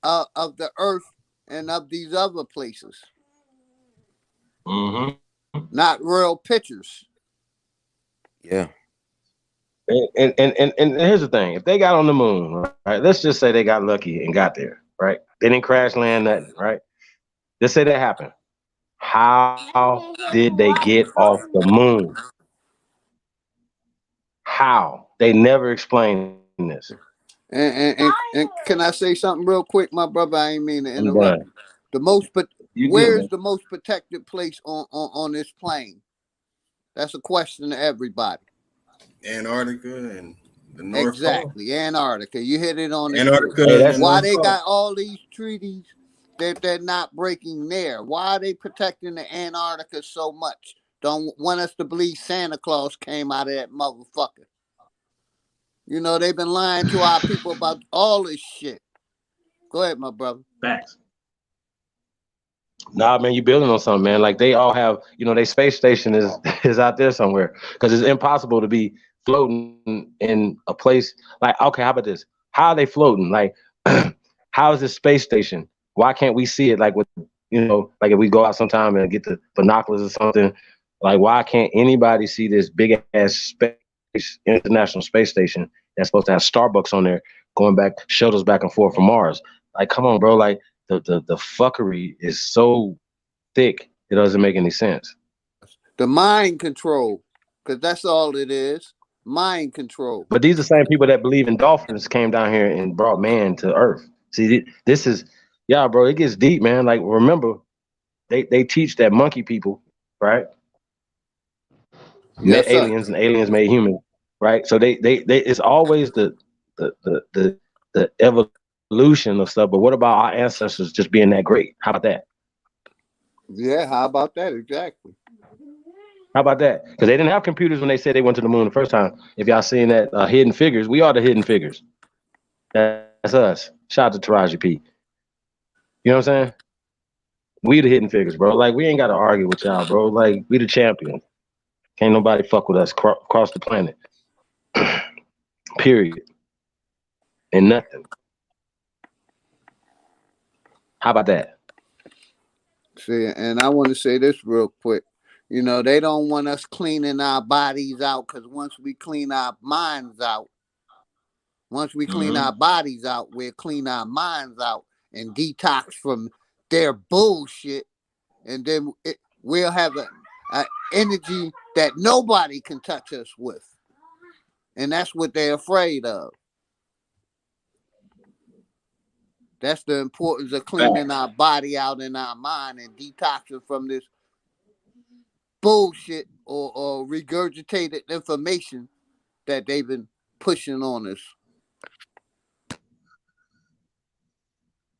of the Earth and of these other places, Mm-hmm. not real pictures? Yeah. And here's the thing: if they got on the moon, right? Let's just say they got lucky and got there, right? They didn't crash land nothing, right? Let's say that happened. How did they get off the moon? How? They never explained this. And can I say something real quick, my brother? I ain't mean to I'm interrupt done. you. The most, but You good, where's man? the most protected place on this plane? That's a question to everybody. Antarctica and the North Pole. Exactly, Antarctica. You hit it on the street. Antarctica Hey, and the that's Why North they Pole. got all these treaties that they're not breaking there? Why are they protecting the Antarctica so much? Don't want us to believe Santa Claus came out of that motherfucker. You know, they've been lying to our people about all this shit. Go ahead, my brother. facts. Nah, man, you building on something, man. Like they all have, their space station is is out there somewhere because it's impossible to be floating in a place like. Okay, how about this? How are they floating? Like, how is this space station? Why can't we see it? Like with, like if we go out sometime and get the binoculars or something. Like, why can't anybody see this big ass space international space station that's supposed to have Starbucks on there going back shuttles back and forth from Mars? Like, come on, bro. Like the fuckery is so thick it doesn't make any sense. The mind control, because that's all it is. Mind control. But these are the same people that believe in dolphins came down here and brought man to Earth. See, this is, yeah, bro. It gets deep, man. Like, remember, they teach that monkey people, right, met Yes, sir. aliens and aliens made humans, right? So they it's always the evolution of stuff. But what about our ancestors just being that great? How about that? Yeah, how about that? Exactly. How about that? Because they didn't have computers when they said they went to the moon the first time. If y'all seen that Hidden Figures, we are the Hidden Figures. That's us. Shout out to Taraji P. You know what I'm saying? We the Hidden Figures, bro. Like, we ain't got to argue with y'all, bro. Like, we the champions. Can't nobody fuck with us across the planet. Period. And nothing. How about that? See, and I want to say this real quick. You know, they don't want us cleaning our bodies out because once we clean our minds out, once we clean our bodies out, we'll clean our minds out and detox from their bullshit. And then we'll have an energy that nobody can touch us with. And that's what they're afraid of. That's the importance of cleaning our body out and our mind and detoxing from this bullshit or regurgitated information that they've been pushing on us.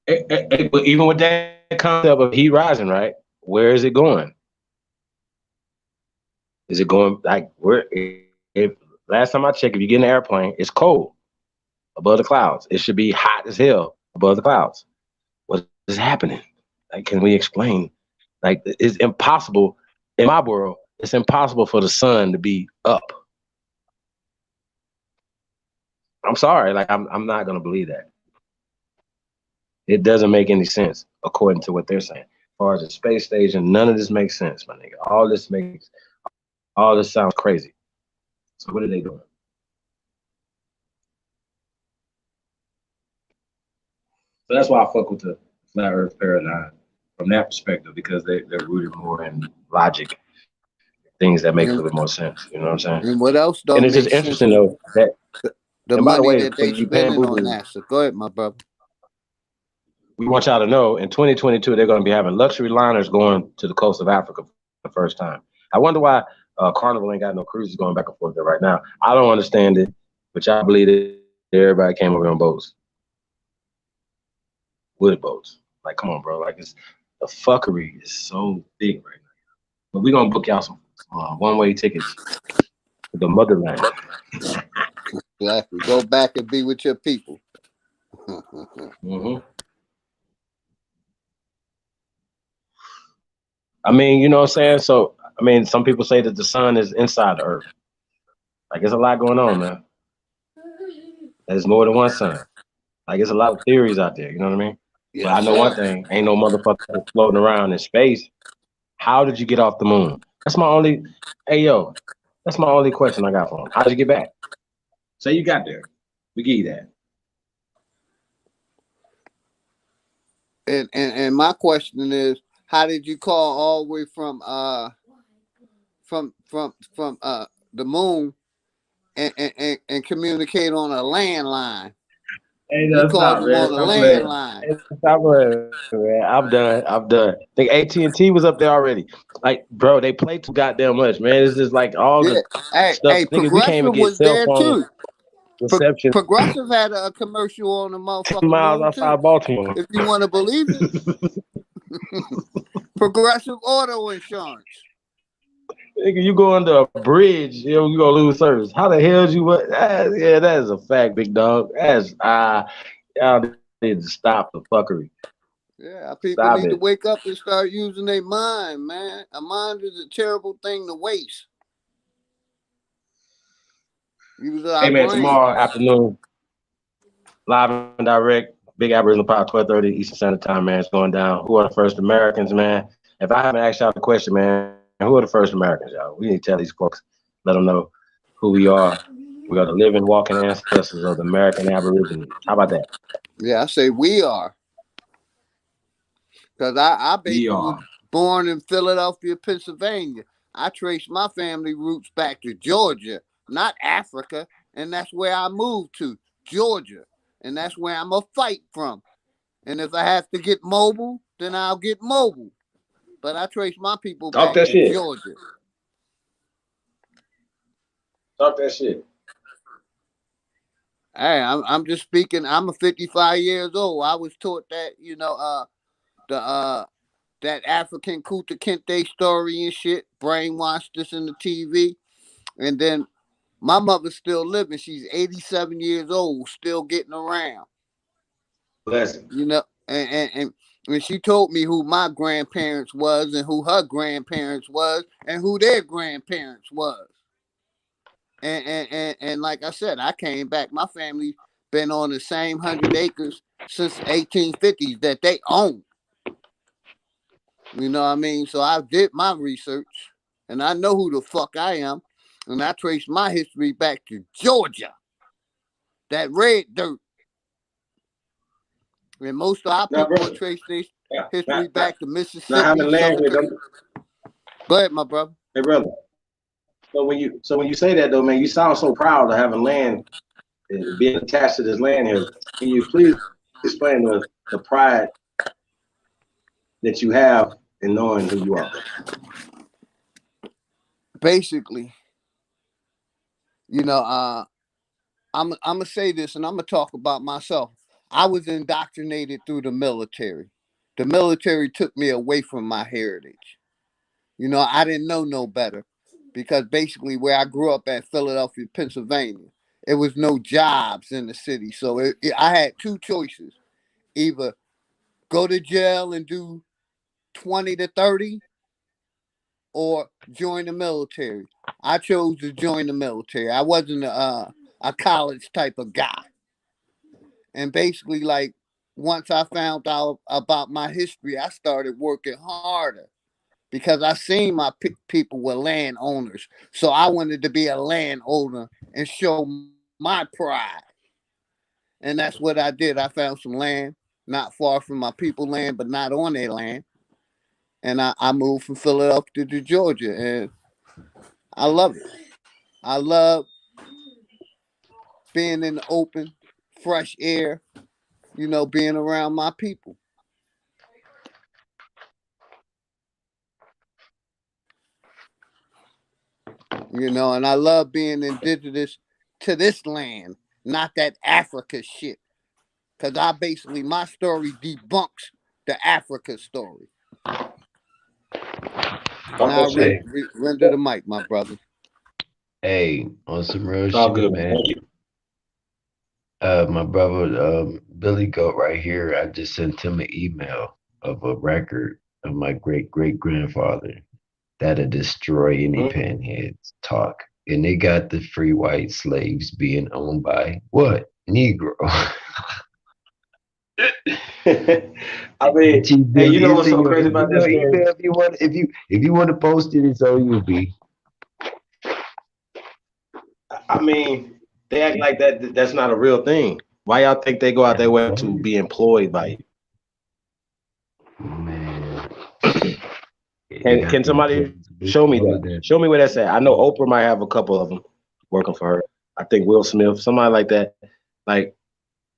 But even with that concept of heat rising, right? Where is it going? Is it going like where? If last time I checked, if you get in an airplane, it's cold above the clouds. It should be hot as hell above the clouds. What is happening? Like, can we explain? Like, it's impossible in my world. It's impossible for the sun to be up. I'm sorry. Like, I'm not gonna believe that. It doesn't make any sense according to what they're saying. As far as the space station, none of this makes sense, my nigga. All this sounds crazy. So what are they doing? So that's why I fuck with the flat Earth paradigm from that perspective, because they're rooted more in logic, things that make a little bit more sense. You know what I'm saying? And what else And don't it's just make sense interesting is though that. the And by the money way, that for they you pan spending on boozers, NASA. Go ahead, my brother. we want y'all to know in 2022 they're going to be having luxury liners going to the coast of Africa for the first time. I wonder why Carnival ain't got no cruises going back and forth there right now. I don't understand it, but y'all believe that everybody came over on boats, wood boats. Like, come on, bro. Like, it's the fuckery is so big right now. But we're gonna book y'all some one-way tickets to the motherland. Exactly. Go back and be with your people. Mm-hmm. I mean, you know what I'm saying? So, I mean, some people say that the sun is inside the earth. Like, there's a lot going on, man. There's more than one sun. Like, there's a lot of theories out there, you know what I mean? But I Yes, know one sir. thing, ain't no motherfucker floating around in space. How did you get off the moon? That's my only, hey, yo, that's my only question I got for him. How did you get back? Say you got there. We give you that. And my question is, how did you call all the way from the moon and communicate on a landline? Hey, You no, called stop, them man. on a Stop playing. landline. Hey, stop playing, man. I'm done. I'm done. I think AT&T was up there already. Like, bro, they play too goddamn much, man. It's just like all Yeah. the stuff. Hey, Nigga, we can't even Progressive get was cell there phone too. reception Progressive had a commercial on the 10 motherfucking miles moon too. outside Baltimore. If you want to believe it, Progressive Auto Insurance. Nigga, you go under a bridge, you gonna lose service. How the hell you what? Yeah, that is a fact, big dog. That's y'all need to stop the fuckery. Yeah, people Stop need to it. wake up and start using their mind, man. A mind is a terrible thing to waste. Use Hey our man, brain. tomorrow afternoon, live and direct, Big Aboriginal Power, 12:30 Eastern Standard Time, man. It's going down. Who are the first Americans, man? If I haven't asked y'all the question, man, who are the first Americans, y'all? We need to tell these folks, let them know who we are. We are the living, walking ancestors of the American Aborigines. How about that? Yeah, I say we are. Because I We basically was are. born in Philadelphia, Pennsylvania. I traced my family roots back to Georgia, not Africa. And that's where I moved to, Georgia. And that's where I'm going to fight from. And if I have to get mobile, then I'll get mobile. But I trace my people Talk back that to shit. Georgia. Talk that shit. Hey, I'm just speaking. I'm a 55 years old. I was taught that, that African Kunta Kinte story and shit, brainwashed us in the TV. And then my mother's still living. She's 87 years old, still getting around. Blessings. And when she told me who my grandparents was and who her grandparents was and who their grandparents was. And like I said, I came back. My family been on the same 100 acres since 1850s that they own. You know what I mean? So I did my research and I know who the fuck I am. And I traced my history back to Georgia. That red dirt. And most of our Now, people will brother, trace their now, history back to now Mississippi. having land here, Go ahead, my brother. hey brother. So when you say that though, man, you sound so proud of having land and being attached to this land here. Can you please explain the pride that you have in knowing who you are? Basically, I'm gonna say this and I'm gonna talk about myself. I was indoctrinated through the military. The military took me away from my heritage. I didn't know no better because basically where I grew up at Philadelphia, Pennsylvania, it was no jobs in the city. So I had two choices: either go to jail and do 20 to 30 or join the military. I chose to join the military. I wasn't a college type of guy. And basically, like, once I found out about my history, I started working harder because I seen my people were landowners. So I wanted to be a landowner and show my pride. And that's what I did. I found some land not far from my people land, but not on their land. And I moved from Philadelphia to Georgia. And I love it. I love being in the open, fresh air, being around my people. And I love being indigenous to this land, not that Africa shit. Because my story debunks the Africa story. Talk Now that shit. render the mic, my brother. Hey, on some real It's all shit, good, man. man. Thank you. My brother, Billy Goat right here, I just sent him an email of a record of my great great grandfather that'll destroy any panheads talk. And they got the free white slaves being owned by what? Negro. I mean, Chief hey, you Billy, know it's what's in so your, crazy it's about in that your story? email if you want to post it, it's on you, B. I mean, they act like that's not a real thing. Why y'all think they go out their way to be employed by you? Man, they Can got the somebody employees show me over that? there. Show me where that's at. I know Oprah might have a couple of them working for her. I think Will Smith, somebody like that. Like,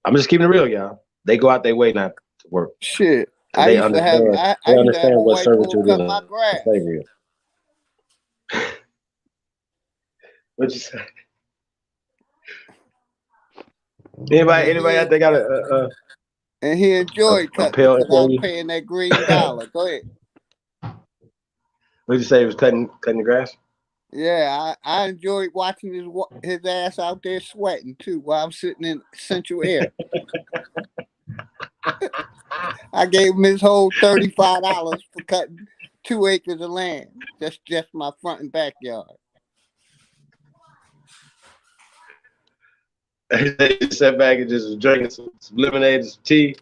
I'm just keeping it real, y'all. They go out their way not to work Shit. because they understand. I They used to have understand a what white boy servitude is cut my and grass. slavery is. What you say? Anybody out there got And he enjoyed a cutting it pale because I was employee? paying that green dollar. Go ahead. What you say? He was cutting the grass? Yeah, I enjoyed watching his ass out there sweating too while I'm sitting in central air. I gave him his whole $35 for cutting 2 acres of land. That's just my front and backyard. He sat back and just was drinking some lemonade and some tea.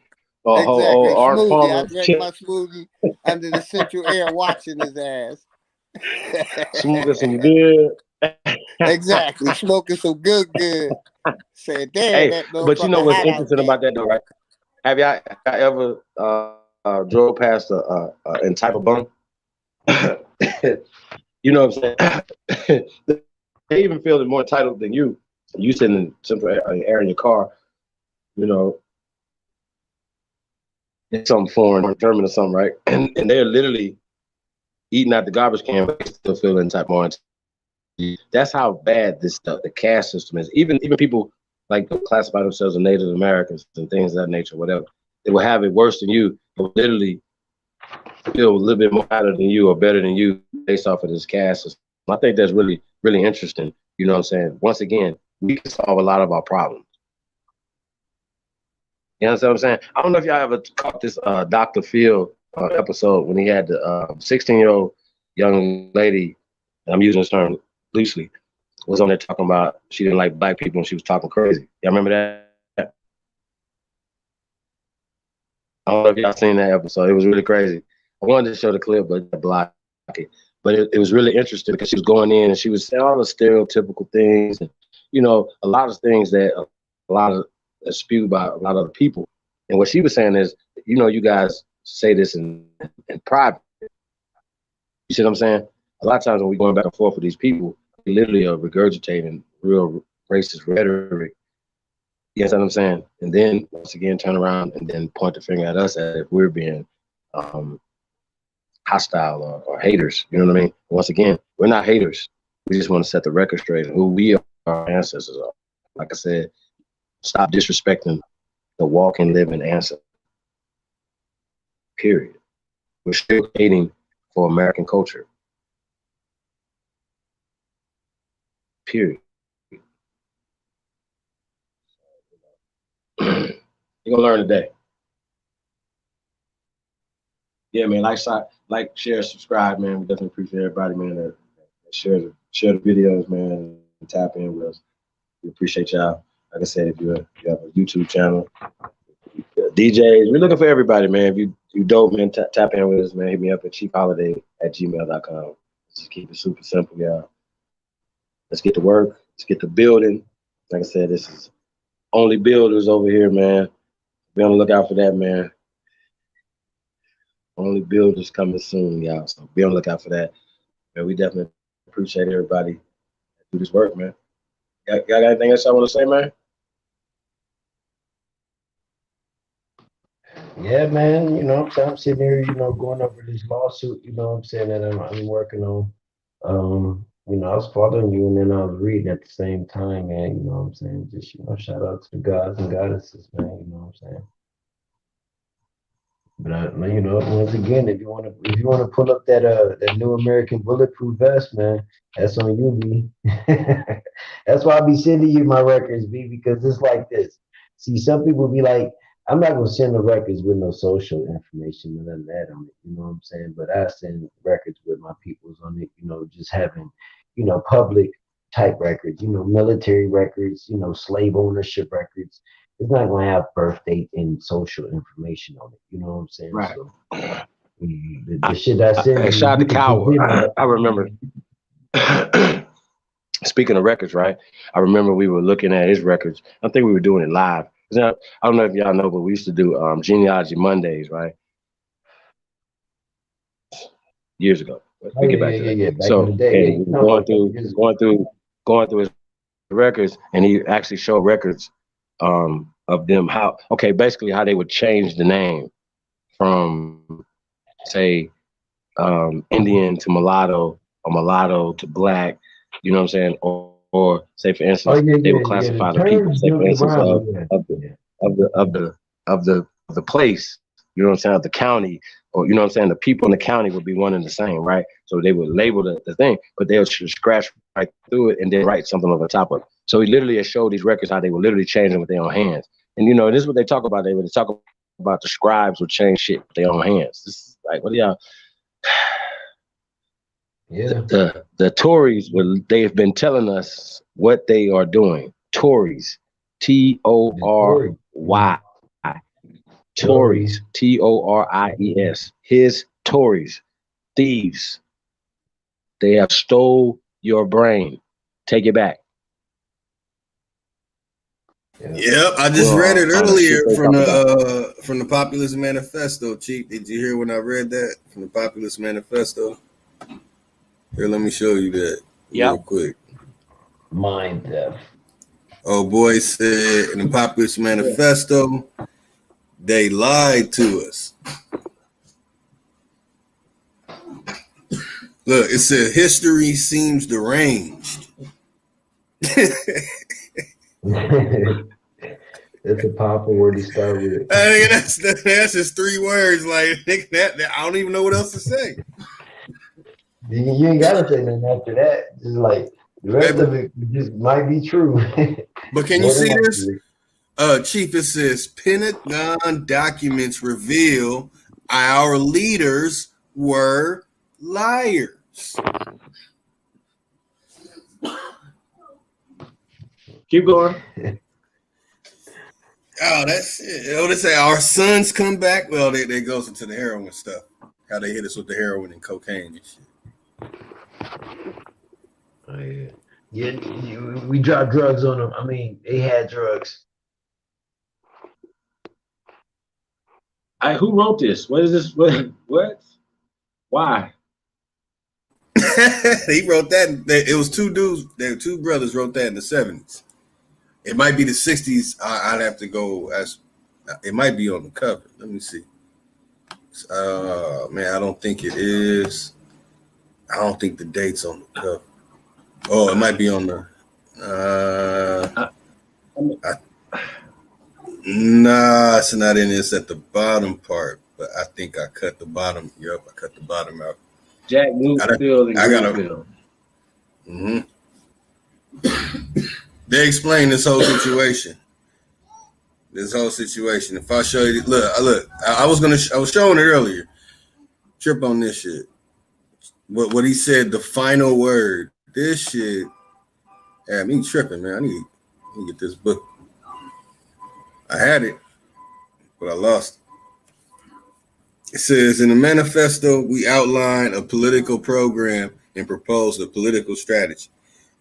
Exactly. Or Art Smoothie. I Palmer drank my smoothie under the central air watching his ass. smoking some good. Exactly. Smoking some good. Said, damn, Hey, that but you know motherfucker what's hot out interesting there. about that though, right? Have y'all ever drove past a in type of bum? You know what I'm saying? They even feel more entitled than you. You sitting in simple air in your car, you know, it's something foreign, German or something, right? And they're literally eating out the garbage can, but they still feeling type more. That's how bad this stuff, the caste system is. Even people like classify themselves as Native Americans and things of that nature, whatever. They will have it worse than you. They will literally feel a little bit more better than you or better than you based off of this caste system. I think that's really, really interesting. You know what I'm saying? Once again, we can solve a lot of our problems. You understand what I'm saying? I don't know if y'all ever caught this Dr. Phil episode when he had the 16-year-old young lady, and I'm using this term loosely, was on there talking about she didn't like black people and she was talking crazy. Y'all remember that? I don't know if y'all seen that episode. It was really crazy. I wanted to show the clip, but I blocked it. But it was really interesting because she was going in and she was saying all the stereotypical things and, you know, a lot of things that a lot of spewed by a lot of the people. And what she was saying is, you know, you guys say this in private. You see what I'm saying? A lot of times when we're going back and forth with these people, they literally are regurgitating real racist rhetoric. You know what I'm saying? And then once again, turn around and then point the finger at us as if we're being hostile or haters. You know what I mean? Once again, we're not haters. We just want to set the record straight of who we are, our ancestors are. Like I said, stop disrespecting the walking, living ancestor. Period. We're still hating for American culture. Period. You're gonna learn today. Yeah, man. Like, share, subscribe, man. We definitely appreciate everybody, man, that share the videos, man, and tap in with us. We appreciate y'all. Like I said, if you have a YouTube channel, DJs, we're looking for everybody, man. If you dope, man, tap in with us, man. Hit me up at cheapholiday@gmail.com. Just keep it super simple, y'all. Let's get to work. Let's get to building. Like I said, this is only builders over here, man. Be on the lookout for that, man. Only builders coming soon, y'all. So be on the lookout for that. Man, we definitely appreciate everybody that do this work, man. Y'all got anything else I want to say, man? Yeah, man, you know, I'm sitting here, you know, going over this lawsuit, you know what I'm saying, that I'm working on. You know, I was following you and then I was reading at the same time, man, you know what I'm saying? Just, you know, shout out to the gods and goddesses, man, you know what I'm saying? But you know, once again, if you wanna pull up that new American bulletproof vest, man, that's on you, B. That's why I be sending you my records, B, because it's like this. See, some people be like, I'm not gonna send the records with no social information and none of that on it. You know what I'm saying? But I send records with my peoples on it. You know, just having, public type records. Military records. Slave ownership records. It's not gonna have birth date and social information on it. You know what I'm saying? Right. So the shit I send And you, shout out you to can Coward. present it. I remember. Speaking of records, right? I remember we were looking at his records. I think we were doing it live. I don't know if y'all know, but we used to do Genealogy Mondays, right? Years ago. Oh We get yeah, back yeah, to yeah, that. yeah. Back in the So, day, yeah, and you we were know, a couple years ago. going through his records, and he actually showed records of them basically how they would change the name from say Indian to mulatto, or mulatto to black. You know what I'm saying? Or say for Oh instance, yeah, they would yeah, yeah. The classify the people. terms Say for jumped instance around, but yeah. of the place. You know what I'm saying? Of the county, or you know what I'm saying? The people in the county would be one and the same, right? So they would label the thing, but they would scratch right through it and then write something over the top of it. So he literally has showed these records how they would literally change them with their own hands. And this is what they talk about. They talk about the scribes would change shit with their own hands. This is like, what do y'all? Yeah. The Tories, they've been telling us what they are doing. Tories, Tory, Tories, Tories. His Tories, thieves. They have stole your brain. Take it back. Yep, I just read it earlier from the Populist Manifesto. Chief, did you hear when I read that from the Populist Manifesto? Here, let me show you that real quick. Mind deaf. Oh boy said in the Populist Manifesto, they lied to us. Look, it said history seems deranged. That's a powerful word to start with. That's just 3 words. Like that, I don't even know what else to say. You ain't gotta say nothing after that. Just like the rest of it just might be true. But can you see this? Chief, it says Pentagon documents reveal our leaders were liars. Keep going. Oh, that's it. Oh, they say our sons come back. Well, they goes into the heroin stuff. How they hit us with the heroin and cocaine and shit. Oh yeah. Yeah, we dropped drugs on them. I mean, they had drugs. Who wrote this? What is this? What? Why? He wrote that. It was 2 dudes. There were 2 brothers wrote that in the 70s. It might be the 60s. I'd have to go as. It might be on the cover. Let me see. Man, I don't think it is. I don't think the date's on the cover. Oh, it might be on the. Nah, it's not in this at the bottom part. But I think I cut the bottom. Yep, I cut the bottom out. Jack Newfield and Greenfield. Mm-hmm. They explain this whole situation. If I show you, look. I was showing it earlier. Trip on this shit. What he said, the final word. This shit had me tripping, man. I need to get this book. I had it, but I lost it. It says, in the manifesto, we outline a political program and propose a political strategy.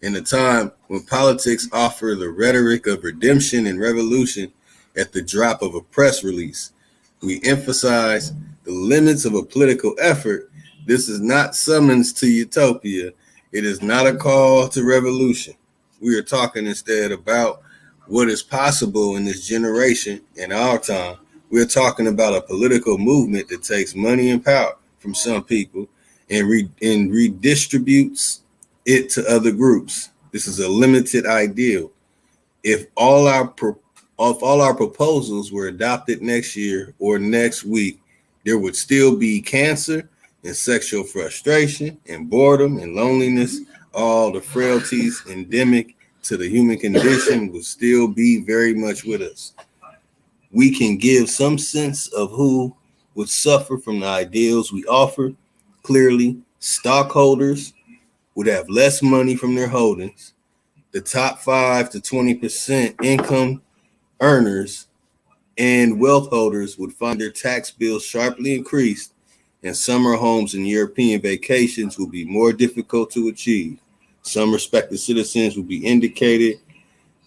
In a time when politics offer the rhetoric of redemption and revolution at the drop of a press release, we emphasize the limits of a political effort. This is not summons to utopia. It is not a call to revolution. We are talking instead about what is possible in this generation, in our time. We're talking about a political movement that takes money and power from some people and redistributes it to other groups. This is a limited ideal. If all our proposals were adopted next year or next week, there would still be cancer and sexual frustration and boredom and loneliness. All the frailties endemic to the human condition will still be very much with us. we can give some sense of who would suffer from the ideals we offer. Clearly, stockholders would have less money from their holdings. The top 5 to 20% income earners and wealth holders would find their tax bills sharply increased, and summer homes and European vacations will be more difficult to achieve. Some respected citizens will be indicated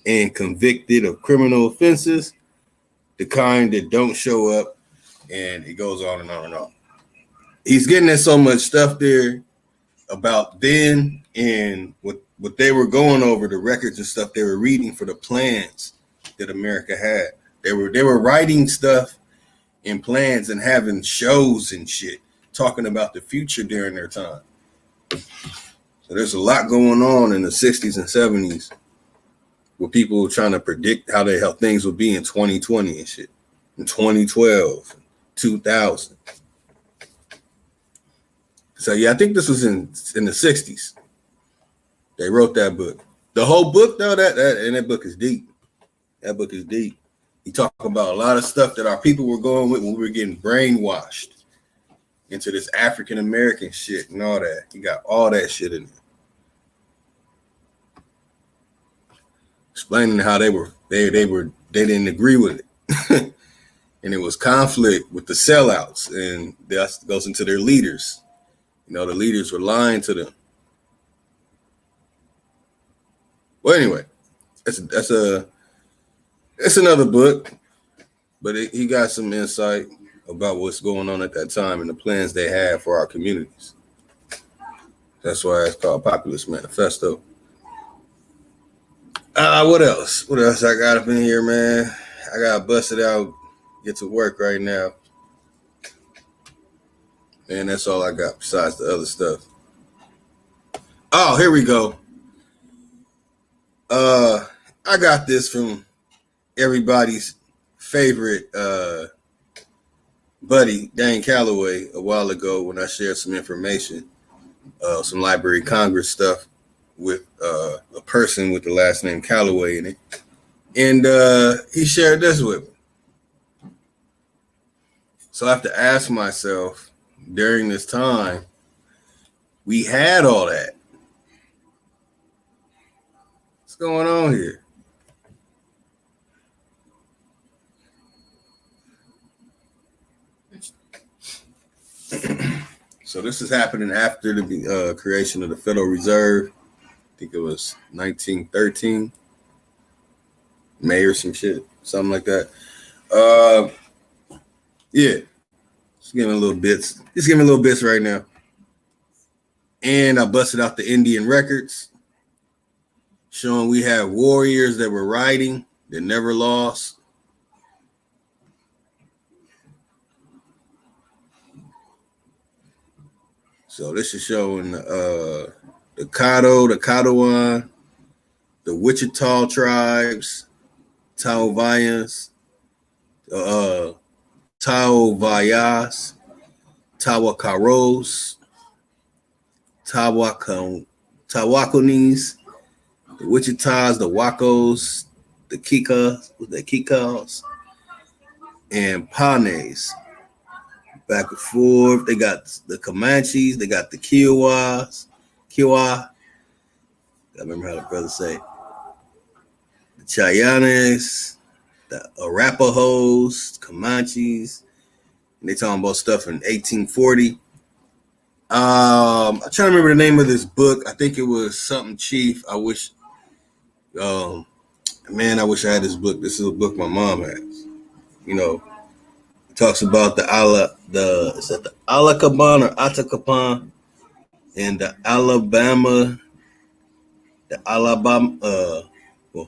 and convicted of criminal offenses, the kind that don't show up, and it goes on and on and on. He's getting at so much stuff there about then and what they were going over, the records and stuff they were reading for the plans that America had. They were writing stuff and plans and having shows and shit talking about the future during their time. So there's a lot going on in the 60s and 70s with people trying to predict how things will be in 2020 and shit, in 2012, 2000. So yeah, I think this was in the 60s. They wrote that book. The whole book, though, that book is deep. That book is deep. He talked about a lot of stuff that our people were going with when we were getting brainwashed into this African American shit and all that. He got all that shit in there. Explaining how they didn't agree with it. And it was conflict with the sellouts, and that goes into their leaders. You know, the leaders were lying to them. Well, anyway, that's another book, but he got some insight about what's going on at that time and the plans they had for our communities. That's why it's called Populist Manifesto. What else? What else I got up in here, man? I got busted out, get to work right now. And that's all I got besides the other stuff. Oh, here we go. I got this from everybody's favorite buddy, Dane Calloway, a while ago when I shared some information, some Library of Congress stuff with a person with the last name Calloway in it. And he shared this with me. So I have to ask myself, during this time, we had all that. What's going on here? So this is happening after the creation of the Federal Reserve. I think it was 1913, May or some shit, something like that. Yeah, just giving little bits right now. And I busted out the Indian records, showing we had warriors that were riding that never lost. So this is showing the Caddo, the Caddoan, the Wichita tribes, Taovayans, Taovayas, Tawakaros, Tawakonis, the Wichitas, the Wacos, the Kikas, and Panes. Back and forth. They got the Comanches, they got the Kiowa. I remember how the brothers say. The Cheyennes, the Arapahoes, Comanches. And they talking about stuff in 1840. I'm trying to remember the name of this book. I think it was something Chief. I wish I had this book. This is a book my mom has. You know, it talks about the Alakaban or Atakapan and the Alabama,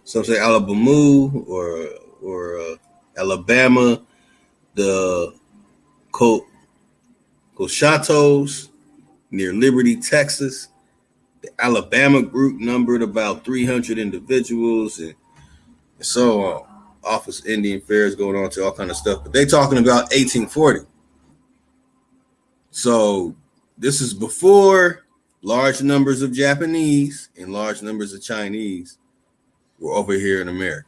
some say Alabamu or Alabama, the Cochatos near Liberty, Texas. The Alabama group numbered about 300 individuals and so on. Office Indian Affairs going on to all kind of stuff. But they talking about 1840. So this is before large numbers of Japanese and large numbers of Chinese were over here in America.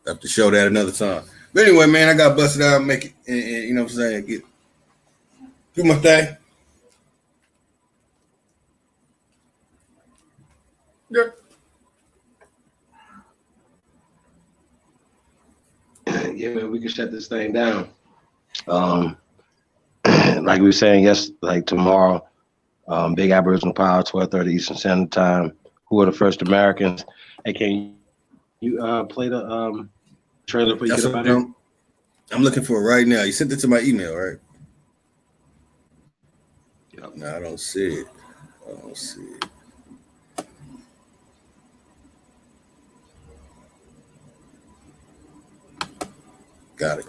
Have to show that another time. But anyway, man, I got busted out and make it, and, you know what I'm saying? Do my thing. Yeah. Yeah, man, we can shut this thing down. Like we were saying, yes, like tomorrow, Big Aboriginal Power, 12:30 Eastern Standard Time. Who are the first Americans? Hey, can you play the trailer before you That's get up what out of here? I'm looking for right now. You sent it to my email, right? Yep. No, I don't see it. I don't see it. Got it.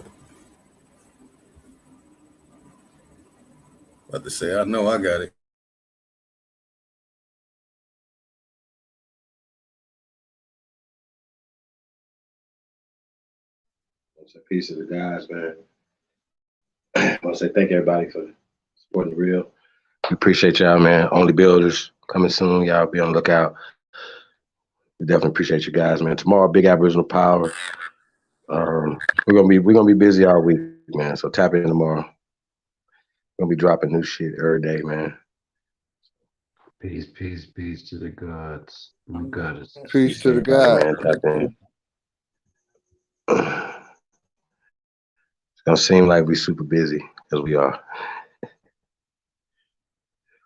About to say, I know I got it. It's a piece of the guys, man. I want to say thank everybody for supporting the real. We appreciate y'all, man. Only Builders coming soon. Y'all be on the lookout. We definitely appreciate you guys, man. Tomorrow, Big Aboriginal Power. We're gonna be busy all week, man. So tap in tomorrow. We're gonna be dropping new shit every day, man. Peace, peace, peace to the gods. My goddess. Peace to the Everybody, God. man. Tap in. It's gonna seem like we super busy because we are.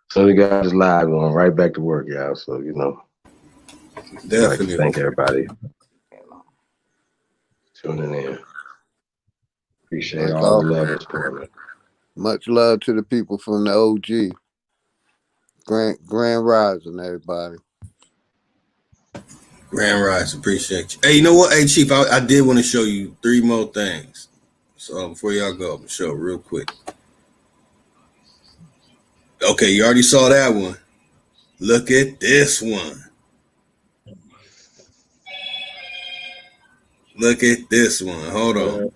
So we got this live going right back to work, y'all. So you know, Definitely. I'd like to thank everybody tuning in. Appreciate all the love and support, man. Much love to the people from the OG. Grand Rising, everybody. Grand Rise, appreciate you. Hey, you know what? Hey, Chief, I did want to show you 3 more things. So before y'all go, I'm gonna show real quick. Okay, you already saw that one. Look at this one. Look at this one. Hold on.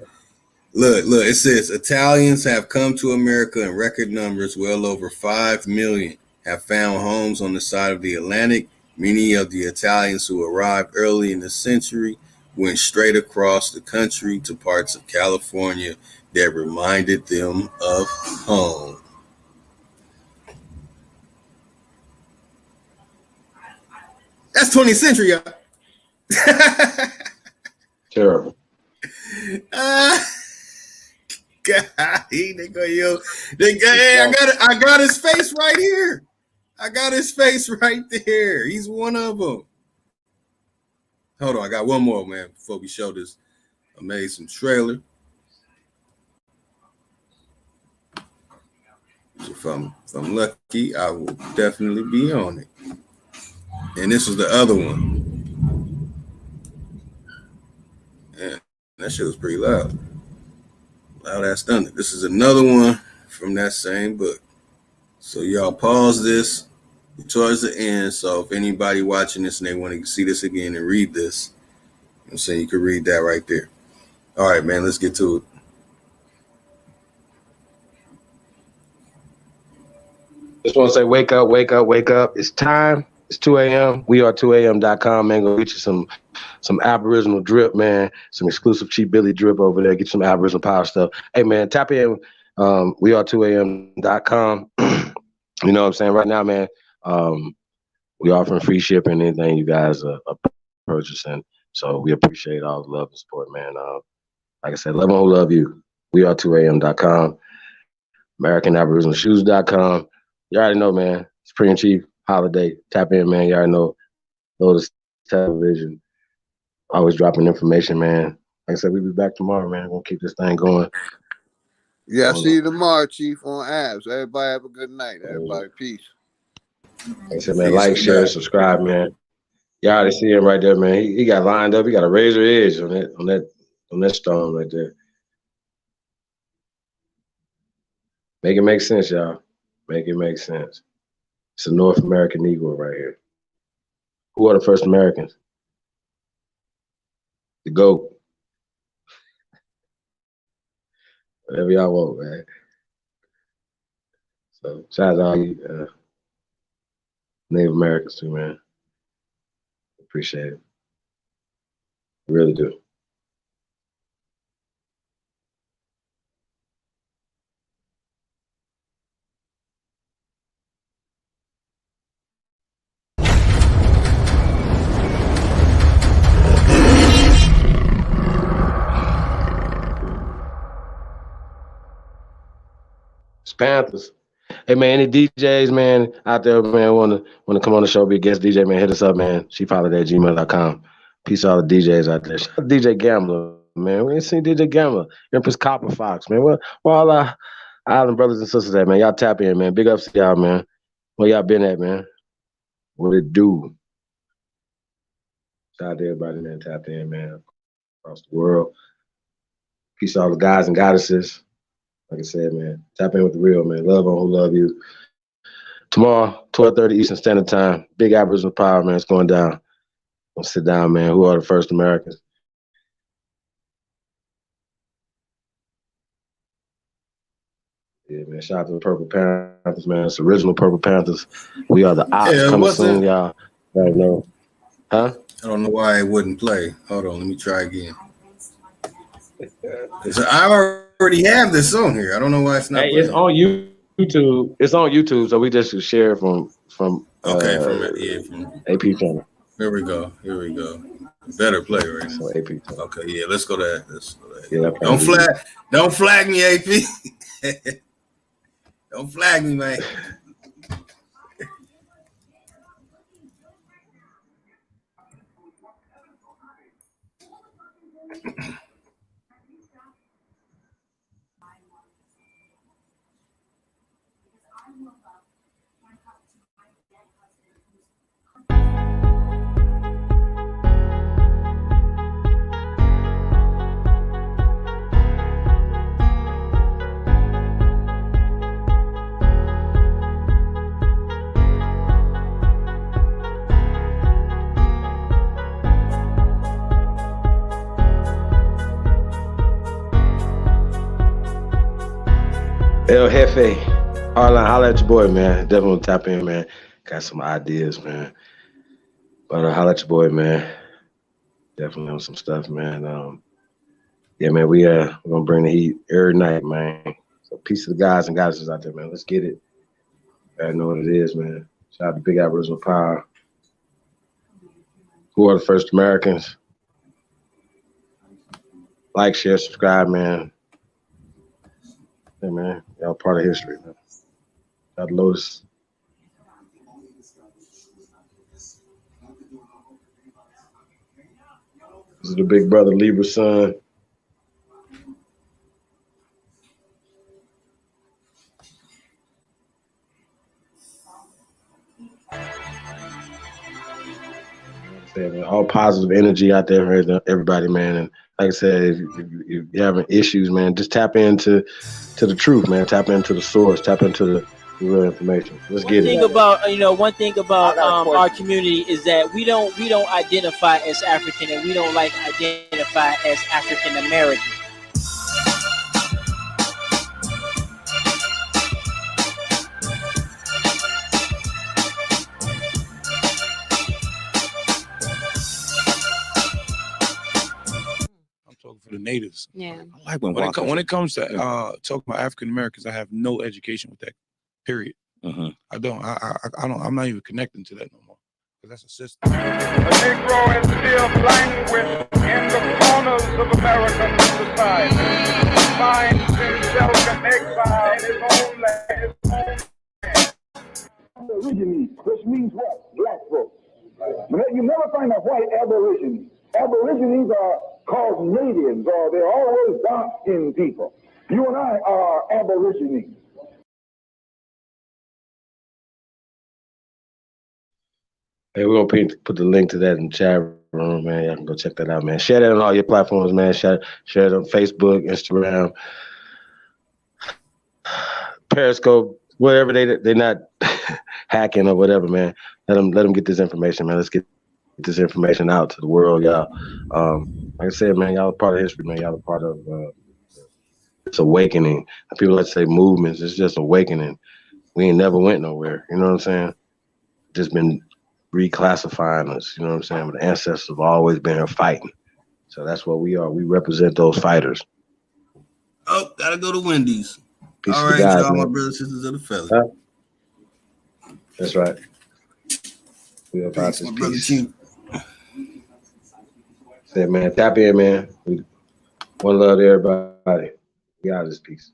Look. It says Italians have come to America in record numbers. Well over 5 million have found homes on the side of the Atlantic. Many of the Italians who arrived early in the century went straight across the country to parts of California that reminded them of home. That's 20th century, y'all. Terrible. God, I got his face right here. I got his face right there. He's one of them. Hold on, I got one more, man, before we show this amazing trailer. If I'm lucky, I will definitely be on it. And this was the other one. Yeah, that shit was pretty loud. Loud ass thunder. This is another one from that same book. So y'all pause this towards the end. So if anybody watching this and they want to see this again and read this, I'm saying you can read that right there. All right, man, let's get to it. Just want to say, wake up, wake up, wake up. It's time. It's 2 a.m. We are 2am.com, man. Go get you some Aboriginal drip, man. Some exclusive Cheap Billy drip over there. Get you some Aboriginal Power stuff. Hey, man, tap in. We are 2am.com. You know what I'm saying? Right now, man, we offering free shipping, anything you guys are purchasing. So we appreciate all the love and support, man. Like I said, love who love you. We are 2am.com. AmericanAboriginalShoes.com. You already know, man. Spring and Chief holiday. Tap in, man. You already know. Notice television. Always dropping information, man. Like I said, we'll be back tomorrow, man. We'll keep this thing going. Yeah, I'll see you tomorrow, Chief, on Abs. Everybody have a good night. Everybody, peace. Like I said, man, like, share, subscribe, man. You already see him right there, man. He got lined up. He got a razor edge on that stone right there. Make it make sense, y'all. Make it make sense. It's a North American Negro right here. Who are the first Americans? The GOAT. Whatever y'all want, man. So shout out to all you Native Americans too, man. Appreciate it. Really do. Panthers. Hey man, any DJs, man, out there, man, wanna come on the show, be a guest DJ, man, hit us up, man. shefollowed@gmail.com. Peace to all the DJs out there. Shout out to DJ Gambler, man. We ain't seen DJ Gambler. Empress Copper Fox, man. Where all our island brothers and sisters at, man? Y'all tap in, man. Big ups to y'all, man. Where y'all been at, man? What it do? Shout out to everybody, man. Tap in, man. Across the world. Peace to all the guys and goddesses. Like I said, man, tap in with the real, man. Love on who love you. Tomorrow, 12:30 Eastern Standard Time. Big Aboriginal Power, man. It's going down. Gonna sit down, man. Who are the first Americans? Yeah, man. Shout out to the Purple Panthers, man. It's original Purple Panthers. We are the Ops coming soon, y'all. Right now. Huh? I don't know why it wouldn't play. Hold on, let me try again. So I already have this on here. I don't know why it's not playing. It's on YouTube. It's on YouTube, so we just should share from from AP channel. Here we go. Better play right now. So AP channel. Okay, yeah, let's go to that. Yeah, don't flag me, AP. Don't flag me, man. El Jefe, Harlan, holla at your boy, man. Definitely tap in, man. Got some ideas, man. But holla at your boy, man. Definitely on some stuff, man. Yeah, man, we're gonna bring the heat every night, man. So peace to the guys and goddesses out there, man. Let's get it. I know what it is, man. Shout out to Big Aboriginal Power. Who are the first Americans? Like, share, subscribe, man. Hey, man, y'all part of history, man. Shout out to Lotus. This is the big brother, Libra's son. Man, all positive energy out there for everybody, man. And like I said, if you're having issues, man, just tap into the truth, man. Tap into the source. Tap into the real information. Let's get it. One thing about our community is that we don't identify as African, and we don't like identify as African American. For the natives. Yeah. I like when it comes to talking about African Americans, I have no education with that. Period. I don't. I don't. I'm not even connecting to that no more because that's a system. A Negro is still languished in the corners of American society. He finds himself in exile in his own land. Aborigines, which means what? Black folks. You never find a white aborigine. Aborigines are called natives, or they're always dark-skinned people. You and I are aborigines. Hey, we're gonna put the link to that in the chat room, man. Y'all can go check that out, man. Share that on all your platforms, man. Share it on Facebook, Instagram, Periscope, wherever they're not hacking or whatever, man. Let them get this information, man. Let's get this information out to the world, y'all. Like I said, man, y'all are part of history, man. Y'all are part of this awakening. People like to say movements. It's just awakening. We ain't never went nowhere. You know what I'm saying? Just been reclassifying us. You know what I'm saying? But the ancestors have always been here fighting. So that's what we are. We represent those fighters. Oh, gotta go to Wendy's. Peace all to right, the guys, y'all, man. my brothers and sisters of the feather. That's right. We are about this peace. Say, man, tap in, man. One love to everybody. We out of this piece.